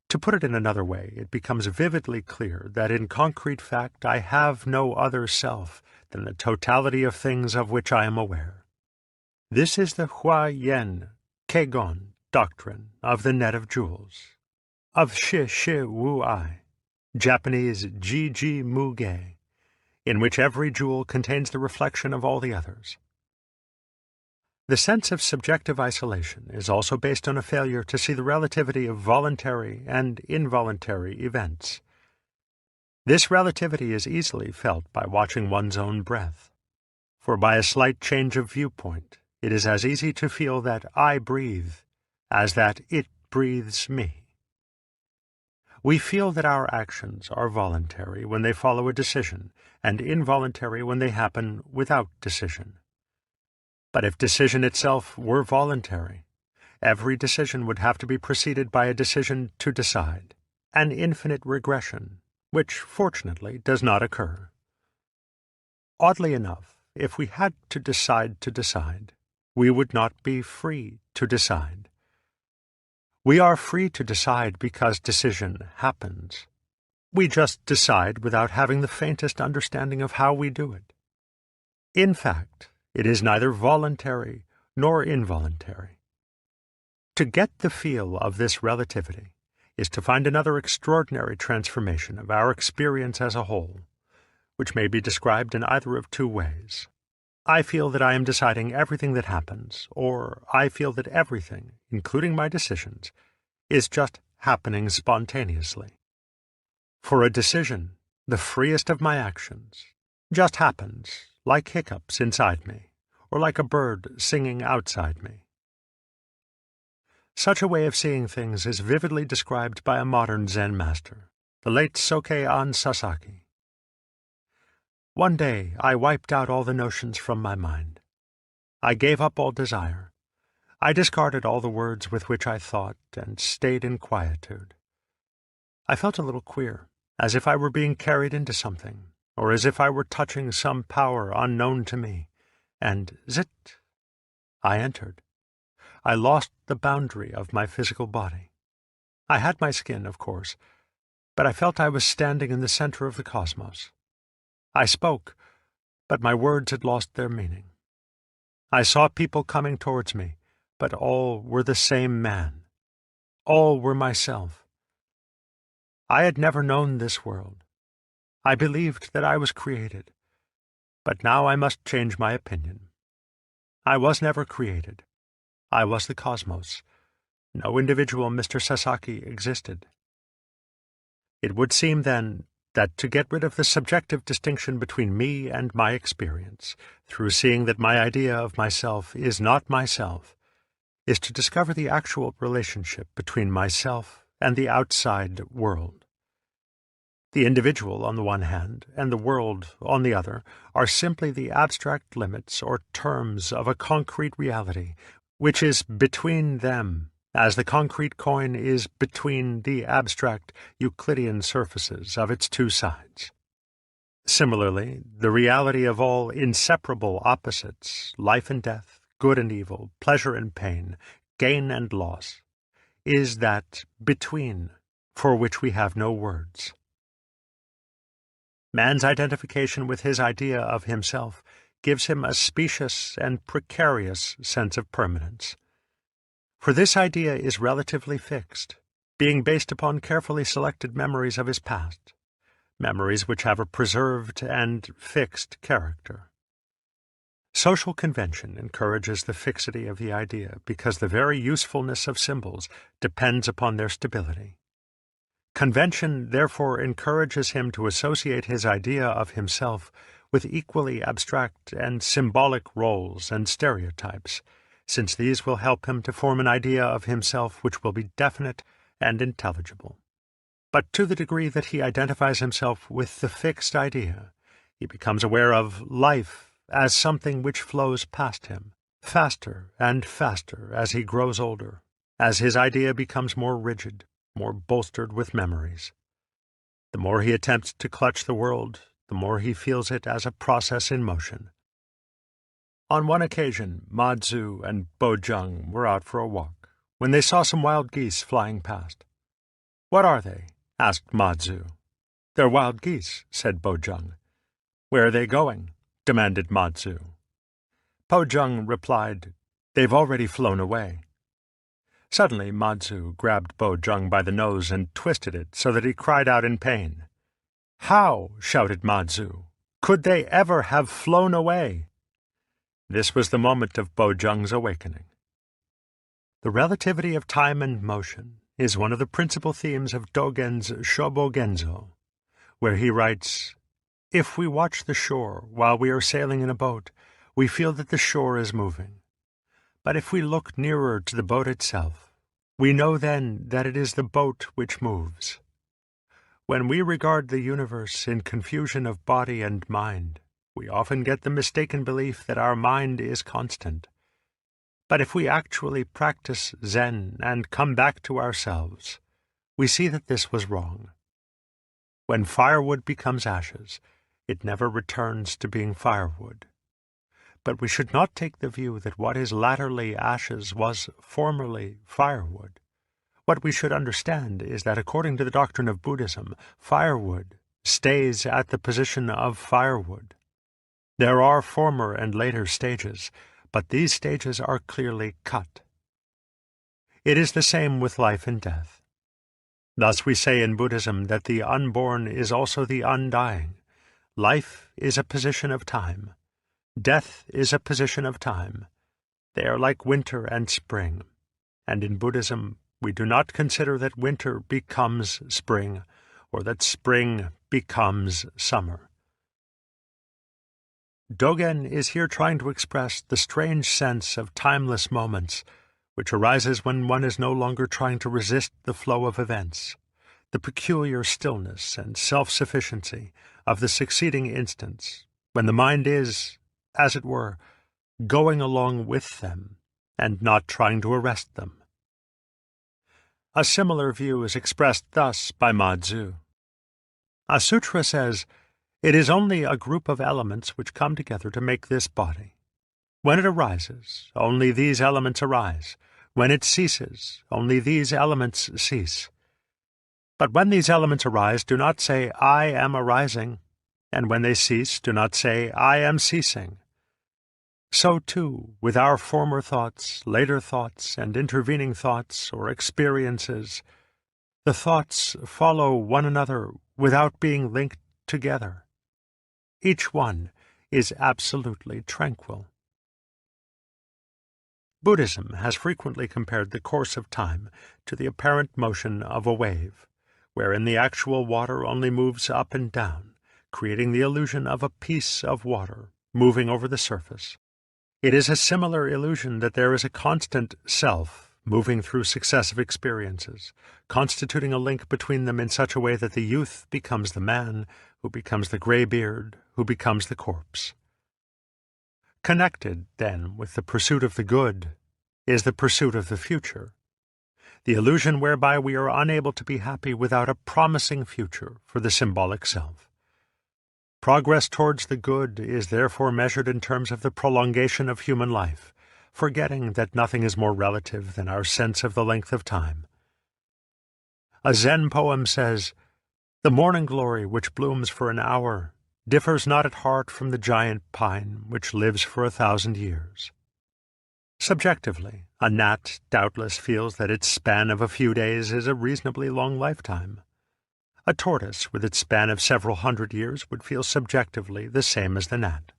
To put it in another way, it becomes vividly clear that in concrete fact I have no other self than the totality of things of which I am aware. This is the Hua Yen Kegon doctrine of the net of jewels, of Shi Shi Wu Ai, Japanese Ji Ji Mu Ge, in which every jewel contains the reflection of all the others. The sense of subjective isolation is also based on a failure to see the relativity of voluntary and involuntary events. This relativity is easily felt by watching one's own breath, for by a slight change of viewpoint, it is as easy to feel that I breathe as that it breathes me. We feel that our actions are voluntary when they follow a decision, and involuntary when they happen without decision. But if decision itself were voluntary, every decision would have to be preceded by a decision to decide, an infinite regression, which, fortunately, does not occur. Oddly enough, if we had to decide, we would not be free to decide. We are free to decide because decision happens. We just decide without having the faintest understanding of how we do it. In fact, it is neither voluntary nor involuntary. To get the feel of this relativity is to find another extraordinary transformation of our experience as a whole, which may be described in either of two ways. I feel that I am deciding everything that happens, or I feel that everything, including my decisions, is just happening spontaneously. For a decision, the freest of my actions, just happens, like hiccups inside me, or like a bird singing outside me. Such a way of seeing things is vividly described by a modern Zen master, the late Soke-an Sasaki. One day I wiped out all the notions from my mind. I gave up all desire. I discarded all the words with which I thought and stayed in quietude. I felt a little queer, as if I were being carried into something, or as if I were touching some power unknown to me, and zit! I entered. I lost the boundary of my physical body. I had my skin, of course, but I felt I was standing in the center of the cosmos. I spoke, but my words had lost their meaning. I saw people coming towards me, but all were the same man. All were myself. I had never known this world. I believed that I was created, But now I must change my opinion. I was never created. I was the cosmos. No individual Mr. Sasaki existed. It would seem, then, that to get rid of the subjective distinction between me and my experience, through seeing that my idea of myself is not myself, is to discover the actual relationship between myself and the outside world. The individual on the one hand, and the world on the other, are simply the abstract limits or terms of a concrete reality, which is between them, as the concrete coin is between the abstract Euclidean surfaces of its two sides. Similarly, the reality of all inseparable opposites, life and death, good and evil, pleasure and pain, gain and loss, is that between for which we have no words. Man's identification with his idea of himself gives him a specious and precarious sense of permanence. For this idea is relatively fixed, being based upon carefully selected memories of his past, memories which have a preserved and fixed character. Social convention encourages the fixity of the idea because the very usefulness of symbols depends upon their stability. Convention therefore encourages him to associate his idea of himself with equally abstract and symbolic roles and stereotypes, since these will help him to form an idea of himself which will be definite and intelligible. But to the degree that he identifies himself with the fixed idea, he becomes aware of life as something which flows past him, faster and faster as he grows older, as his idea becomes more rigid, more bolstered with memories. The more he attempts to clutch the world, the more he feels it as a process in motion. On one occasion, Ma Tzu and Bo Jung were out for a walk, when they saw some wild geese flying past. "What are they?" asked Ma Tzu. "They're wild geese," said Bo Jung. "Where are they going?" demanded Ma Tzu. Po Jung replied, "They've already flown away." Suddenly Ma Tzu grabbed Bo Jung by the nose and twisted it so that he cried out in pain. "How," shouted Ma Tzu, "could they ever have flown away?" This was the moment of Bo Jung's awakening. The relativity of time and motion is one of the principal themes of Dogen's Shobogenzo, where he writes, "If we watch the shore while we are sailing in a boat, we feel that the shore is moving. But if we look nearer to the boat itself, we know then that it is the boat which moves. When we regard the universe in confusion of body and mind, we often get the mistaken belief that our mind is constant. But if we actually practice Zen and come back to ourselves, we see that this was wrong. When firewood becomes ashes, it never returns to being firewood. But we should not take the view that what is latterly ashes was formerly firewood. What we should understand is that according to the doctrine of Buddhism, firewood stays at the position of firewood. There are former and later stages, but these stages are clearly cut. It is the same with life and death. Thus we say in Buddhism that the unborn is also the undying. Life is a position of time. Death is a position of time. They are like winter and spring, and in Buddhism we do not consider that winter becomes spring, or that spring becomes summer. Dogen is here trying to express the strange sense of timeless moments which arises when one is no longer trying to resist the flow of events, the peculiar stillness and self-sufficiency of the succeeding instants, when the mind is, as it were, going along with them and not trying to arrest them. A similar view is expressed thus by Ma Tzu. A sutra says, "It is only a group of elements which come together to make this body. When it arises, only these elements arise. When it ceases, only these elements cease. But when these elements arise, do not say, 'I am arising,' and when they cease, do not say, 'I am ceasing.' So, too, with our former thoughts, later thoughts, and intervening thoughts or experiences, the thoughts follow one another without being linked together. Each one, is absolutely tranquil. Buddhism has frequently compared the course of time to the apparent motion of a wave, wherein the actual water only moves up and down, creating the illusion of a piece of water moving over the surface. It is a similar illusion that there is a constant self moving through successive experiences, constituting a link between them in such a way that the youth becomes the man, who becomes the graybeard, who becomes the corpse. Connected, then, with the pursuit of the good is the pursuit of the future, the illusion whereby we are unable to be happy without a promising future for the symbolic self. Progress towards the good is therefore measured in terms of the prolongation of human life, forgetting that nothing is more relative than our sense of the length of time. A Zen poem says, "The morning glory which blooms for an hour differs not at heart from the giant pine which lives for 1,000 years." Subjectively, a gnat doubtless feels that its span of a few days is a reasonably long lifetime. A tortoise with its span of several hundred years would feel subjectively the same as the gnat.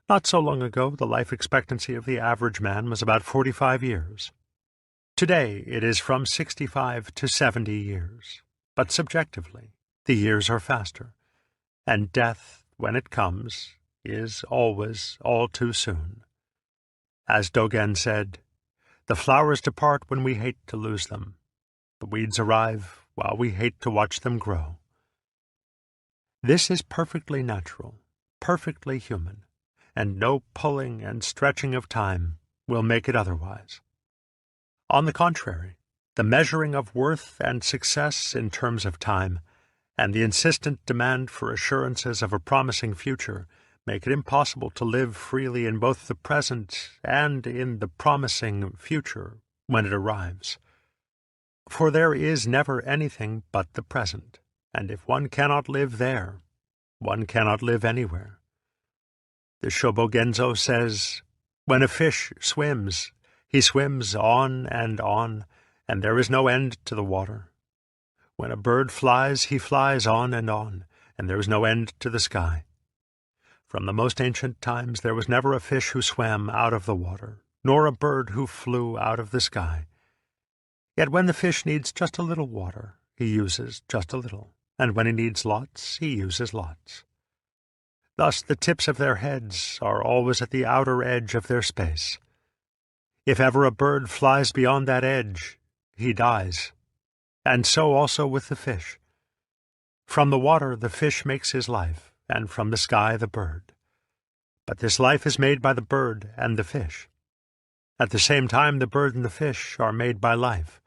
Not so long ago, the life expectancy of the average man was about 45 years. Today, it is from 65 to 70 years. But subjectively, the years are faster, and death, when it comes, is always all too soon. As Dogen said, "The flowers depart when we hate to lose them. The weeds arrive while we hate to watch them grow." This is perfectly natural, perfectly human, and no pulling and stretching of time will make it otherwise. On the contrary, the measuring of worth and success in terms of time, and the insistent demand for assurances of a promising future make it impossible to live freely in both the present and in the promising future when it arrives. For there is never anything but the present, and if one cannot live there, one cannot live anywhere. The Shobogenzo says, "When a fish swims, he swims on, and there is no end to the water. When a bird flies, he flies on, and there is no end to the sky. From the most ancient times there was never a fish who swam out of the water, nor a bird who flew out of the sky. Yet when the fish needs just a little water, he uses just a little, and when he needs lots, he uses lots. Thus the tips of their heads are always at the outer edge of their space. If ever a bird flies beyond that edge, he dies, and so also with the fish. From the water the fish makes his life, and from the sky the bird. But this life is made by the bird and the fish. At the same time the bird and the fish are made by life.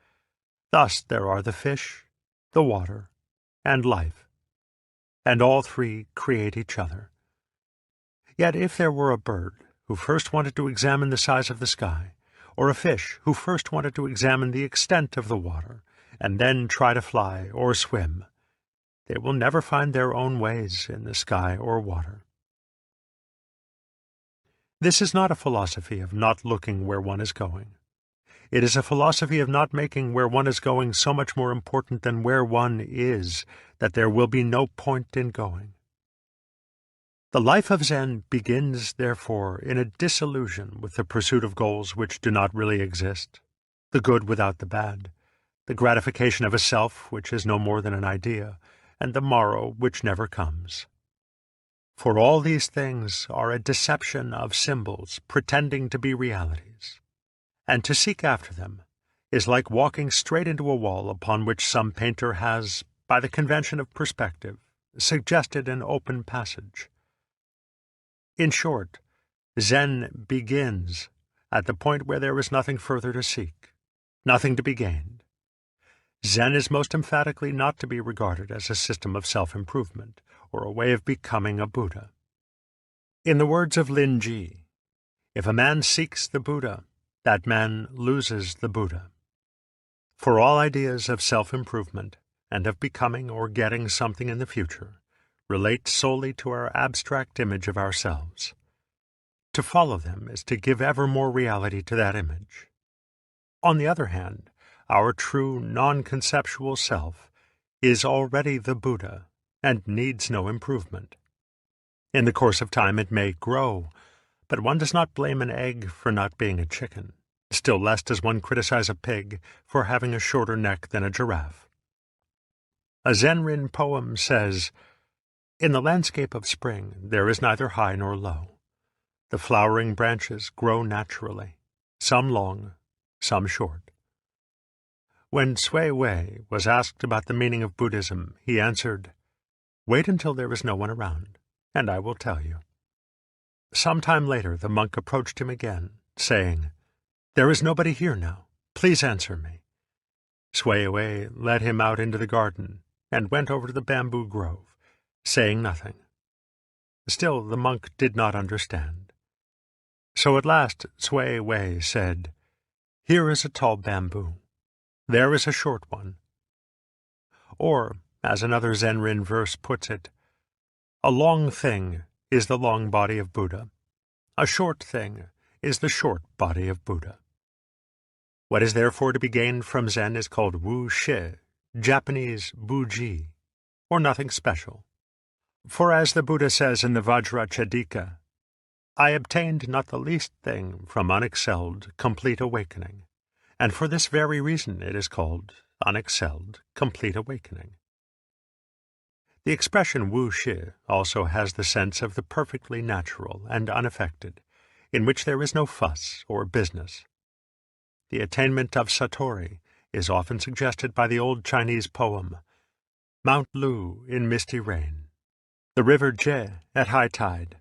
Thus there are the fish, the water, and life, and all three create each other. Yet if there were a bird who first wanted to examine the size of the sky, or a fish who first wanted to examine the extent of the water, and then try to fly or swim, they will never find their own ways in the sky or water. This is not a philosophy of not looking where one is going. It is a philosophy of not making where one is going so much more important than where one is, that there will be no point in going. The life of Zen begins, therefore, in a disillusion with the pursuit of goals which do not really exist, the good without the bad, the gratification of a self which is no more than an idea, and the morrow which never comes. For all these things are a deception of symbols pretending to be realities, and to seek after them is like walking straight into a wall upon which some painter has, by the convention of perspective, suggested an open passage. In short, Zen begins at the point where there is nothing further to seek, nothing to be gained. Zen is most emphatically not to be regarded as a system of self-improvement or a way of becoming a Buddha. In the words of Lin Ji, if a man seeks the Buddha, that man loses the Buddha. For all ideas of self-improvement and of becoming or getting something in the future relate solely to our abstract image of ourselves. To follow them is to give ever more reality to that image. On the other hand, our true non-conceptual self is already the Buddha and needs no improvement. In the course of time it may grow, but one does not blame an egg for not being a chicken. Still less does one criticize a pig for having a shorter neck than a giraffe. A Zen-rin poem says, "In the landscape of spring there is neither high nor low. The flowering branches grow naturally, some long, some short." When Sui Wei was asked about the meaning of Buddhism, he answered, "Wait until there is no one around, and I will tell you." Some time later the monk approached him again, saying, "There is nobody here now. Please answer me." Sui Wei led him out into the garden and went over to the bamboo grove, saying nothing. Still the monk did not understand. So at last Sui Wei said, "Here is a tall bamboo. There is a short one." Or, as another Zen-rin verse puts it, "A long thing is the long body of Buddha. A short thing is the short body of Buddha." What is therefore to be gained from Zen is called Wu Shi, Japanese Buji, or nothing special. For as the Buddha says in the Vajracchedika, "I obtained not the least thing from unexcelled, complete awakening, and for this very reason it is called unexcelled, complete awakening." The expression Wu Shi also has the sense of the perfectly natural and unaffected, in which there is no fuss or business. The attainment of Satori is often suggested by the old Chinese poem, "Mount Lu in misty rain, the river Je at high tide.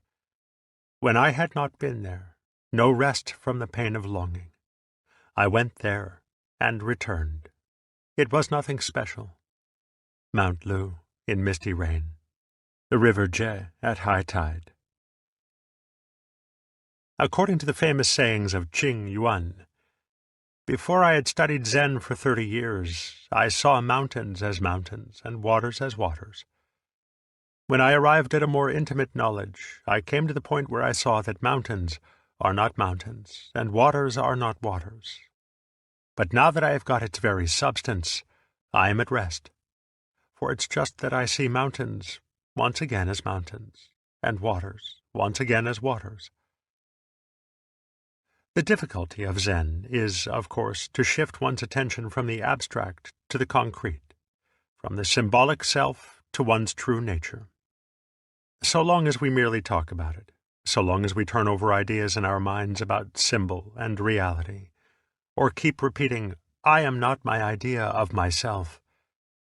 When I had not been there, no rest from the pain of longing. I went there and returned. It was nothing special. Mount Lu in misty rain, the river Je at high tide." According to the famous sayings of Qing Yuan, "Before I had studied Zen for 30 years, I saw mountains as mountains and waters as waters. When I arrived at a more intimate knowledge, I came to the point where I saw that mountains are not mountains and waters are not waters. But now that I have got its very substance, I am at rest. For it's just that I see mountains once again as mountains, and waters once again as waters." The difficulty of Zen is, of course, to shift one's attention from the abstract to the concrete, from the symbolic self to one's true nature. So long as we merely talk about it, so long as we turn over ideas in our minds about symbol and reality, or keep repeating, "I am not my idea of myself,"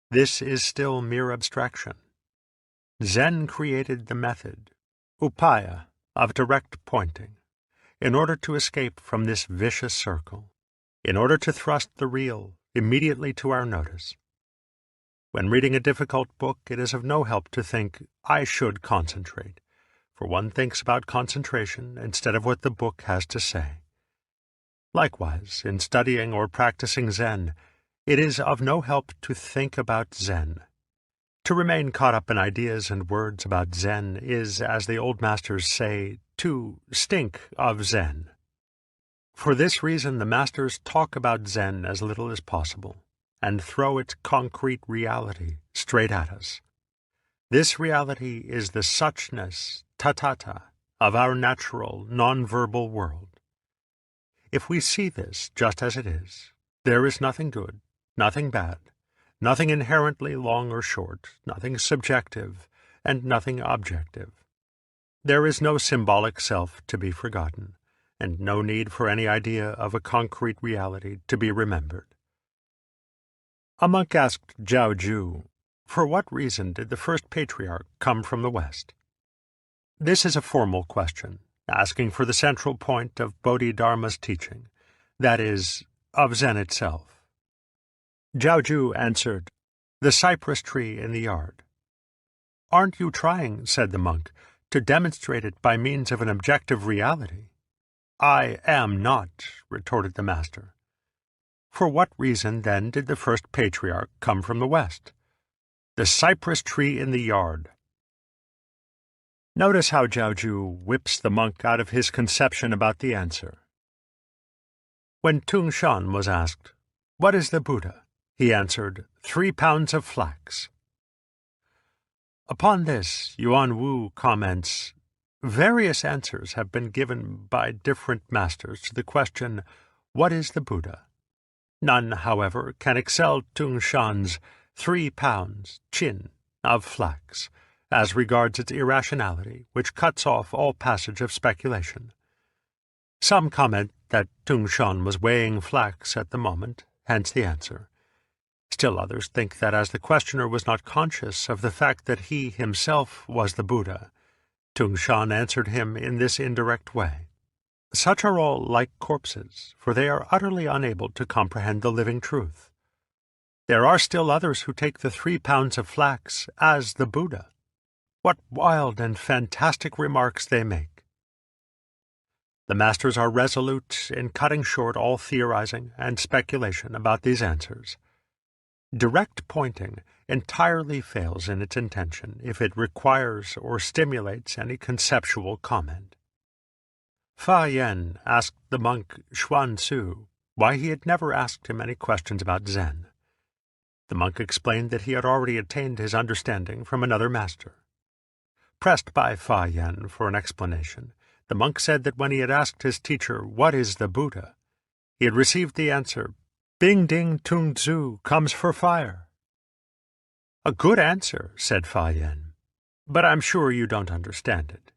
this is still mere abstraction. Zen created the method, upaya, of direct pointing, in order to escape from this vicious circle, in order to thrust the real immediately to our notice. When reading a difficult book, it is of no help to think, "I should concentrate," for one thinks about concentration instead of what the book has to say. Likewise, in studying or practicing Zen, it is of no help to think about Zen. To remain caught up in ideas and words about Zen is, as the old masters say, to stink of Zen. For this reason the masters talk about Zen as little as possible, and throw its concrete reality straight at us. This reality is the suchness, tathata, of our natural, non-verbal world. If we see this just as it is, there is nothing good, nothing bad, nothing inherently long or short, nothing subjective, and nothing objective. There is no symbolic self to be forgotten, and no need for any idea of a concrete reality to be remembered. A monk asked Zhao Ju, "For what reason did the first patriarch come from the West?" This is a formal question, asking for the central point of Bodhidharma's teaching, that is, of Zen itself. Zhao Ju answered, "The cypress tree in the yard." "Aren't you trying," said the monk, "to demonstrate it by means of an objective reality?" "I am not," retorted the master. "For what reason, then, did the first patriarch come from the West?" "The cypress tree in the yard." Notice how Zhao Ju whips the monk out of his conception about the answer. When Tung Shan was asked, "What is the Buddha?" he answered, 3 pounds of flax. Upon this, Yuan Wu comments, various answers have been given by different masters to the question, what is the Buddha? None, however, can excel Tung Shan's 3 pounds, Shin, of flax, as regards its irrationality, which cuts off all passage of speculation. Some comment that Tung Shan was weighing flax at the moment, hence the answer. Still others think that as the questioner was not conscious of the fact that he himself was the Buddha, Tung Shan answered him in this indirect way. Such are all like corpses, for they are utterly unable to comprehend the living truth. There are still others who take the 3 pounds of flax as the Buddha. What wild and fantastic remarks they make! The masters are resolute in cutting short all theorizing and speculation about these answers. Direct pointing entirely fails in its intention if it requires or stimulates any conceptual comment. Fa Yen asked the monk Xuan Tzu why he had never asked him any questions about Zen. The monk explained that he had already attained his understanding from another master. Pressed by Fa Yen for an explanation, the monk said that when he had asked his teacher, "What is the Buddha?" he had received the answer, "Bing Ding Tung Tzu comes for fire." "A good answer," said Fa Yen, "but I'm sure you don't understand it."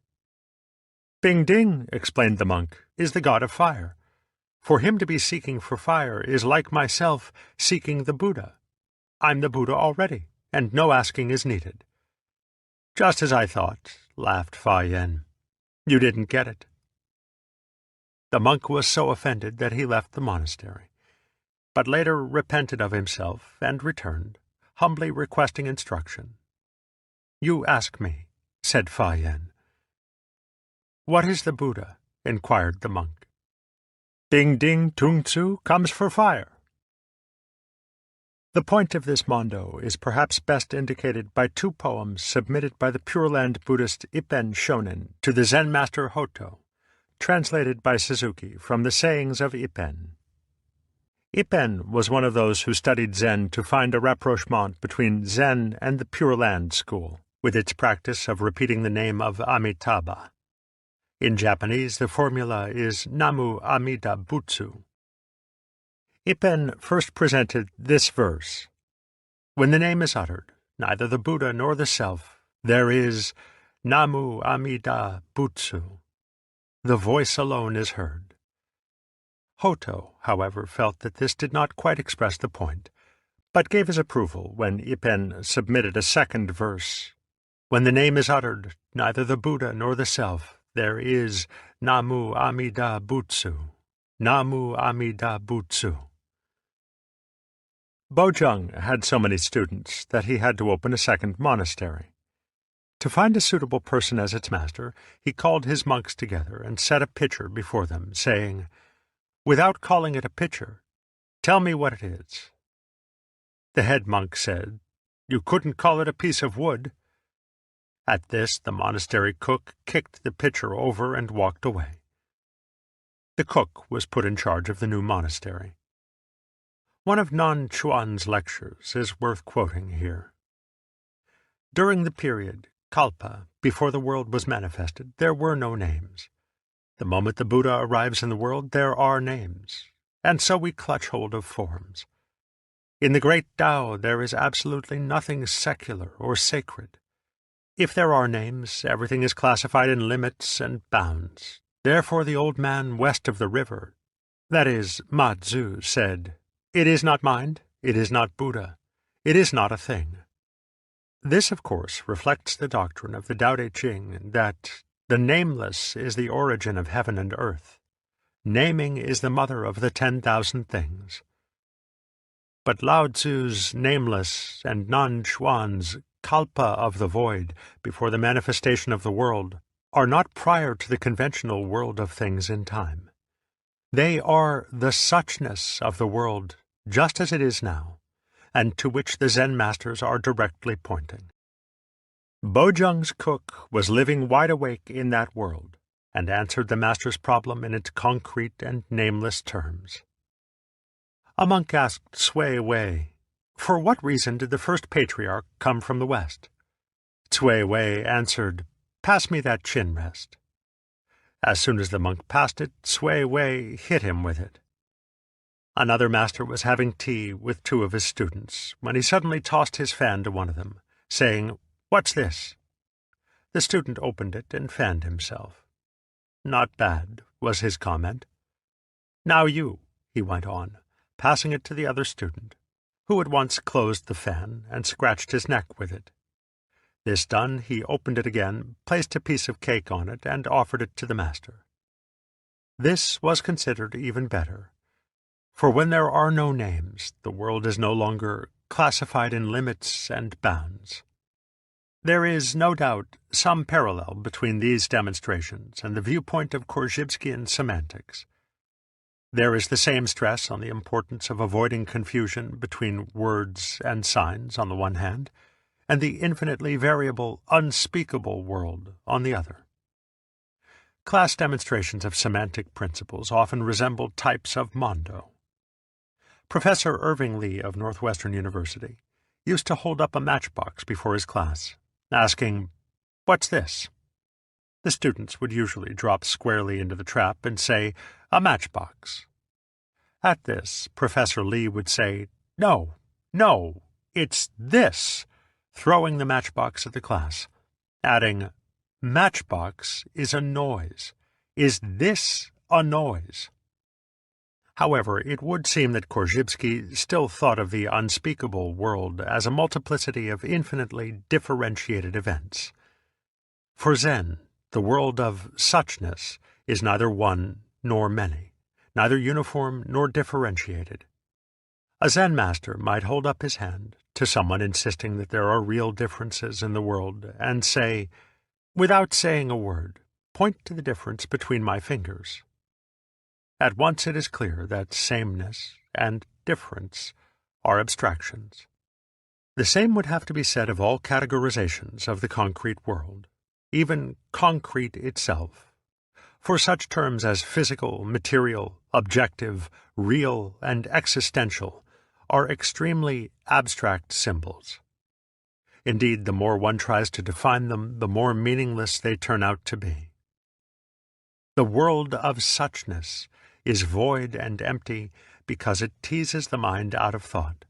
"Bing Ding," explained the monk, "is the god of fire. For him to be seeking for fire is like myself seeking the Buddha. I'm the Buddha already, and no asking is needed." "Just as I thought," laughed Fa Yen. "You didn't get it." The monk was so offended that he left the monastery, but later repented of himself and returned, humbly requesting instruction. "You ask me," said Fa Yen. "What is the Buddha?" inquired the monk. "Bing Ding Tung Tzu comes for fire." The point of this mondo is perhaps best indicated by 2 poems submitted by the Pure Land Buddhist Ippen Shonin to the Zen master Hoto, translated by Suzuki from the sayings of Ippen. Ippen was one of those who studied Zen to find a rapprochement between Zen and the Pure Land school, with its practice of repeating the name of Amitabha. In Japanese, the formula is Namu Amida Butsu. Ippen first presented this verse: "When the name is uttered, neither the Buddha nor the Self, there is Namu Amida Butsu. The voice alone is heard." Hoto, however, felt that this did not quite express the point, but gave his approval when Ippen submitted a second verse: "When the name is uttered, neither the Buddha nor the Self, there is Namu Amida Butsu. Namu Amida Butsu." Bojung had so many students that he had to open a second monastery. To find a suitable person as its master, he called his monks together and set a pitcher before them, saying, "Without calling it a pitcher, tell me what it is." The head monk said, "You couldn't call it a piece of wood." At this, the monastery cook kicked the pitcher over and walked away. The cook was put in charge of the new monastery. One of Nan Chuan's lectures is worth quoting here. During the period, Kalpa, before the world was manifested, there were no names. The moment the Buddha arrives in the world, there are names, and so we clutch hold of forms. In the great Tao, there is absolutely nothing secular or sacred. If there are names, everything is classified in limits and bounds. Therefore the old man west of the river, that is, Ma Tzu, said, "It is not mind, it is not Buddha, it is not a thing." This, of course, reflects the doctrine of the Tao Te Ching that the nameless is the origin of heaven and earth. Naming is the mother of the 10,000 things. But Lao Tzu's nameless and Nan Chuan's kalpa of the void before the manifestation of the world are not prior to the conventional world of things in time. They are the suchness of the world just as it is now, and to which the Zen masters are directly pointing. Bojung's cook was living wide awake in that world, and answered the master's problem in its concrete and nameless terms. A monk asked Sui Wei, "For what reason did the first patriarch come from the West?" Cui Wei answered, "Pass me that chin rest." As soon as the monk passed it, Cui Wei hit him with it. Another master was having tea with two of his students, when he suddenly tossed his fan to one of them, saying, "What's this?" The student opened it and fanned himself. "Not bad," was his comment. "Now you," he went on, passing it to the other student, who at once closed the fan and scratched his neck with it. This done, he opened it again, placed a piece of cake on it, and offered it to the master. This was considered even better, for when there are no names, the world is no longer classified in limits and bounds. There is, no doubt, some parallel between these demonstrations and the viewpoint of Korzybskian semantics. There is the same stress on the importance of avoiding confusion between words and signs on the one hand, and the infinitely variable, unspeakable world on the other. Class demonstrations of semantic principles often resemble types of mondo. Professor Irving Lee of Northwestern University used to hold up a matchbox before his class, asking, "What's this?" The students would usually drop squarely into the trap and say, "A matchbox." At this, Professor Lee would say, "No, no, it's this," throwing the matchbox at the class, adding, "Matchbox is a noise. Is this a noise?" However, it would seem that Korzybski still thought of the unspeakable world as a multiplicity of infinitely differentiated events. For Zen, the world of suchness is neither one nor many, neither uniform nor differentiated. A Zen master might hold up his hand to someone insisting that there are real differences in the world and say, "Without saying a word, point to the difference between my fingers." At once it is clear that sameness and difference are abstractions. The same would have to be said of all categorizations of the concrete world, even concrete itself. For such terms as physical, material, objective, real, and existential are extremely abstract symbols. Indeed, the more one tries to define them, the more meaningless they turn out to be. The world of suchness is void and empty because it teases the mind out of thought,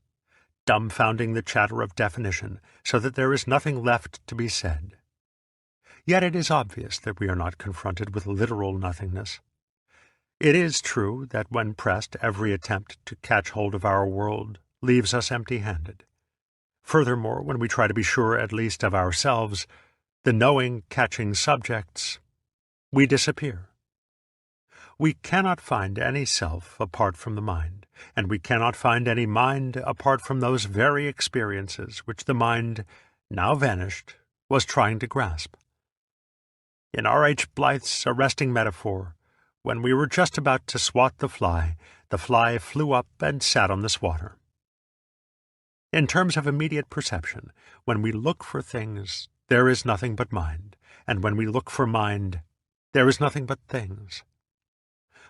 dumbfounding the chatter of definition so that there is nothing left to be said. Yet it is obvious that we are not confronted with literal nothingness. It is true that when pressed, every attempt to catch hold of our world leaves us empty-handed. Furthermore, when we try to be sure at least of ourselves, the knowing catching subjects, we disappear. We cannot find any self apart from the mind, and we cannot find any mind apart from those very experiences which the mind, now vanished, was trying to grasp. In R. H. Blyth's arresting metaphor, when we were just about to swat the fly flew up and sat on the swatter. In terms of immediate perception, when we look for things, there is nothing but mind, and when we look for mind, there is nothing but things.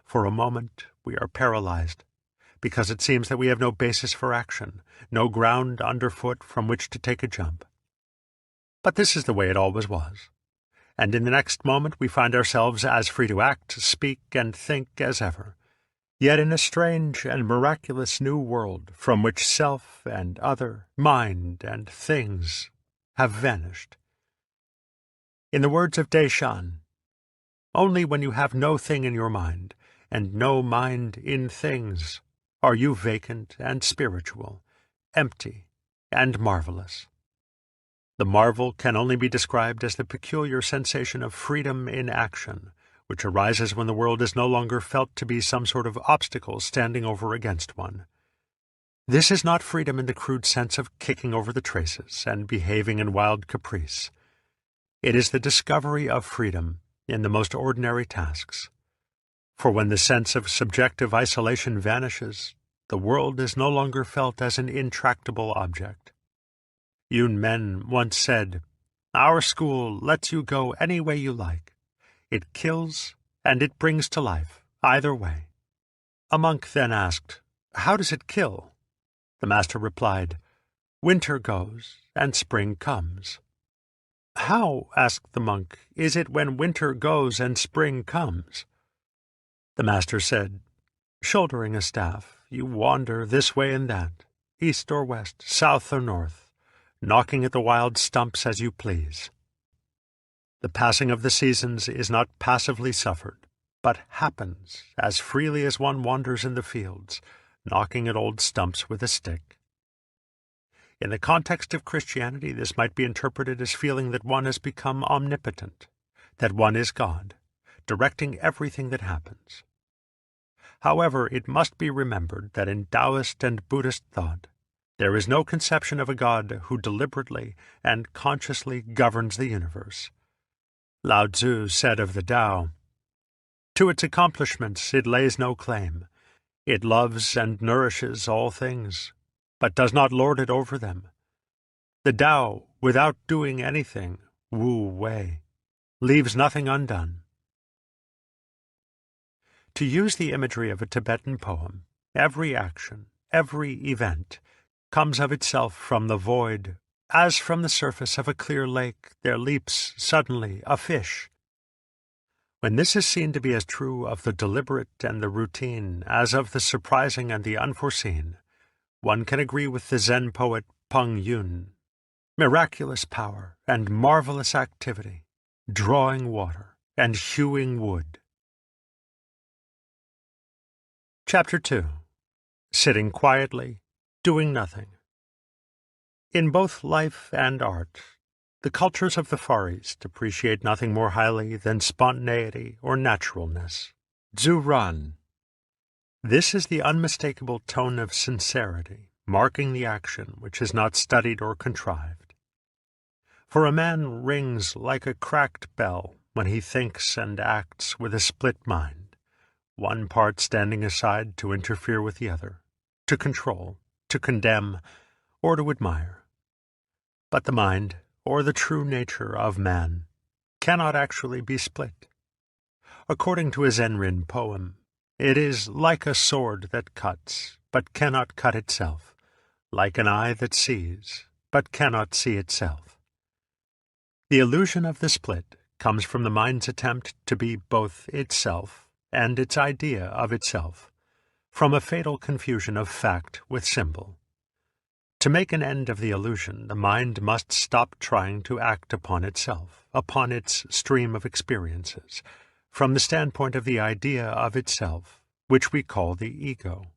For a moment we are paralyzed, because it seems that we have no basis for action, no ground underfoot from which to take a jump. But this is the way it always was, and in the next moment we find ourselves as free to act, speak, and think as ever, yet in a strange and miraculous new world from which self and other, mind and things, have vanished. In the words of Deshan, "Only when you have no thing in your mind, and no mind in things, are you vacant and spiritual, empty and marvelous." The marvel can only be described as the peculiar sensation of freedom in action, which arises when the world is no longer felt to be some sort of obstacle standing over against one. This is not freedom in the crude sense of kicking over the traces and behaving in wild caprice. It is the discovery of freedom in the most ordinary tasks. For when the sense of subjective isolation vanishes, the world is no longer felt as an intractable object. Yun Men once said, "Our school lets you go any way you like. It kills and it brings to life, either way." A monk then asked, "How does it kill?" The master replied, "Winter goes and spring comes." "How," asked the monk, "is it when winter goes and spring comes?" The master said, "Shouldering a staff, you wander this way and that, east or west, south or north, knocking at the wild stumps as you please. The passing of the seasons is not passively suffered, but happens as freely as one wanders in the fields, knocking at old stumps with a stick." In the context of Christianity, this might be interpreted as feeling that one has become omnipotent, that one is God, directing everything that happens. However, it must be remembered that in Taoist and Buddhist thought, there is no conception of a God who deliberately and consciously governs the universe. Lao Tzu said of the Tao, "To its accomplishments it lays no claim. It loves and nourishes all things, but does not lord it over them. The Tao, without doing anything, Wu Wei, leaves nothing undone." To use the imagery of a Tibetan poem, every action, every event, comes of itself from the void, as from the surface of a clear lake there leaps suddenly a fish. When this is seen to be as true of the deliberate and the routine as of the surprising and the unforeseen, one can agree with the Zen poet Peng Yun. Miraculous power and marvelous activity, drawing water and hewing wood. Chapter 2. Sitting quietly, doing nothing. In both life and art, the cultures of the Far East appreciate nothing more highly than spontaneity or naturalness. Zhu Ran. This is the unmistakable tone of sincerity, marking the action which is not studied or contrived. For a man rings like a cracked bell when he thinks and acts with a split mind, one part standing aside to interfere with the other, to control, to condemn, or to admire. But the mind, or the true nature of man, cannot actually be split. According to a Zen poem, it is like a sword that cuts, but cannot cut itself, like an eye that sees, but cannot see itself. The illusion of the split comes from the mind's attempt to be both itself and its idea of itself, from a fatal confusion of fact with symbol. To make an end of the illusion, the mind must stop trying to act upon itself, upon its stream of experiences, from the standpoint of the idea of itself, which we call the ego.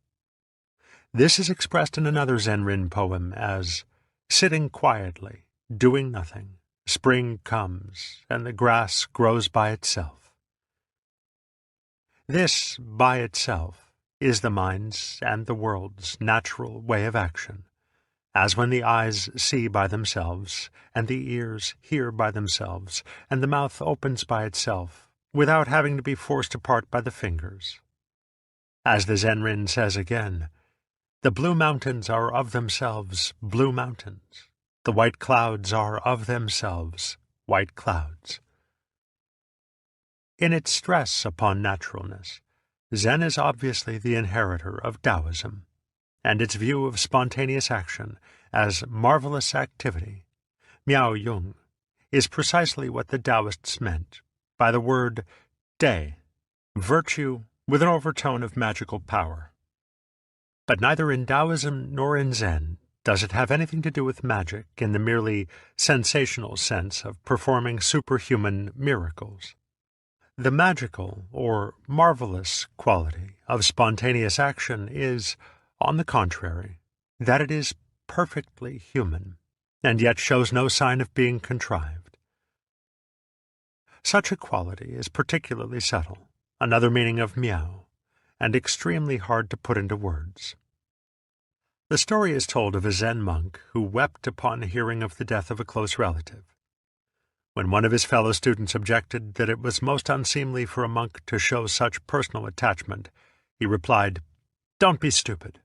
This is expressed in another Zen poem as, "Sitting quietly, doing nothing, spring comes, and the grass grows by itself." This, by itself, is the mind's and the world's natural way of action, as when the eyes see by themselves, and the ears hear by themselves, and the mouth opens by itself, without having to be forced apart by the fingers. As the Zen says again, "The blue mountains are of themselves blue mountains. The white clouds are of themselves white clouds." In its stress upon naturalness, Zen is obviously the inheritor of Taoism, and its view of spontaneous action as marvelous activity, Miao Yung, is precisely what the Taoists meant by the word "dai," virtue with an overtone of magical power. But neither in Taoism nor in Zen does it have anything to do with magic in the merely sensational sense of performing superhuman miracles. The magical or marvelous quality of spontaneous action is, on the contrary, that it is perfectly human, and yet shows no sign of being contrived. Such a quality is particularly subtle, another meaning of miao, and extremely hard to put into words. The story is told of a Zen monk who wept upon hearing of the death of a close relative. When one of his fellow students objected that it was most unseemly for a monk to show such personal attachment, he replied, "Don't be stupid.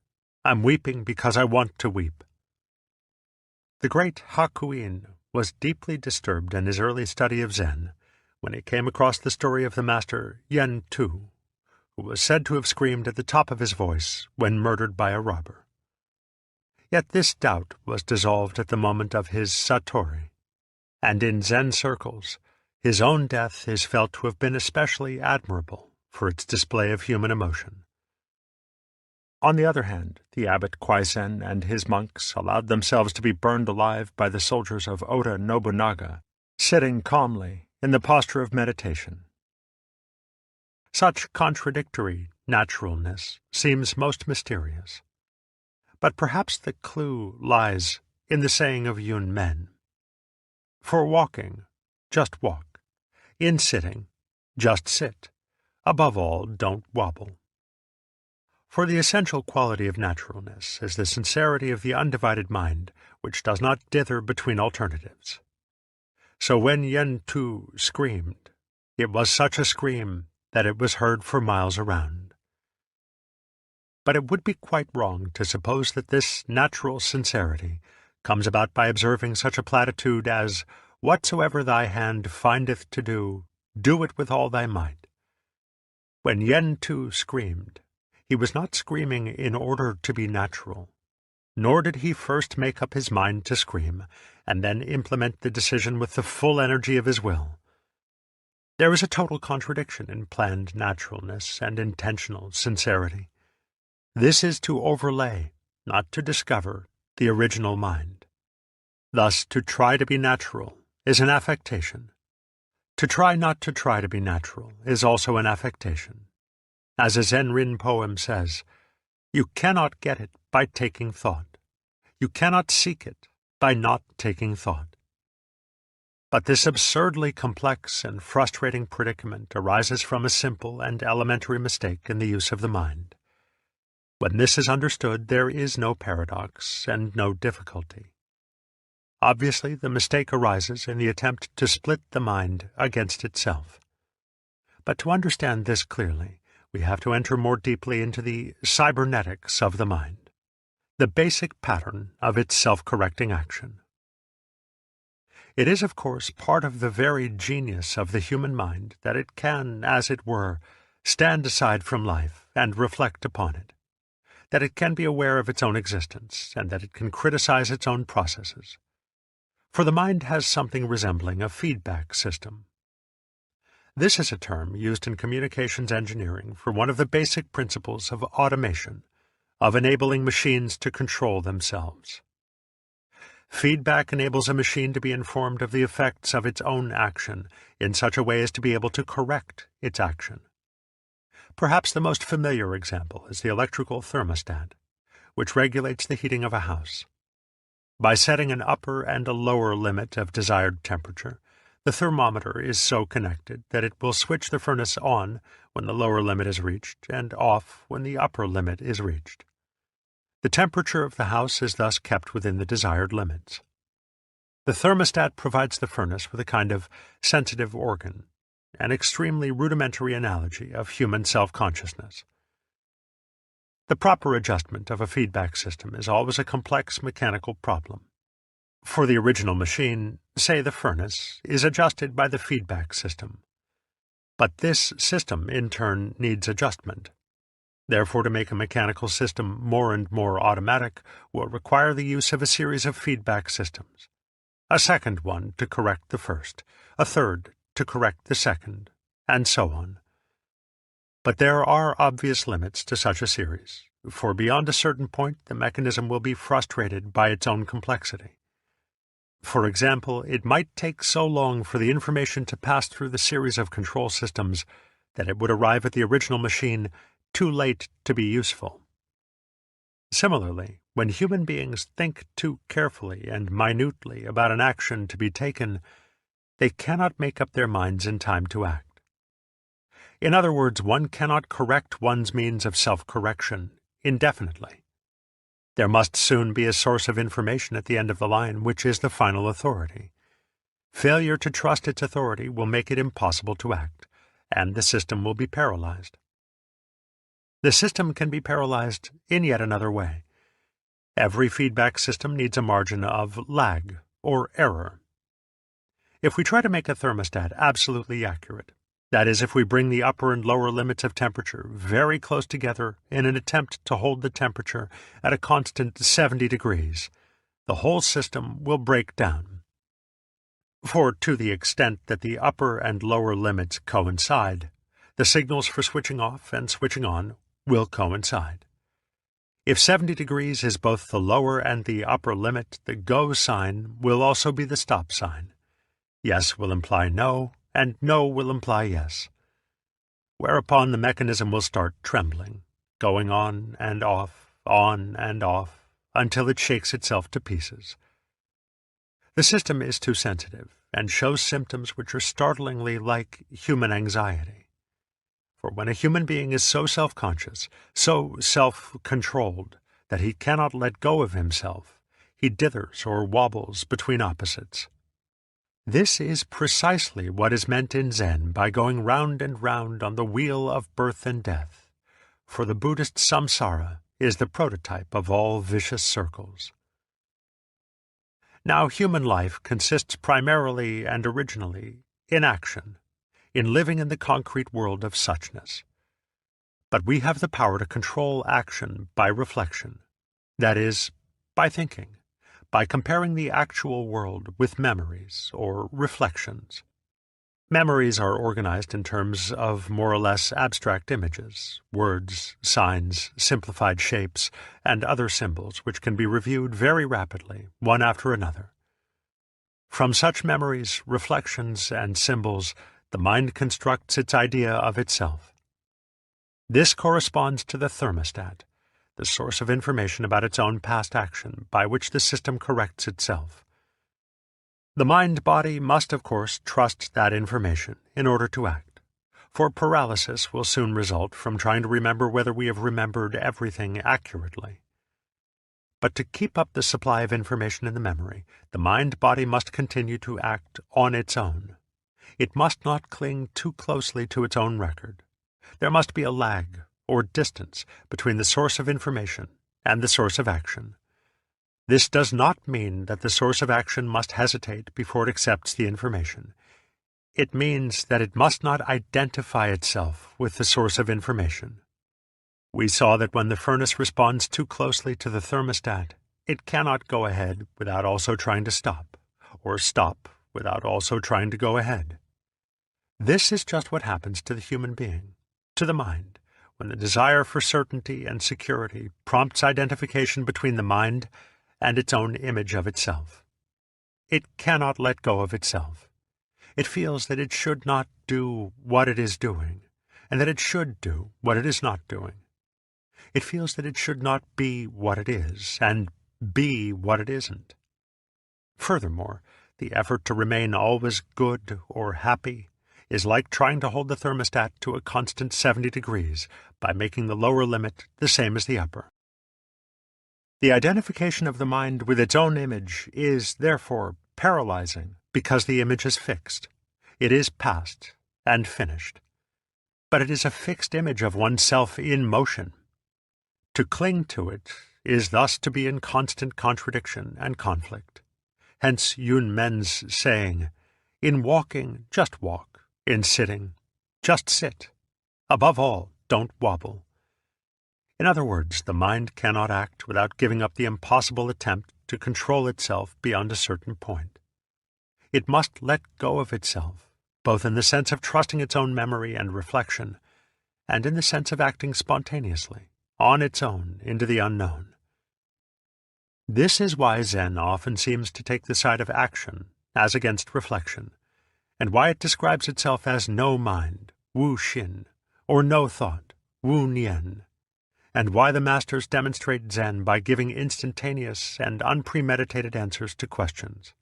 I'm weeping because I want to weep." The great Hakuin was deeply disturbed in his early study of Zen when he came across the story of the master Yen Tu, who was said to have screamed at the top of his voice when murdered by a robber. Yet this doubt was dissolved at the moment of his satori. and in Zen circles, his own death is felt to have been especially admirable for its display of human emotion. On the other hand, the abbot Kwai-sen and his monks allowed themselves to be burned alive by the soldiers of Oda Nobunaga, sitting calmly in the posture of meditation. Such contradictory naturalness seems most mysterious. But perhaps the clue lies in the saying of Yun Men. For walking, just walk. In sitting, just sit. Above all, don't wobble. For the essential quality of naturalness is the sincerity of the undivided mind, which does not dither between alternatives. So when Yen Tu screamed, it was such a scream that it was heard for miles around. But it would be quite wrong to suppose that this natural sincerity comes about by observing such a platitude as, "Whatsoever thy hand findeth to do, do it with all thy might." When Yen Tu screamed, he was not screaming in order to be natural, nor did he first make up his mind to scream, and then implement the decision with the full energy of his will. There is a total contradiction in planned naturalness and intentional sincerity. This is to overlay, not to discover, the original mind. Thus, to try to be natural is an affectation. To try not to try to be natural is also an affectation. As a Zen Rin poem says, "You cannot get it by taking thought. You cannot seek it by not taking thought." But this absurdly complex and frustrating predicament arises from a simple and elementary mistake in the use of the mind. When this is understood, there is no paradox and no difficulty. Obviously, the mistake arises in the attempt to split the mind against itself. But to understand this clearly, we have to enter more deeply into the cybernetics of the mind, the basic pattern of its self-correcting action. It is, of course, part of the very genius of the human mind that it can, as it were, stand aside from life and reflect upon it, that it can be aware of its own existence, and that it can criticize its own processes. For the mind has something resembling a feedback system. This is a term used in communications engineering for one of the basic principles of automation, of enabling machines to control themselves. Feedback enables a machine to be informed of the effects of its own action in such a way as to be able to correct its action. Perhaps the most familiar example is the electrical thermostat, which regulates the heating of a house. By setting an upper and a lower limit of desired temperature, the thermometer is so connected that it will switch the furnace on when the lower limit is reached and off when the upper limit is reached. The temperature of the house is thus kept within the desired limits. The thermostat provides the furnace with a kind of sensitive organ, an extremely rudimentary analogy of human self-consciousness. The proper adjustment of a feedback system is always a complex mechanical problem. For the original machine, say the furnace, is adjusted by the feedback system. But this system, in turn, needs adjustment. Therefore, to make a mechanical system more and more automatic will require the use of a series of feedback systems. A second one to correct the first, a third to correct the second, and so on. But there are obvious limits to such a series, for beyond a certain point the mechanism will be frustrated by its own complexity. For example, it might take so long for the information to pass through the series of control systems that it would arrive at the original machine too late to be useful. Similarly, when human beings think too carefully and minutely about an action to be taken, they cannot make up their minds in time to act. In other words, one cannot correct one's means of self-correction indefinitely. There must soon be a source of information at the end of the line which is the final authority. Failure to trust its authority will make it impossible to act, and the system will be paralyzed. The system can be paralyzed in yet another way. Every feedback system needs a margin of lag, or error. If we try to make a thermostat absolutely accurate, that is, if we bring the upper and lower limits of temperature very close together in an attempt to hold the temperature at a constant 70 degrees, the whole system will break down. For to the extent that the upper and lower limits coincide, the signals for switching off and switching on will coincide. If 70 degrees is both the lower and the upper limit, the go sign will also be the stop sign. Yes will imply no, and no will imply yes. Whereupon the mechanism will start trembling, going on and off, until it shakes itself to pieces. The system is too sensitive, and shows symptoms which are startlingly like human anxiety. For when a human being is so self-conscious, so self-controlled, that he cannot let go of himself, he dithers or wobbles between opposites. This is precisely what is meant in Zen by going round and round on the wheel of birth and death, for the Buddhist samsara is the prototype of all vicious circles. Now, human life consists primarily and originally in action, in living in the concrete world of suchness. But we have the power to control action by reflection, that is, by thinking, by comparing the actual world with memories or reflections. Memories are organized in terms of more or less abstract images, words, signs, simplified shapes, and other symbols which can be reviewed very rapidly, one after another. From such memories, reflections, and symbols, the mind constructs its idea of itself. This corresponds to the thermostat, the source of information about its own past action by which the system corrects itself. The mind-body must, of course, trust that information in order to act, for paralysis will soon result from trying to remember whether we have remembered everything accurately. But to keep up the supply of information in the memory, the mind-body must continue to act on its own. It must not cling too closely to its own record. There must be a lag, or distance, between the source of information and the source of action. This does not mean that the source of action must hesitate before it accepts the information. It means that it must not identify itself with the source of information. We saw that when the furnace responds too closely to the thermostat, it cannot go ahead without also trying to stop, or stop without also trying to go ahead. This is just what happens to the human being, to the mind, when the desire for certainty and security prompts identification between the mind and its own image of itself. It cannot let go of itself. It feels that it should not do what it is doing, and that it should do what it is not doing. It feels that it should not be what it is, and be what it isn't. Furthermore, the effort to remain always good or happy is like trying to hold the thermostat to a constant 70 degrees by making the lower limit the same as the upper. The identification of the mind with its own image is, therefore, paralyzing because the image is fixed. It is past and finished. But it is a fixed image of oneself in motion. To cling to it is thus to be in constant contradiction and conflict. Hence Yun Men's saying, "In walking, just walk. In sitting, just sit. Above all, don't wobble." In other words, the mind cannot act without giving up the impossible attempt to control itself beyond a certain point. It must let go of itself, both in the sense of trusting its own memory and reflection, and in the sense of acting spontaneously, on its own, into the unknown. This is why Zen often seems to take the side of action as against reflection, and why it describes itself as no mind, Wu Shin, or no thought, Wu Nian, and why the masters demonstrate Zen by giving instantaneous and unpremeditated answers to questions.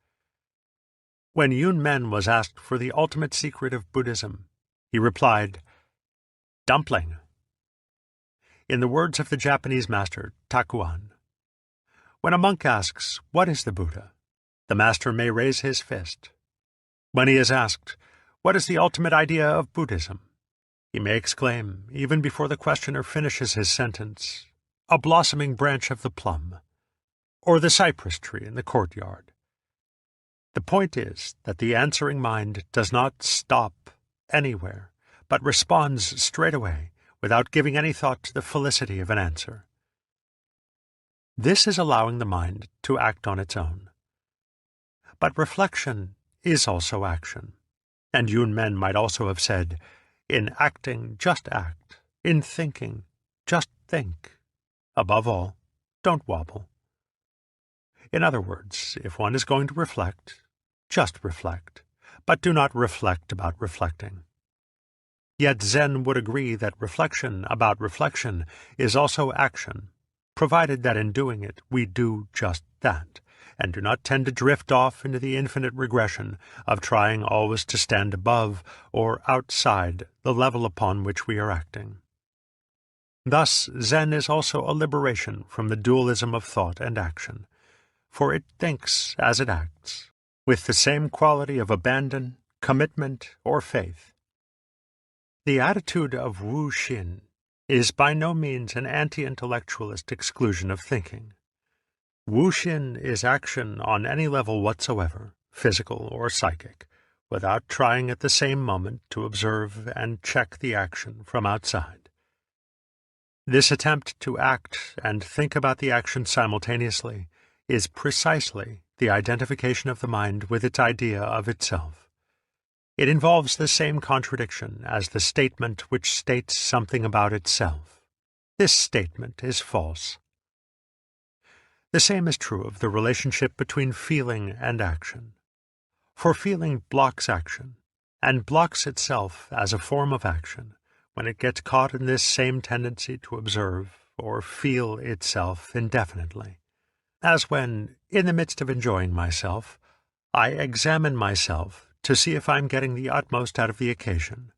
When Yun Men was asked for the ultimate secret of Buddhism, he replied, "Dumpling." In the words of the Japanese master Takuan, when a monk asks, "What is the Buddha?" the master may raise his fist. When he is asked, "What is the ultimate idea of Buddhism?" he may exclaim, even before the questioner finishes his sentence, "A blossoming branch of the plum," or the cypress tree in the courtyard. The point is that the answering mind does not stop anywhere, but responds straight away, without giving any thought to the felicity of an answer. This is allowing the mind to act on its own. But reflection is also action. And Yun Men might also have said, in acting, just act. In thinking, just think. Above all, don't wobble. In other words, if one is going to reflect, just reflect, but do not reflect about reflecting. Yet Zen would agree that reflection about reflection is also action, provided that in doing it we do just that, and do not tend to drift off into the infinite regression of trying always to stand above or outside the level upon which we are acting. Thus, Zen is also a liberation from the dualism of thought and action, for it thinks as it acts, with the same quality of abandon, commitment, or faith. The attitude of Wu Shin is by no means an anti-intellectualist exclusion of thinking. Wu Shin is action on any level whatsoever, physical or psychic, without trying at the same moment to observe and check the action from outside. This attempt to act and think about the action simultaneously is precisely the identification of the mind with its idea of itself. It involves the same contradiction as the statement which states something about itself. This statement is false. The same is true of the relationship between feeling and action. For feeling blocks action, and blocks itself as a form of action, when it gets caught in this same tendency to observe or feel itself indefinitely. As when, in the midst of enjoying myself, I examine myself to see if I'm getting the utmost out of the occasion.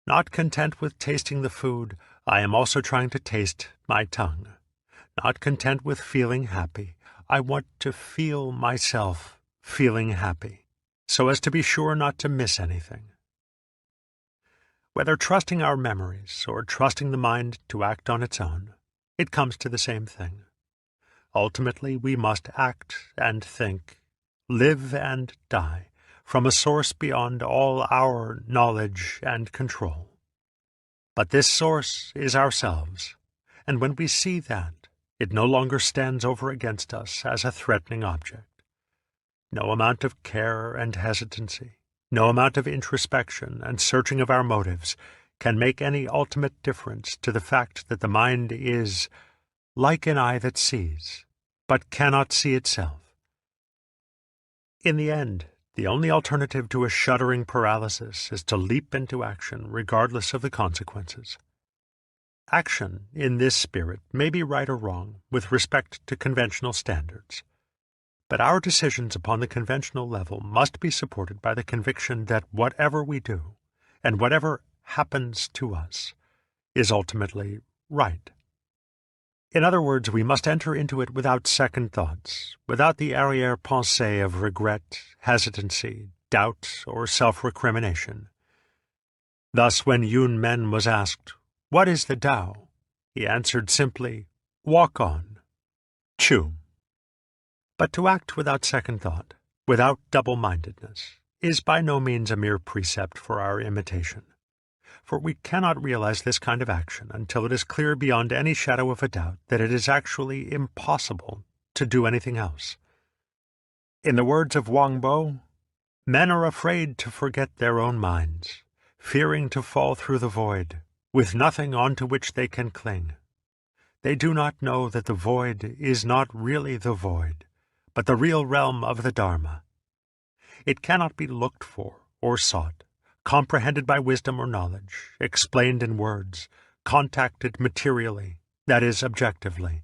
Not content with tasting the food, I am also trying to taste my tongue. Not content with feeling happy, I want to feel myself feeling happy, so as to be sure not to miss anything. Whether trusting our memories or trusting the mind to act on its own, it comes to the same thing. Ultimately, we must act and think, live and die, from a source beyond all our knowledge and control. But this source is ourselves, and when we see that, it no longer stands over against us as a threatening object. No amount of care and hesitancy, no amount of introspection and searching of our motives can make any ultimate difference to the fact that the mind is like an eye that sees, but cannot see itself. In the end, the only alternative to a shuddering paralysis is to leap into action regardless of the consequences. Action, in this spirit, may be right or wrong with respect to conventional standards, but our decisions upon the conventional level must be supported by the conviction that whatever we do, and whatever happens to us, is ultimately right. In other words, we must enter into it without second thoughts, without the arrière-pensée of regret, hesitancy, doubt, or self-recrimination. Thus, when Yun Men was asked, "What is the Tao?" he answered simply, "Walk on. Chew." But to act without second thought, without double-mindedness, is by no means a mere precept for our imitation. For we cannot realize this kind of action until it is clear beyond any shadow of a doubt that it is actually impossible to do anything else. In the words of Wang Bo, men are afraid to forget their own minds, fearing to fall through the void, with nothing onto which they can cling. They do not know that the void is not really the void, but the real realm of the Dharma. It cannot be looked for or sought, comprehended by wisdom or knowledge, explained in words, contacted materially, that is, objectively,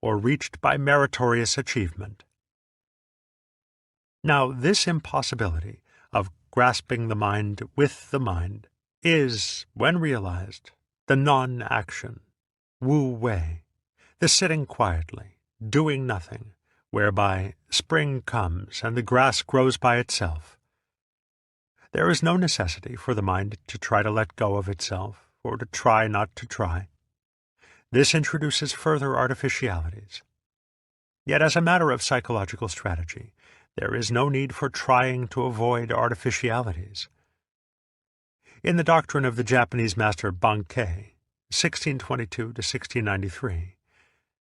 or reached by meritorious achievement. Now, this impossibility of grasping the mind with the mind is, when realized, the non-action, Wu Wei, the sitting quietly, doing nothing, whereby spring comes and the grass grows by itself. There is no necessity for the mind to try to let go of itself, or to try not to try. This introduces further artificialities. Yet as a matter of psychological strategy, there is no need for trying to avoid artificialities. In the doctrine of the Japanese master Bankei, 1622 to 1693,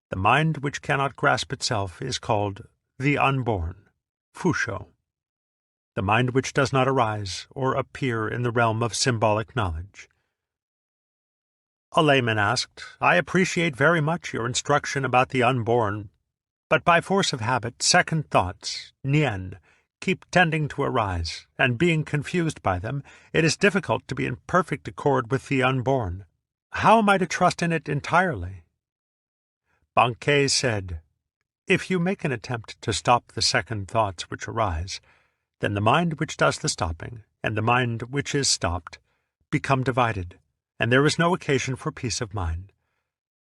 the mind which cannot grasp itself is called the unborn, Fusho. the mind which does not arise or appear in the realm of symbolic knowledge. A layman asked, "I appreciate very much your instruction about the unborn, but by force of habit, second thoughts, nian, keep tending to arise, and being confused by them, it is difficult to be in perfect accord with the unborn. How am I to trust in it entirely?" Bankei said, "If you make an attempt to stop the second thoughts which arise, then the mind which does the stopping, and the mind which is stopped, become divided, and there is no occasion for peace of mind.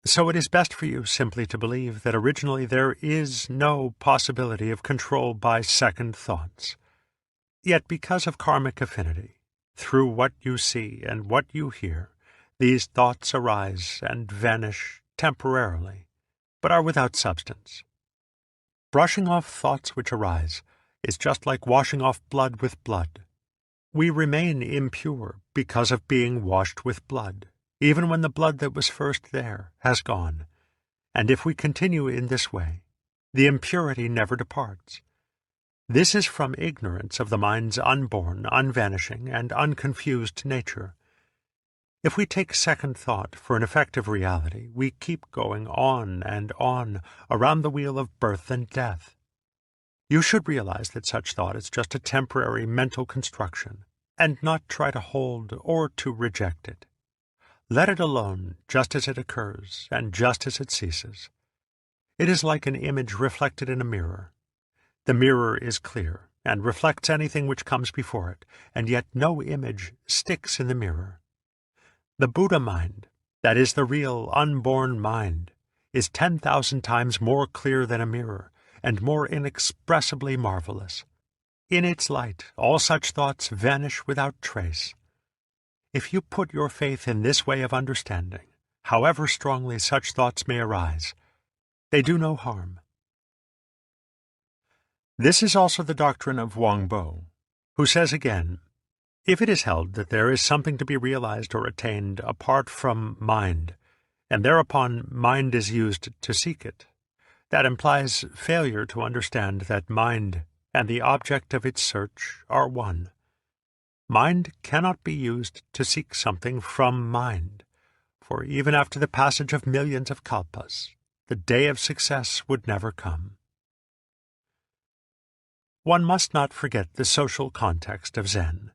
So it is best for you simply to believe that originally there is no possibility of control by second thoughts. Yet because of karmic affinity, through what you see and what you hear, these thoughts arise and vanish temporarily, but are without substance. Brushing off thoughts which arise is just like washing off blood with blood. We remain impure because of being washed with blood, even when the blood that was first there has gone. And if we continue in this way, the impurity never departs. This is from ignorance of the mind's unborn, unvanishing, and unconfused nature. If we take second thought for an effective reality, we keep going on and on around the wheel of birth and death. You should realize that such thought is just a temporary mental construction, and not try to hold or to reject it. Let it alone just as it occurs and just as it ceases. It is like an image reflected in a mirror. The mirror is clear and reflects anything which comes before it, and yet no image sticks in the mirror. The Buddha mind, that is the real unborn mind, is 10,000 times more clear than a mirror, and more inexpressibly marvelous. In its light, all such thoughts vanish without trace. If you put your faith in this way of understanding, however strongly such thoughts may arise, they do no harm. This is also the doctrine of Wang Bo, who says again, "If it is held that there is something to be realized or attained apart from mind, and thereupon mind is used to seek it, that implies failure to understand that mind and the object of its search are one. Mind cannot be used to seek something from mind, for even after the passage of millions of kalpas, the day of success would never come." One must not forget the social context of Zen.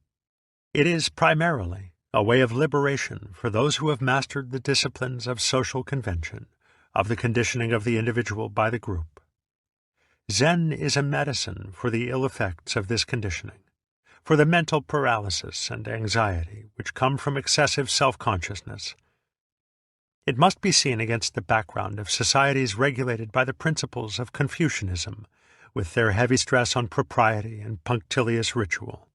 It is primarily a way of liberation for those who have mastered the disciplines of social convention, of the conditioning of the individual by the group. Zen is a medicine for the ill effects of this conditioning, for the mental paralysis and anxiety which come from excessive self-consciousness. It must be seen against the background of societies regulated by the principles of Confucianism, with their heavy stress on propriety and punctilious ritual.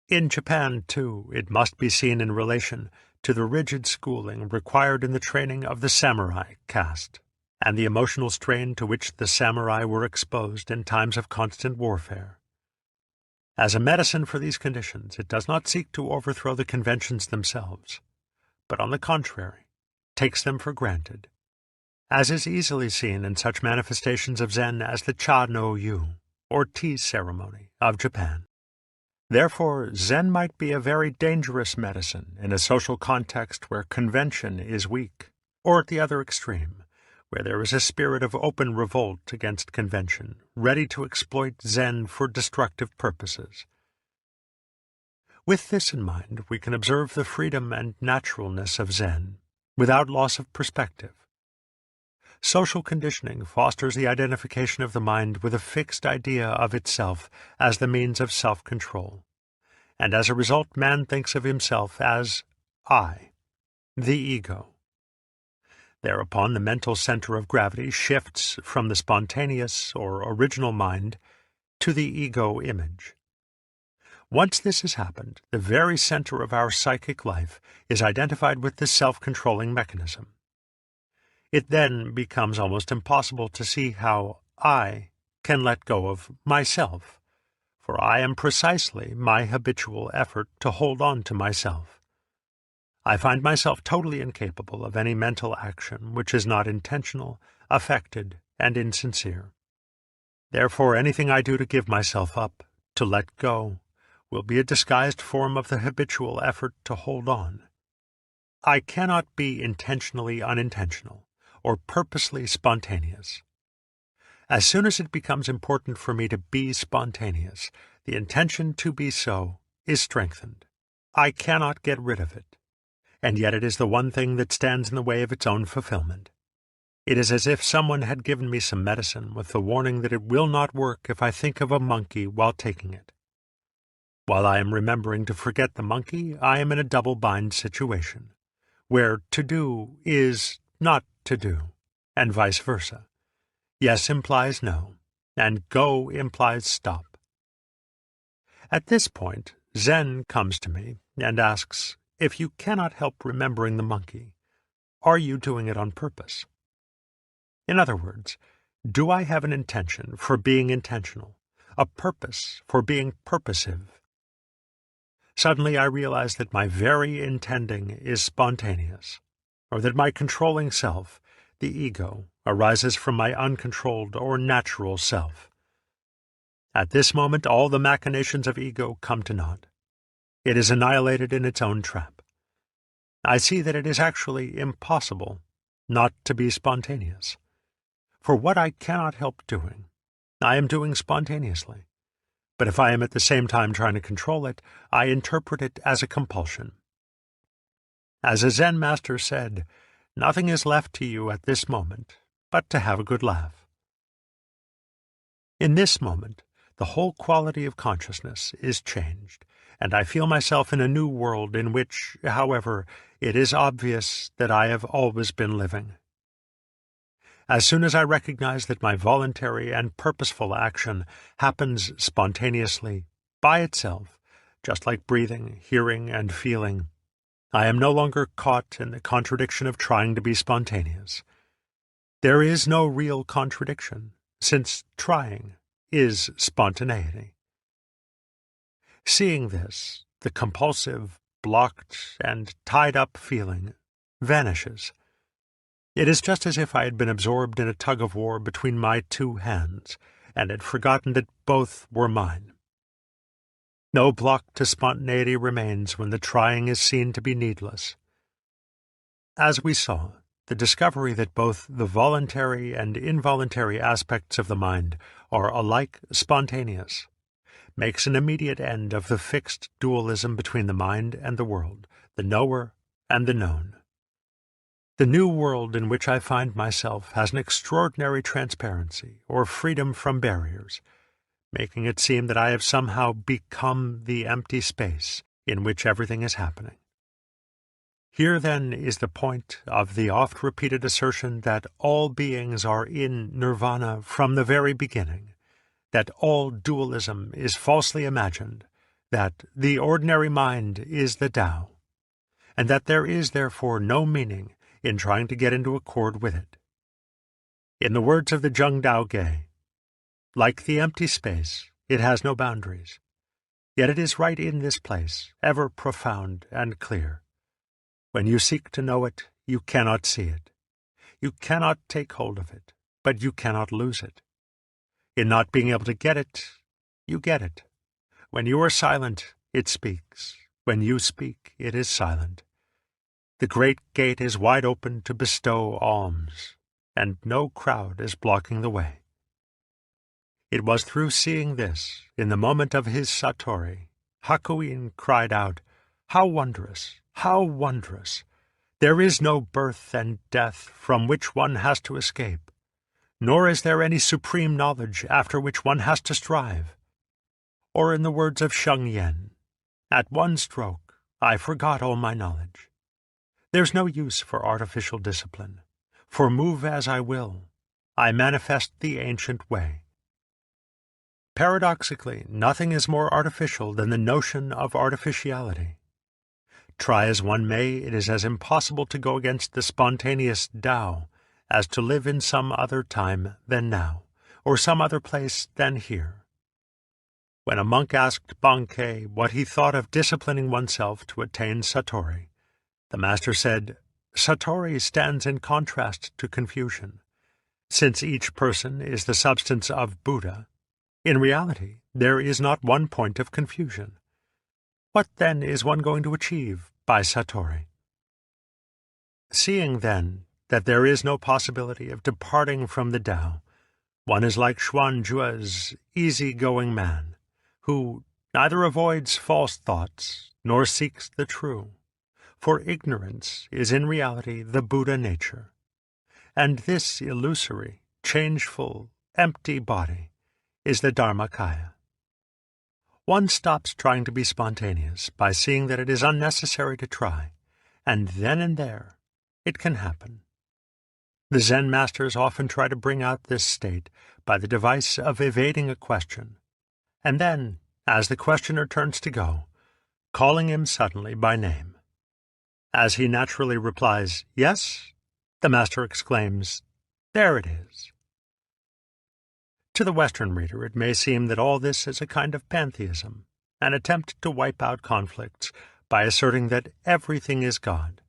In Japan, too, it must be seen in relation to the rigid schooling required in the training of the samurai caste, and the emotional strain to which the samurai were exposed in times of constant warfare. As a medicine for these conditions, it does not seek to overthrow the conventions themselves, but on the contrary, takes them for granted, as is easily seen in such manifestations of Zen as the Cha no Yu, or tea ceremony, of Japan. Therefore, Zen might be a very dangerous medicine in a social context where convention is weak, or at the other extreme, where there is a spirit of open revolt against convention, ready to exploit Zen for destructive purposes. With this in mind, we can observe the freedom and naturalness of Zen, without loss of perspective. Social conditioning fosters the identification of the mind with a fixed idea of itself as the means of self-control, and as a result man thinks of himself as I, the ego. Thereupon the mental center of gravity shifts from the spontaneous or original mind to the ego image. Once this has happened, the very center of our psychic life is identified with the self-controlling mechanism. It then becomes almost impossible to see how I can let go of myself, for I am precisely my habitual effort to hold on to myself. I find myself totally incapable of any mental action which is not intentional, affected, and insincere. Therefore anything I do to give myself up To let go will be a disguised form of the habitual effort to hold on. I cannot be intentionally unintentional or purposely spontaneous. As soon as it becomes important for me to be spontaneous, the intention to be so is strengthened. I cannot get rid of it, and yet it is the one thing that stands in the way of its own fulfillment. It is as if someone had given me some medicine with the warning that it will not work if I think of a monkey while taking it. While I am remembering to forget the monkey, I am in a double-bind situation, where to do is not to do, and vice versa. Yes implies no, and go implies stop. At this point, Zen comes to me and asks, if you cannot help remembering the monkey, are you doing it on purpose? In other words, do I have an intention for being intentional, a purpose for being purposive? Suddenly I realize that my very intending is spontaneous, or that my controlling self, the ego, arises from my uncontrolled or natural self. At this moment all the machinations of ego come to naught. It is annihilated in its own trap. I see that it is actually impossible not to be spontaneous. For what I cannot help doing, I am doing spontaneously. But if I am at the same time trying to control it, I interpret it as a compulsion. As a Zen master said, nothing is left to you at this moment but to have a good laugh. In this moment, the whole quality of consciousness is changed, and I feel myself in a new world in which, however, it is obvious that I have always been living. As soon as I recognize that my voluntary and purposeful action happens spontaneously, by itself, just like breathing, hearing, and feeling, I am no longer caught in the contradiction of trying to be spontaneous. There is no real contradiction, since trying is spontaneity. Seeing this, the compulsive, blocked, and tied-up feeling vanishes. It is just as if I had been absorbed in a tug-of-war between my two hands, and had forgotten that both were mine. No block to spontaneity remains when the trying is seen to be needless. As we saw, the discovery that both the voluntary and involuntary aspects of the mind are alike spontaneous makes an immediate end of the fixed dualism between the mind and the world, the knower and the known. The new world in which I find myself has an extraordinary transparency or freedom from barriers, making it seem that I have somehow become the empty space in which everything is happening. Here, then, is the point of the oft-repeated assertion that all beings are in nirvana from the very beginning, that all dualism is falsely imagined, that the ordinary mind is the Tao, and that there is therefore no meaning in trying to get into accord with it. In the words of the Zheng Dao Ge, like the empty space, it has no boundaries, yet it is right in this place, ever profound and clear. When you seek to know it, you cannot see it. You cannot take hold of it, but you cannot lose it. In not being able to get it, you get it. When you are silent, it speaks. When you speak, it is silent. The great gate is wide open to bestow alms, and no crowd is blocking the way. It was through seeing this, in the moment of his satori, Hakuin cried out, "How wondrous! How wondrous! There is no birth and death from which one has to escape, nor is there any supreme knowledge after which one has to strive." Or in the words of Sheng Yen, "At one stroke, I forgot all my knowledge." There's no use for artificial discipline, for move as I will, I manifest the ancient way. Paradoxically, nothing is more artificial than the notion of artificiality. Try as one may, it is as impossible to go against the spontaneous Tao as to live in some other time than now, or some other place than here. When a monk asked Bankei what he thought of disciplining oneself to attain satori, the master said, "Satori stands in contrast to confusion. Since each person is the substance of Buddha, In reality, there is not one point of confusion. What then is one going to achieve by Satori? Seeing, then, that there is no possibility of departing from the Tao, one is like Xuanjue's easy-going man, who neither avoids false thoughts nor seeks the true, for ignorance is in reality the Buddha nature, and this illusory, changeful, empty body is the Dharmakaya. One stops trying to be spontaneous by seeing that it is unnecessary to try, and then and there it can happen. The Zen masters often try to bring out this state by the device of evading a question, and then, as the questioner turns to go, calling him suddenly by name. As he naturally replies, "Yes," the master exclaims, "There it is." To the Western reader it may seem that all this is a kind of pantheism, an attempt to wipe out conflicts by asserting that everything is God.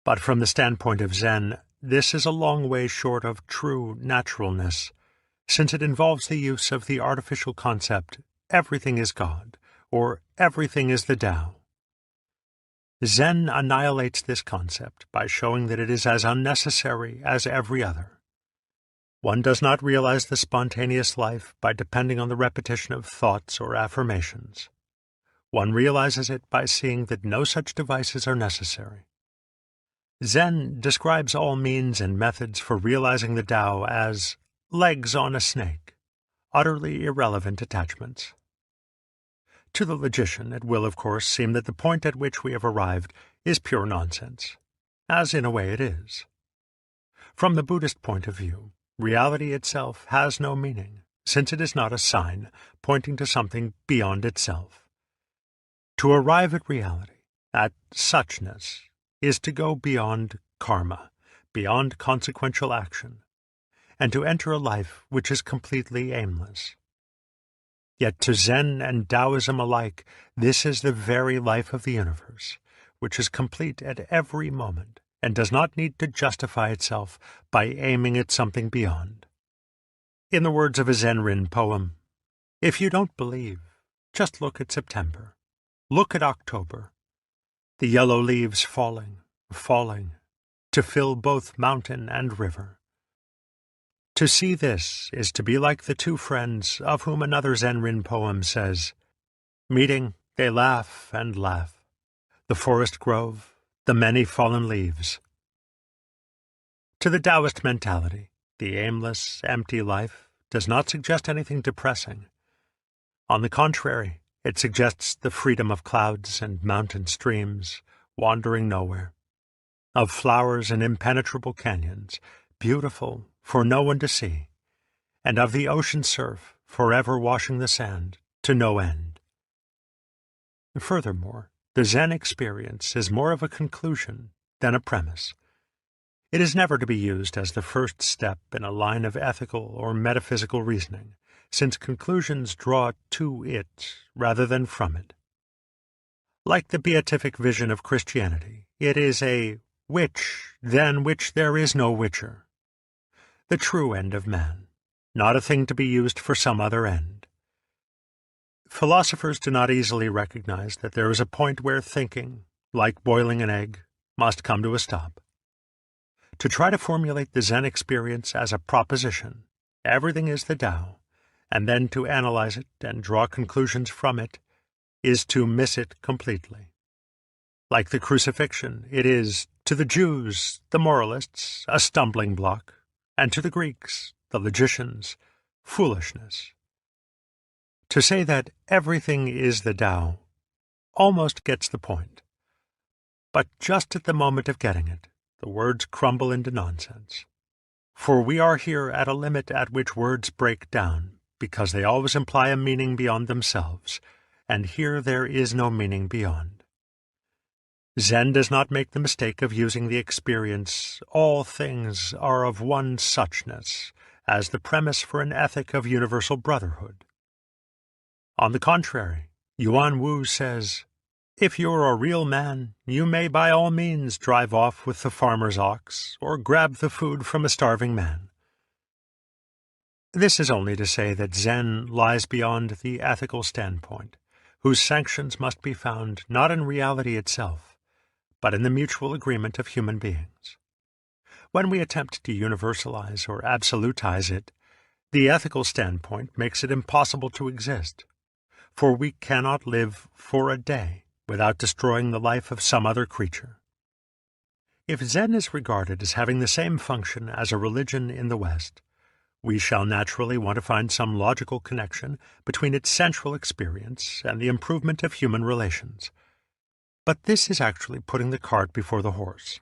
But from the standpoint of Zen, this is a long way short of true naturalness, since it involves the use of the artificial concept, everything is God, or everything is the Tao. Zen annihilates this concept by showing that it is as unnecessary as every other. One does not realize the spontaneous life by depending on the repetition of thoughts or affirmations. One realizes it by seeing that no such devices are necessary. Zen describes all means and methods for realizing the Tao as legs on a snake, utterly irrelevant attachments. To the logician, it will, of course, seem that the point at which we have arrived is pure nonsense, as in a way it is. From the Buddhist point of view, reality itself has no meaning, since it is not a sign pointing to something beyond itself. To arrive at reality, at suchness, is to go beyond karma, beyond consequential action, and to enter a life which is completely aimless. Yet to Zen and Taoism alike, this is the very life of the universe, which is complete at every moment and does not need to justify itself by aiming at something beyond. In the words of a Zen-Rin poem, "If you don't believe, just look at September. Look at October. The yellow leaves falling, falling, to fill both mountain and river. To see this is to be like the two friends of whom another Zen-Rin poem says, meeting, they laugh and laugh. The forest grove, the many fallen leaves." To the Taoist mentality, the aimless, empty life does not suggest anything depressing. On the contrary, it suggests the freedom of clouds and mountain streams, wandering nowhere, of flowers and impenetrable canyons, beautiful for no one to see, and of the ocean surf forever washing the sand to no end. Furthermore, the Zen experience is more of a conclusion than a premise. It is never to be used as the first step in a line of ethical or metaphysical reasoning, since conclusions draw to it rather than from it. Like the beatific vision of Christianity, it is a which than which there is no whicher. The true end of man, not a thing to be used for some other end. Philosophers do not easily recognize that there is a point where thinking, like boiling an egg, must come to a stop. To try to formulate the Zen experience as a proposition, everything is the Tao, and then to analyze it and draw conclusions from it, is to miss it completely. Like the crucifixion, it is, to the Jews, the moralists, a stumbling block, and to the Greeks, the logicians, foolishness. To say that everything is the Tao almost gets the point. But just at the moment of getting it, the words crumble into nonsense. For we are here at a limit at which words break down, because they always imply a meaning beyond themselves, and here there is no meaning beyond. Zen does not make the mistake of using the experience, all things are of one suchness, as the premise for an ethic of universal brotherhood. On the contrary, Yuan Wu says, "If you're a real man, you may by all means drive off with the farmer's ox, or grab the food from a starving man." This is only to say that Zen lies beyond the ethical standpoint, whose sanctions must be found not in reality itself, but in the mutual agreement of human beings. When we attempt to universalize or absolutize it, the ethical standpoint makes it impossible to exist, for we cannot live for a day without destroying the life of some other creature. If Zen is regarded as having the same function as a religion in the West, we shall naturally want to find some logical connection between its central experience and the improvement of human relations. But this is actually putting the cart before the horse.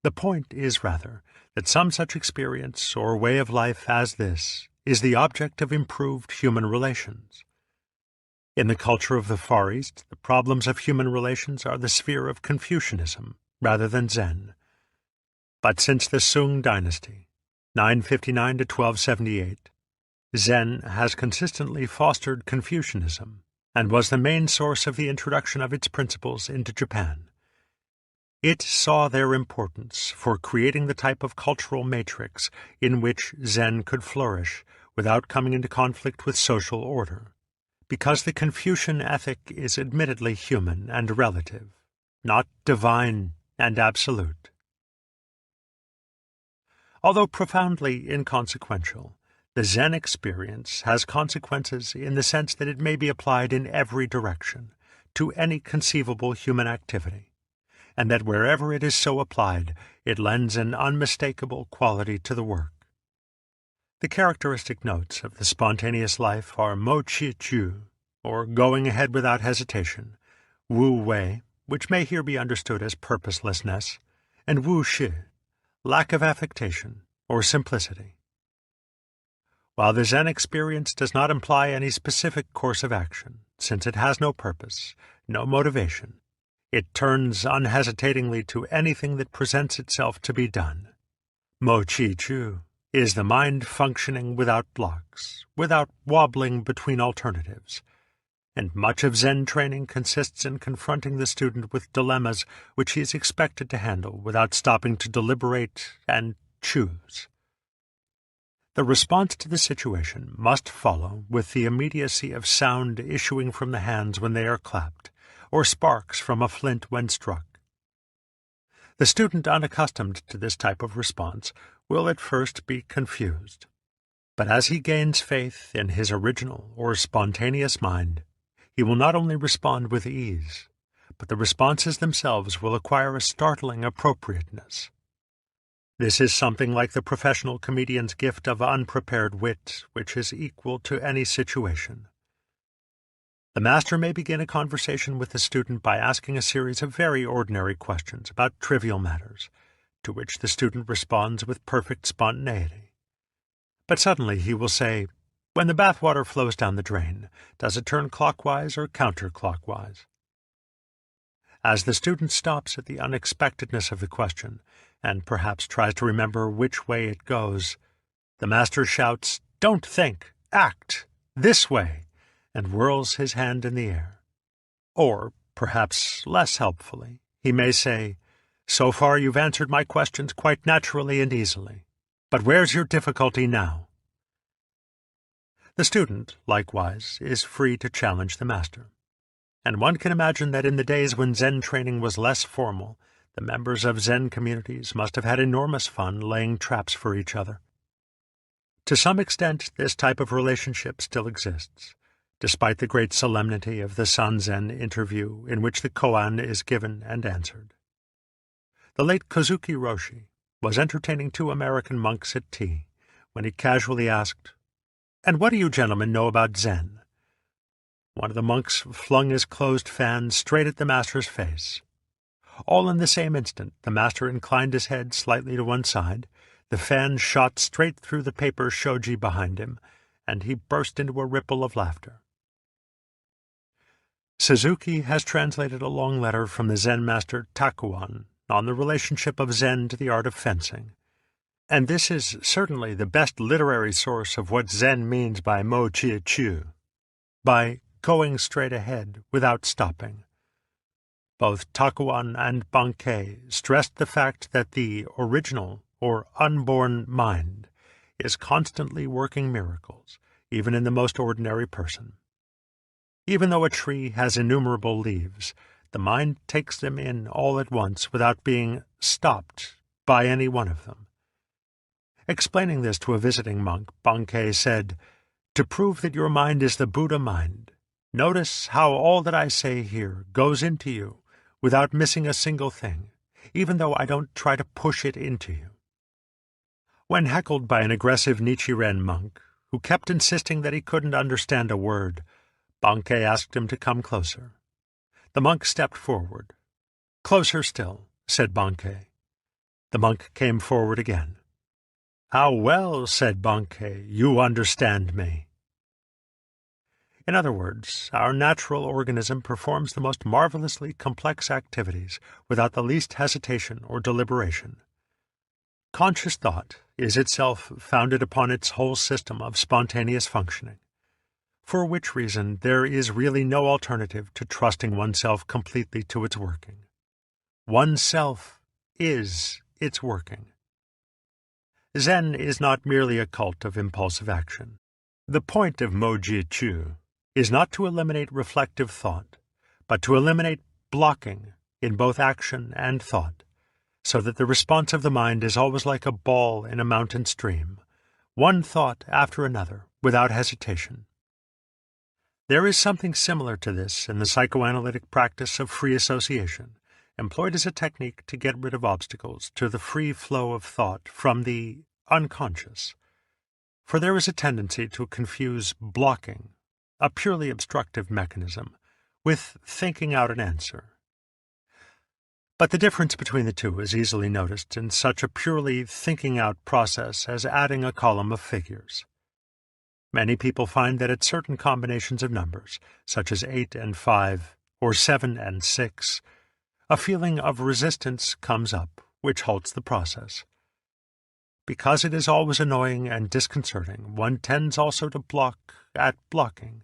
The point is rather that some such experience or way of life as this is the object of improved human relations. In the culture of the Far East, the problems of human relations are the sphere of Confucianism rather than Zen. But since the Sung dynasty, 959 to 1278, Zen has consistently fostered Confucianism and was the main source of the introduction of its principles into Japan. It saw their importance for creating the type of cultural matrix in which Zen could flourish without coming into conflict with social order, because the Confucian ethic is admittedly human and relative, not divine and absolute. Although profoundly inconsequential, the Zen experience has consequences in the sense that it may be applied in every direction, to any conceivable human activity, and that wherever it is so applied, it lends an unmistakable quality to the work. The characteristic notes of the spontaneous life are mo chi chu, or going ahead without hesitation, wu wei, which may here be understood as purposelessness, and wu shi, lack of affectation or simplicity. While the Zen experience does not imply any specific course of action, since it has no purpose, no motivation, it turns unhesitatingly to anything that presents itself to be done. Mo chi chu is the mind functioning without blocks, without wobbling between alternatives, and much of Zen training consists in confronting the student with dilemmas which he is expected to handle without stopping to deliberate and choose. The response to the situation must follow with the immediacy of sound issuing from the hands when they are clapped, or sparks from a flint when struck. The student unaccustomed to this type of response will at first be confused, but as he gains faith in his original or spontaneous mind, he will not only respond with ease, but the responses themselves will acquire a startling appropriateness. This is something like the professional comedian's gift of unprepared wit, which is equal to any situation. The master may begin a conversation with the student by asking a series of very ordinary questions about trivial matters, to which the student responds with perfect spontaneity. But suddenly he will say, "When the bathwater flows down the drain, does it turn clockwise or counterclockwise?" As the student stops at the unexpectedness of the question, and perhaps tries to remember which way it goes, the master shouts, "Don't think, act, this way," and whirls his hand in the air. Or, perhaps less helpfully, he may say, "So far you've answered my questions quite naturally and easily, but where's your difficulty now?" The student, likewise, is free to challenge the master, and one can imagine that in the days when Zen training was less formal, the members of Zen communities must have had enormous fun laying traps for each other. To some extent, this type of relationship still exists, despite the great solemnity of the Sanzen interview in which the koan is given and answered. The late Kozuki Roshi was entertaining two American monks at tea when he casually asked, "And what do you gentlemen know about Zen?" One of the monks flung his closed fan straight at the master's face. All in the same instant, the master inclined his head slightly to one side, the fan shot straight through the paper shoji behind him, and he burst into a ripple of laughter. Suzuki has translated a long letter from the Zen master Takuan on the relationship of Zen to the art of fencing, and this is certainly the best literary source of what Zen means by mo chi chu, by going straight ahead without stopping. Both Takuan and Bankei stressed the fact that the original or unborn mind is constantly working miracles, even in the most ordinary person. Even though a tree has innumerable leaves, the mind takes them in all at once without being stopped by any one of them. Explaining this to a visiting monk, Bankei said, "To prove that your mind is the Buddha mind, notice how all that I say here goes into you without missing a single thing, even though I don't try to push it into you." When heckled by an aggressive Nichiren monk, who kept insisting that he couldn't understand a word, Bankei asked him to come closer. The monk stepped forward. "Closer still," said Bankei. The monk came forward again. "How well," said Bankei, "you understand me." In other words, our natural organism performs the most marvelously complex activities without the least hesitation or deliberation. Conscious thought is itself founded upon its whole system of spontaneous functioning, for which reason there is really no alternative to trusting oneself completely to its working. Oneself is its working. Zen is not merely a cult of impulsive action. The point of Moji Chu is not to eliminate reflective thought, but to eliminate blocking in both action and thought, so that the response of the mind is always like a ball in a mountain stream, one thought after another, without hesitation. There is something similar to this in the psychoanalytic practice of free association, employed as a technique to get rid of obstacles to the free flow of thought from the unconscious. For there is a tendency to confuse blocking, a purely obstructive mechanism, with thinking out an answer. But the difference between the two is easily noticed in such a purely thinking-out process as adding a column of figures. Many people find that at certain combinations of numbers, such as 8 and 5, or 7 and 6, a feeling of resistance comes up, which halts the process. Because it is always annoying and disconcerting, one tends also to block at blocking,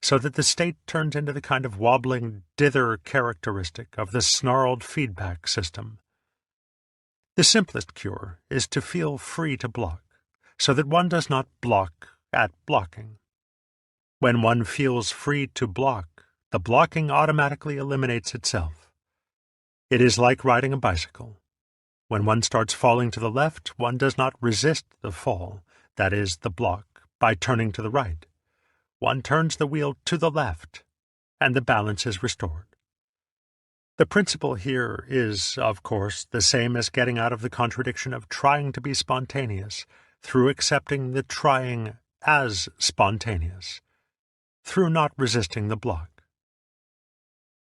so that the state turns into the kind of wobbling dither characteristic of the snarled feedback system. The simplest cure is to feel free to block, so that one does not block at blocking. When one feels free to block, the blocking automatically eliminates itself. It is like riding a bicycle. When one starts falling to the left, one does not resist the fall, that is, the block, by turning to the right. One turns the wheel to the left, and the balance is restored. The principle here is, of course, the same as getting out of the contradiction of trying to be spontaneous through accepting the trying as spontaneous, through not resisting the block.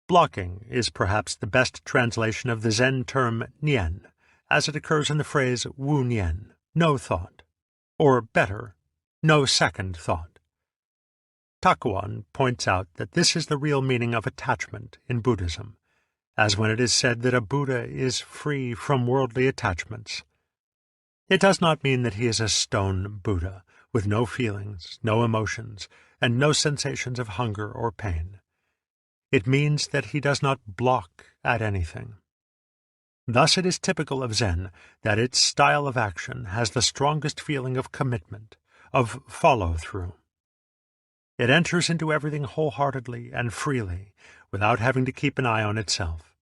Blocking is perhaps the best translation of the Zen term nian, as it occurs in the phrase wu nian, no thought, or better, no second thought. Takuan points out that this is the real meaning of attachment in Buddhism, as when it is said that a Buddha is free from worldly attachments. It does not mean that he is a stone Buddha, with no feelings, no emotions, and no sensations of hunger or pain. It means that he does not block at anything. Thus it is typical of Zen that its style of action has the strongest feeling of commitment, of follow-through. It enters into everything wholeheartedly and freely, without having to keep an eye on itself.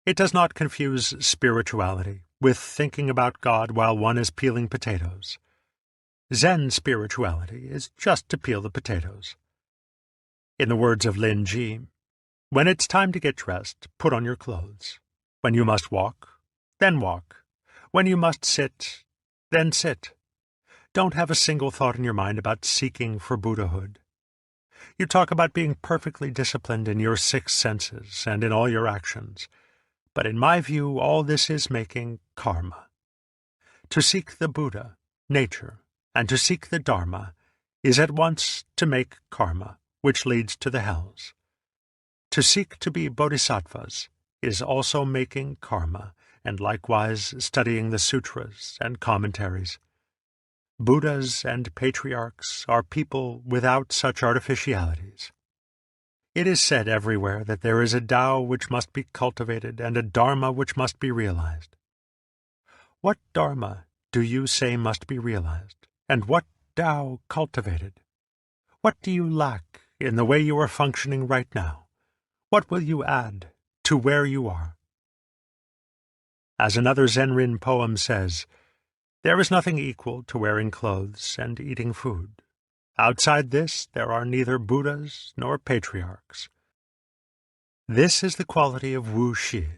It does not confuse spirituality with thinking about God while one is peeling potatoes. Zen spirituality is just to peel the potatoes. In the words of Lin Ji, when it's time to get dressed, put on your clothes. When you must walk, then walk. When you must sit, then sit. Don't have a single thought in your mind about seeking for Buddhahood. You talk about being perfectly disciplined in your 6 senses and in all your actions, but in my view all this is making karma. To seek the Buddha, nature, and to seek the Dharma is at once to make karma, which leads to the hells. To seek to be bodhisattvas is also making karma, and likewise studying the sutras and commentaries. Buddhas and patriarchs are people without such artificialities. It is said everywhere that there is a Tao which must be cultivated and a Dharma which must be realized. What Dharma do you say must be realized, and what Tao cultivated? What do you lack in the way you are functioning right now? What will you add to where you are? As another Zenrin poem says, there is nothing equal to wearing clothes and eating food. Outside this, there are neither Buddhas nor patriarchs. This is the quality of Wu Shi,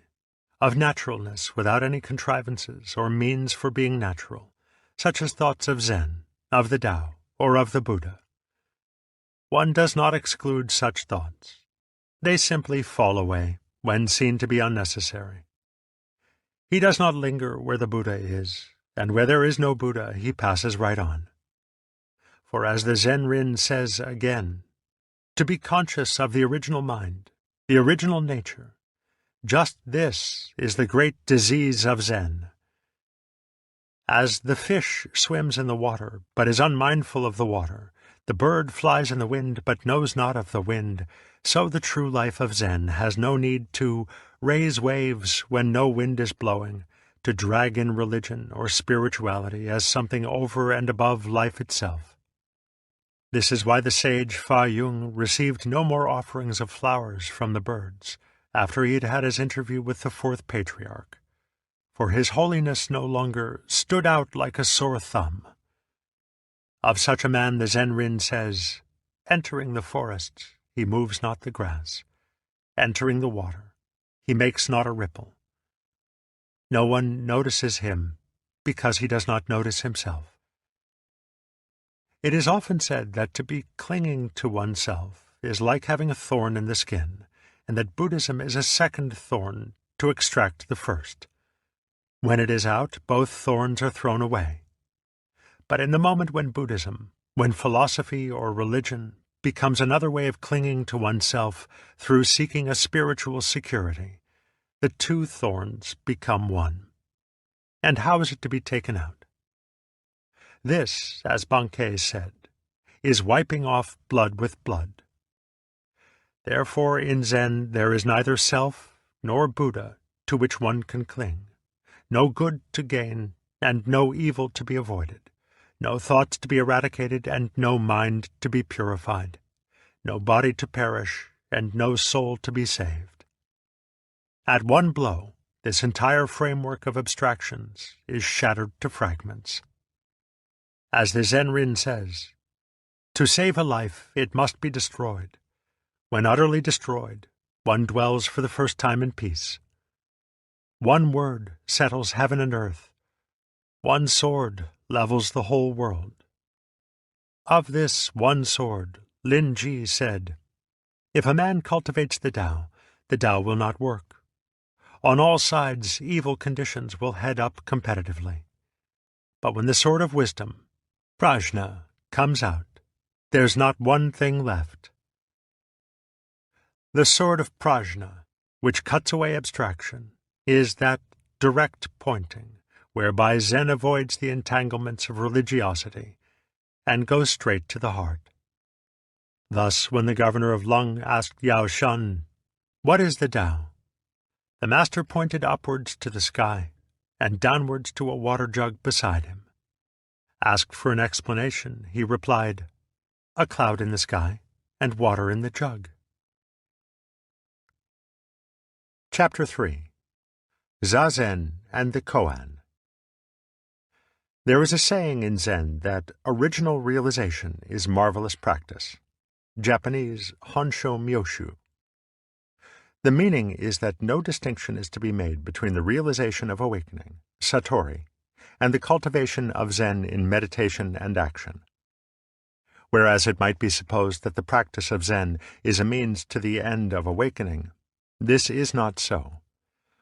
of naturalness without any contrivances or means for being natural, such as thoughts of Zen, of the Tao, or of the Buddha. One does not exclude such thoughts. They simply fall away when seen to be unnecessary. He does not linger where the Buddha is, and where there is no Buddha he passes right on. For as the Zenrin says again, to be conscious of the original mind, the original nature, just this is the great disease of Zen. As the fish swims in the water, but is unmindful of the water, the bird flies in the wind, but knows not of the wind, so the true life of Zen has no need to raise waves when no wind is blowing, to drag in religion or spirituality as something over and above life itself. This is why the sage Fa Yung received no more offerings of flowers from the birds after he had had his interview with the fourth patriarch, for his holiness no longer stood out like a sore thumb. Of such a man the Zenrin says, entering the forest, he moves not the grass. Entering the water, he makes not a ripple. No one notices him because he does not notice himself. It is often said that to be clinging to oneself is like having a thorn in the skin, and that Buddhism is a second thorn to extract the first. When it is out, both thorns are thrown away. But in the moment when Buddhism, when philosophy or religion becomes another way of clinging to oneself through seeking a spiritual security, the two thorns become one. And how is it to be taken out? This, as Bankei said, is wiping off blood with blood. Therefore in Zen there is neither self nor Buddha to which one can cling, no good to gain and no evil to be avoided, no thoughts to be eradicated and no mind to be purified, no body to perish and no soul to be saved. At one blow, this entire framework of abstractions is shattered to fragments. As the Zenrin says, to save a life it must be destroyed. When utterly destroyed, one dwells for the first time in peace. One word settles heaven and earth. One sword levels the whole world. Of this one sword, Lin Ji said, if a man cultivates the Tao will not work. On all sides, evil conditions will head up competitively. But when the sword of wisdom, prajna, comes out, there's not one thing left. The sword of prajna, which cuts away abstraction, is that direct pointing, whereby Zen avoids the entanglements of religiosity and goes straight to the heart. Thus, when the governor of Lung asked Yao Shan, what is the Tao? The master pointed upwards to the sky and downwards to a water jug beside him. Asked for an explanation, he replied, a cloud in the sky and water in the jug. Chapter 3. Zazen and the Koan. There is a saying in Zen that original realization is marvelous practice. Japanese Honsho Myoshu. The meaning is that no distinction is to be made between the realization of awakening, satori, and the cultivation of Zen in meditation and action. Whereas it might be supposed that the practice of Zen is a means to the end of awakening, this is not so.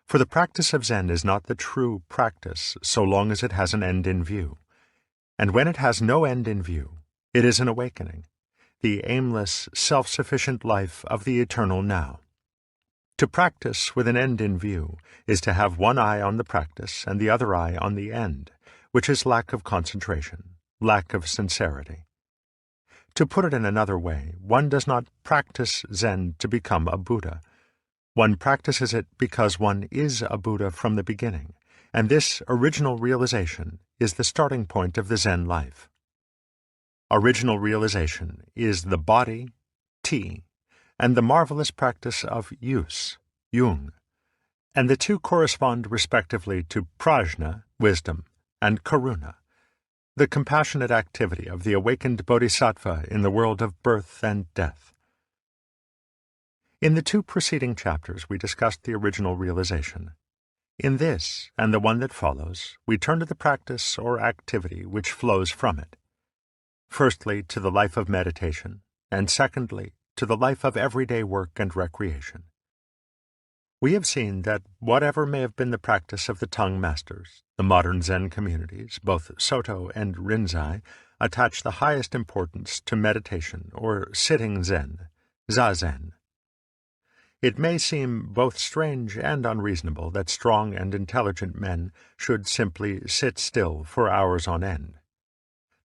For the practice of Zen is not the true practice so long as it has an end in view. And when it has no end in view, it is an awakening, the aimless, self-sufficient life of the eternal now. To practice with an end in view is to have one eye on the practice and the other eye on the end, which is lack of concentration, lack of sincerity. To put it in another way, one does not practice Zen to become a Buddha. One practices it because one is a Buddha from the beginning, and this original realization is the starting point of the Zen life. Original realization is the body, Ti, and the marvelous practice of use, Yung, and the two correspond respectively to prajna, wisdom, and karuna, the compassionate activity of the awakened bodhisattva in the world of birth and death. In the two preceding chapters we discussed the original realization. In this, and the one that follows, we turn to the practice or activity which flows from it. Firstly, to the life of meditation, and secondly, to the life of everyday work and recreation. We have seen that whatever may have been the practice of the tongue masters, the modern Zen communities, both Soto and Rinzai, attach the highest importance to meditation or sitting Zen, Zazen. It may seem both strange and unreasonable that strong and intelligent men should simply sit still for hours on end.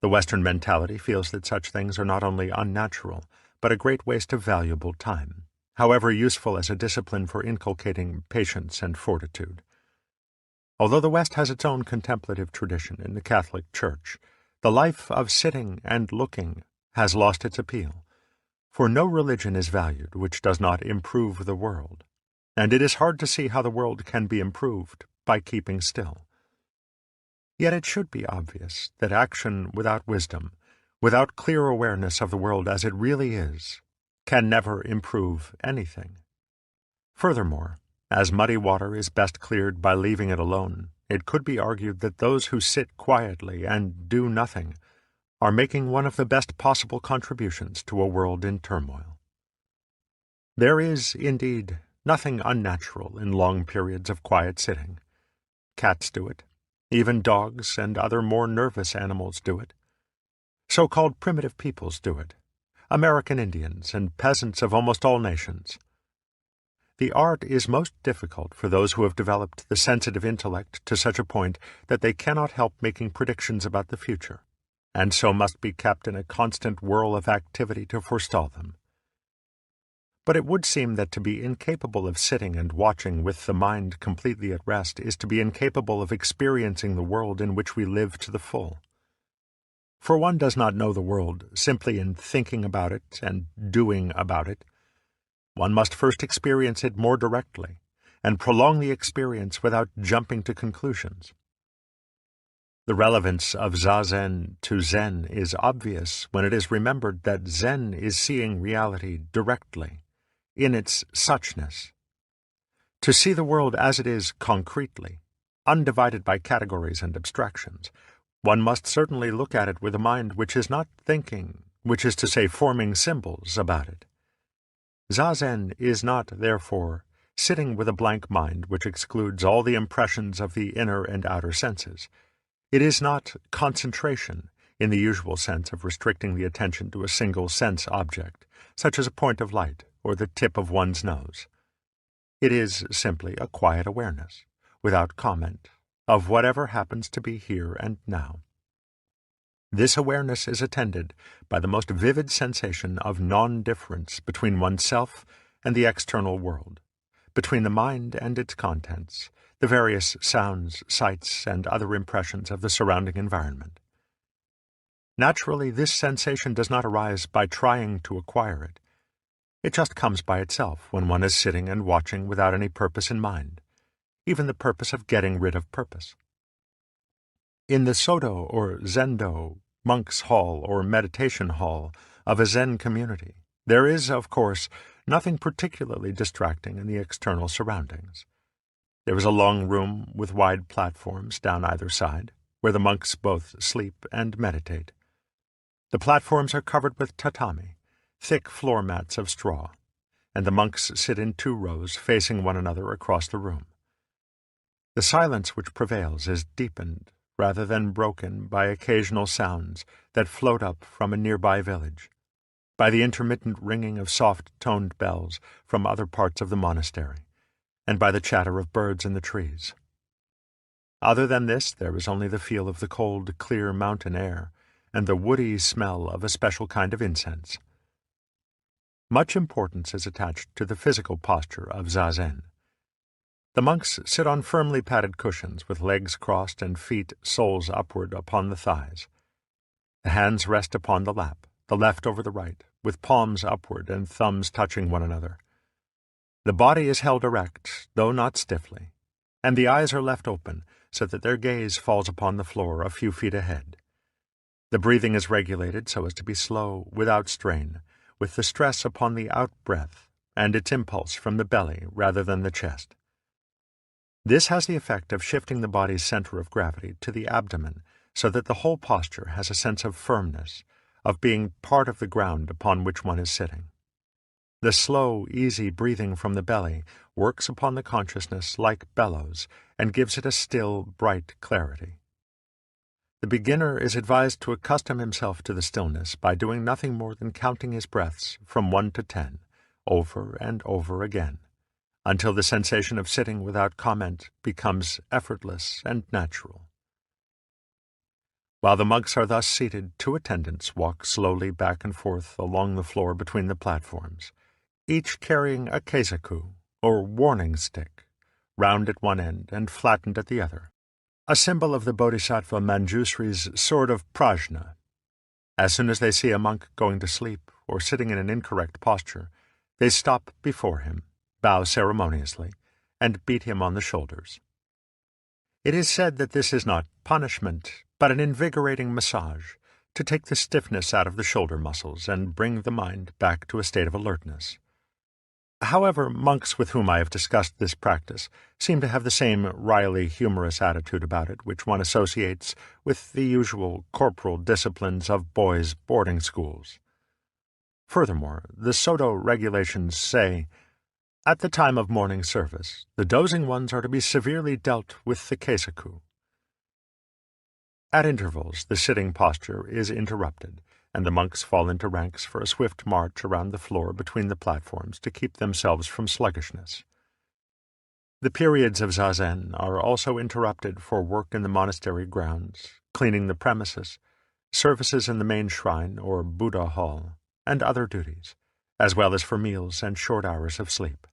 The Western mentality feels that such things are not only unnatural, but a great waste of valuable time, however useful as a discipline for inculcating patience and fortitude. Although the West has its own contemplative tradition in the Catholic Church, the life of sitting and looking has lost its appeal, for no religion is valued which does not improve the world, and it is hard to see how the world can be improved by keeping still. Yet it should be obvious that action without wisdom, without clear awareness of the world as it really is, can never improve anything. Furthermore, as muddy water is best cleared by leaving it alone, it could be argued that those who sit quietly and do nothing are making one of the best possible contributions to a world in turmoil. There is, indeed, nothing unnatural in long periods of quiet sitting. Cats do it. Even dogs and other more nervous animals do it. So-called primitive peoples do it. American Indians and peasants of almost all nations. The art is most difficult for those who have developed the sensitive intellect to such a point that they cannot help making predictions about the future, and so must be kept in a constant whirl of activity to forestall them. But it would seem that to be incapable of sitting and watching with the mind completely at rest is to be incapable of experiencing the world in which we live to the full. For one does not know the world simply in thinking about it and doing about it. One must first experience it more directly, and prolong the experience without jumping to conclusions. The relevance of Zazen to Zen is obvious when it is remembered that Zen is seeing reality directly, in its suchness. To see the world as it is concretely, undivided by categories and abstractions, one must certainly look at it with a mind which is not thinking, which is to say forming symbols about it. Zazen is not, therefore, sitting with a blank mind which excludes all the impressions of the inner and outer senses. It is not concentration, in the usual sense of restricting the attention to a single sense object, such as a point of light or the tip of one's nose. It is simply a quiet awareness, without comment, of whatever happens to be here and now. This awareness is attended by the most vivid sensation of non-difference between oneself and the external world, between the mind and its contents, the various sounds, sights, and other impressions of the surrounding environment. Naturally, this sensation does not arise by trying to acquire it. It just comes by itself when one is sitting and watching without any purpose in mind, even the purpose of getting rid of purpose. In the Soto or Zendo, monk's hall or meditation hall of a Zen community, there is, of course, nothing particularly distracting in the external surroundings. There is a long room with wide platforms down either side, where the monks both sleep and meditate. The platforms are covered with tatami, thick floor mats of straw, and the monks sit in 2 rows facing one another across the room. The silence which prevails is deepened rather than broken by occasional sounds that float up from a nearby village, by the intermittent ringing of soft-toned bells from other parts of the monastery, and by the chatter of birds in the trees. Other than this, there is only the feel of the cold, clear mountain air, and the woody smell of a special kind of incense. Much importance is attached to the physical posture of Zazen. The monks sit on firmly padded cushions with legs crossed and feet soles upward upon the thighs. The hands rest upon the lap, the left over the right, with palms upward and thumbs touching one another. The body is held erect, though not stiffly, and the eyes are left open so that their gaze falls upon the floor a few feet ahead. The breathing is regulated so as to be slow, without strain, with the stress upon the out-breath and its impulse from the belly rather than the chest. This has the effect of shifting the body's center of gravity to the abdomen so that the whole posture has a sense of firmness, of being part of the ground upon which one is sitting. The slow, easy breathing from the belly works upon the consciousness like bellows and gives it a still, bright clarity. The beginner is advised to accustom himself to the stillness by doing nothing more than counting his breaths from 1 to 10, over and over again, until the sensation of sitting without comment becomes effortless and natural. While the monks are thus seated, 2 attendants walk slowly back and forth along the floor between the platforms, each carrying a keisaku, or warning stick, round at one end and flattened at the other, a symbol of the Bodhisattva Manjusri's sword of prajna. As soon as they see a monk going to sleep or sitting in an incorrect posture, they stop before him, bow ceremoniously, and beat him on the shoulders. It is said that this is not punishment, but an invigorating massage, to take the stiffness out of the shoulder muscles and bring the mind back to a state of alertness. However, monks with whom I have discussed this practice seem to have the same wryly humorous attitude about it which one associates with the usual corporal disciplines of boys' boarding schools. Furthermore, the Soto regulations say, "At the time of morning service, the dozing ones are to be severely dealt with the keisaku." At intervals, the sitting posture is interrupted, and the monks fall into ranks for a swift march around the floor between the platforms to keep themselves from sluggishness. The periods of zazen are also interrupted for work in the monastery grounds, cleaning the premises, services in the main shrine or Buddha hall, and other duties, as well as for meals and short hours of sleep.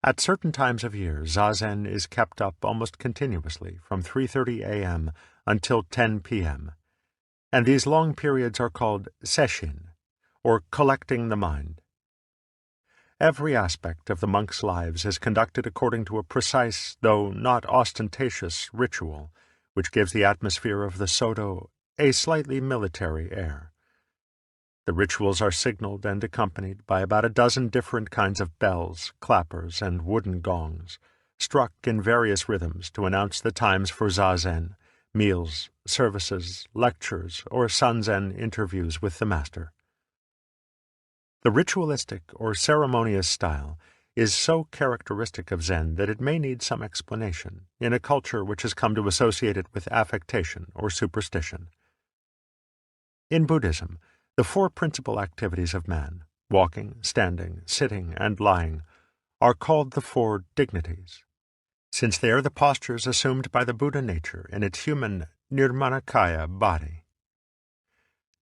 At certain times of year, zazen is kept up almost continuously from 3:30 a.m. until 10 p.m., and these long periods are called Shin, or collecting the mind. Every aspect of the monks' lives is conducted according to a precise, though not ostentatious, ritual, which gives the atmosphere of the Soto a slightly military air. The rituals are signaled and accompanied by about a dozen different kinds of bells, clappers, and wooden gongs, struck in various rhythms to announce the times for zazen, meals, services, lectures, or sanzen interviews with the master. The ritualistic or ceremonious style is so characteristic of Zen that it may need some explanation in a culture which has come to associate it with affectation or superstition. In Buddhism, the 4 principal activities of man, walking, standing, sitting, and lying, are called the 4 dignities, since they are the postures assumed by the Buddha nature in its human nirmanakaya body.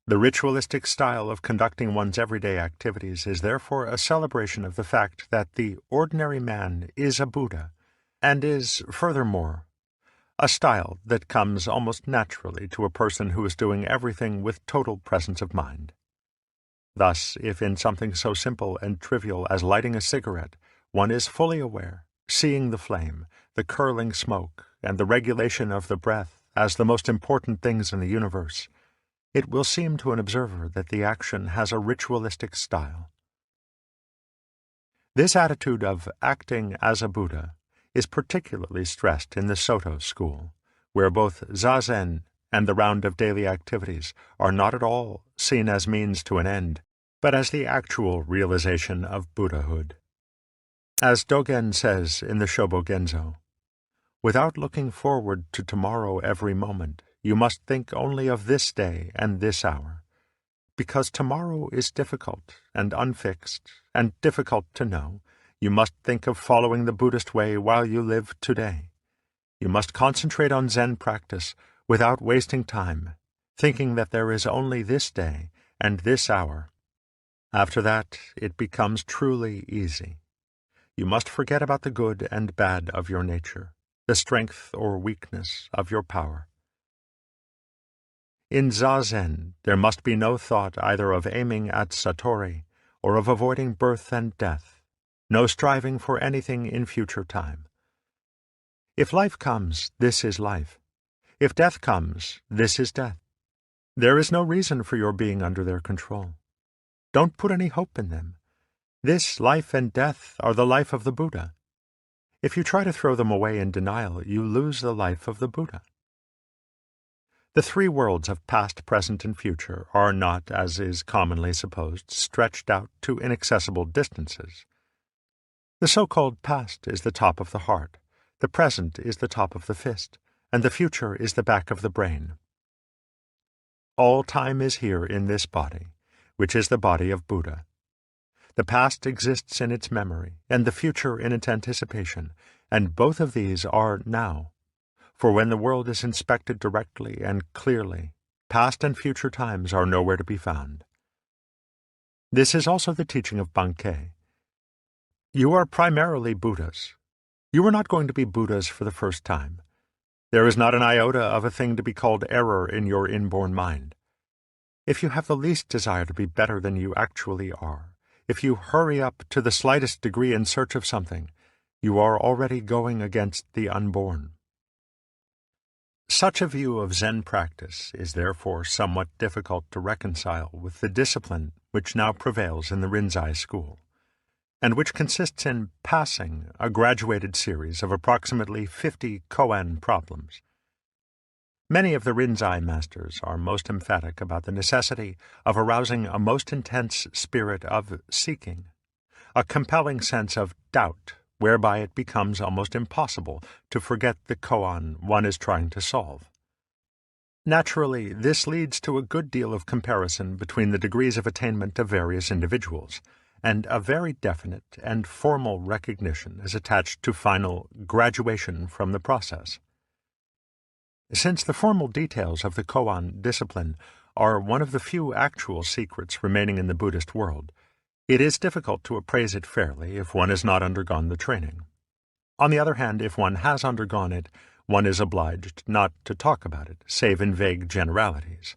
The ritualistic style of conducting one's everyday activities is therefore a celebration of the fact that the ordinary man is a Buddha, and is, furthermore, a style that comes almost naturally to a person who is doing everything with total presence of mind. Thus, if in something so simple and trivial as lighting a cigarette, one is fully aware, seeing the flame, the curling smoke, and the regulation of the breath as the most important things in the universe, it will seem to an observer that the action has a ritualistic style. This attitude of acting as a Buddha is particularly stressed in the Soto school, where both zazen and the round of daily activities are not at all seen as means to an end, but as the actual realization of Buddhahood. As Dogen says in the Shobogenzo, "Without looking forward to tomorrow every moment, you must think only of this day and this hour, because tomorrow is difficult and unfixed and difficult to know. You must think of following the Buddhist way while you live today. You must concentrate on Zen practice without wasting time, thinking that there is only this day and this hour. After that, it becomes truly easy. You must forget about the good and bad of your nature, the strength or weakness of your power. In Zazen, there must be no thought either of aiming at Satori or of avoiding birth and death, no striving for anything in future time. If life comes, this is life. If death comes, this is death. There is no reason for your being under their control. Don't put any hope in them. This life and death are the life of the Buddha. If you try to throw them away in denial, you lose the life of the Buddha. The three worlds of past, present, and future are not, as is commonly supposed, stretched out to inaccessible distances. The so-called past is the top of the heart, the present is the top of the fist, and the future is the back of the brain. All time is here in this body, which is the body of Buddha. The past exists in its memory, and the future in its anticipation, and both of these are now. For when the world is inspected directly and clearly, past and future times are nowhere to be found. This is also the teaching of Bankei. You are primarily Buddhas. You are not going to be Buddhas for the first time. There is not an iota of a thing to be called error in your inborn mind. If you have the least desire to be better than you actually are, if you hurry up to the slightest degree in search of something, you are already going against the unborn. Such a view of Zen practice is therefore somewhat difficult to reconcile with the discipline which now prevails in the Rinzai school, and which consists in passing a graduated series of approximately 50 koan problems. Many of the Rinzai masters are most emphatic about the necessity of arousing a most intense spirit of seeking, a compelling sense of doubt, whereby it becomes almost impossible to forget the koan one is trying to solve. Naturally, this leads to a good deal of comparison between the degrees of attainment of various individuals, and a very definite and formal recognition is attached to final graduation from the process. Since the formal details of the koan discipline are one of the few actual secrets remaining in the Buddhist world, it is difficult to appraise it fairly if one has not undergone the training. On the other hand, if one has undergone it, one is obliged not to talk about it, save in vague generalities.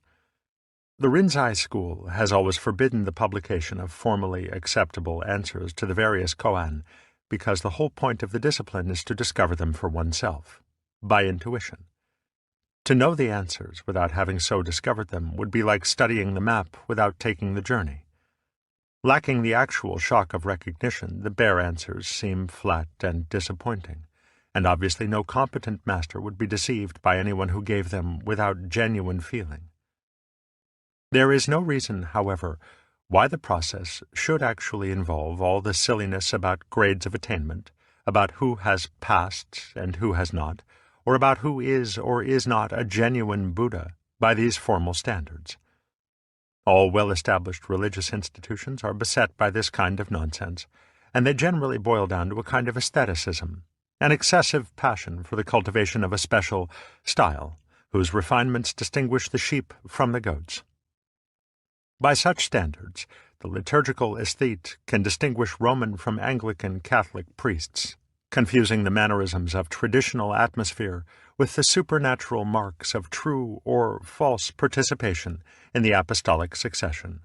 The Rinzai school has always forbidden the publication of formally acceptable answers to the various koan, because the whole point of the discipline is to discover them for oneself, by intuition. To know the answers without having so discovered them would be like studying the map without taking the journey. Lacking the actual shock of recognition, the bare answers seem flat and disappointing, and obviously no competent master would be deceived by anyone who gave them without genuine feeling. There is no reason, however, why the process should actually involve all the silliness about grades of attainment, about who has passed and who has not, or about who is or is not a genuine Buddha by these formal standards. All well-established religious institutions are beset by this kind of nonsense, and they generally boil down to a kind of aestheticism, an excessive passion for the cultivation of a special style, whose refinements distinguish the sheep from the goats. By such standards, the liturgical aesthete can distinguish Roman from Anglican Catholic priests, confusing the mannerisms of traditional atmosphere with the supernatural marks of true or false participation in the apostolic succession.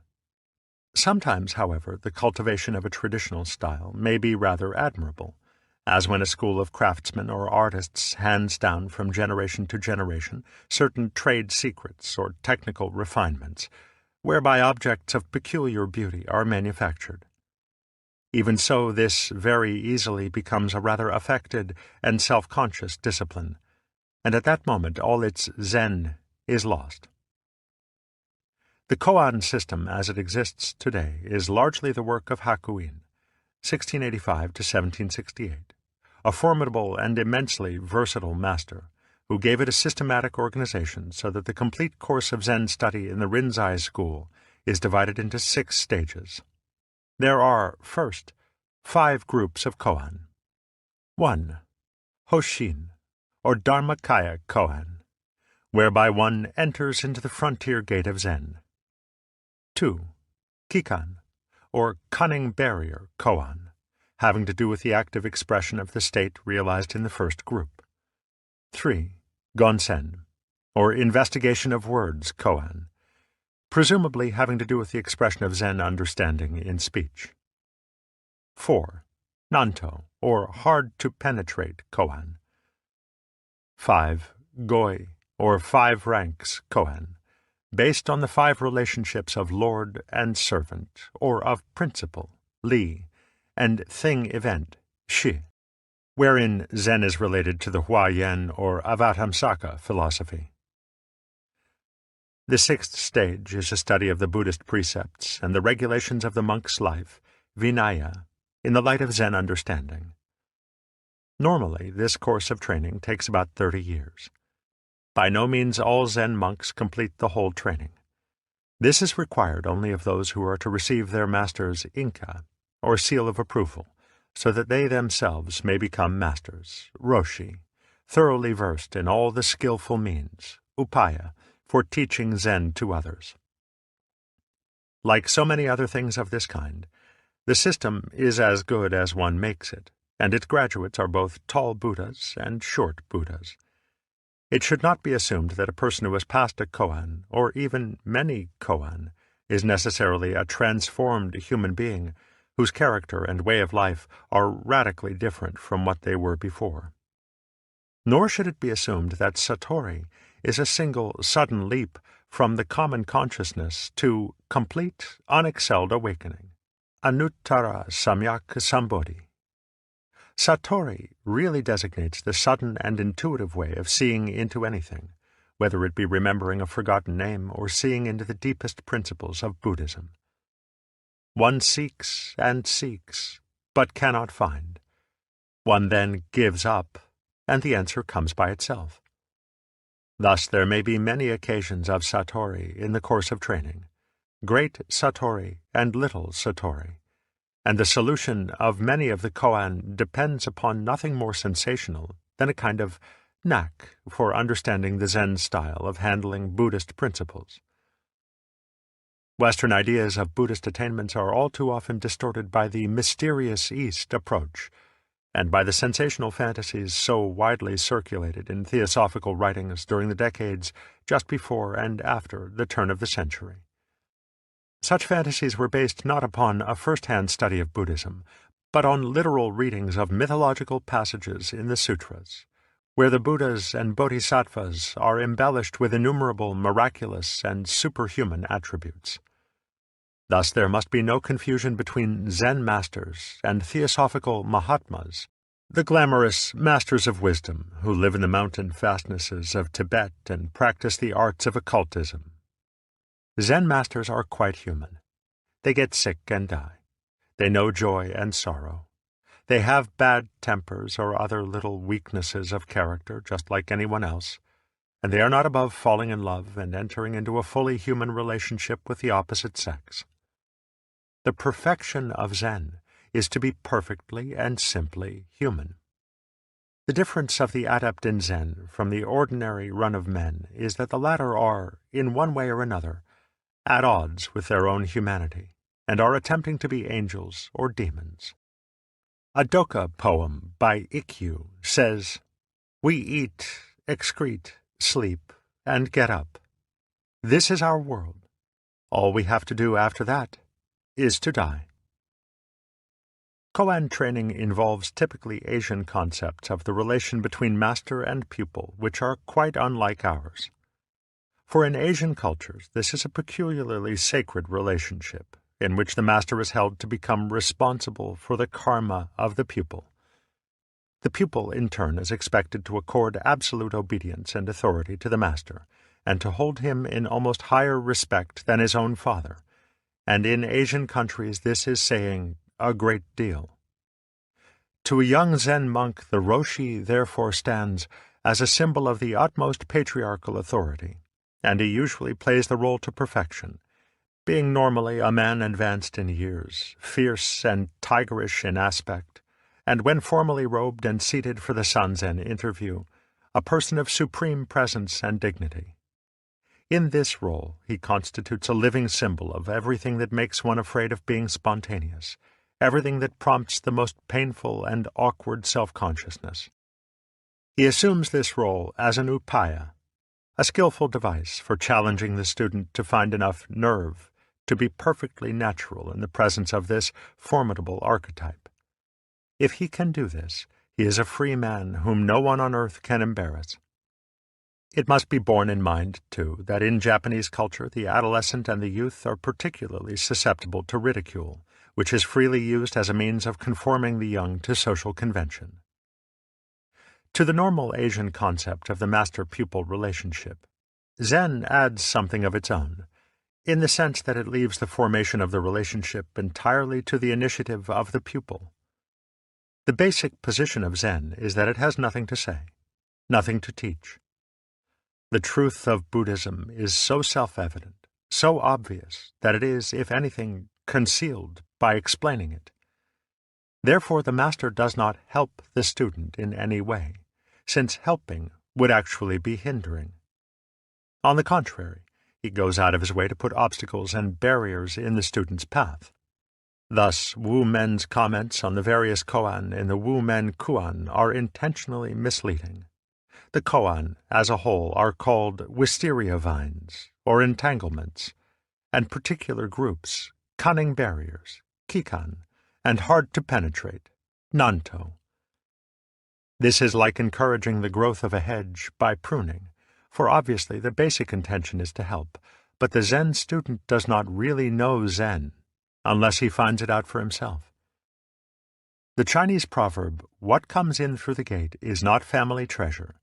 Sometimes, however, the cultivation of a traditional style may be rather admirable, as when a school of craftsmen or artists hands down from generation to generation certain trade secrets or technical refinements, whereby objects of peculiar beauty are manufactured. Even so, this very easily becomes a rather affected and self-conscious discipline, and at that moment all its Zen is lost. The koan system as it exists today is largely the work of Hakuin, 1685 to 1768, a formidable and immensely versatile master, who gave it a systematic organization so that the complete course of Zen study in the Rinzai school is divided into 6 stages. There are, first, 5 groups of koan. 1. Hoshin, or Dharmakaya koan, whereby one enters into the frontier gate of Zen. 2. Kikan, or cunning barrier koan, having to do with the active expression of the state realized in the first group. 3. Gonsen, or investigation of words, koan, presumably having to do with the expression of Zen understanding in speech. 4. Nanto, or hard-to-penetrate koan. 5. Goi, or 5 ranks koan, based on the 5 relationships of lord and servant, or of principle, li, and thing-event, shi, wherein Zen is related to the Huayan or Avatamsaka philosophy. The 6th stage is a study of the Buddhist precepts and the regulations of the monk's life, Vinaya, in the light of Zen understanding. Normally, this course of training takes about 30 years. By no means all Zen monks complete the whole training. This is required only of those who are to receive their master's inka, or seal of approval, so that they themselves may become masters, roshi, thoroughly versed in all the skillful means, upaya, for teaching Zen to others. Like so many other things of this kind, the system is as good as one makes it, and its graduates are both tall Buddhas and short Buddhas. It should not be assumed that a person who has passed a koan, or even many koan, is necessarily a transformed human being whose character and way of life are radically different from what they were before. Nor should it be assumed that satori is a single, sudden leap from the common consciousness to complete, unexcelled awakening, anuttara samyak sambodhi. Satori really designates the sudden and intuitive way of seeing into anything, whether it be remembering a forgotten name or seeing into the deepest principles of Buddhism. One seeks and seeks, but cannot find. One then gives up, and the answer comes by itself. Thus there may be many occasions of satori in the course of training, great satori and little satori, and the solution of many of the koan depends upon nothing more sensational than a kind of knack for understanding the Zen style of handling Buddhist principles. Western ideas of Buddhist attainments are all too often distorted by the mysterious East approach, and by the sensational fantasies so widely circulated in theosophical writings during the decades just before and after the turn of the century. Such fantasies were based not upon a first-hand study of Buddhism, but on literal readings of mythological passages in the sutras, where the Buddhas and Bodhisattvas are embellished with innumerable miraculous and superhuman attributes. Thus there must be no confusion between Zen masters and theosophical Mahatmas, the glamorous masters of wisdom who live in the mountain fastnesses of Tibet and practice the arts of occultism. Zen masters are quite human. They get sick and die. They know joy and sorrow. They have bad tempers or other little weaknesses of character, just like anyone else, and they are not above falling in love and entering into a fully human relationship with the opposite sex. The perfection of Zen is to be perfectly and simply human. The difference of the adept in Zen from the ordinary run of men is that the latter are, in one way or another, at odds with their own humanity, and are attempting to be angels or demons. A Doka poem by Ikkyu says, "We eat, excrete, sleep, and get up. This is our world. All we have to do after that is to die." Koan training involves typically Asian concepts of the relation between master and pupil, which are quite unlike ours. For in Asian cultures, this is a peculiarly sacred relationship, in which the master is held to become responsible for the karma of the pupil. The pupil, in turn, is expected to accord absolute obedience and authority to the master, and to hold him in almost higher respect than his own father, and in Asian countries this is saying a great deal. To a young Zen monk, the roshi therefore stands as a symbol of the utmost patriarchal authority, and he usually plays the role to perfection, being normally a man advanced in years, fierce and tigerish in aspect, and when formally robed and seated for the Sanzen interview, a person of supreme presence and dignity. In this role, he constitutes a living symbol of everything that makes one afraid of being spontaneous, everything that prompts the most painful and awkward self-consciousness. He assumes this role as an upaya, a skillful device for challenging the student to find enough nerve to be perfectly natural in the presence of this formidable archetype. If he can do this, he is a free man whom no one on earth can embarrass. It must be borne in mind, too, that in Japanese culture the adolescent and the youth are particularly susceptible to ridicule, which is freely used as a means of conforming the young to social convention. To the normal Asian concept of the master-pupil relationship, Zen adds something of its own, in the sense that it leaves the formation of the relationship entirely to the initiative of the pupil. The basic position of Zen is that it has nothing to say, nothing to teach. The truth of Buddhism is so self-evident, so obvious, that it is, if anything, concealed by explaining it. Therefore, the master does not help the student in any way, since helping would actually be hindering. On the contrary, he goes out of his way to put obstacles and barriers in the student's path. Thus, Wu Men's comments on the various koan in the Wu Men Kuan are intentionally misleading. The koan, as a whole, are called wisteria vines, or entanglements, and particular groups, cunning barriers, kikan, and hard to penetrate, nanto. This is like encouraging the growth of a hedge by pruning, for obviously the basic intention is to help, but the Zen student does not really know Zen, unless he finds it out for himself. The Chinese proverb, "What comes in through the gate is not family treasure,"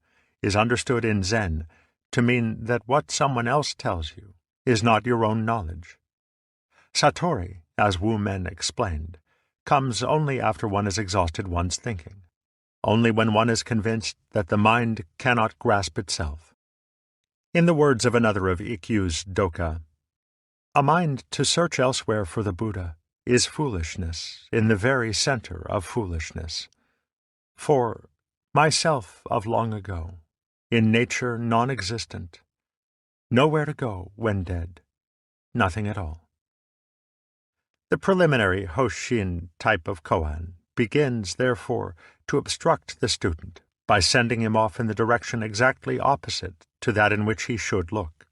is understood in Zen to mean that what someone else tells you is not your own knowledge. Satori, as Wu Men explained, comes only after one has exhausted one's thinking, only when one is convinced that the mind cannot grasp itself. In the words of another of Ikkyu's Doka, "A mind to search elsewhere for the Buddha is foolishness in the very center of foolishness. For myself of long ago, in nature non-existent, nowhere to go when dead, nothing at all." The preliminary Hoshin type of koan begins, therefore, to obstruct the student by sending him off in the direction exactly opposite to that in which he should look.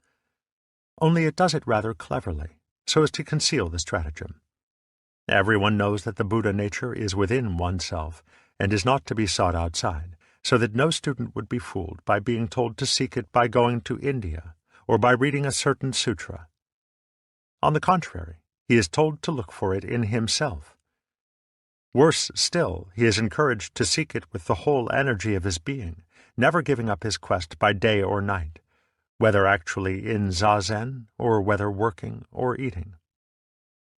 Only it does it rather cleverly, so as to conceal the stratagem. Everyone knows that the Buddha nature is within oneself and is not to be sought outside, so that no student would be fooled by being told to seek it by going to India or by reading a certain sutra. On the contrary, he is told to look for it in himself. Worse still, he is encouraged to seek it with the whole energy of his being, never giving up his quest by day or night, whether actually in zazen or whether working or eating.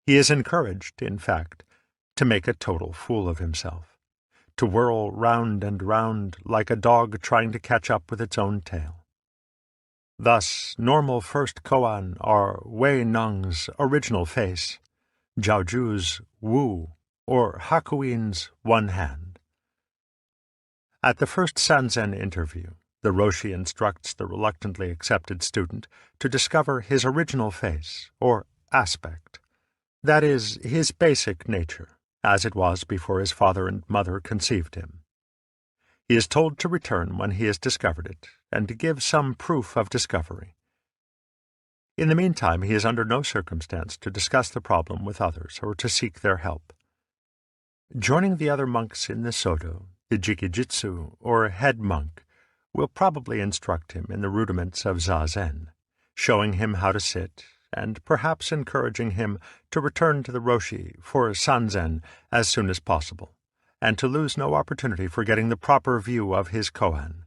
He is encouraged, in fact, to make a total fool of himself, to whirl round and round like a dog trying to catch up with its own tail. Thus, normal first koan are Wei Neng's original face, Jiaoju's Wu, or Hakuin's one hand. At the first Sanzen interview, the Roshi instructs the reluctantly accepted student to discover his original face, or aspect, that is, his basic nature, as it was before his father and mother conceived him. He is told to return when he has discovered it, and to give some proof of discovery. In the meantime, he is under no circumstance to discuss the problem with others or to seek their help. Joining the other monks in the Sodo, the Jikijitsu, or head monk, will probably instruct him in the rudiments of Zazen, showing him how to sit, and perhaps encouraging him to return to the Roshi for Sanzen as soon as possible, and to lose no opportunity for getting the proper view of his koan.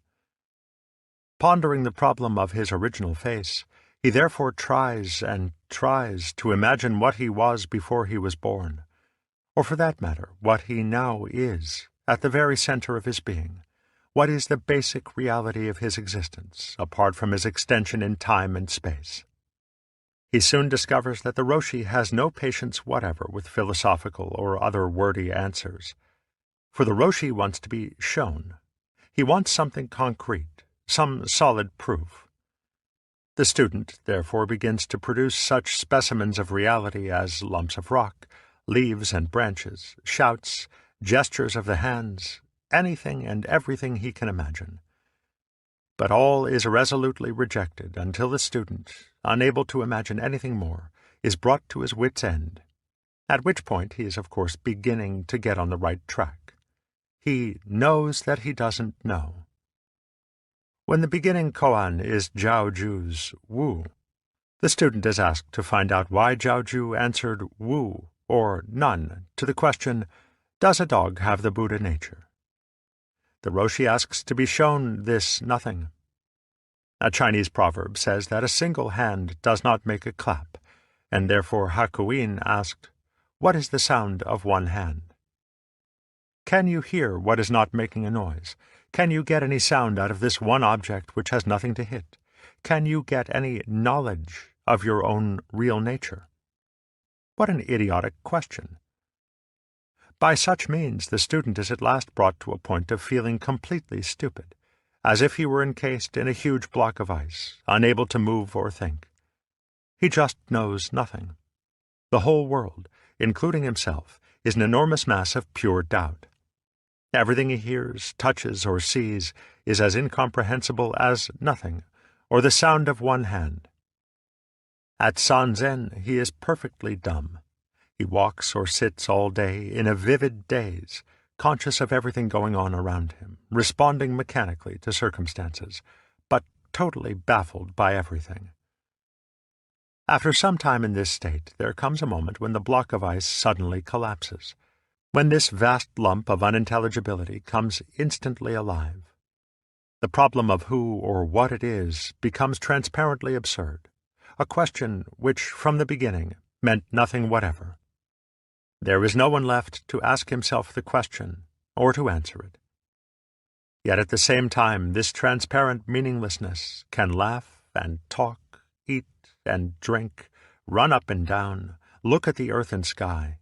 Pondering the problem of his original face, he therefore tries and tries to imagine what he was before he was born, or for that matter, what he now is, at the very center of his being. What is the basic reality of his existence, apart from his extension in time and space? He soon discovers that the Roshi has no patience whatever with philosophical or other wordy answers. For the Roshi wants to be shown. He wants something concrete, some solid proof. The student, therefore, begins to produce such specimens of reality as lumps of rock, leaves and branches, shouts, gestures of the hands, anything and everything he can imagine. But all is resolutely rejected until the student, unable to imagine anything more, is brought to his wit's end, at which point he is of course beginning to get on the right track. He knows that he doesn't know. When the beginning koan is Zhao Ju's Wu, the student is asked to find out why Zhao Ju answered Wu or none to the question, "Does a dog have the Buddha nature?" The Roshi asks to be shown this nothing. A Chinese proverb says that a single hand does not make a clap, and therefore Hakuin asked, "What is the sound of one hand?" Can you hear what is not making a noise? Can you get any sound out of this one object which has nothing to hit? Can you get any knowledge of your own real nature? What an idiotic question! By such means the student is at last brought to a point of feeling completely stupid, as if he were encased in a huge block of ice, unable to move or think. He just knows nothing. The whole world, including himself, is an enormous mass of pure doubt. Everything he hears, touches, or sees is as incomprehensible as nothing, or the sound of one hand. At Sanzen he is perfectly dumb. He walks or sits all day in a vivid daze, conscious of everything going on around him, responding mechanically to circumstances, but totally baffled by everything. After some time in this state, there comes a moment when the block of ice suddenly collapses, when this vast lump of unintelligibility comes instantly alive. The problem of who or what it is becomes transparently absurd, a question which, from the beginning, meant nothing whatever. There is no one left to ask himself the question, or to answer it. Yet at the same time, this transparent meaninglessness can laugh and talk, eat and drink, run up and down, look at the earth and sky,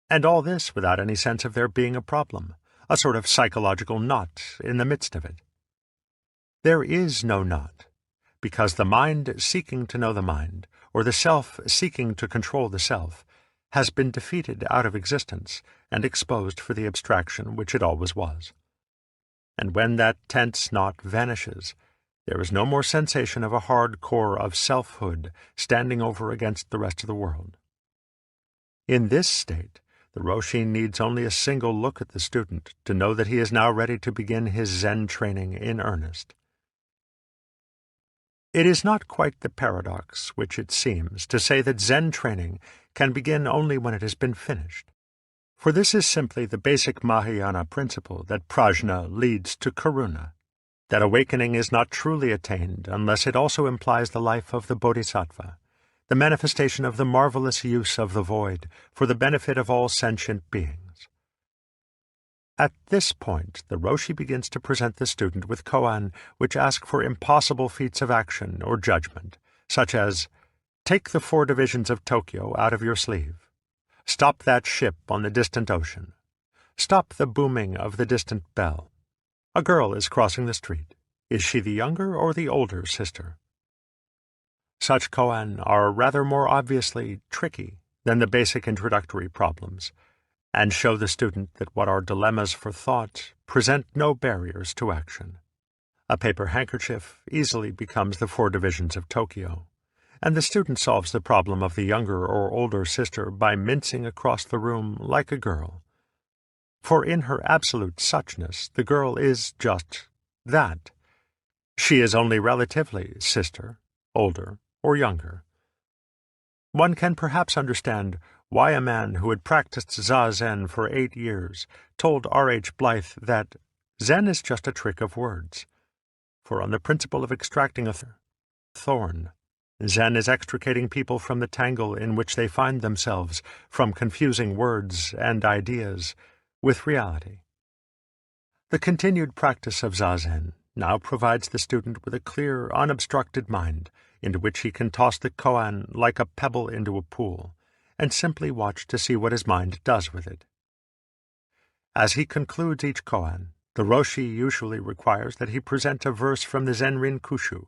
and all this without any sense of there being a problem, a sort of psychological knot in the midst of it. There is no knot, because the mind seeking to know the mind, or the self seeking to control the self, has been defeated out of existence and exposed for the abstraction which it always was. And when that tense knot vanishes, there is no more sensation of a hard core of selfhood standing over against the rest of the world. In this state, the Roshi needs only a single look at the student to know that he is now ready to begin his Zen training in earnest. It is not quite the paradox which it seems to say that Zen training can begin only when it has been finished, for this is simply the basic Mahayana principle that prajna leads to karuna, that awakening is not truly attained unless it also implies the life of the bodhisattva, the manifestation of the marvelous use of the void for the benefit of all sentient beings. At this point, the Roshi begins to present the student with koan which ask for impossible feats of action or judgment, such as, take the 4 divisions of Tokyo out of your sleeve, stop that ship on the distant ocean, stop the booming of the distant bell. A girl is crossing the street. Is she the younger or the older sister? Such koan are rather more obviously tricky than the basic introductory problems, and show the student that what are dilemmas for thought present no barriers to action. A paper handkerchief easily becomes the 4 divisions of Tokyo, and the student solves the problem of the younger or older sister by mincing across the room like a girl. For in her absolute suchness, the girl is just that. She is only relatively sister, older, or younger. One can perhaps understand why a man who had practiced Zazen for 8 years told R.H. Blythe that Zen is just a trick of words, for on the principle of extracting a thorn, Zen is extricating people from the tangle in which they find themselves, from confusing words and ideas with reality. The continued practice of Zazen now provides the student with a clear, unobstructed mind into which he can toss the koan like a pebble into a pool, and simply watch to see what his mind does with it. As he concludes each koan, the Roshi usually requires that he present a verse from the Zenrin Kushu,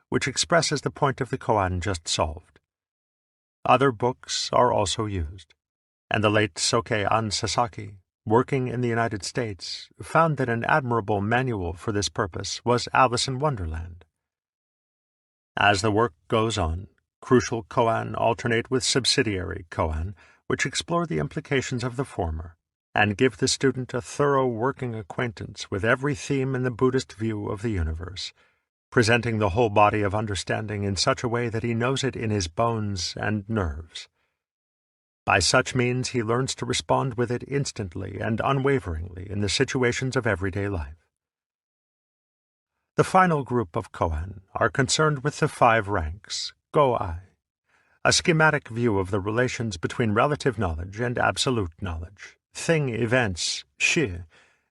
which expresses the point of the koan just solved. Other books are also used. and the late Soke-an Sasaki, working in the United States, found that an admirable manual for this purpose was Alice in Wonderland. As the work goes on, crucial koan alternate with subsidiary koan, which explore the implications of the former, and give the student a thorough working acquaintance with every theme in the Buddhist view of the universe, presenting the whole body of understanding in such a way that he knows it in his bones and nerves. By such means he learns to respond with it instantly and unwaveringly in the situations of everyday life. The final group of koan are concerned with the 5 ranks, go-ai, a schematic view of the relations between relative knowledge and absolute knowledge, thing events, shi,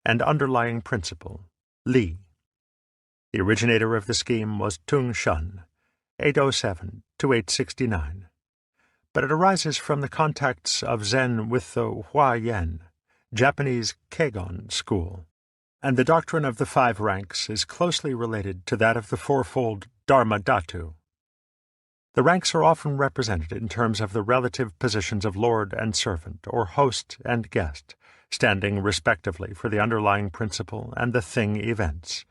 and underlying principle, li. The originator of the scheme was Tung Shun, 807 to 869, but it arises from the contacts of Zen with the Hua-yen, Japanese Kegon school, and the doctrine of the 5 ranks is closely related to that of the fourfold Dharma Dhatu. The ranks are often represented in terms of the relative positions of lord and servant, or host and guest, standing respectively for the underlying principle and the thing events.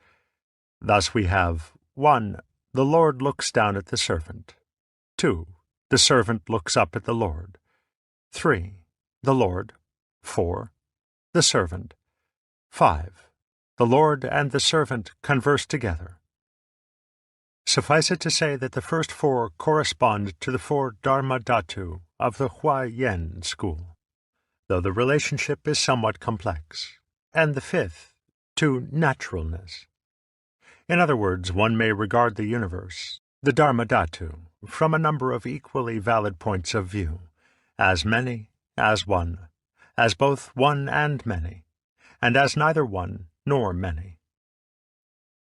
Thus we have 1. The lord looks down at the servant. 2. The servant looks up at the lord. 3. The lord. 4. The servant. 5. The lord and the servant converse together. Suffice it to say that the first 4 correspond to the 4 Dharma Dhatu of the Hua-yen school, though the relationship is somewhat complex, and the 5th to naturalness. In other words, one may regard the universe, the Dharma Dhatu, from a number of equally valid points of view, as many, as one, as both one and many, and as neither one nor many.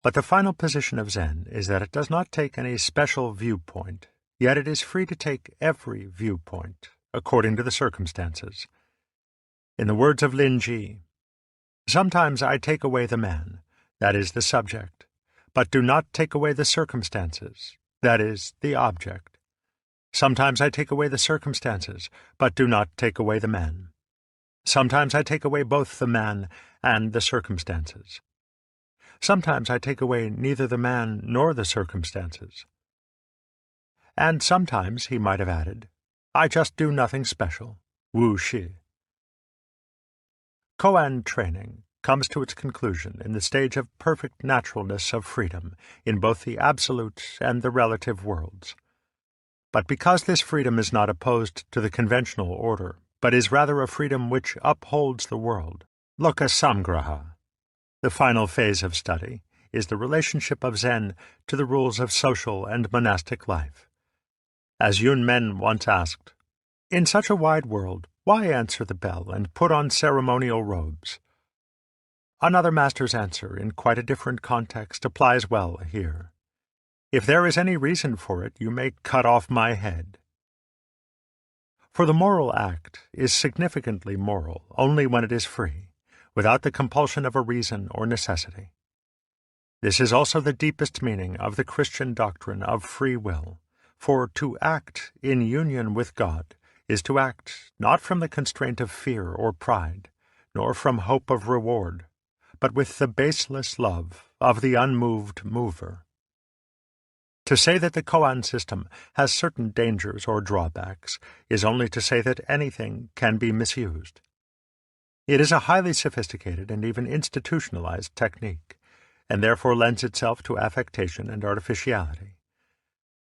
But the final position of Zen is that it does not take any special viewpoint, yet it is free to take every viewpoint, according to the circumstances. In the words of Lin Ji, "Sometimes I take away the man, that is the subject, but do not take away the circumstances, that is the object. Sometimes I take away the circumstances, but do not take away the man. Sometimes I take away both the man and the circumstances. Sometimes I take away neither the man nor the circumstances. And sometimes," he might have added, "I just do nothing special, wu shi." Koan training comes to its conclusion in the stage of perfect naturalness of freedom in both the absolute and the relative worlds. But because this freedom is not opposed to the conventional order, but is rather a freedom which upholds the world, loka samgraha, the final phase of study is the relationship of Zen to the rules of social and monastic life. As Yun Men once asked, "In such a wide world, why answer the bell and put on ceremonial robes?" Another master's answer, in quite a different context, applies well here. "If there is any reason for it, you may cut off my head." For the moral act is significantly moral only when it is free, without the compulsion of a reason or necessity. This is also the deepest meaning of the Christian doctrine of free will, for to act in union with God is to act not from the constraint of fear or pride, nor from hope of reward, but with the baseless love of the unmoved mover. To say that the koan system has certain dangers or drawbacks is only to say that anything can be misused. It is a highly sophisticated and even institutionalized technique, and therefore lends itself to affectation and artificiality.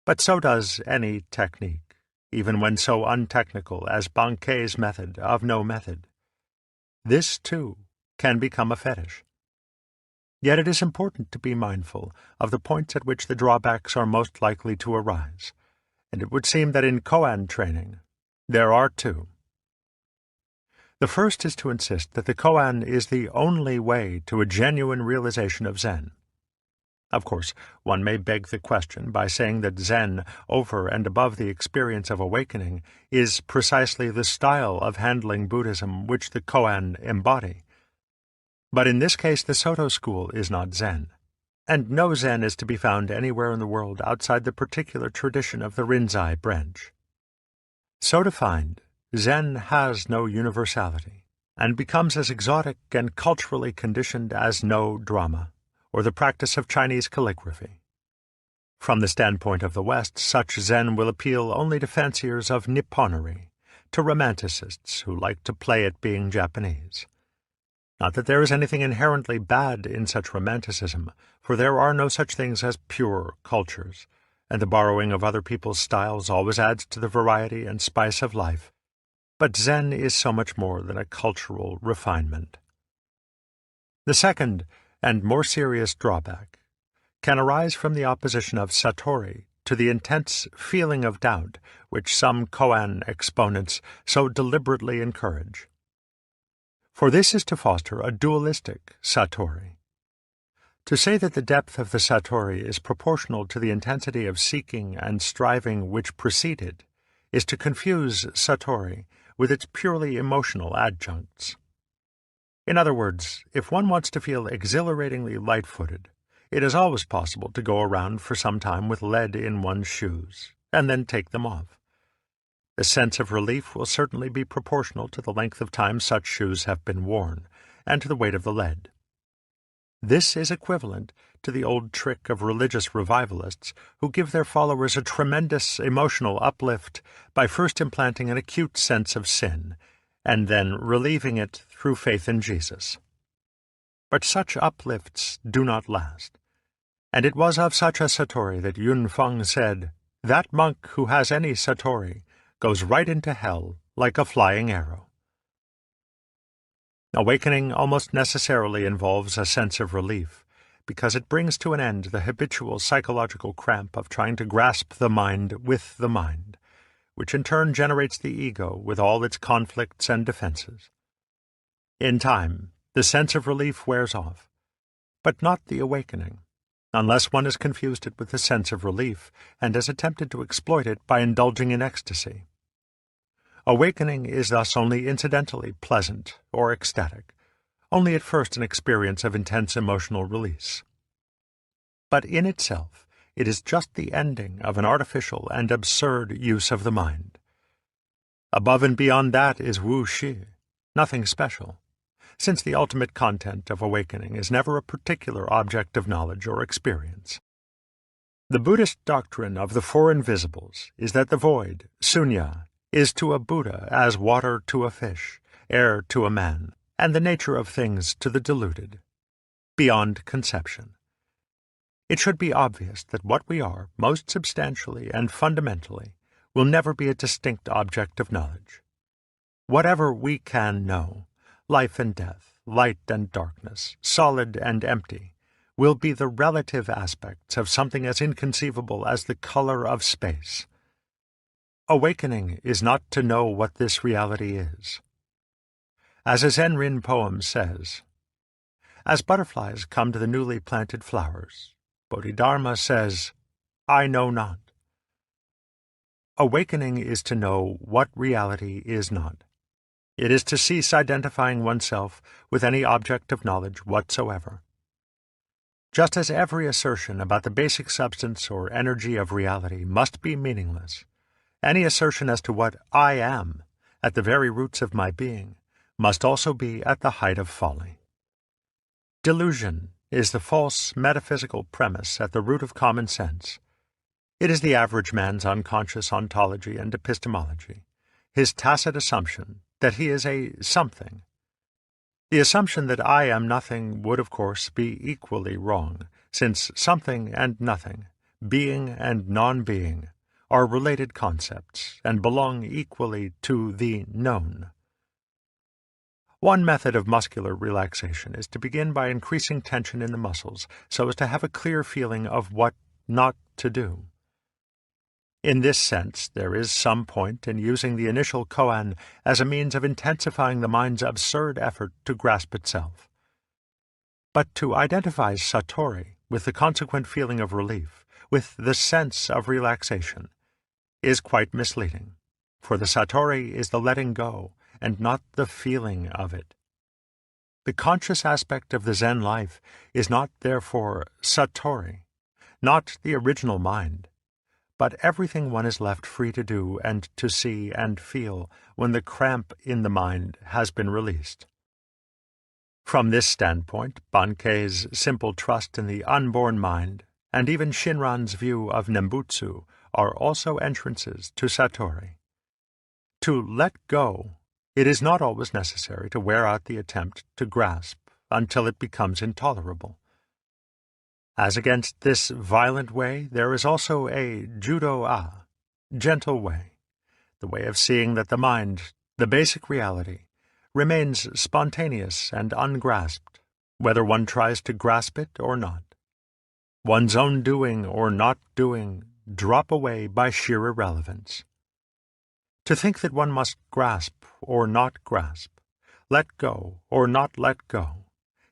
But so does any technique, even when so untechnical as Bankei's method of no method. This, too, can become a fetish. Yet it is important to be mindful of the points at which the drawbacks are most likely to arise, and it would seem that in koan training there are 2. The first is to insist that the koan is the only way to a genuine realization of Zen. Of course, one may beg the question by saying that Zen, over and above the experience of awakening, is precisely the style of handling Buddhism which the koan embody. But in this case the Soto school is not Zen, and no Zen is to be found anywhere in the world outside the particular tradition of the Rinzai branch. So defined, Zen has no universality, and becomes as exotic and culturally conditioned as no drama, or the practice of Chinese calligraphy. From the standpoint of the West, such Zen will appeal only to fanciers of Nipponery, to romanticists who like to play at being Japanese. Not that there is anything inherently bad in such romanticism, for there are no such things as pure cultures, and the borrowing of other people's styles always adds to the variety and spice of life. But Zen is so much more than a cultural refinement. The second, and more serious drawback, can arise from the opposition of Satori to the intense feeling of doubt which some koan exponents so deliberately encourage. For this is to foster a dualistic Satori. To say that the depth of the Satori is proportional to the intensity of seeking and striving which precede it is to confuse Satori with its purely emotional adjuncts. In other words, if one wants to feel exhilaratingly light-footed, it is always possible to go around for some time with lead in one's shoes, and then take them off. The sense of relief will certainly be proportional to the length of time such shoes have been worn, and to the weight of the lead. This is equivalent to the old trick of religious revivalists who give their followers a tremendous emotional uplift by first implanting an acute sense of sin, and then relieving it through faith in Jesus. But such uplifts do not last, and it was of such a Satori that Yun Feng said, "That monk who has any Satori goes right into hell like a flying arrow." Awakening almost necessarily involves a sense of relief, because it brings to an end the habitual psychological cramp of trying to grasp the mind with the mind, which in turn generates the ego with all its conflicts and defenses. In time, the sense of relief wears off, but not the awakening, unless one has confused it with the sense of relief and has attempted to exploit it by indulging in ecstasy. Awakening is thus only incidentally pleasant or ecstatic, only at first an experience of intense emotional release. But in itself, it is just the ending of an artificial and absurd use of the mind. Above and beyond that is Wu Shi, nothing special, since the ultimate content of awakening is never a particular object of knowledge or experience. The Buddhist doctrine of the Four Invisibles is that the void, sunya, is to a Buddha as water to a fish, air to a man, and the nature of things to the deluded, beyond conception. It should be obvious that what we are, most substantially and fundamentally, will never be a distinct object of knowledge. Whatever we can know, life and death, light and darkness, solid and empty, will be the relative aspects of something as inconceivable as the color of space. Awakening is not to know what this reality is. As a Zen-rin poem says, "As butterflies come to the newly planted flowers, Bodhidharma says, 'I know not.' Awakening is to know what reality is not. It is to cease identifying oneself with any object of knowledge whatsoever. Just as every assertion about the basic substance or energy of reality must be meaningless, any assertion as to what I am, at the very roots of my being, must also be at the height of folly. Delusion is the false metaphysical premise at the root of common sense. It is the average man's unconscious ontology and epistemology, his tacit assumption that he is a something. The assumption that I am nothing would, of course, be equally wrong, since something and nothing, being and non-being, are related concepts and belong equally to the known. One method of muscular relaxation is to begin by increasing tension in the muscles so as to have a clear feeling of what not to do. In this sense, there is some point in using the initial koan as a means of intensifying the mind's absurd effort to grasp itself. But to identify satori with the consequent feeling of relief, with the sense of relaxation, is quite misleading, for the satori is the letting go and not the feeling of it. The conscious aspect of the Zen life is not, therefore, satori, not the original mind, but everything one is left free to do and to see and feel when the cramp in the mind has been released. From this standpoint, Bankei's simple trust in the unborn mind, and even Shinran's view of Nembutsu, are also entrances to Satori. To let go, it is not always necessary to wear out the attempt to grasp until it becomes intolerable. As against this violent way, there is also a judo-a, gentle way, the way of seeing that the mind, the basic reality, remains spontaneous and ungrasped, whether one tries to grasp it or not. One's own doing or not doing drop away by sheer irrelevance. To think that one must grasp or not grasp, let go or not let go,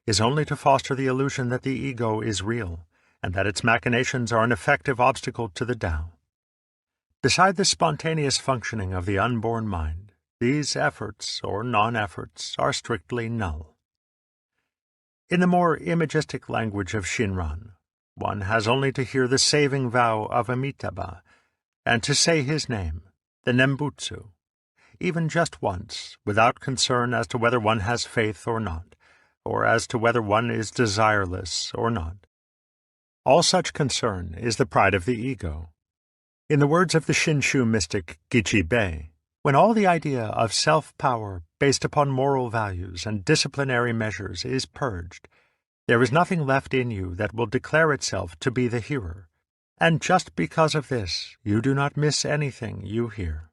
is only to foster the illusion that the ego is real, and that its machinations are an effective obstacle to the Tao. Beside the spontaneous functioning of the unborn mind, these efforts or non-efforts are strictly null. In the more imagistic language of Shinran, one has only to hear the saving vow of Amitabha, and to say his name, the Nembutsu, even just once, without concern as to whether one has faith or not, or as to whether one is desireless or not. All such concern is the pride of the ego. In the words of the Shinshu mystic Gichi-Bei, when all the idea of self-power based upon moral values and disciplinary measures is purged, there is nothing left in you that will declare itself to be the hearer, and just because of this you do not miss anything you hear.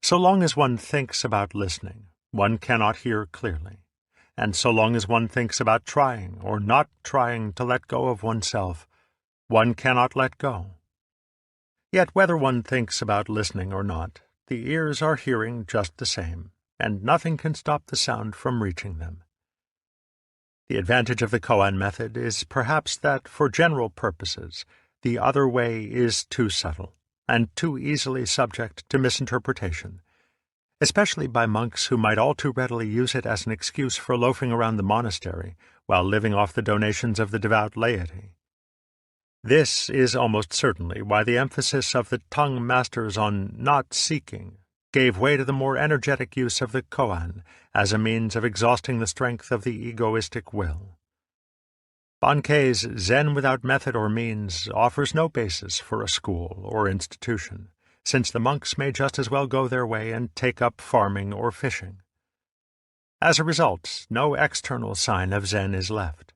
So long as one thinks about listening, one cannot hear clearly. And so long as one thinks about trying or not trying to let go of oneself, one cannot let go. Yet whether one thinks about listening or not, the ears are hearing just the same, and nothing can stop the sound from reaching them. The advantage of the koan method is perhaps that, for general purposes, the other way is too subtle, and too easily subject to misinterpretation, especially by monks who might all too readily use it as an excuse for loafing around the monastery while living off the donations of the devout laity. This is almost certainly why the emphasis of the Tang masters on not seeking gave way to the more energetic use of the koan as a means of exhausting the strength of the egoistic will. Bankei's Zen without method or means offers no basis for a school or institution, since the monks may just as well go their way and take up farming or fishing. As a result, no external sign of Zen is left.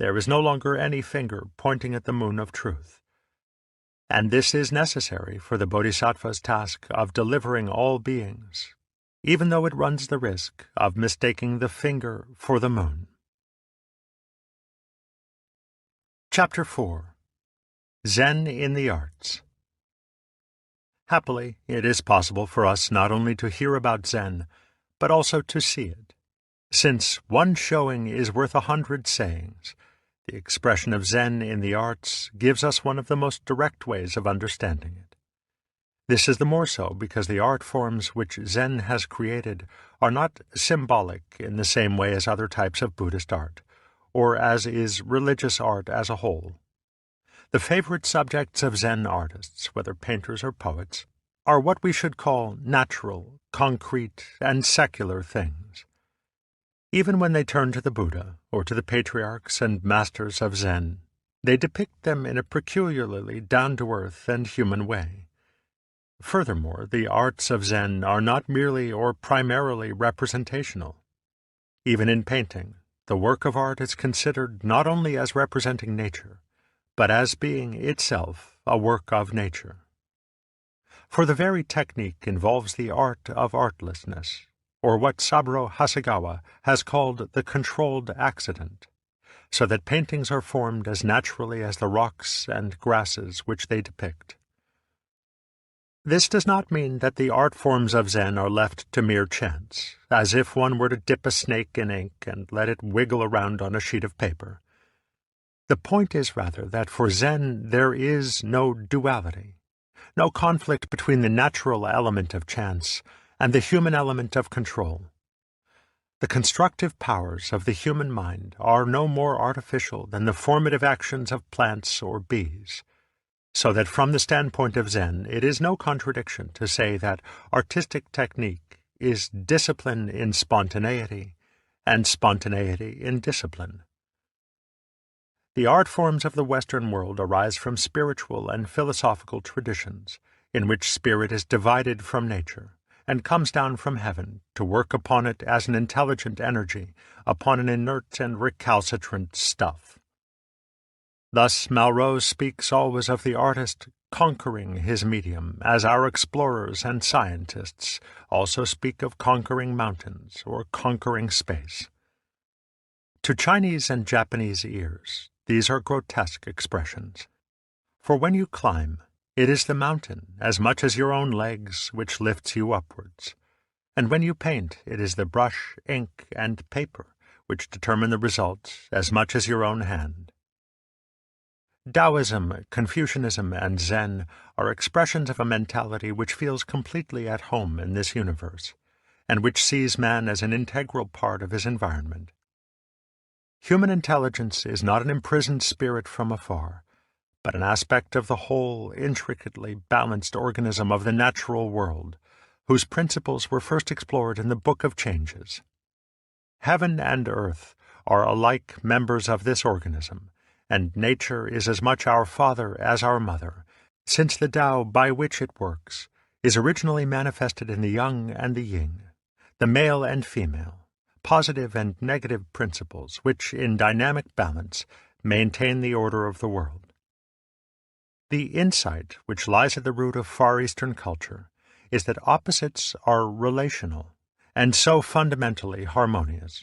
There is no longer any finger pointing at the moon of truth. And this is necessary for the Bodhisattva's task of delivering all beings, even though it runs the risk of mistaking the finger for the moon. Chapter 4. Zen in the Arts. Happily, it is possible for us not only to hear about Zen, but also to see it. Since one showing is worth 100 sayings, the expression of Zen in the arts gives us one of the most direct ways of understanding it. This is the more so because the art forms which Zen has created are not symbolic in the same way as other types of Buddhist art, or as is religious art as a whole. The favorite subjects of Zen artists, whether painters or poets, are what we should call natural, concrete, and secular things. Even when they turn to the Buddha, or to the patriarchs and masters of Zen, they depict them in a peculiarly down-to-earth and human way. Furthermore, the arts of Zen are not merely or primarily representational. Even in painting, the work of art is considered not only as representing nature, but as being itself a work of nature. For the very technique involves the art of artlessness, or what Saburo Hasegawa has called the controlled accident, so that paintings are formed as naturally as the rocks and grasses which they depict. This does not mean that the art forms of Zen are left to mere chance, as if one were to dip a snake in ink and let it wiggle around on a sheet of paper. The point is rather that for Zen there is no duality, no conflict between the natural element of chance and the human element of control. The constructive powers of the human mind are no more artificial than the formative actions of plants or bees. So that from the standpoint of Zen, it is no contradiction to say that artistic technique is discipline in spontaneity, and spontaneity in discipline. The art forms of the Western world arise from spiritual and philosophical traditions, in which spirit is divided from nature, and comes down from heaven to work upon it as an intelligent energy upon an inert and recalcitrant stuff. Thus Malraux speaks always of the artist conquering his medium, as our explorers and scientists also speak of conquering mountains or conquering space. To Chinese and Japanese ears, these are grotesque expressions. For when you climb, it is the mountain, as much as your own legs, which lifts you upwards. And when you paint, it is the brush, ink, and paper, which determine the result, as much as your own hand. Taoism, Confucianism, and Zen are expressions of a mentality which feels completely at home in this universe, and which sees man as an integral part of his environment. Human intelligence is not an imprisoned spirit from afar, but an aspect of the whole, intricately balanced organism of the natural world, whose principles were first explored in the Book of Changes. Heaven and earth are alike members of this organism, and nature is as much our father as our mother, since the Tao by which it works is originally manifested in the yang and the yin, the male and female, positive and negative principles which, in dynamic balance, maintain the order of the world. The insight which lies at the root of Far Eastern culture is that opposites are relational, and so fundamentally harmonious.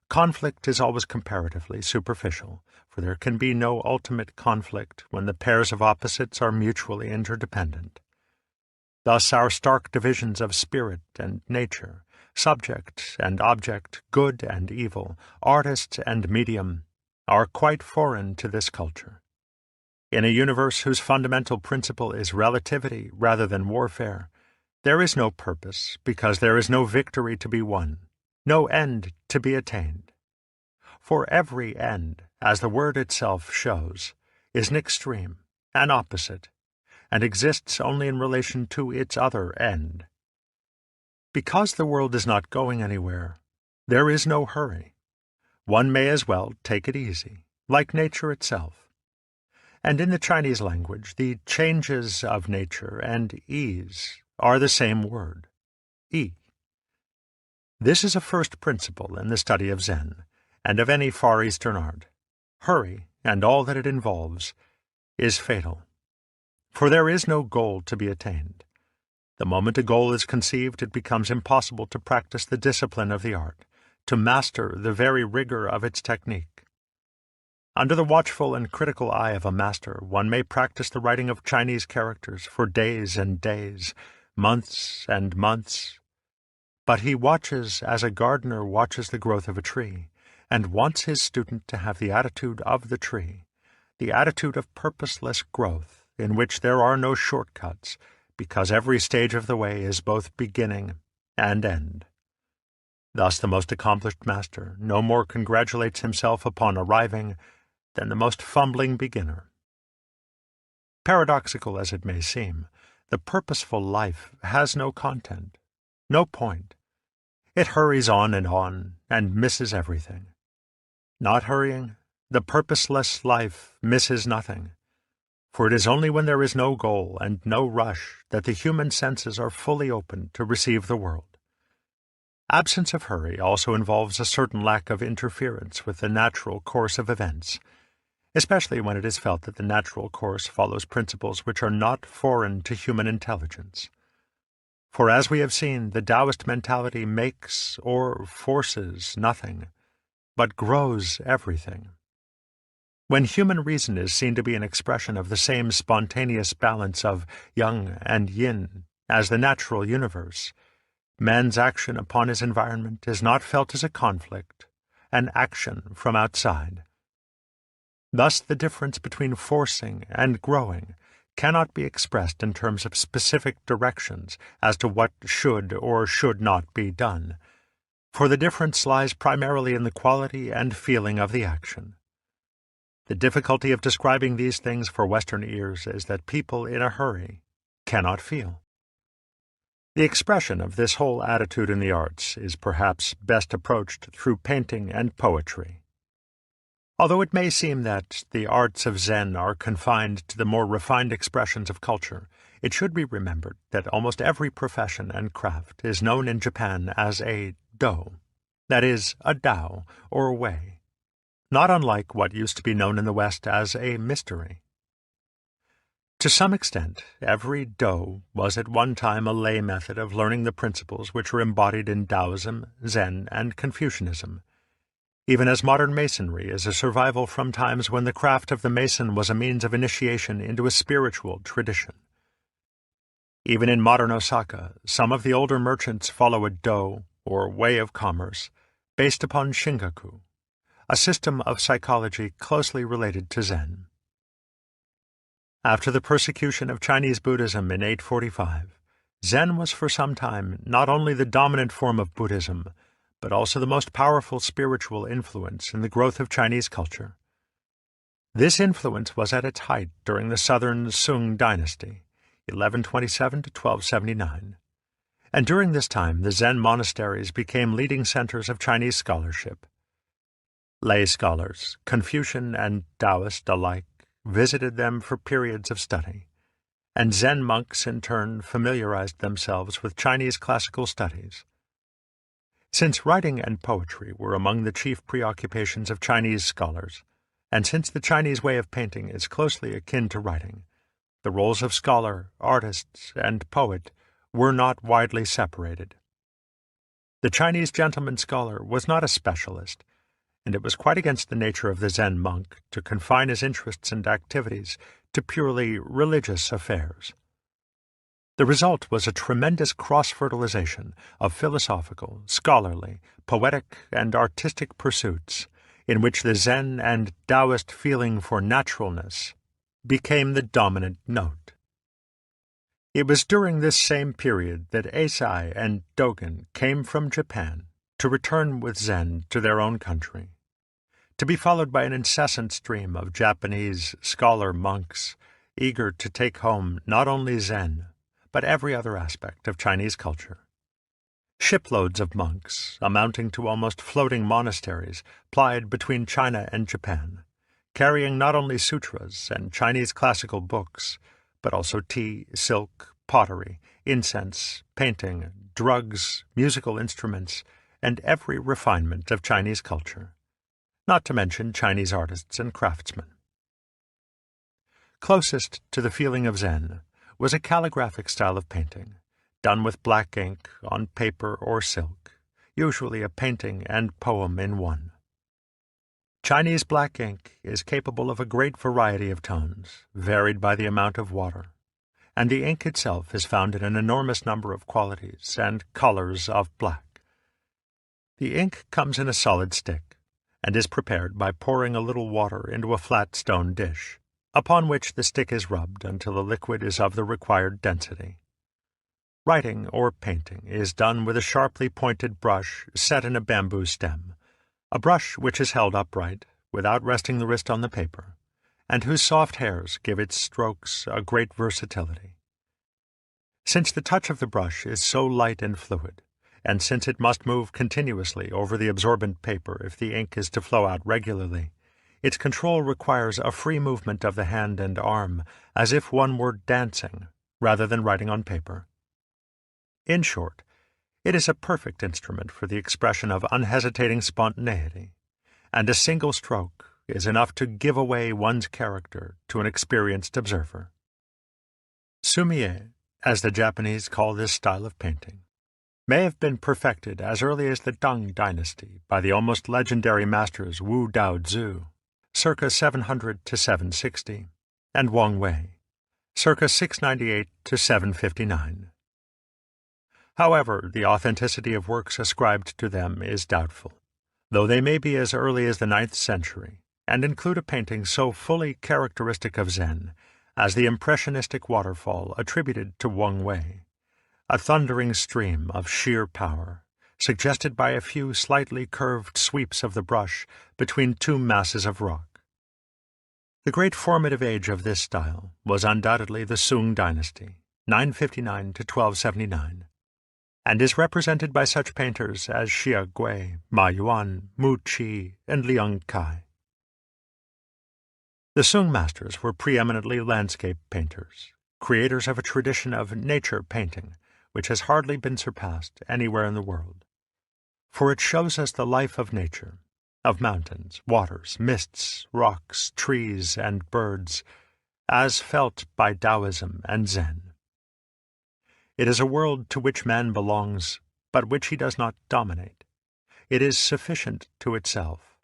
Conflict is always comparatively superficial, for there can be no ultimate conflict when the pairs of opposites are mutually interdependent. Thus our stark divisions of spirit and nature, subject and object, good and evil, artist and medium, are quite foreign to this culture. In a universe whose fundamental principle is relativity rather than warfare, there is no purpose because there is no victory to be won, no end to be attained. For every end, as the word itself shows, is an extreme, an opposite, and exists only in relation to its other end. Because the world is not going anywhere, there is no hurry. One may as well take it easy, like nature itself. And in the Chinese language, the changes of nature and ease are the same word, yi. This is a first principle in the study of Zen, and of any Far Eastern art. Hurry, and all that it involves, is fatal. For there is no goal to be attained. The moment a goal is conceived, it becomes impossible to practice the discipline of the art, to master the very rigor of its technique. Under the watchful and critical eye of a master, one may practice the writing of Chinese characters for days and days, months and months. But he watches as a gardener watches the growth of a tree, and wants his student to have the attitude of the tree, the attitude of purposeless growth, in which there are no shortcuts, because every stage of the way is both beginning and end. Thus the most accomplished master no more congratulates himself upon arriving than the most fumbling beginner. Paradoxical as it may seem, the purposeful life has no content, no point. It hurries on and misses everything. Not hurrying, the purposeless life misses nothing, for it is only when there is no goal and no rush that the human senses are fully open to receive the world. Absence of hurry also involves a certain lack of interference with the natural course of events, especially when it is felt that the natural course follows principles which are not foreign to human intelligence. For as we have seen, the Taoist mentality makes or forces nothing, but grows everything. When human reason is seen to be an expression of the same spontaneous balance of yang and yin as the natural universe, man's action upon his environment is not felt as a conflict, an action from outside. Thus the difference between forcing and growing cannot be expressed in terms of specific directions as to what should or should not be done, for the difference lies primarily in the quality and feeling of the action. The difficulty of describing these things for Western ears is that people in a hurry cannot feel. The expression of this whole attitude in the arts is perhaps best approached through painting and poetry. Although it may seem that the arts of Zen are confined to the more refined expressions of culture, it should be remembered that almost every profession and craft is known in Japan as a do, that is, a Tao or way, not unlike what used to be known in the West as a mystery. To some extent, every do was at one time a lay method of learning the principles which are embodied in Taoism, Zen, and Confucianism, even as modern masonry is a survival from times when the craft of the mason was a means of initiation into a spiritual tradition. Even in modern Osaka, some of the older merchants follow a do, or way of commerce, based upon Shingaku, a system of psychology closely related to Zen. After the persecution of Chinese Buddhism in 845, Zen was for some time not only the dominant form of Buddhism, but also the most powerful spiritual influence in the growth of Chinese culture. This influence was at its height during the southern Sung dynasty, 1127 to 1279, and during this time the Zen monasteries became leading centers of Chinese scholarship. Lay scholars, Confucian and Taoist alike, visited them for periods of study, and Zen monks in turn familiarized themselves with Chinese classical studies. Since writing and poetry were among the chief preoccupations of Chinese scholars, and since the Chinese way of painting is closely akin to writing, the roles of scholar, artist, and poet were not widely separated. The Chinese gentleman scholar was not a specialist, and it was quite against the nature of the Zen monk to confine his interests and activities to purely religious affairs. The result was a tremendous cross-fertilization of philosophical, scholarly, poetic, and artistic pursuits, in which the Zen and Taoist feeling for naturalness became the dominant note. It was during this same period that Eisai and Dogen came from Japan to return with Zen to their own country, to be followed by an incessant stream of Japanese scholar monks eager to take home not only Zen, but every other aspect of Chinese culture. Shiploads of monks, amounting to almost floating monasteries, plied between China and Japan, carrying not only sutras and Chinese classical books, but also tea, silk, pottery, incense, painting, drugs, musical instruments, and every refinement of Chinese culture, not to mention Chinese artists and craftsmen. Closest to the feeling of Zen was a calligraphic style of painting, done with black ink on paper or silk, usually a painting and poem in one. Chinese black ink is capable of a great variety of tones, varied by the amount of water, and the ink itself is found in an enormous number of qualities and colors of black. The ink comes in a solid stick, and is prepared by pouring a little water into a flat stone dish, upon which the stick is rubbed until the liquid is of the required density. Writing or painting is done with a sharply pointed brush set in a bamboo stem, a brush which is held upright, without resting the wrist on the paper, and whose soft hairs give its strokes a great versatility. Since the touch of the brush is so light and fluid, and since it must move continuously over the absorbent paper if the ink is to flow out regularly, its control requires a free movement of the hand and arm, as if one were dancing, rather than writing on paper. In short, it is a perfect instrument for the expression of unhesitating spontaneity, and a single stroke is enough to give away one's character to an experienced observer. Sumie, as the Japanese call this style of painting, may have been perfected as early as the Tang dynasty by the almost legendary masters Wu Daozi, circa 700 to 760, and Wang Wei, circa 698 to 759. However, the authenticity of works ascribed to them is doubtful, though they may be as early as the 9th century, and include a painting so fully characteristic of Zen as the impressionistic waterfall attributed to Wang Wei, a thundering stream of sheer power, suggested by a few slightly curved sweeps of the brush between two masses of rock. The great formative age of this style was undoubtedly the Sung dynasty, 959 to 1279, and is represented by such painters as Xia Gui, Ma Yuan, Mu Qi, and Liang Kai. The Sung masters were preeminently landscape painters, creators of a tradition of nature painting which has hardly been surpassed anywhere in the world. For it shows us the life of nature, of mountains, waters, mists, rocks, trees, and birds, as felt by Taoism and Zen. It is a world to which man belongs, but which he does not dominate. It is sufficient to itself,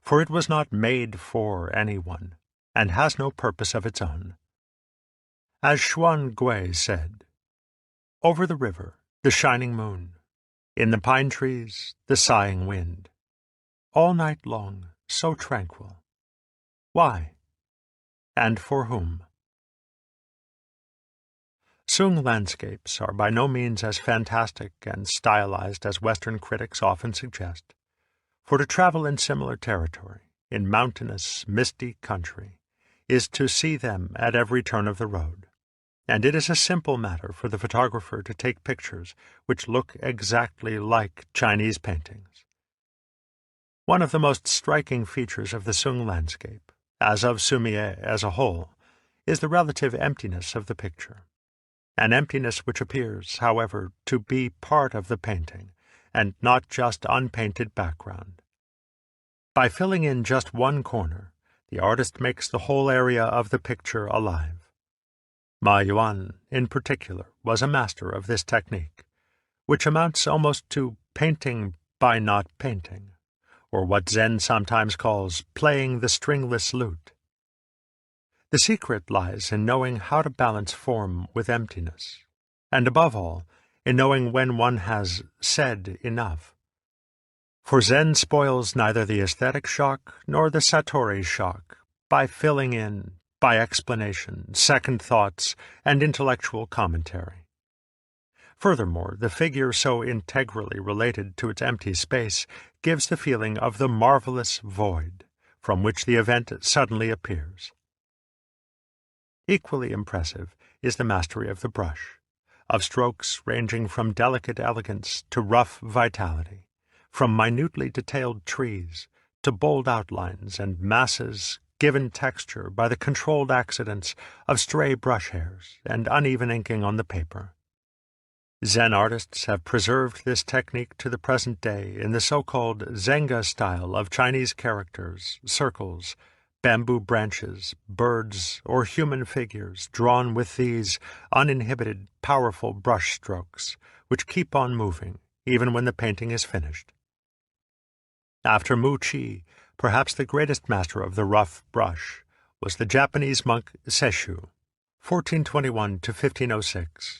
for it was not made for anyone, and has no purpose of its own. As Xuan Gui said, "Over the river, the shining moon, in the pine trees, the sighing wind, all night long, so tranquil. Why? And for whom?" Sung landscapes are by no means as fantastic and stylized as Western critics often suggest, for to travel in similar territory, in mountainous, misty country, is to see them at every turn of the road, and it is a simple matter for the photographer to take pictures which look exactly like Chinese paintings. One of the most striking features of the Sung landscape, as of Sumie as a whole, is the relative emptiness of the picture. An emptiness which appears, however, to be part of the painting, and not just unpainted background. By filling in just one corner, the artist makes the whole area of the picture alive. Ma Yuan, in particular, was a master of this technique, which amounts almost to painting by not painting, or what Zen sometimes calls playing the stringless lute. The secret lies in knowing how to balance form with emptiness, and above all, in knowing when one has said enough. For Zen spoils neither the aesthetic shock nor the satori shock by filling in, by explanation, second thoughts, and intellectual commentary. Furthermore, the figure so integrally related to its empty space gives the feeling of the marvelous void from which the event suddenly appears. Equally impressive is the mastery of the brush, of strokes ranging from delicate elegance to rough vitality, from minutely detailed trees to bold outlines and masses given texture by the controlled accidents of stray brush hairs and uneven inking on the paper. Zen artists have preserved this technique to the present day in the so-called Zenga style of Chinese characters, circles, bamboo branches, birds, or human figures drawn with these uninhibited, powerful brush strokes, which keep on moving, even when the painting is finished. After Mu Qi, perhaps the greatest master of the rough brush was the Japanese monk Sesshu, 1421 to 1506,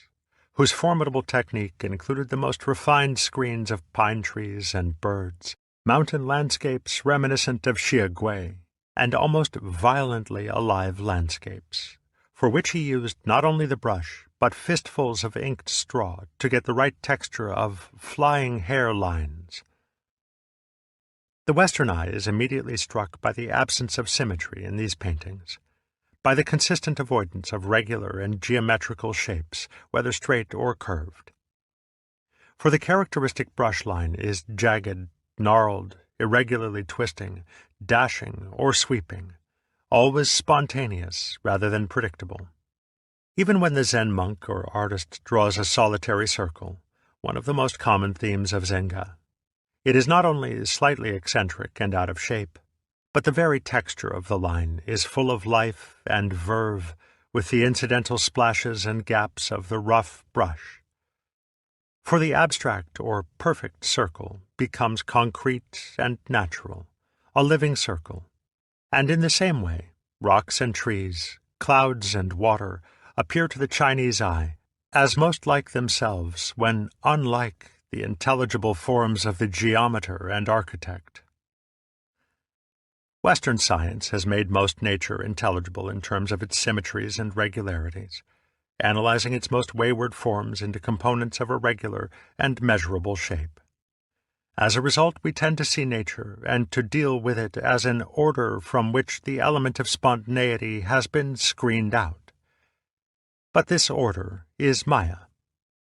whose formidable technique included the most refined screens of pine trees and birds, mountain landscapes reminiscent of Xia Gui, and almost violently alive landscapes, for which he used not only the brush, but fistfuls of inked straw to get the right texture of flying hair lines. The Western eye is immediately struck by the absence of symmetry in these paintings, by the consistent avoidance of regular and geometrical shapes, whether straight or curved. For the characteristic brush line is jagged, gnarled, irregularly twisting, dashing, or sweeping, always spontaneous rather than predictable. Even when the Zen monk or artist draws a solitary circle, one of the most common themes of Zenga, it is not only slightly eccentric and out of shape, but the very texture of the line is full of life and verve with the incidental splashes and gaps of the rough brush. For the abstract or perfect circle becomes concrete and natural, a living circle, and in the same way, rocks and trees, clouds and water appear to the Chinese eye as most like themselves when unlike the intelligible forms of the geometer and architect. Western science has made most nature intelligible in terms of its symmetries and regularities, analyzing its most wayward forms into components of a regular and measurable shape. As a result, we tend to see nature and to deal with it as an order from which the element of spontaneity has been screened out. But this order is Maya,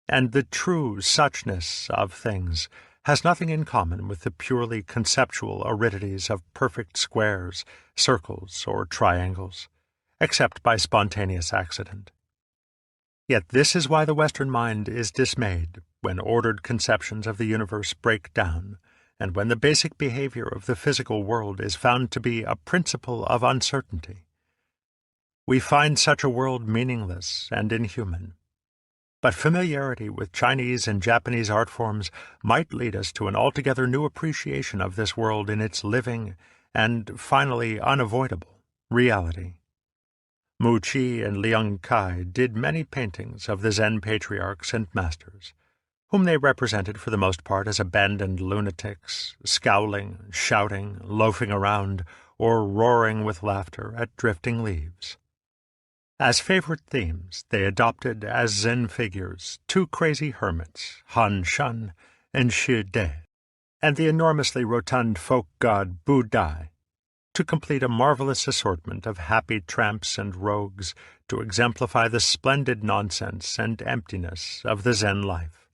and the true suchness of things has nothing in common with the purely conceptual aridities of perfect squares, circles, or triangles, except by spontaneous accident. Yet this is why the Western mind is dismayed when ordered conceptions of the universe break down, and when the basic behavior of the physical world is found to be a principle of uncertainty. We find such a world meaningless and inhuman. But familiarity with Chinese and Japanese art forms might lead us to an altogether new appreciation of this world in its living and, finally, unavoidable reality. Mu Chi and Liang Kai did many paintings of the Zen patriarchs and masters, whom they represented for the most part as abandoned lunatics, scowling, shouting, loafing around, or roaring with laughter at drifting leaves. As favorite themes, they adopted as Zen figures two crazy hermits, Han Shan and Shi De, and the enormously rotund folk god Bu Dai, to complete a marvelous assortment of happy tramps and rogues to exemplify the splendid nonsense and emptiness of the Zen life.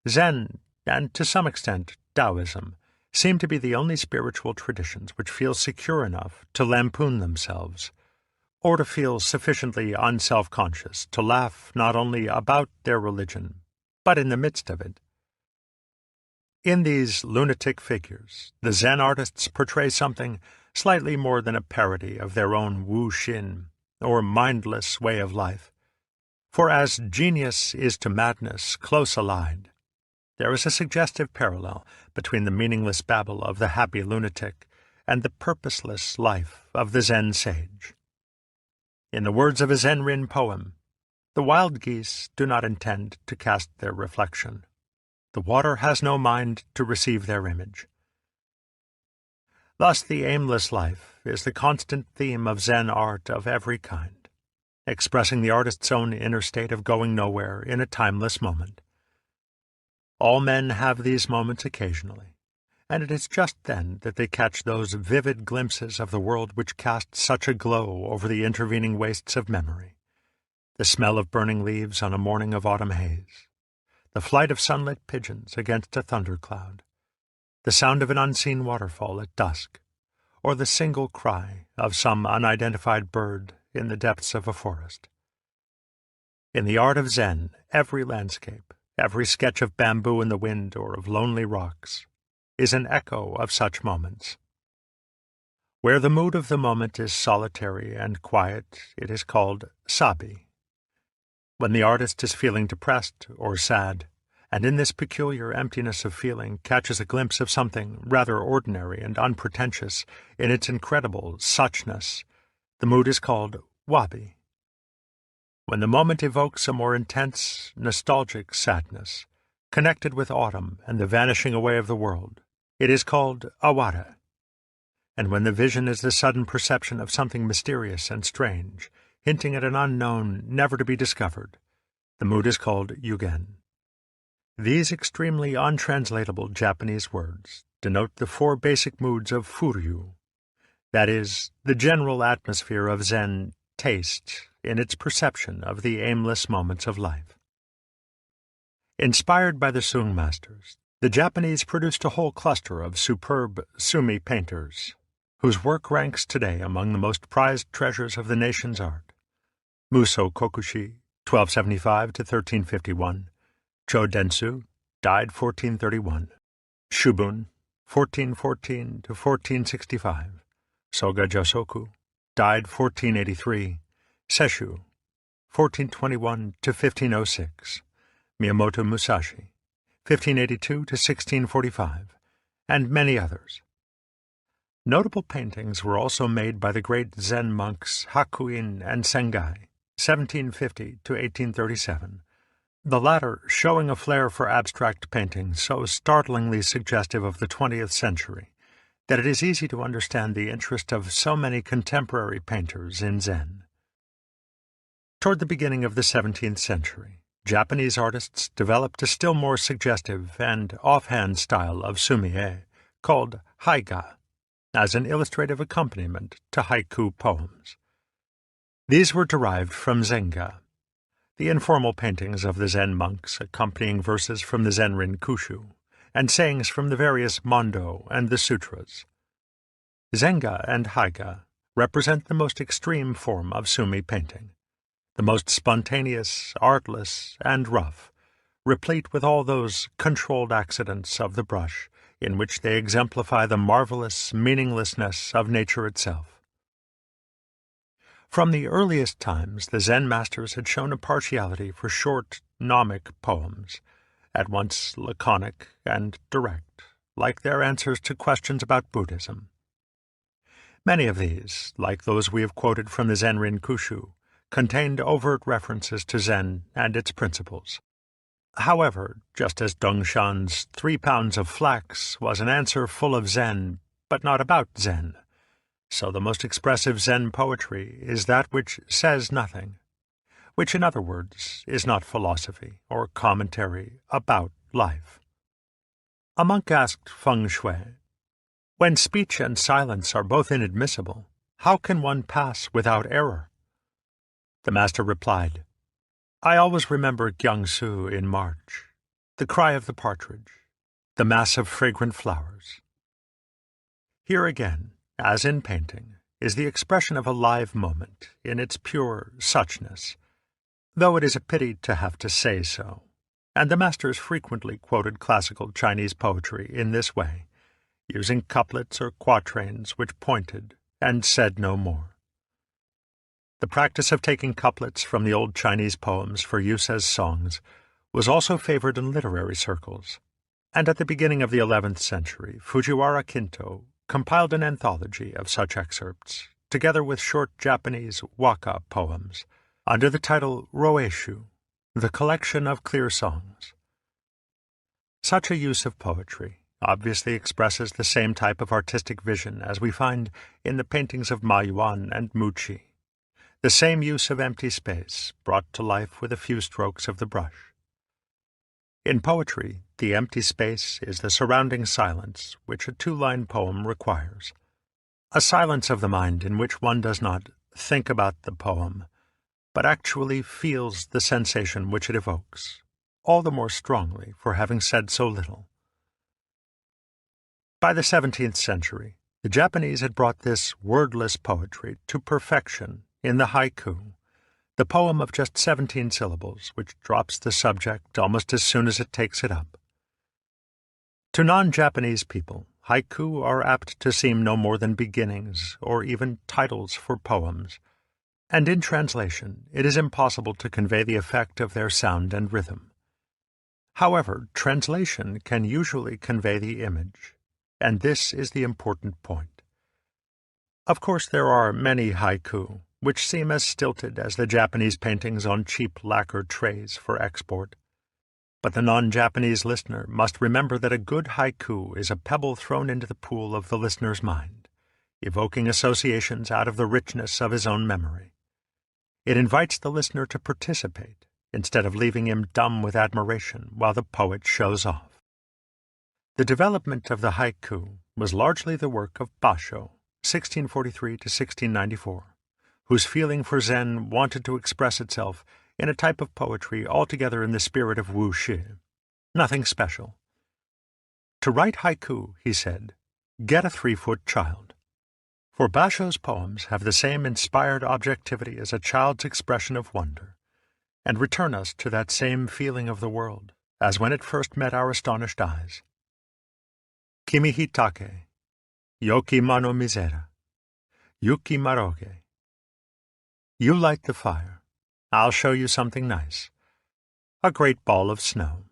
Zen, and to some extent Taoism, seem to be the only spiritual traditions which feel secure enough to lampoon themselves, or to feel sufficiently unself-conscious to laugh not only about their religion, but in the midst of it. In these lunatic figures, the Zen artists portray something slightly more than a parody of their own Wu Shin, or mindless way of life. For as genius is to madness close allied, there is a suggestive parallel between the meaningless babble of the happy lunatic and the purposeless life of the Zen sage. In the words of a Zen-rin poem, the wild geese do not intend to cast their reflection. The water has no mind to receive their image. Thus the aimless life is the constant theme of Zen art of every kind, expressing the artist's own inner state of going nowhere in a timeless moment. All men have these moments occasionally, and it is just then that they catch those vivid glimpses of the world which cast such a glow over the intervening wastes of memory. The smell of burning leaves on a morning of autumn haze, the flight of sunlit pigeons against a thundercloud, the sound of an unseen waterfall at dusk, or the single cry of some unidentified bird in the depths of a forest. In the art of Zen, every landscape, every sketch of bamboo in the wind or of lonely rocks, is an echo of such moments. Where the mood of the moment is solitary and quiet, it is called sabi. When the artist is feeling depressed or sad, and in this peculiar emptiness of feeling catches a glimpse of something rather ordinary and unpretentious in its incredible suchness, the mood is called wabi. When the moment evokes a more intense, nostalgic sadness, connected with autumn and the vanishing away of the world, it is called awara. And when the vision is the sudden perception of something mysterious and strange, hinting at an unknown, never to be discovered, the mood is called yugen. These extremely untranslatable Japanese words denote the four basic moods of furyu, that is, the general atmosphere of Zen taste in its perception of the aimless moments of life. Inspired by the Sung masters, the Japanese produced a whole cluster of superb sumi painters, whose work ranks today among the most prized treasures of the nation's art. Muso Kokushi, 1275 to 1351, Cho Densu, died 1431, Shubun, 1414 to 1465, Soga Josoku, died 1483, Sesshu, 1421 to 1506, Miyamoto Musashi, 1582 to 1645, and many others. Notable paintings were also made by the great Zen monks Hakuin and Sengai, 1750 to 1837, the latter showing a flair for abstract painting so startlingly suggestive of the 20th century that it is easy to understand the interest of so many contemporary painters in Zen. Toward the beginning of the 17th century, Japanese artists developed a still more suggestive and offhand style of sumi-e called haiga as an illustrative accompaniment to haiku poems. These were derived from zenga, the informal paintings of the Zen monks accompanying verses from the Zen Rinkushu, and sayings from the various mondo and the sutras. Zenga and haiga represent the most extreme form of sumi painting, the most spontaneous, artless, and rough, replete with all those controlled accidents of the brush in which they exemplify the marvelous meaninglessness of nature itself. From the earliest times, the Zen masters had shown a partiality for short, gnomic poems, at once laconic and direct, like their answers to questions about Buddhism. Many of these, like those we have quoted from the Zen Rinkushu, contained overt references to Zen and its principles. However, just as Dongshan's 3 pounds of flax was an answer full of Zen, but not about Zen, so the most expressive Zen poetry is that which says nothing, which, in other words, is not philosophy or commentary about life. A monk asked Feng Shui, "When speech and silence are both inadmissible, how can one pass without error?" The master replied, "I always remember Jiangsu in March, the cry of the partridge, the mass of fragrant flowers." Here again, as in painting, is the expression of a live moment in its pure suchness, though it is a pity to have to say so, and the masters frequently quoted classical Chinese poetry in this way, using couplets or quatrains which pointed and said no more. The practice of taking couplets from the old Chinese poems for use as songs was also favored in literary circles, and at the beginning of the 11th century, Fujiwara Kinto compiled an anthology of such excerpts, together with short Japanese waka poems, under the title Roeshu, the collection of clear songs. Such a use of poetry obviously expresses the same type of artistic vision as we find in the paintings of Ma Yuan and Muqi, the same use of empty space brought to life with a few strokes of the brush. In poetry, the empty space is the surrounding silence which a 2-line poem requires, a silence of the mind in which one does not think about the poem, but actually feels the sensation which it evokes, all the more strongly for having said so little. By the 17th century, the Japanese had brought this wordless poetry to perfection in the haiku, the poem of just 17 syllables which drops the subject almost as soon as it takes it up. To non-Japanese people, haiku are apt to seem no more than beginnings or even titles for poems, and in translation it is impossible to convey the effect of their sound and rhythm. However, translation can usually convey the image, and this is the important point. Of course, there are many haiku which seem as stilted as the Japanese paintings on cheap lacquer trays for export. But the non-Japanese listener must remember that a good haiku is a pebble thrown into the pool of the listener's mind, evoking associations out of the richness of his own memory. It invites the listener to participate, instead of leaving him dumb with admiration while the poet shows off. The development of the haiku was largely the work of Basho, 1643 to 1694, whose feeling for Zen wanted to express itself in a type of poetry altogether in the spirit of wuxi, nothing special. To write haiku, he said, get a 3-foot child. For Basho's poems have the same inspired objectivity as a child's expression of wonder, and return us to that same feeling of the world as when it first met our astonished eyes. Kimi hitake, yoki mano misera, yuki maroge. You light the fire. I'll show you something nice. A great ball of snow.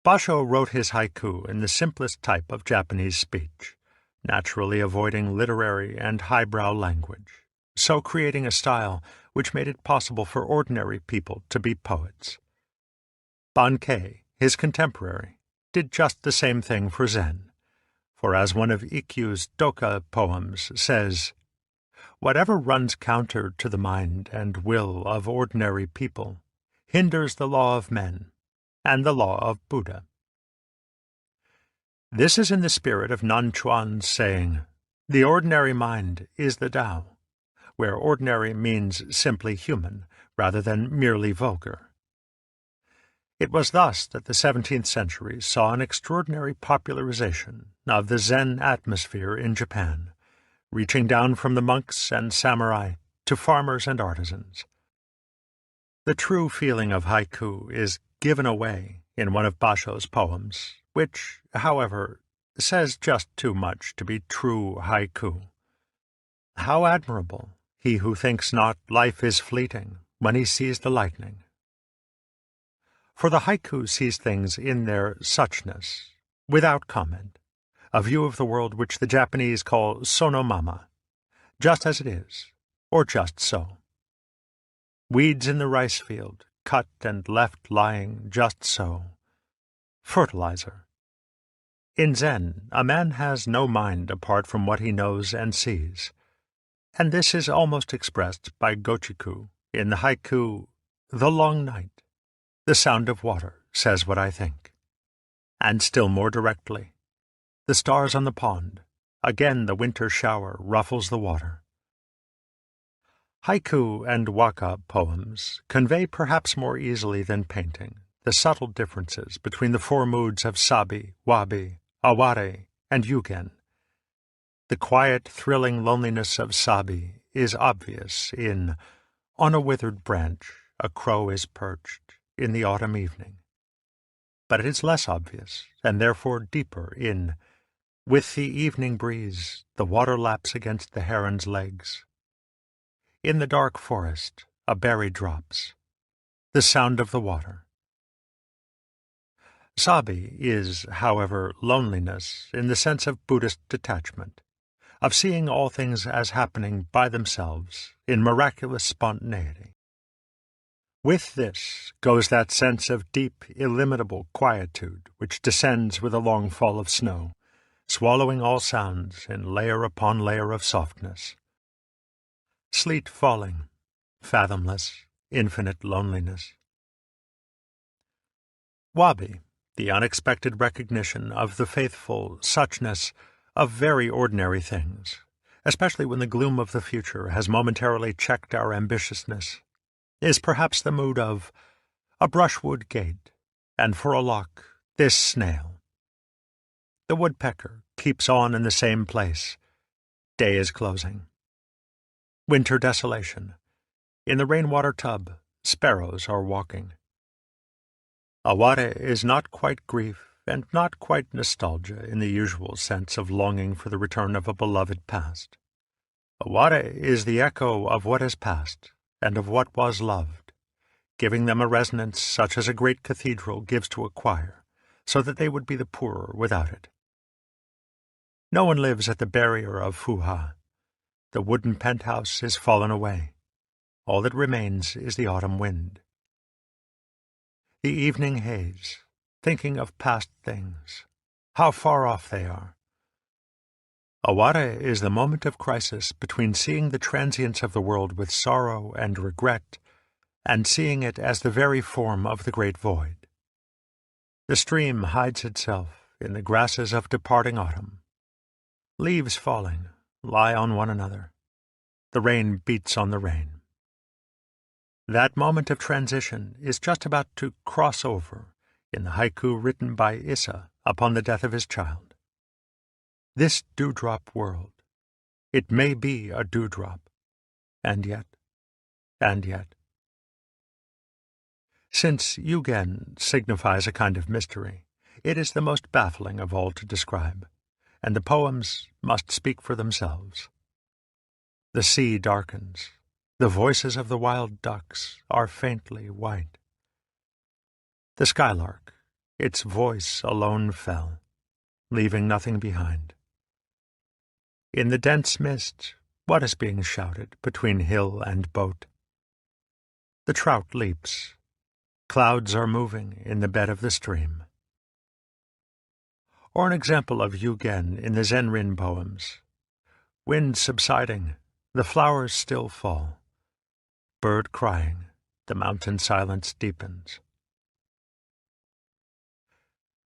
Basho wrote his haiku in the simplest type of Japanese speech, naturally avoiding literary and highbrow language, so creating a style which made it possible for ordinary people to be poets. Bankei, his contemporary, did just the same thing for Zen, for as one of Ikkyu's Doka poems says, "Whatever runs counter to the mind and will of ordinary people, hinders the law of men and the law of Buddha. This is in the spirit of Nan Chuan's saying, "The ordinary mind is the Tao," where ordinary means simply human, rather than merely vulgar. It was thus that the 17th century saw an extraordinary popularization of the Zen atmosphere in Japan, reaching down from the monks and samurai to farmers and artisans. The true feeling of haiku is given away in one of Basho's poems, which, however, says just too much to be true haiku. How admirable, he who thinks not life is fleeting when he sees the lightning. For the haiku sees things in their suchness, without comment, a view of the world which the Japanese call sonomama, just as it is, or just so. Weeds in the rice field, cut and left lying just so. Fertilizer. In Zen, a man has no mind apart from what he knows and sees, and this is almost expressed by Gochiku in the haiku, "The long night, the sound of water says what I think," and still more directly, "The stars on the pond, again the winter shower ruffles the water." Haiku and waka poems convey perhaps more easily than painting the subtle differences between the four moods of sabi, wabi, aware, and yugen. The quiet, thrilling loneliness of sabi is obvious in "On a withered branch a crow is perched in the autumn evening," but it is less obvious, and therefore deeper, in "With the evening breeze the water laps against the heron's legs. In the dark forest a berry drops, the sound of the water." Sabi is, however, loneliness in the sense of Buddhist detachment, of seeing all things as happening by themselves in miraculous spontaneity. With this goes that sense of deep, illimitable quietude which descends with a long fall of snow, swallowing all sounds in layer upon layer of softness. Sleet falling, fathomless, infinite loneliness. Wabi, the unexpected recognition of the faithful suchness of very ordinary things, especially when the gloom of the future has momentarily checked our ambitiousness, is perhaps the mood of "a brushwood gate, and for a lock this snail." The woodpecker keeps on in the same place. Day is closing. Winter desolation. In the rainwater tub, sparrows are walking. Aware is not quite grief and not quite nostalgia in the usual sense of longing for the return of a beloved past. Aware is the echo of what has passed and of what was loved, giving them a resonance such as a great cathedral gives to a choir, so that they would be the poorer without it. No one lives at the barrier of Fuha. The wooden penthouse is fallen away. All that remains is the autumn wind. The evening haze, thinking of past things, how far off they are. Aware is the moment of crisis between seeing the transience of the world with sorrow and regret, and seeing it as the very form of the great void. The stream hides itself in the grasses of departing autumn. Leaves falling lie on one another. The rain beats on the rain. That moment of transition is just about to cross over in the haiku written by Issa upon the death of his child. This dewdrop world, it may be a dewdrop, and yet. Since yugen signifies a kind of mystery, it is the most baffling of all to describe, and the poems must speak for themselves. The sea darkens. The voices of the wild ducks are faintly white. The skylark, its voice alone fell, leaving nothing behind. In the dense mist, what is being shouted between hill and boat? The trout leaps. Clouds are moving in the bed of the stream. Or an example of yugen in the Zenrin poems. Wind subsiding, the flowers still fall. Bird crying, the mountain silence deepens.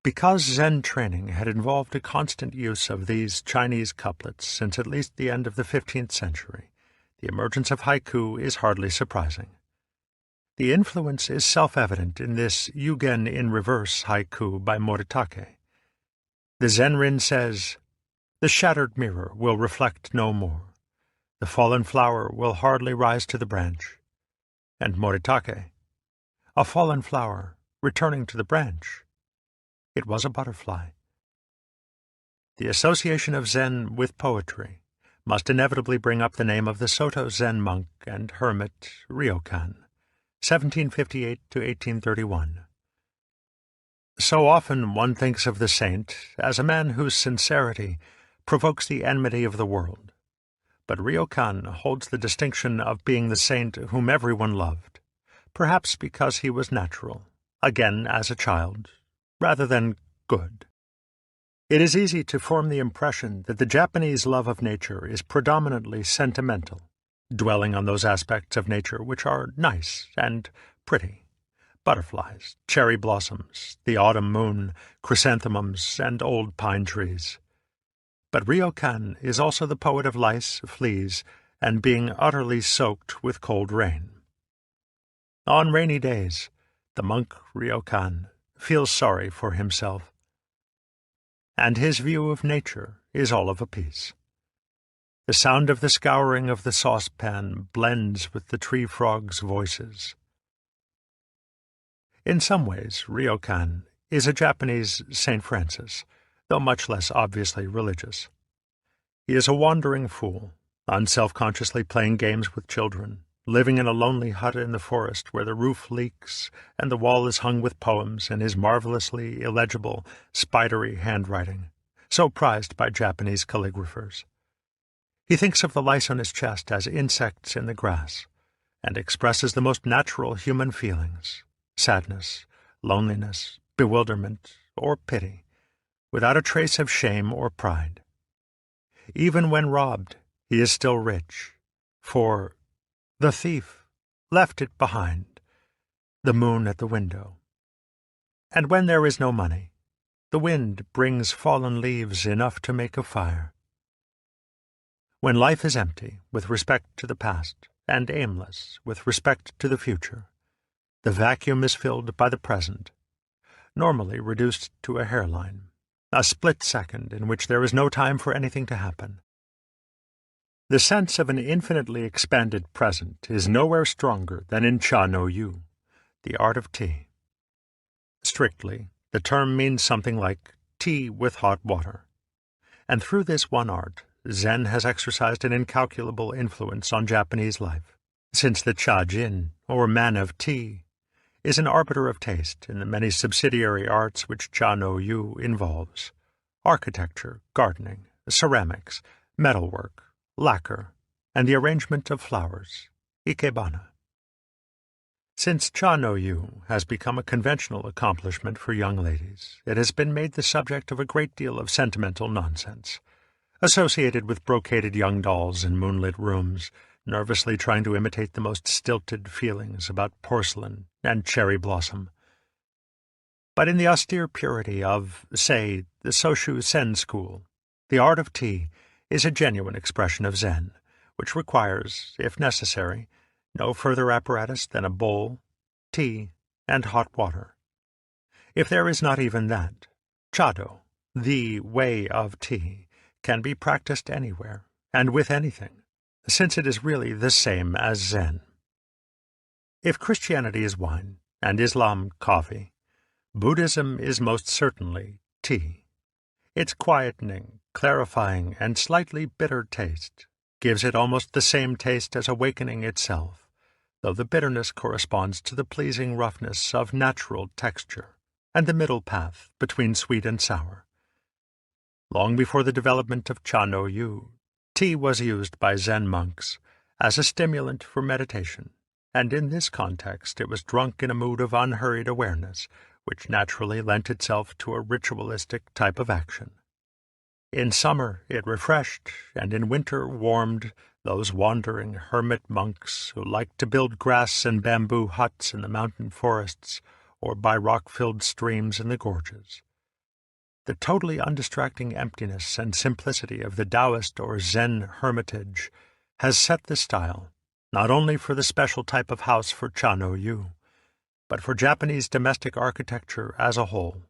Because Zen training had involved a constant use of these Chinese couplets since at least the end of the 15th century, the emergence of haiku is hardly surprising. The influence is self-evident in this Yugen in reverse haiku by Moritake. The Zenrin says, "The shattered mirror will reflect no more. The fallen flower will hardly rise to the branch." And Moritake, "A fallen flower returning to the branch. It was a butterfly." The association of Zen with poetry must inevitably bring up the name of the Soto Zen monk and hermit Ryokan, 1758 to 1831. So often one thinks of the saint as a man whose sincerity provokes the enmity of the world, but Ryokan holds the distinction of being the saint whom everyone loved, perhaps because he was natural, again as a child, rather than good. It is easy to form the impression that the Japanese love of nature is predominantly sentimental, dwelling on those aspects of nature which are nice and pretty: butterflies, cherry blossoms, the autumn moon, chrysanthemums, and old pine trees. But Ryokan is also the poet of lice, fleas, and being utterly soaked with cold rain. On rainy days, the monk Ryokan feels sorry for himself, and his view of nature is all of a piece. The sound of the scouring of the saucepan blends with the tree frogs' voices. In some ways, Ryokan is a Japanese St. Francis, though much less obviously religious. He is a wandering fool, unselfconsciously playing games with children, living in a lonely hut in the forest where the roof leaks and the wall is hung with poems in his marvelously illegible, spidery handwriting, so prized by Japanese calligraphers. He thinks of the lice on his chest as insects in the grass, and expresses the most natural human feelings: sadness, loneliness, bewilderment, or pity, without a trace of shame or pride. Even when robbed, he is still rich, for the thief left it behind, the moon at the window. And when there is no money, the wind brings fallen leaves enough to make a fire. When life is empty with respect to the past and aimless with respect to the future, the vacuum is filled by the present, normally reduced to a hairline, a split second in which there is no time for anything to happen. The sense of an infinitely expanded present is nowhere stronger than in Cha no Yu, the art of tea. Strictly, the term means something like tea with hot water, and through this one art, Zen has exercised an incalculable influence on Japanese life, since the Cha-jin, or man of tea, is an arbiter of taste in the many subsidiary arts which Cha no Yu involves: architecture, gardening, ceramics, metalwork, lacquer, and the arrangement of flowers, ikebana. Since Cha no Yu has become a conventional accomplishment for young ladies, it has been made the subject of a great deal of sentimental nonsense, associated with brocaded young dolls in moonlit rooms, nervously trying to imitate the most stilted feelings about porcelain and cherry blossom. But in the austere purity of, say, the Soshu Sen school, the art of tea is a genuine expression of Zen, which requires, if necessary, no further apparatus than a bowl, tea, and hot water. If there is not even that, Chado, the way of tea, can be practiced anywhere, and with anything, since it is really the same as Zen. If Christianity is wine, and Islam coffee, Buddhism is most certainly tea. Its quietening, clarifying, and slightly bitter taste gives it almost the same taste as awakening itself, though the bitterness corresponds to the pleasing roughness of natural texture and the middle path between sweet and sour. Long before the development of Cha no Yu, tea was used by Zen monks as a stimulant for meditation, and in this context it was drunk in a mood of unhurried awareness, which naturally lent itself to a ritualistic type of action. In summer it refreshed, and in winter warmed those wandering hermit monks who liked to build grass and bamboo huts in the mountain forests or by rock-filled streams in the gorges. The totally undistracting emptiness and simplicity of the Taoist or Zen hermitage has set the style, not only for the special type of house for Cha-no-yu, but for Japanese domestic architecture as a whole.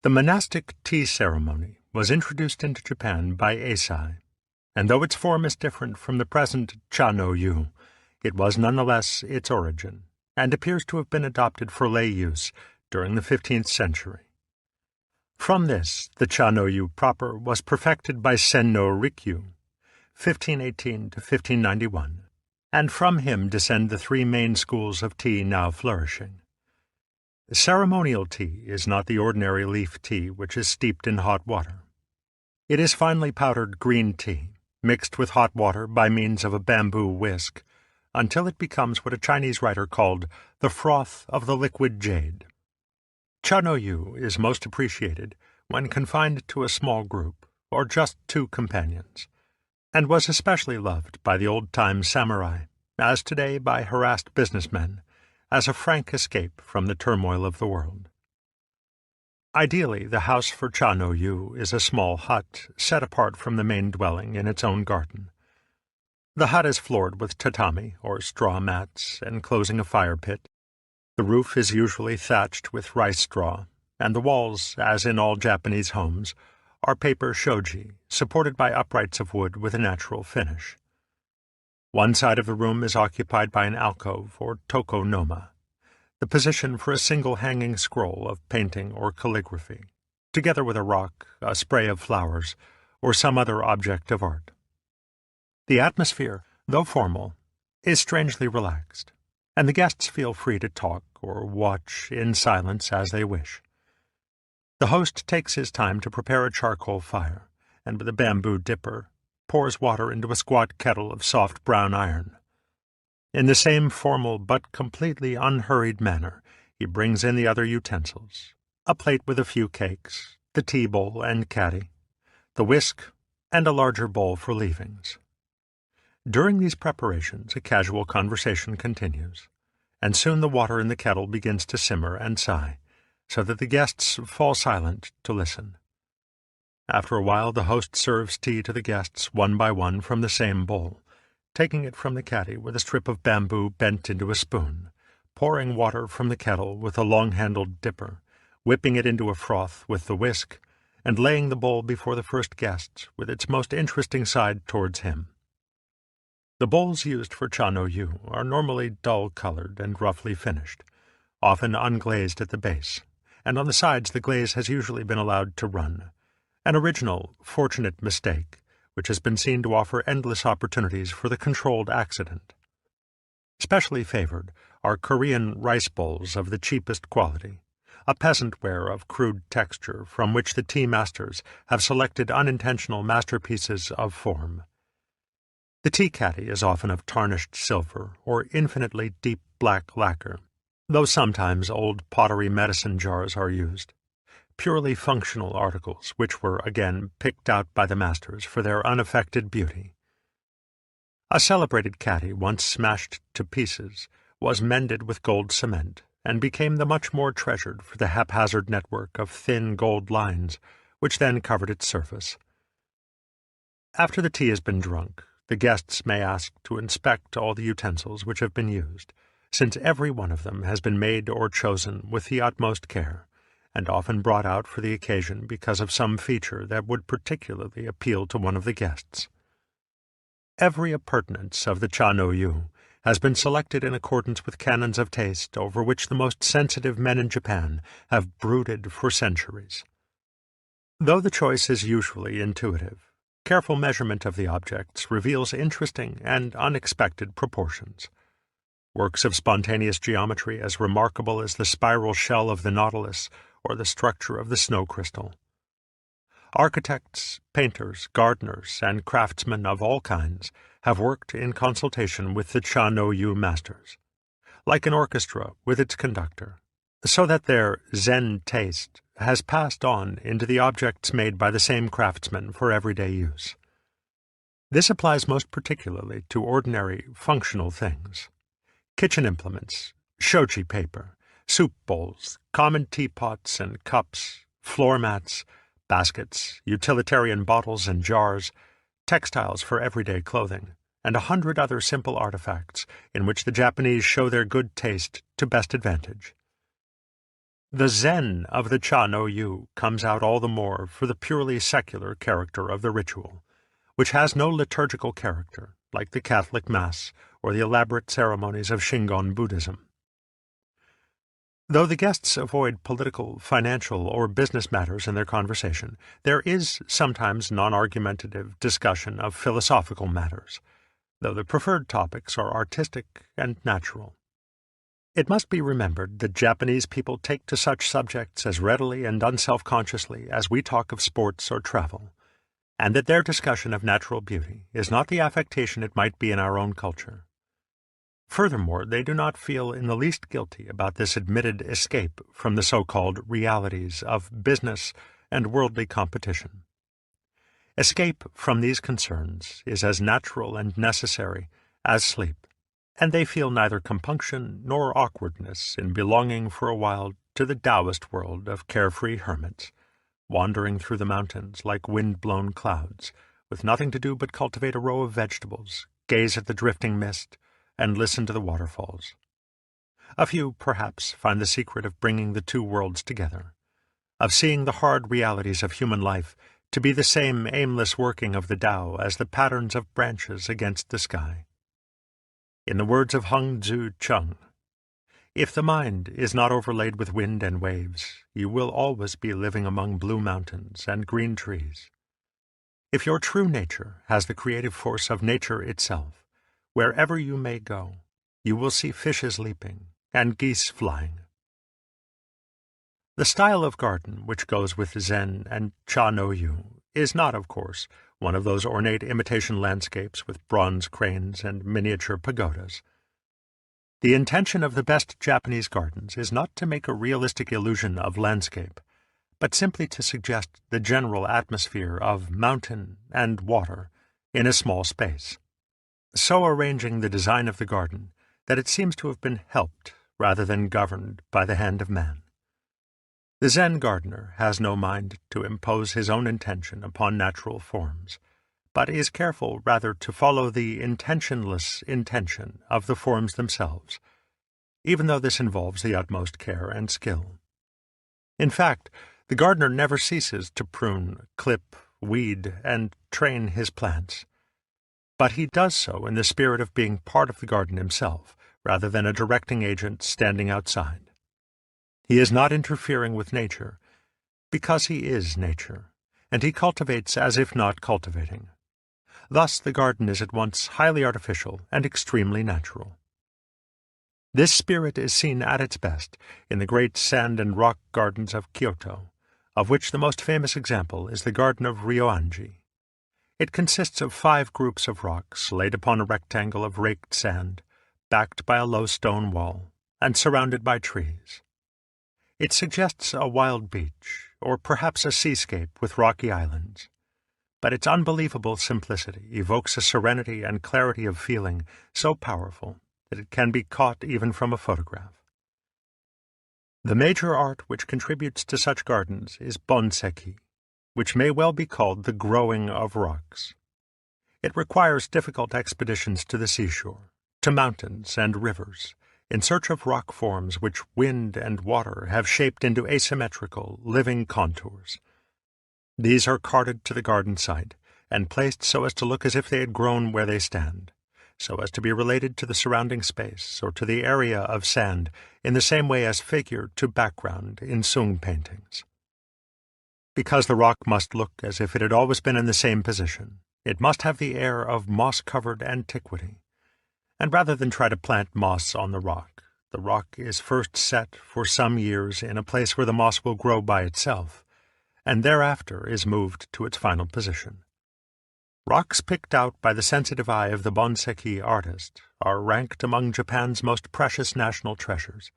The monastic tea ceremony was introduced into Japan by Eisai, and though its form is different from the present Cha-no-yu, it was nonetheless its origin, and appears to have been adopted for lay use during the 15th century. From this, the Cha-no-yu proper was perfected by Sen-no Rikyu, 1518 to 1591, and from him descend the three main schools of tea now flourishing. Ceremonial tea is not the ordinary leaf tea which is steeped in hot water. It is finely powdered green tea, mixed with hot water by means of a bamboo whisk, until it becomes what a Chinese writer called the froth of the liquid jade. Cha-no-yu is most appreciated when confined to a small group, or just two companions, and was especially loved by the old-time samurai, as today by harassed businessmen, as a frank escape from the turmoil of the world. Ideally, the house for Cha-no-yu is a small hut set apart from the main dwelling in its own garden. The hut is floored with tatami, or straw mats, enclosing a fire pit. The roof is usually thatched with rice straw, and the walls, as in all Japanese homes, are paper shoji, supported by uprights of wood with a natural finish. One side of the room is occupied by an alcove, or tokonoma, the position for a single hanging scroll of painting or calligraphy, together with a rock, a spray of flowers, or some other object of art. The atmosphere, though formal, is strangely relaxed, and the guests feel free to talk or watch in silence as they wish. The host takes his time to prepare a charcoal fire, and with a bamboo dipper, pours water into a squat kettle of soft brown iron. In the same formal but completely unhurried manner, he brings in the other utensils, a plate with a few cakes, the tea bowl and caddy, the whisk, and a larger bowl for leavings. During these preparations, a casual conversation continues, and soon the water in the kettle begins to simmer and sigh, so that the guests fall silent to listen. After a while, the host serves tea to the guests one by one from the same bowl, taking it from the caddy with a strip of bamboo bent into a spoon, pouring water from the kettle with a long-handled dipper, whipping it into a froth with the whisk, and laying the bowl before the first guest with its most interesting side towards him. The bowls used for Cha-no-yu are normally dull-colored and roughly finished, often unglazed at the base, and on the sides the glaze has usually been allowed to run, an original, fortunate mistake which has been seen to offer endless opportunities for the controlled accident. Specially favored are Korean rice bowls of the cheapest quality, a peasant ware of crude texture from which the tea masters have selected unintentional masterpieces of form. The tea caddy is often of tarnished silver or infinitely deep black lacquer, though sometimes old pottery medicine jars are used, purely functional articles which were again picked out by the masters for their unaffected beauty. A celebrated caddy, once smashed to pieces, was mended with gold cement and became the much more treasured for the haphazard network of thin gold lines which then covered its surface. After the tea has been drunk, the guests may ask to inspect all the utensils which have been used, since every one of them has been made or chosen with the utmost care, and often brought out for the occasion because of some feature that would particularly appeal to one of the guests. Every appurtenance of the Cha-no-yu has been selected in accordance with canons of taste over which the most sensitive men in Japan have brooded for centuries. Though the choice is usually intuitive, careful measurement of the objects reveals interesting and unexpected proportions. Works of spontaneous geometry as remarkable as the spiral shell of the nautilus or the structure of the snow crystal. Architects, painters, gardeners, and craftsmen of all kinds have worked in consultation with the Cha-no-yu masters, like an orchestra with its conductor, so that their Zen taste has passed on into the objects made by the same craftsmen for everyday use. This applies most particularly to ordinary, functional things. Kitchen implements, shoji paper, soup bowls, common teapots and cups, floor mats, baskets, utilitarian bottles and jars, textiles for everyday clothing, and 100 other simple artifacts in which the Japanese show their good taste to best advantage. The Zen of the Cha no Yu comes out all the more for the purely secular character of the ritual, which has no liturgical character, like the Catholic Mass or the elaborate ceremonies of Shingon Buddhism. Though the guests avoid political, financial, or business matters in their conversation, there is sometimes non-argumentative discussion of philosophical matters, though the preferred topics are artistic and natural. It must be remembered that Japanese people take to such subjects as readily and unselfconsciously as we talk of sports or travel, and that their discussion of natural beauty is not the affectation it might be in our own culture. Furthermore, they do not feel in the least guilty about this admitted escape from the so-called realities of business and worldly competition. Escape from these concerns is as natural and necessary as sleep, and they feel neither compunction nor awkwardness in belonging for a while to the Taoist world of carefree hermits, wandering through the mountains like wind-blown clouds, with nothing to do but cultivate a row of vegetables, gaze at the drifting mist, and listen to the waterfalls. A few, perhaps, find the secret of bringing the two worlds together, of seeing the hard realities of human life to be the same aimless working of the Tao as the patterns of branches against the sky. In the words of Hung Tzu Chung, if the mind is not overlaid with wind and waves, you will always be living among blue mountains and green trees. If your true nature has the creative force of nature itself, wherever you may go, you will see fishes leaping and geese flying. The style of garden which goes with Zen and Cha no Yu is not, of course, one of those ornate imitation landscapes with bronze cranes and miniature pagodas. The intention of the best Japanese gardens is not to make a realistic illusion of landscape, but simply to suggest the general atmosphere of mountain and water in a small space, so arranging the design of the garden that it seems to have been helped rather than governed by the hand of man. The Zen gardener has no mind to impose his own intention upon natural forms, but is careful rather to follow the intentionless intention of the forms themselves, even though this involves the utmost care and skill. In fact, the gardener never ceases to prune, clip, weed, and train his plants, but he does so in the spirit of being part of the garden himself, rather than a directing agent standing outside. He is not interfering with nature, because he is nature, and he cultivates as if not cultivating. Thus the garden is at once highly artificial and extremely natural. This spirit is seen at its best in the great sand and rock gardens of Kyoto, of which the most famous example is the garden of Ryoanji. It consists of 5 groups of rocks laid upon a rectangle of raked sand, backed by a low stone wall, and surrounded by trees. It suggests a wild beach, or perhaps a seascape with rocky islands, but its unbelievable simplicity evokes a serenity and clarity of feeling so powerful that it can be caught even from a photograph. The major art which contributes to such gardens is bonseki, which may well be called the growing of rocks. It requires difficult expeditions to the seashore, to mountains and rivers, in search of rock forms which wind and water have shaped into asymmetrical, living contours. These are carted to the garden site, and placed so as to look as if they had grown where they stand, so as to be related to the surrounding space or to the area of sand in the same way as figure to background in Sung paintings. Because the rock must look as if it had always been in the same position, it must have the air of moss-covered antiquity, and rather than try to plant moss on the rock is first set for some years in a place where the moss will grow by itself, and thereafter is moved to its final position. Rocks picked out by the sensitive eye of the bonseki artist are ranked among Japan's most precious national treasures,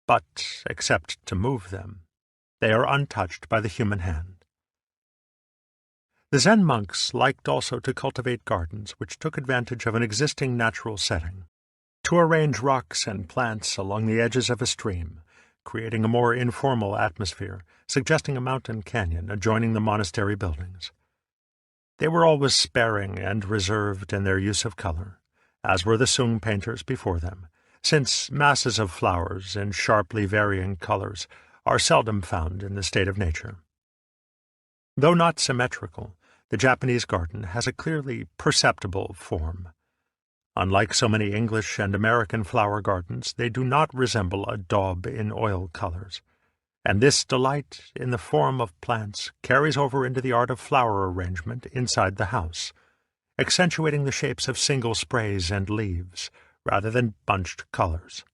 but, except to move them, They are untouched by the human hand. The Zen monks liked also to cultivate gardens which took advantage of an existing natural setting, to arrange rocks and plants along the edges of a stream, creating a more informal atmosphere, suggesting a mountain canyon adjoining the monastery buildings. They were always sparing and reserved in their use of color, as were the Sung painters before them, since masses of flowers in sharply varying colors are seldom found in the state of nature. Though not symmetrical, the Japanese garden has a clearly perceptible form. Unlike so many English and American flower gardens, they do not resemble a daub in oil colors, and this delight in the form of plants carries over into the art of flower arrangement inside the house, accentuating the shapes of single sprays and leaves rather than bunched colors.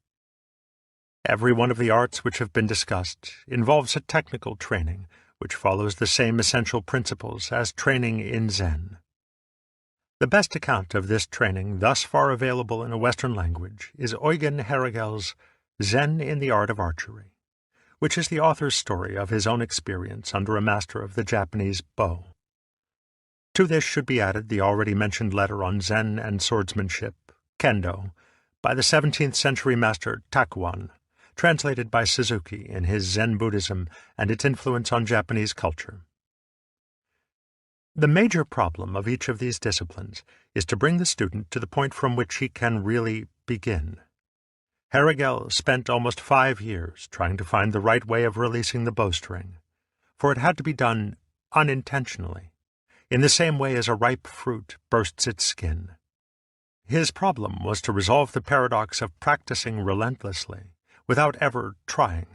Every one of the arts which have been discussed involves a technical training which follows the same essential principles as training in Zen. The best account of this training thus far available in a Western language is Eugen Haragel's Zen in the Art of Archery, which is the author's story of his own experience under a master of the Japanese bow. To this should be added the already mentioned letter on Zen and swordsmanship, Kendo, by the 17th century master Takuan, translated by Suzuki in his Zen Buddhism and its influence on Japanese culture. The major problem of each of these disciplines is to bring the student to the point from which he can really begin. Haragel spent almost 5 years trying to find the right way of releasing the bowstring, for it had to be done unintentionally, in the same way as a ripe fruit bursts its skin. His problem was to resolve the paradox of practicing relentlessly, without ever trying,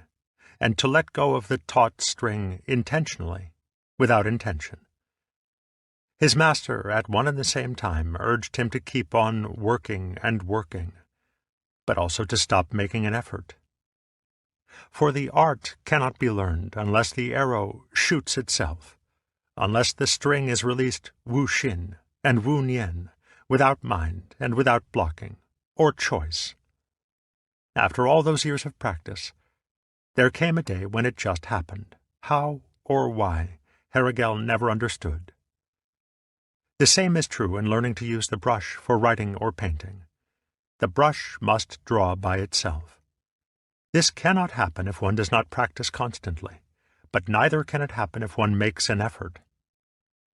and to let go of the taut string intentionally, without intention. His master, at one and the same time, urged him to keep on working and working, but also to stop making an effort. For the art cannot be learned unless the arrow shoots itself, unless the string is released wu-shin and wu-nien, without mind and without blocking, or choice. After all those years of practice, there came a day when it just happened. How or why, Haragel never understood. The same is true in learning to use the brush for writing or painting. The brush must draw by itself. This cannot happen if one does not practice constantly, but neither can it happen if one makes an effort.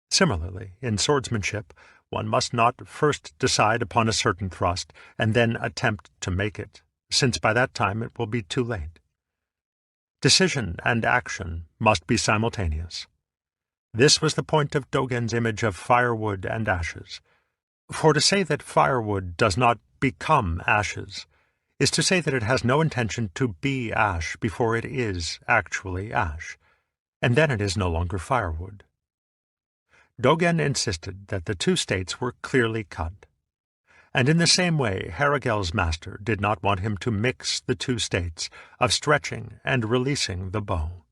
Similarly, in swordsmanship, one must not first decide upon a certain thrust and then attempt to make it, since by that time it will be too late. Decision and action must be simultaneous. This was the point of Dogen's image of firewood and ashes. For to say that firewood does not become ashes is to say that it has no intention to be ash before it is actually ash, and then it is no longer firewood. Dogen insisted that the two states were clearly cut, and in the same way Haragel's master did not want him to mix the two states of stretching and releasing the bow.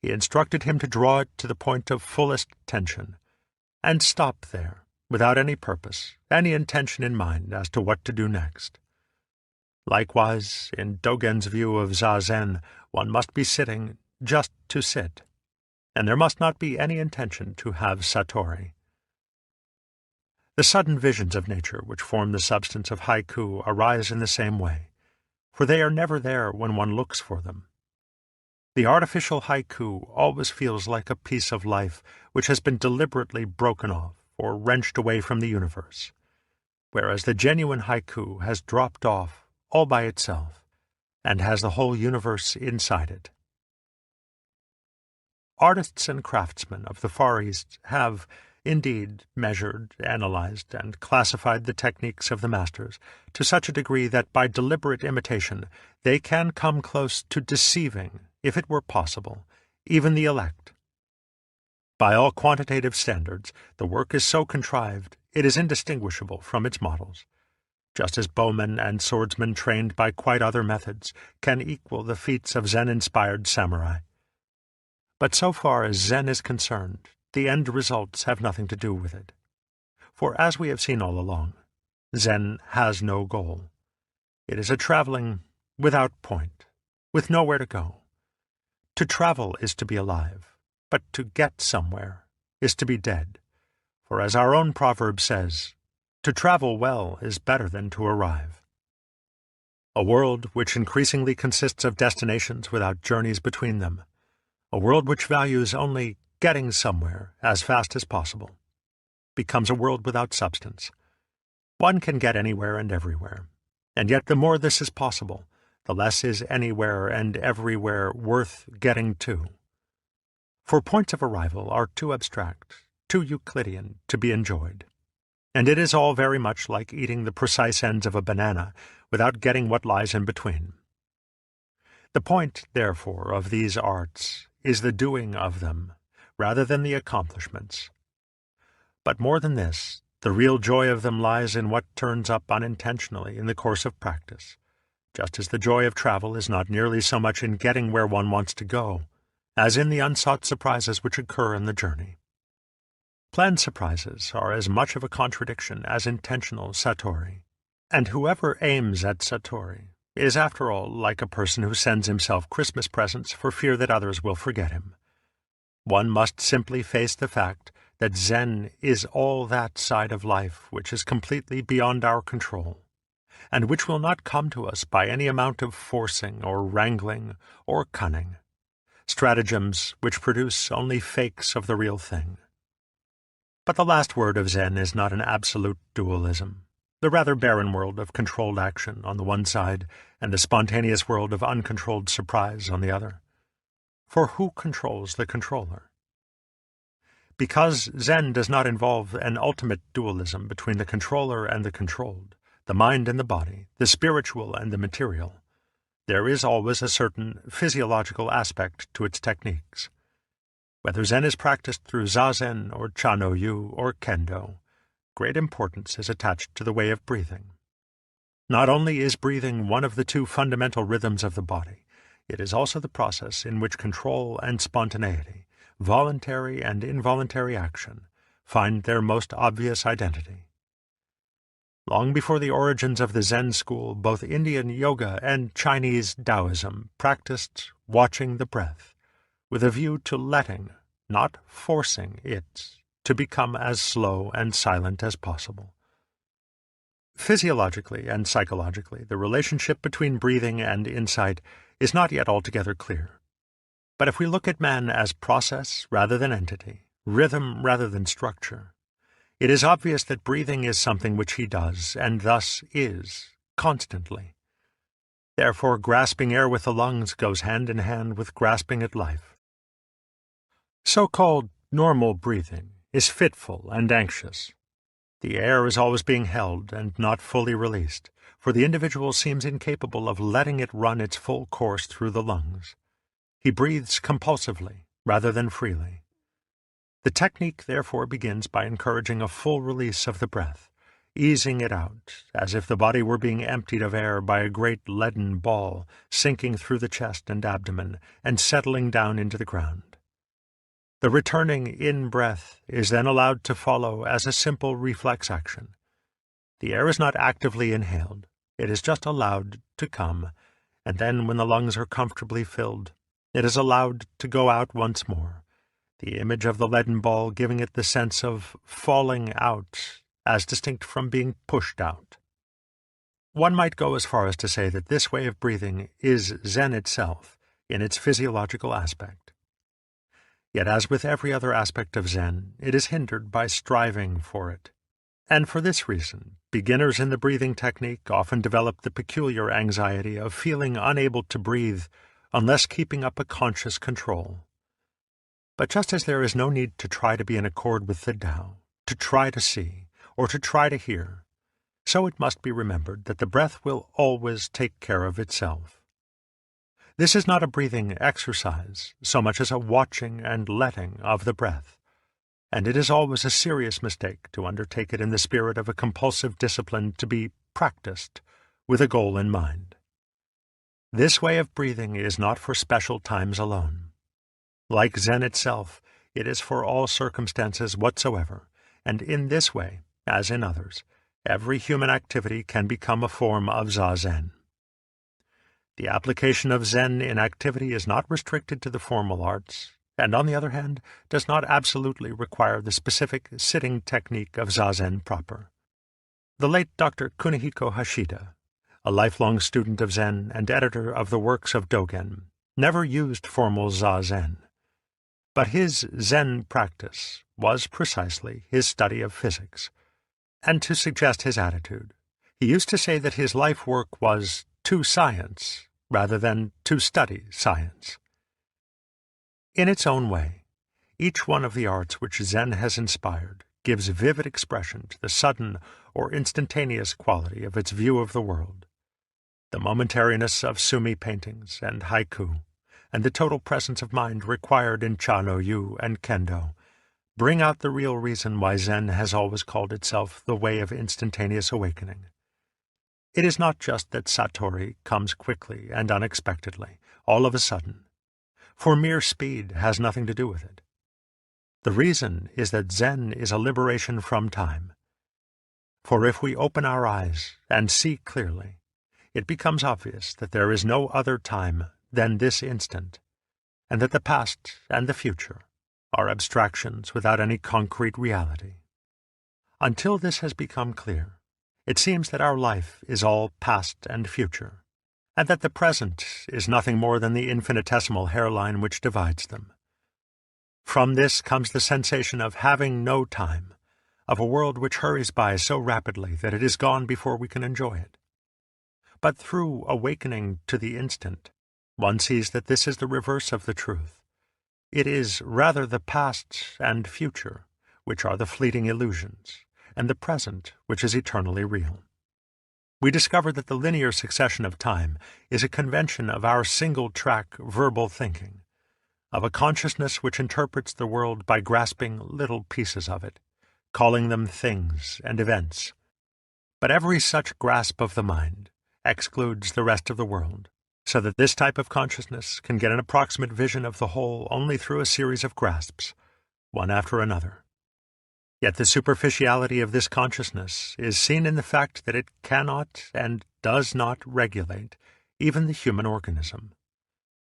He instructed him to draw it to the point of fullest tension, and stop there, without any purpose, any intention in mind as to what to do next. Likewise, in Dogen's view of Zazen, one must be sitting just to sit, and there must not be any intention to have satori. The sudden visions of nature which form the substance of haiku arise in the same way, for they are never there when one looks for them. The artificial haiku always feels like a piece of life which has been deliberately broken off or wrenched away from the universe, whereas the genuine haiku has dropped off all by itself and has the whole universe inside it. Artists and craftsmen of the Far East have, indeed, measured, analyzed, and classified the techniques of the masters to such a degree that by deliberate imitation they can come close to deceiving, if it were possible, even the elect. By all quantitative standards, the work is so contrived it is indistinguishable from its models, just as bowmen and swordsmen trained by quite other methods can equal the feats of Zen-inspired samurai. But so far as Zen is concerned, the end results have nothing to do with it. For as we have seen all along, Zen has no goal. It is a traveling without point, with nowhere to go. To travel is to be alive, but to get somewhere is to be dead. For as our own proverb says, to travel well is better than to arrive. A world which increasingly consists of destinations without journeys between them, a world which values only getting somewhere as fast as possible, becomes a world without substance. One can get anywhere and everywhere, and yet the more this is possible, the less is anywhere and everywhere worth getting to. For points of arrival are too abstract, too Euclidean to be enjoyed, and it is all very much like eating the precise ends of a banana without getting what lies in between. The point, therefore, of these arts is the doing of them, rather than the accomplishments. But more than this, the real joy of them lies in what turns up unintentionally in the course of practice, just as the joy of travel is not nearly so much in getting where one wants to go, as in the unsought surprises which occur in the journey. Planned surprises are as much of a contradiction as intentional satori, and whoever aims at satori is, after all, like a person who sends himself Christmas presents for fear that others will forget him. One must simply face the fact that Zen is all that side of life which is completely beyond our control, and which will not come to us by any amount of forcing or wrangling or cunning, stratagems which produce only fakes of the real thing. But the last word of Zen is not an absolute dualism, the rather barren world of controlled action on the one side and the spontaneous world of uncontrolled surprise on the other. For who controls the controller? Because Zen does not involve an ultimate dualism between the controller and the controlled, the mind and the body, the spiritual and the material, there is always a certain physiological aspect to its techniques. Whether Zen is practiced through Zazen or Cha-no-yu or Kendo, great importance is attached to the way of breathing. Not only is breathing one of the two fundamental rhythms of the body, it is also the process in which control and spontaneity, voluntary and involuntary action, find their most obvious identity. Long before the origins of the Zen school, both Indian yoga and Chinese Taoism practiced watching the breath, with a view to letting, not forcing it, to become as slow and silent as possible. Physiologically and psychologically, the relationship between breathing and insight is not yet altogether clear. But if we look at man as process rather than entity, rhythm rather than structure, it is obvious that breathing is something which he does, and thus is, constantly. Therefore, grasping air with the lungs goes hand in hand with grasping at life. So-called normal breathing is fitful and anxious. The air is always being held and not fully released, for the individual seems incapable of letting it run its full course through the lungs. He breathes compulsively rather than freely. The technique therefore begins by encouraging a full release of the breath, easing it out, as if the body were being emptied of air by a great leaden ball sinking through the chest and abdomen and settling down into the ground. The returning in-breath is then allowed to follow as a simple reflex action. The air is not actively inhaled, it is just allowed to come, and then when the lungs are comfortably filled, it is allowed to go out once more, the image of the leaden ball giving it the sense of falling out, as distinct from being pushed out. One might go as far as to say that this way of breathing is Zen itself, in its physiological aspect. Yet as with every other aspect of Zen, it is hindered by striving for it. And for this reason, beginners in the breathing technique often develop the peculiar anxiety of feeling unable to breathe unless keeping up a conscious control. But just as there is no need to try to be in accord with the Tao, to try to see, or to try to hear, so it must be remembered that the breath will always take care of itself. This is not a breathing exercise so much as a watching and letting of the breath, and it is always a serious mistake to undertake it in the spirit of a compulsive discipline to be practiced with a goal in mind. This way of breathing is not for special times alone. Like Zen itself, it is for all circumstances whatsoever, and in this way, as in others, every human activity can become a form of Zazen. The application of Zen in activity is not restricted to the formal arts, and on the other hand, does not absolutely require the specific sitting technique of Zazen proper. The late Dr. Kunihiko Hashida, a lifelong student of Zen and editor of the works of Dogen, never used formal Zazen. But his Zen practice was precisely his study of physics. And to suggest his attitude, he used to say that his life work was to science rather than to study science. In its own way, each one of the arts which Zen has inspired gives vivid expression to the sudden or instantaneous quality of its view of the world. The momentariness of sumi paintings and haiku, and the total presence of mind required in cha-no-yu and kendo, bring out the real reason why Zen has always called itself the way of instantaneous awakening. It is not just that satori comes quickly and unexpectedly, all of a sudden, for mere speed has nothing to do with it. The reason is that Zen is a liberation from time. For if we open our eyes and see clearly, it becomes obvious that there is no other time than this instant, and that the past and the future are abstractions without any concrete reality. Until this has become clear, it seems that our life is all past and future, and that the present is nothing more than the infinitesimal hairline which divides them. From this comes the sensation of having no time, of a world which hurries by so rapidly that it is gone before we can enjoy it. But through awakening to the instant, one sees that this is the reverse of the truth. It is rather the past and future which are the fleeting illusions, and the present which is eternally real. We discover that the linear succession of time is a convention of our single-track verbal thinking, of a consciousness which interprets the world by grasping little pieces of it, calling them things and events. But every such grasp of the mind excludes the rest of the world, so that this type of consciousness can get an approximate vision of the whole only through a series of grasps, one after another. Yet the superficiality of this consciousness is seen in the fact that it cannot and does not regulate even the human organism.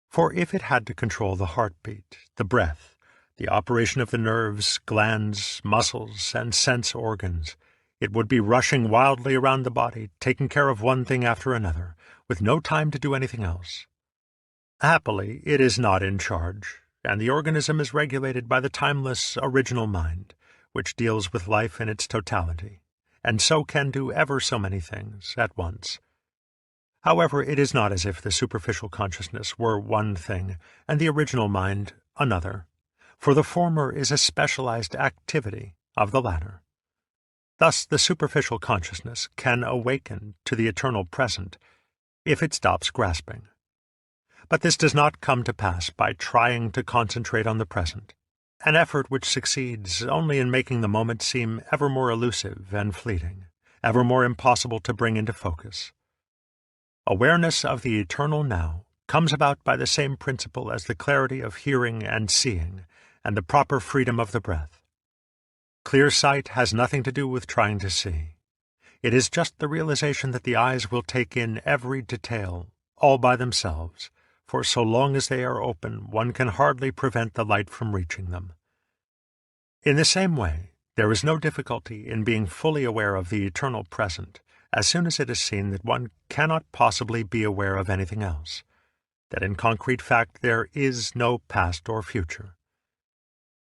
For if it had to control the heartbeat, the breath, the operation of the nerves, glands, muscles, and sense organs, it would be rushing wildly around the body, taking care of one thing after another, with no time to do anything else. Happily, it is not in charge, and the organism is regulated by the timeless original mind, which deals with life in its totality, and so can do ever so many things at once. However, it is not as if the superficial consciousness were one thing, and the original mind another, for the former is a specialized activity of the latter. Thus the superficial consciousness can awaken to the eternal present if it stops grasping. But this does not come to pass by trying to concentrate on the present, an effort which succeeds only in making the moment seem ever more elusive and fleeting, ever more impossible to bring into focus. Awareness of the eternal now comes about by the same principle as the clarity of hearing and seeing, and the proper freedom of the breath. Clear sight has nothing to do with trying to see. It is just the realization that the eyes will take in every detail, all by themselves, for so long as they are open, one can hardly prevent the light from reaching them. In the same way, there is no difficulty in being fully aware of the eternal present, as soon as it is seen that one cannot possibly be aware of anything else, that in concrete fact there is no past or future.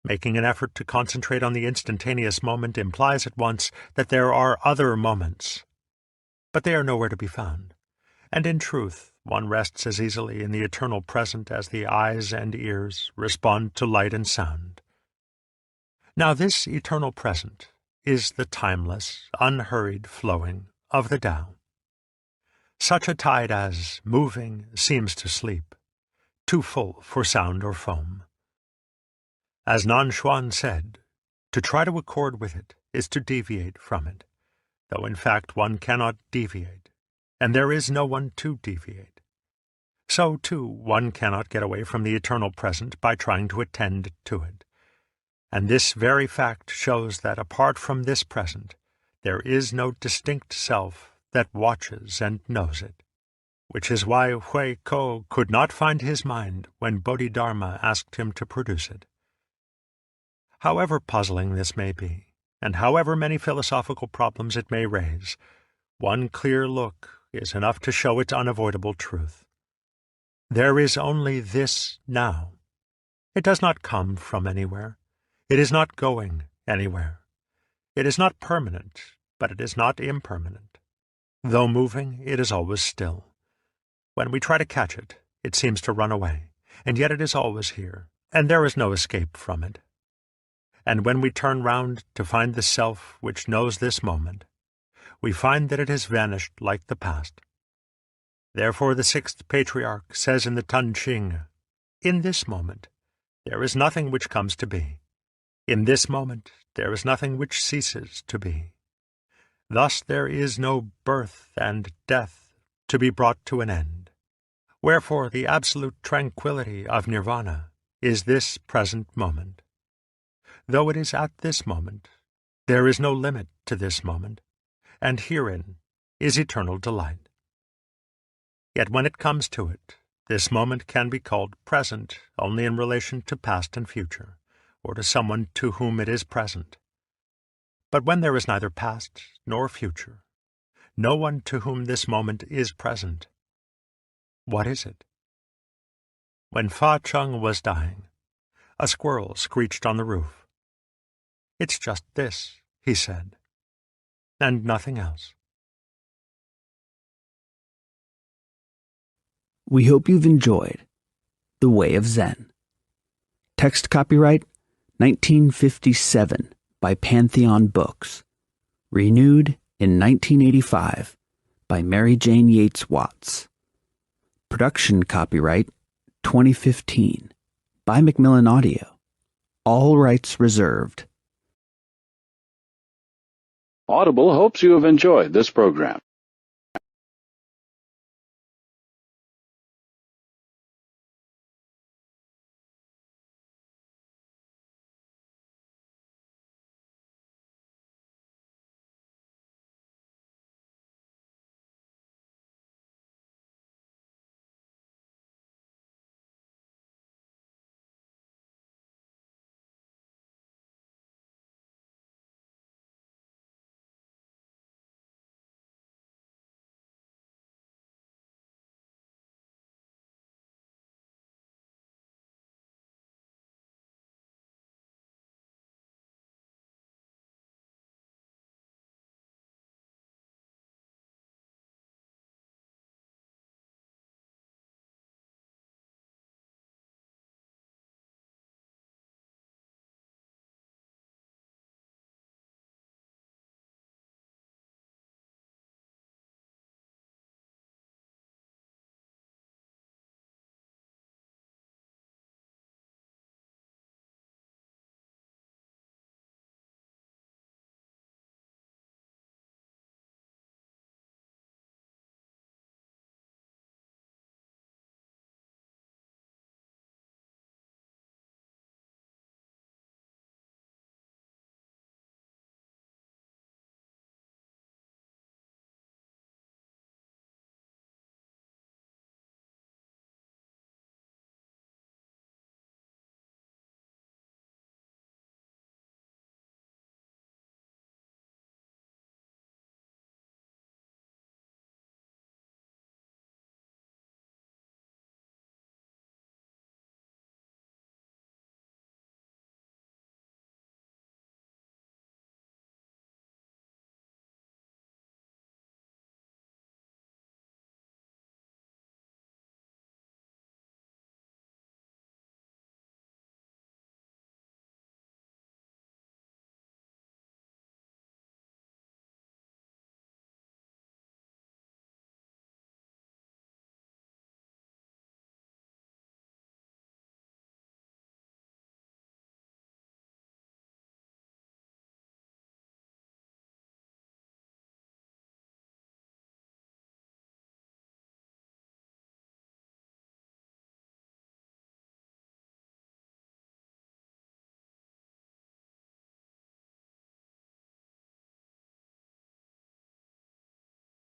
Making an effort to concentrate on the instantaneous moment implies at once that there are other moments, but they are nowhere to be found, and in truth one rests as easily in the eternal present as the eyes and ears respond to light and sound. Now this eternal present is the timeless, unhurried flowing of the Tao. Such a tide as, moving, seems to sleep, too full for sound or foam. As Nan Xuan said, to try to accord with it is to deviate from it, though in fact one cannot deviate, and there is no one to deviate. So, too, one cannot get away from the eternal present by trying to attend to it. And this very fact shows that apart from this present, there is no distinct self that watches and knows it. which is why Hui Ko could not find his mind when Bodhidharma asked him to produce it. However puzzling this may be, and however many philosophical problems it may raise, one clear look is enough to show its unavoidable truth. There is only this now. It does not come from anywhere. It is not going anywhere. It is not permanent, but it is not impermanent. Though moving, it is always still. When we try to catch it, it seems to run away, and yet it is always here, and there is no escape from it. And when we turn round to find the self which knows this moment, we find that it has vanished like the past. Therefore the sixth patriarch says in the Tan Ching, "In this moment, there is nothing which comes to be. In this moment, there is nothing which ceases to be. Thus there is no birth and death to be brought to an end. Wherefore the absolute tranquility of nirvana is this present moment. Though it is at this moment, there is no limit to this moment, and herein is eternal delight. Yet when it comes to it, this moment can be called present only in relation to past and future, or to someone to whom it is present. But when there is neither past nor future, no one to whom this moment is present, what is it? When Fa Chung was dying, a squirrel screeched on the roof. "It's just this," he said, "and nothing else." We hope you've enjoyed The Way of Zen. Text copyright 1957 by Pantheon Books. Renewed in 1985 by Mary Jane Yates Watts. Production copyright 2015 by Macmillan Audio. All rights reserved. Audible hopes you have enjoyed this program.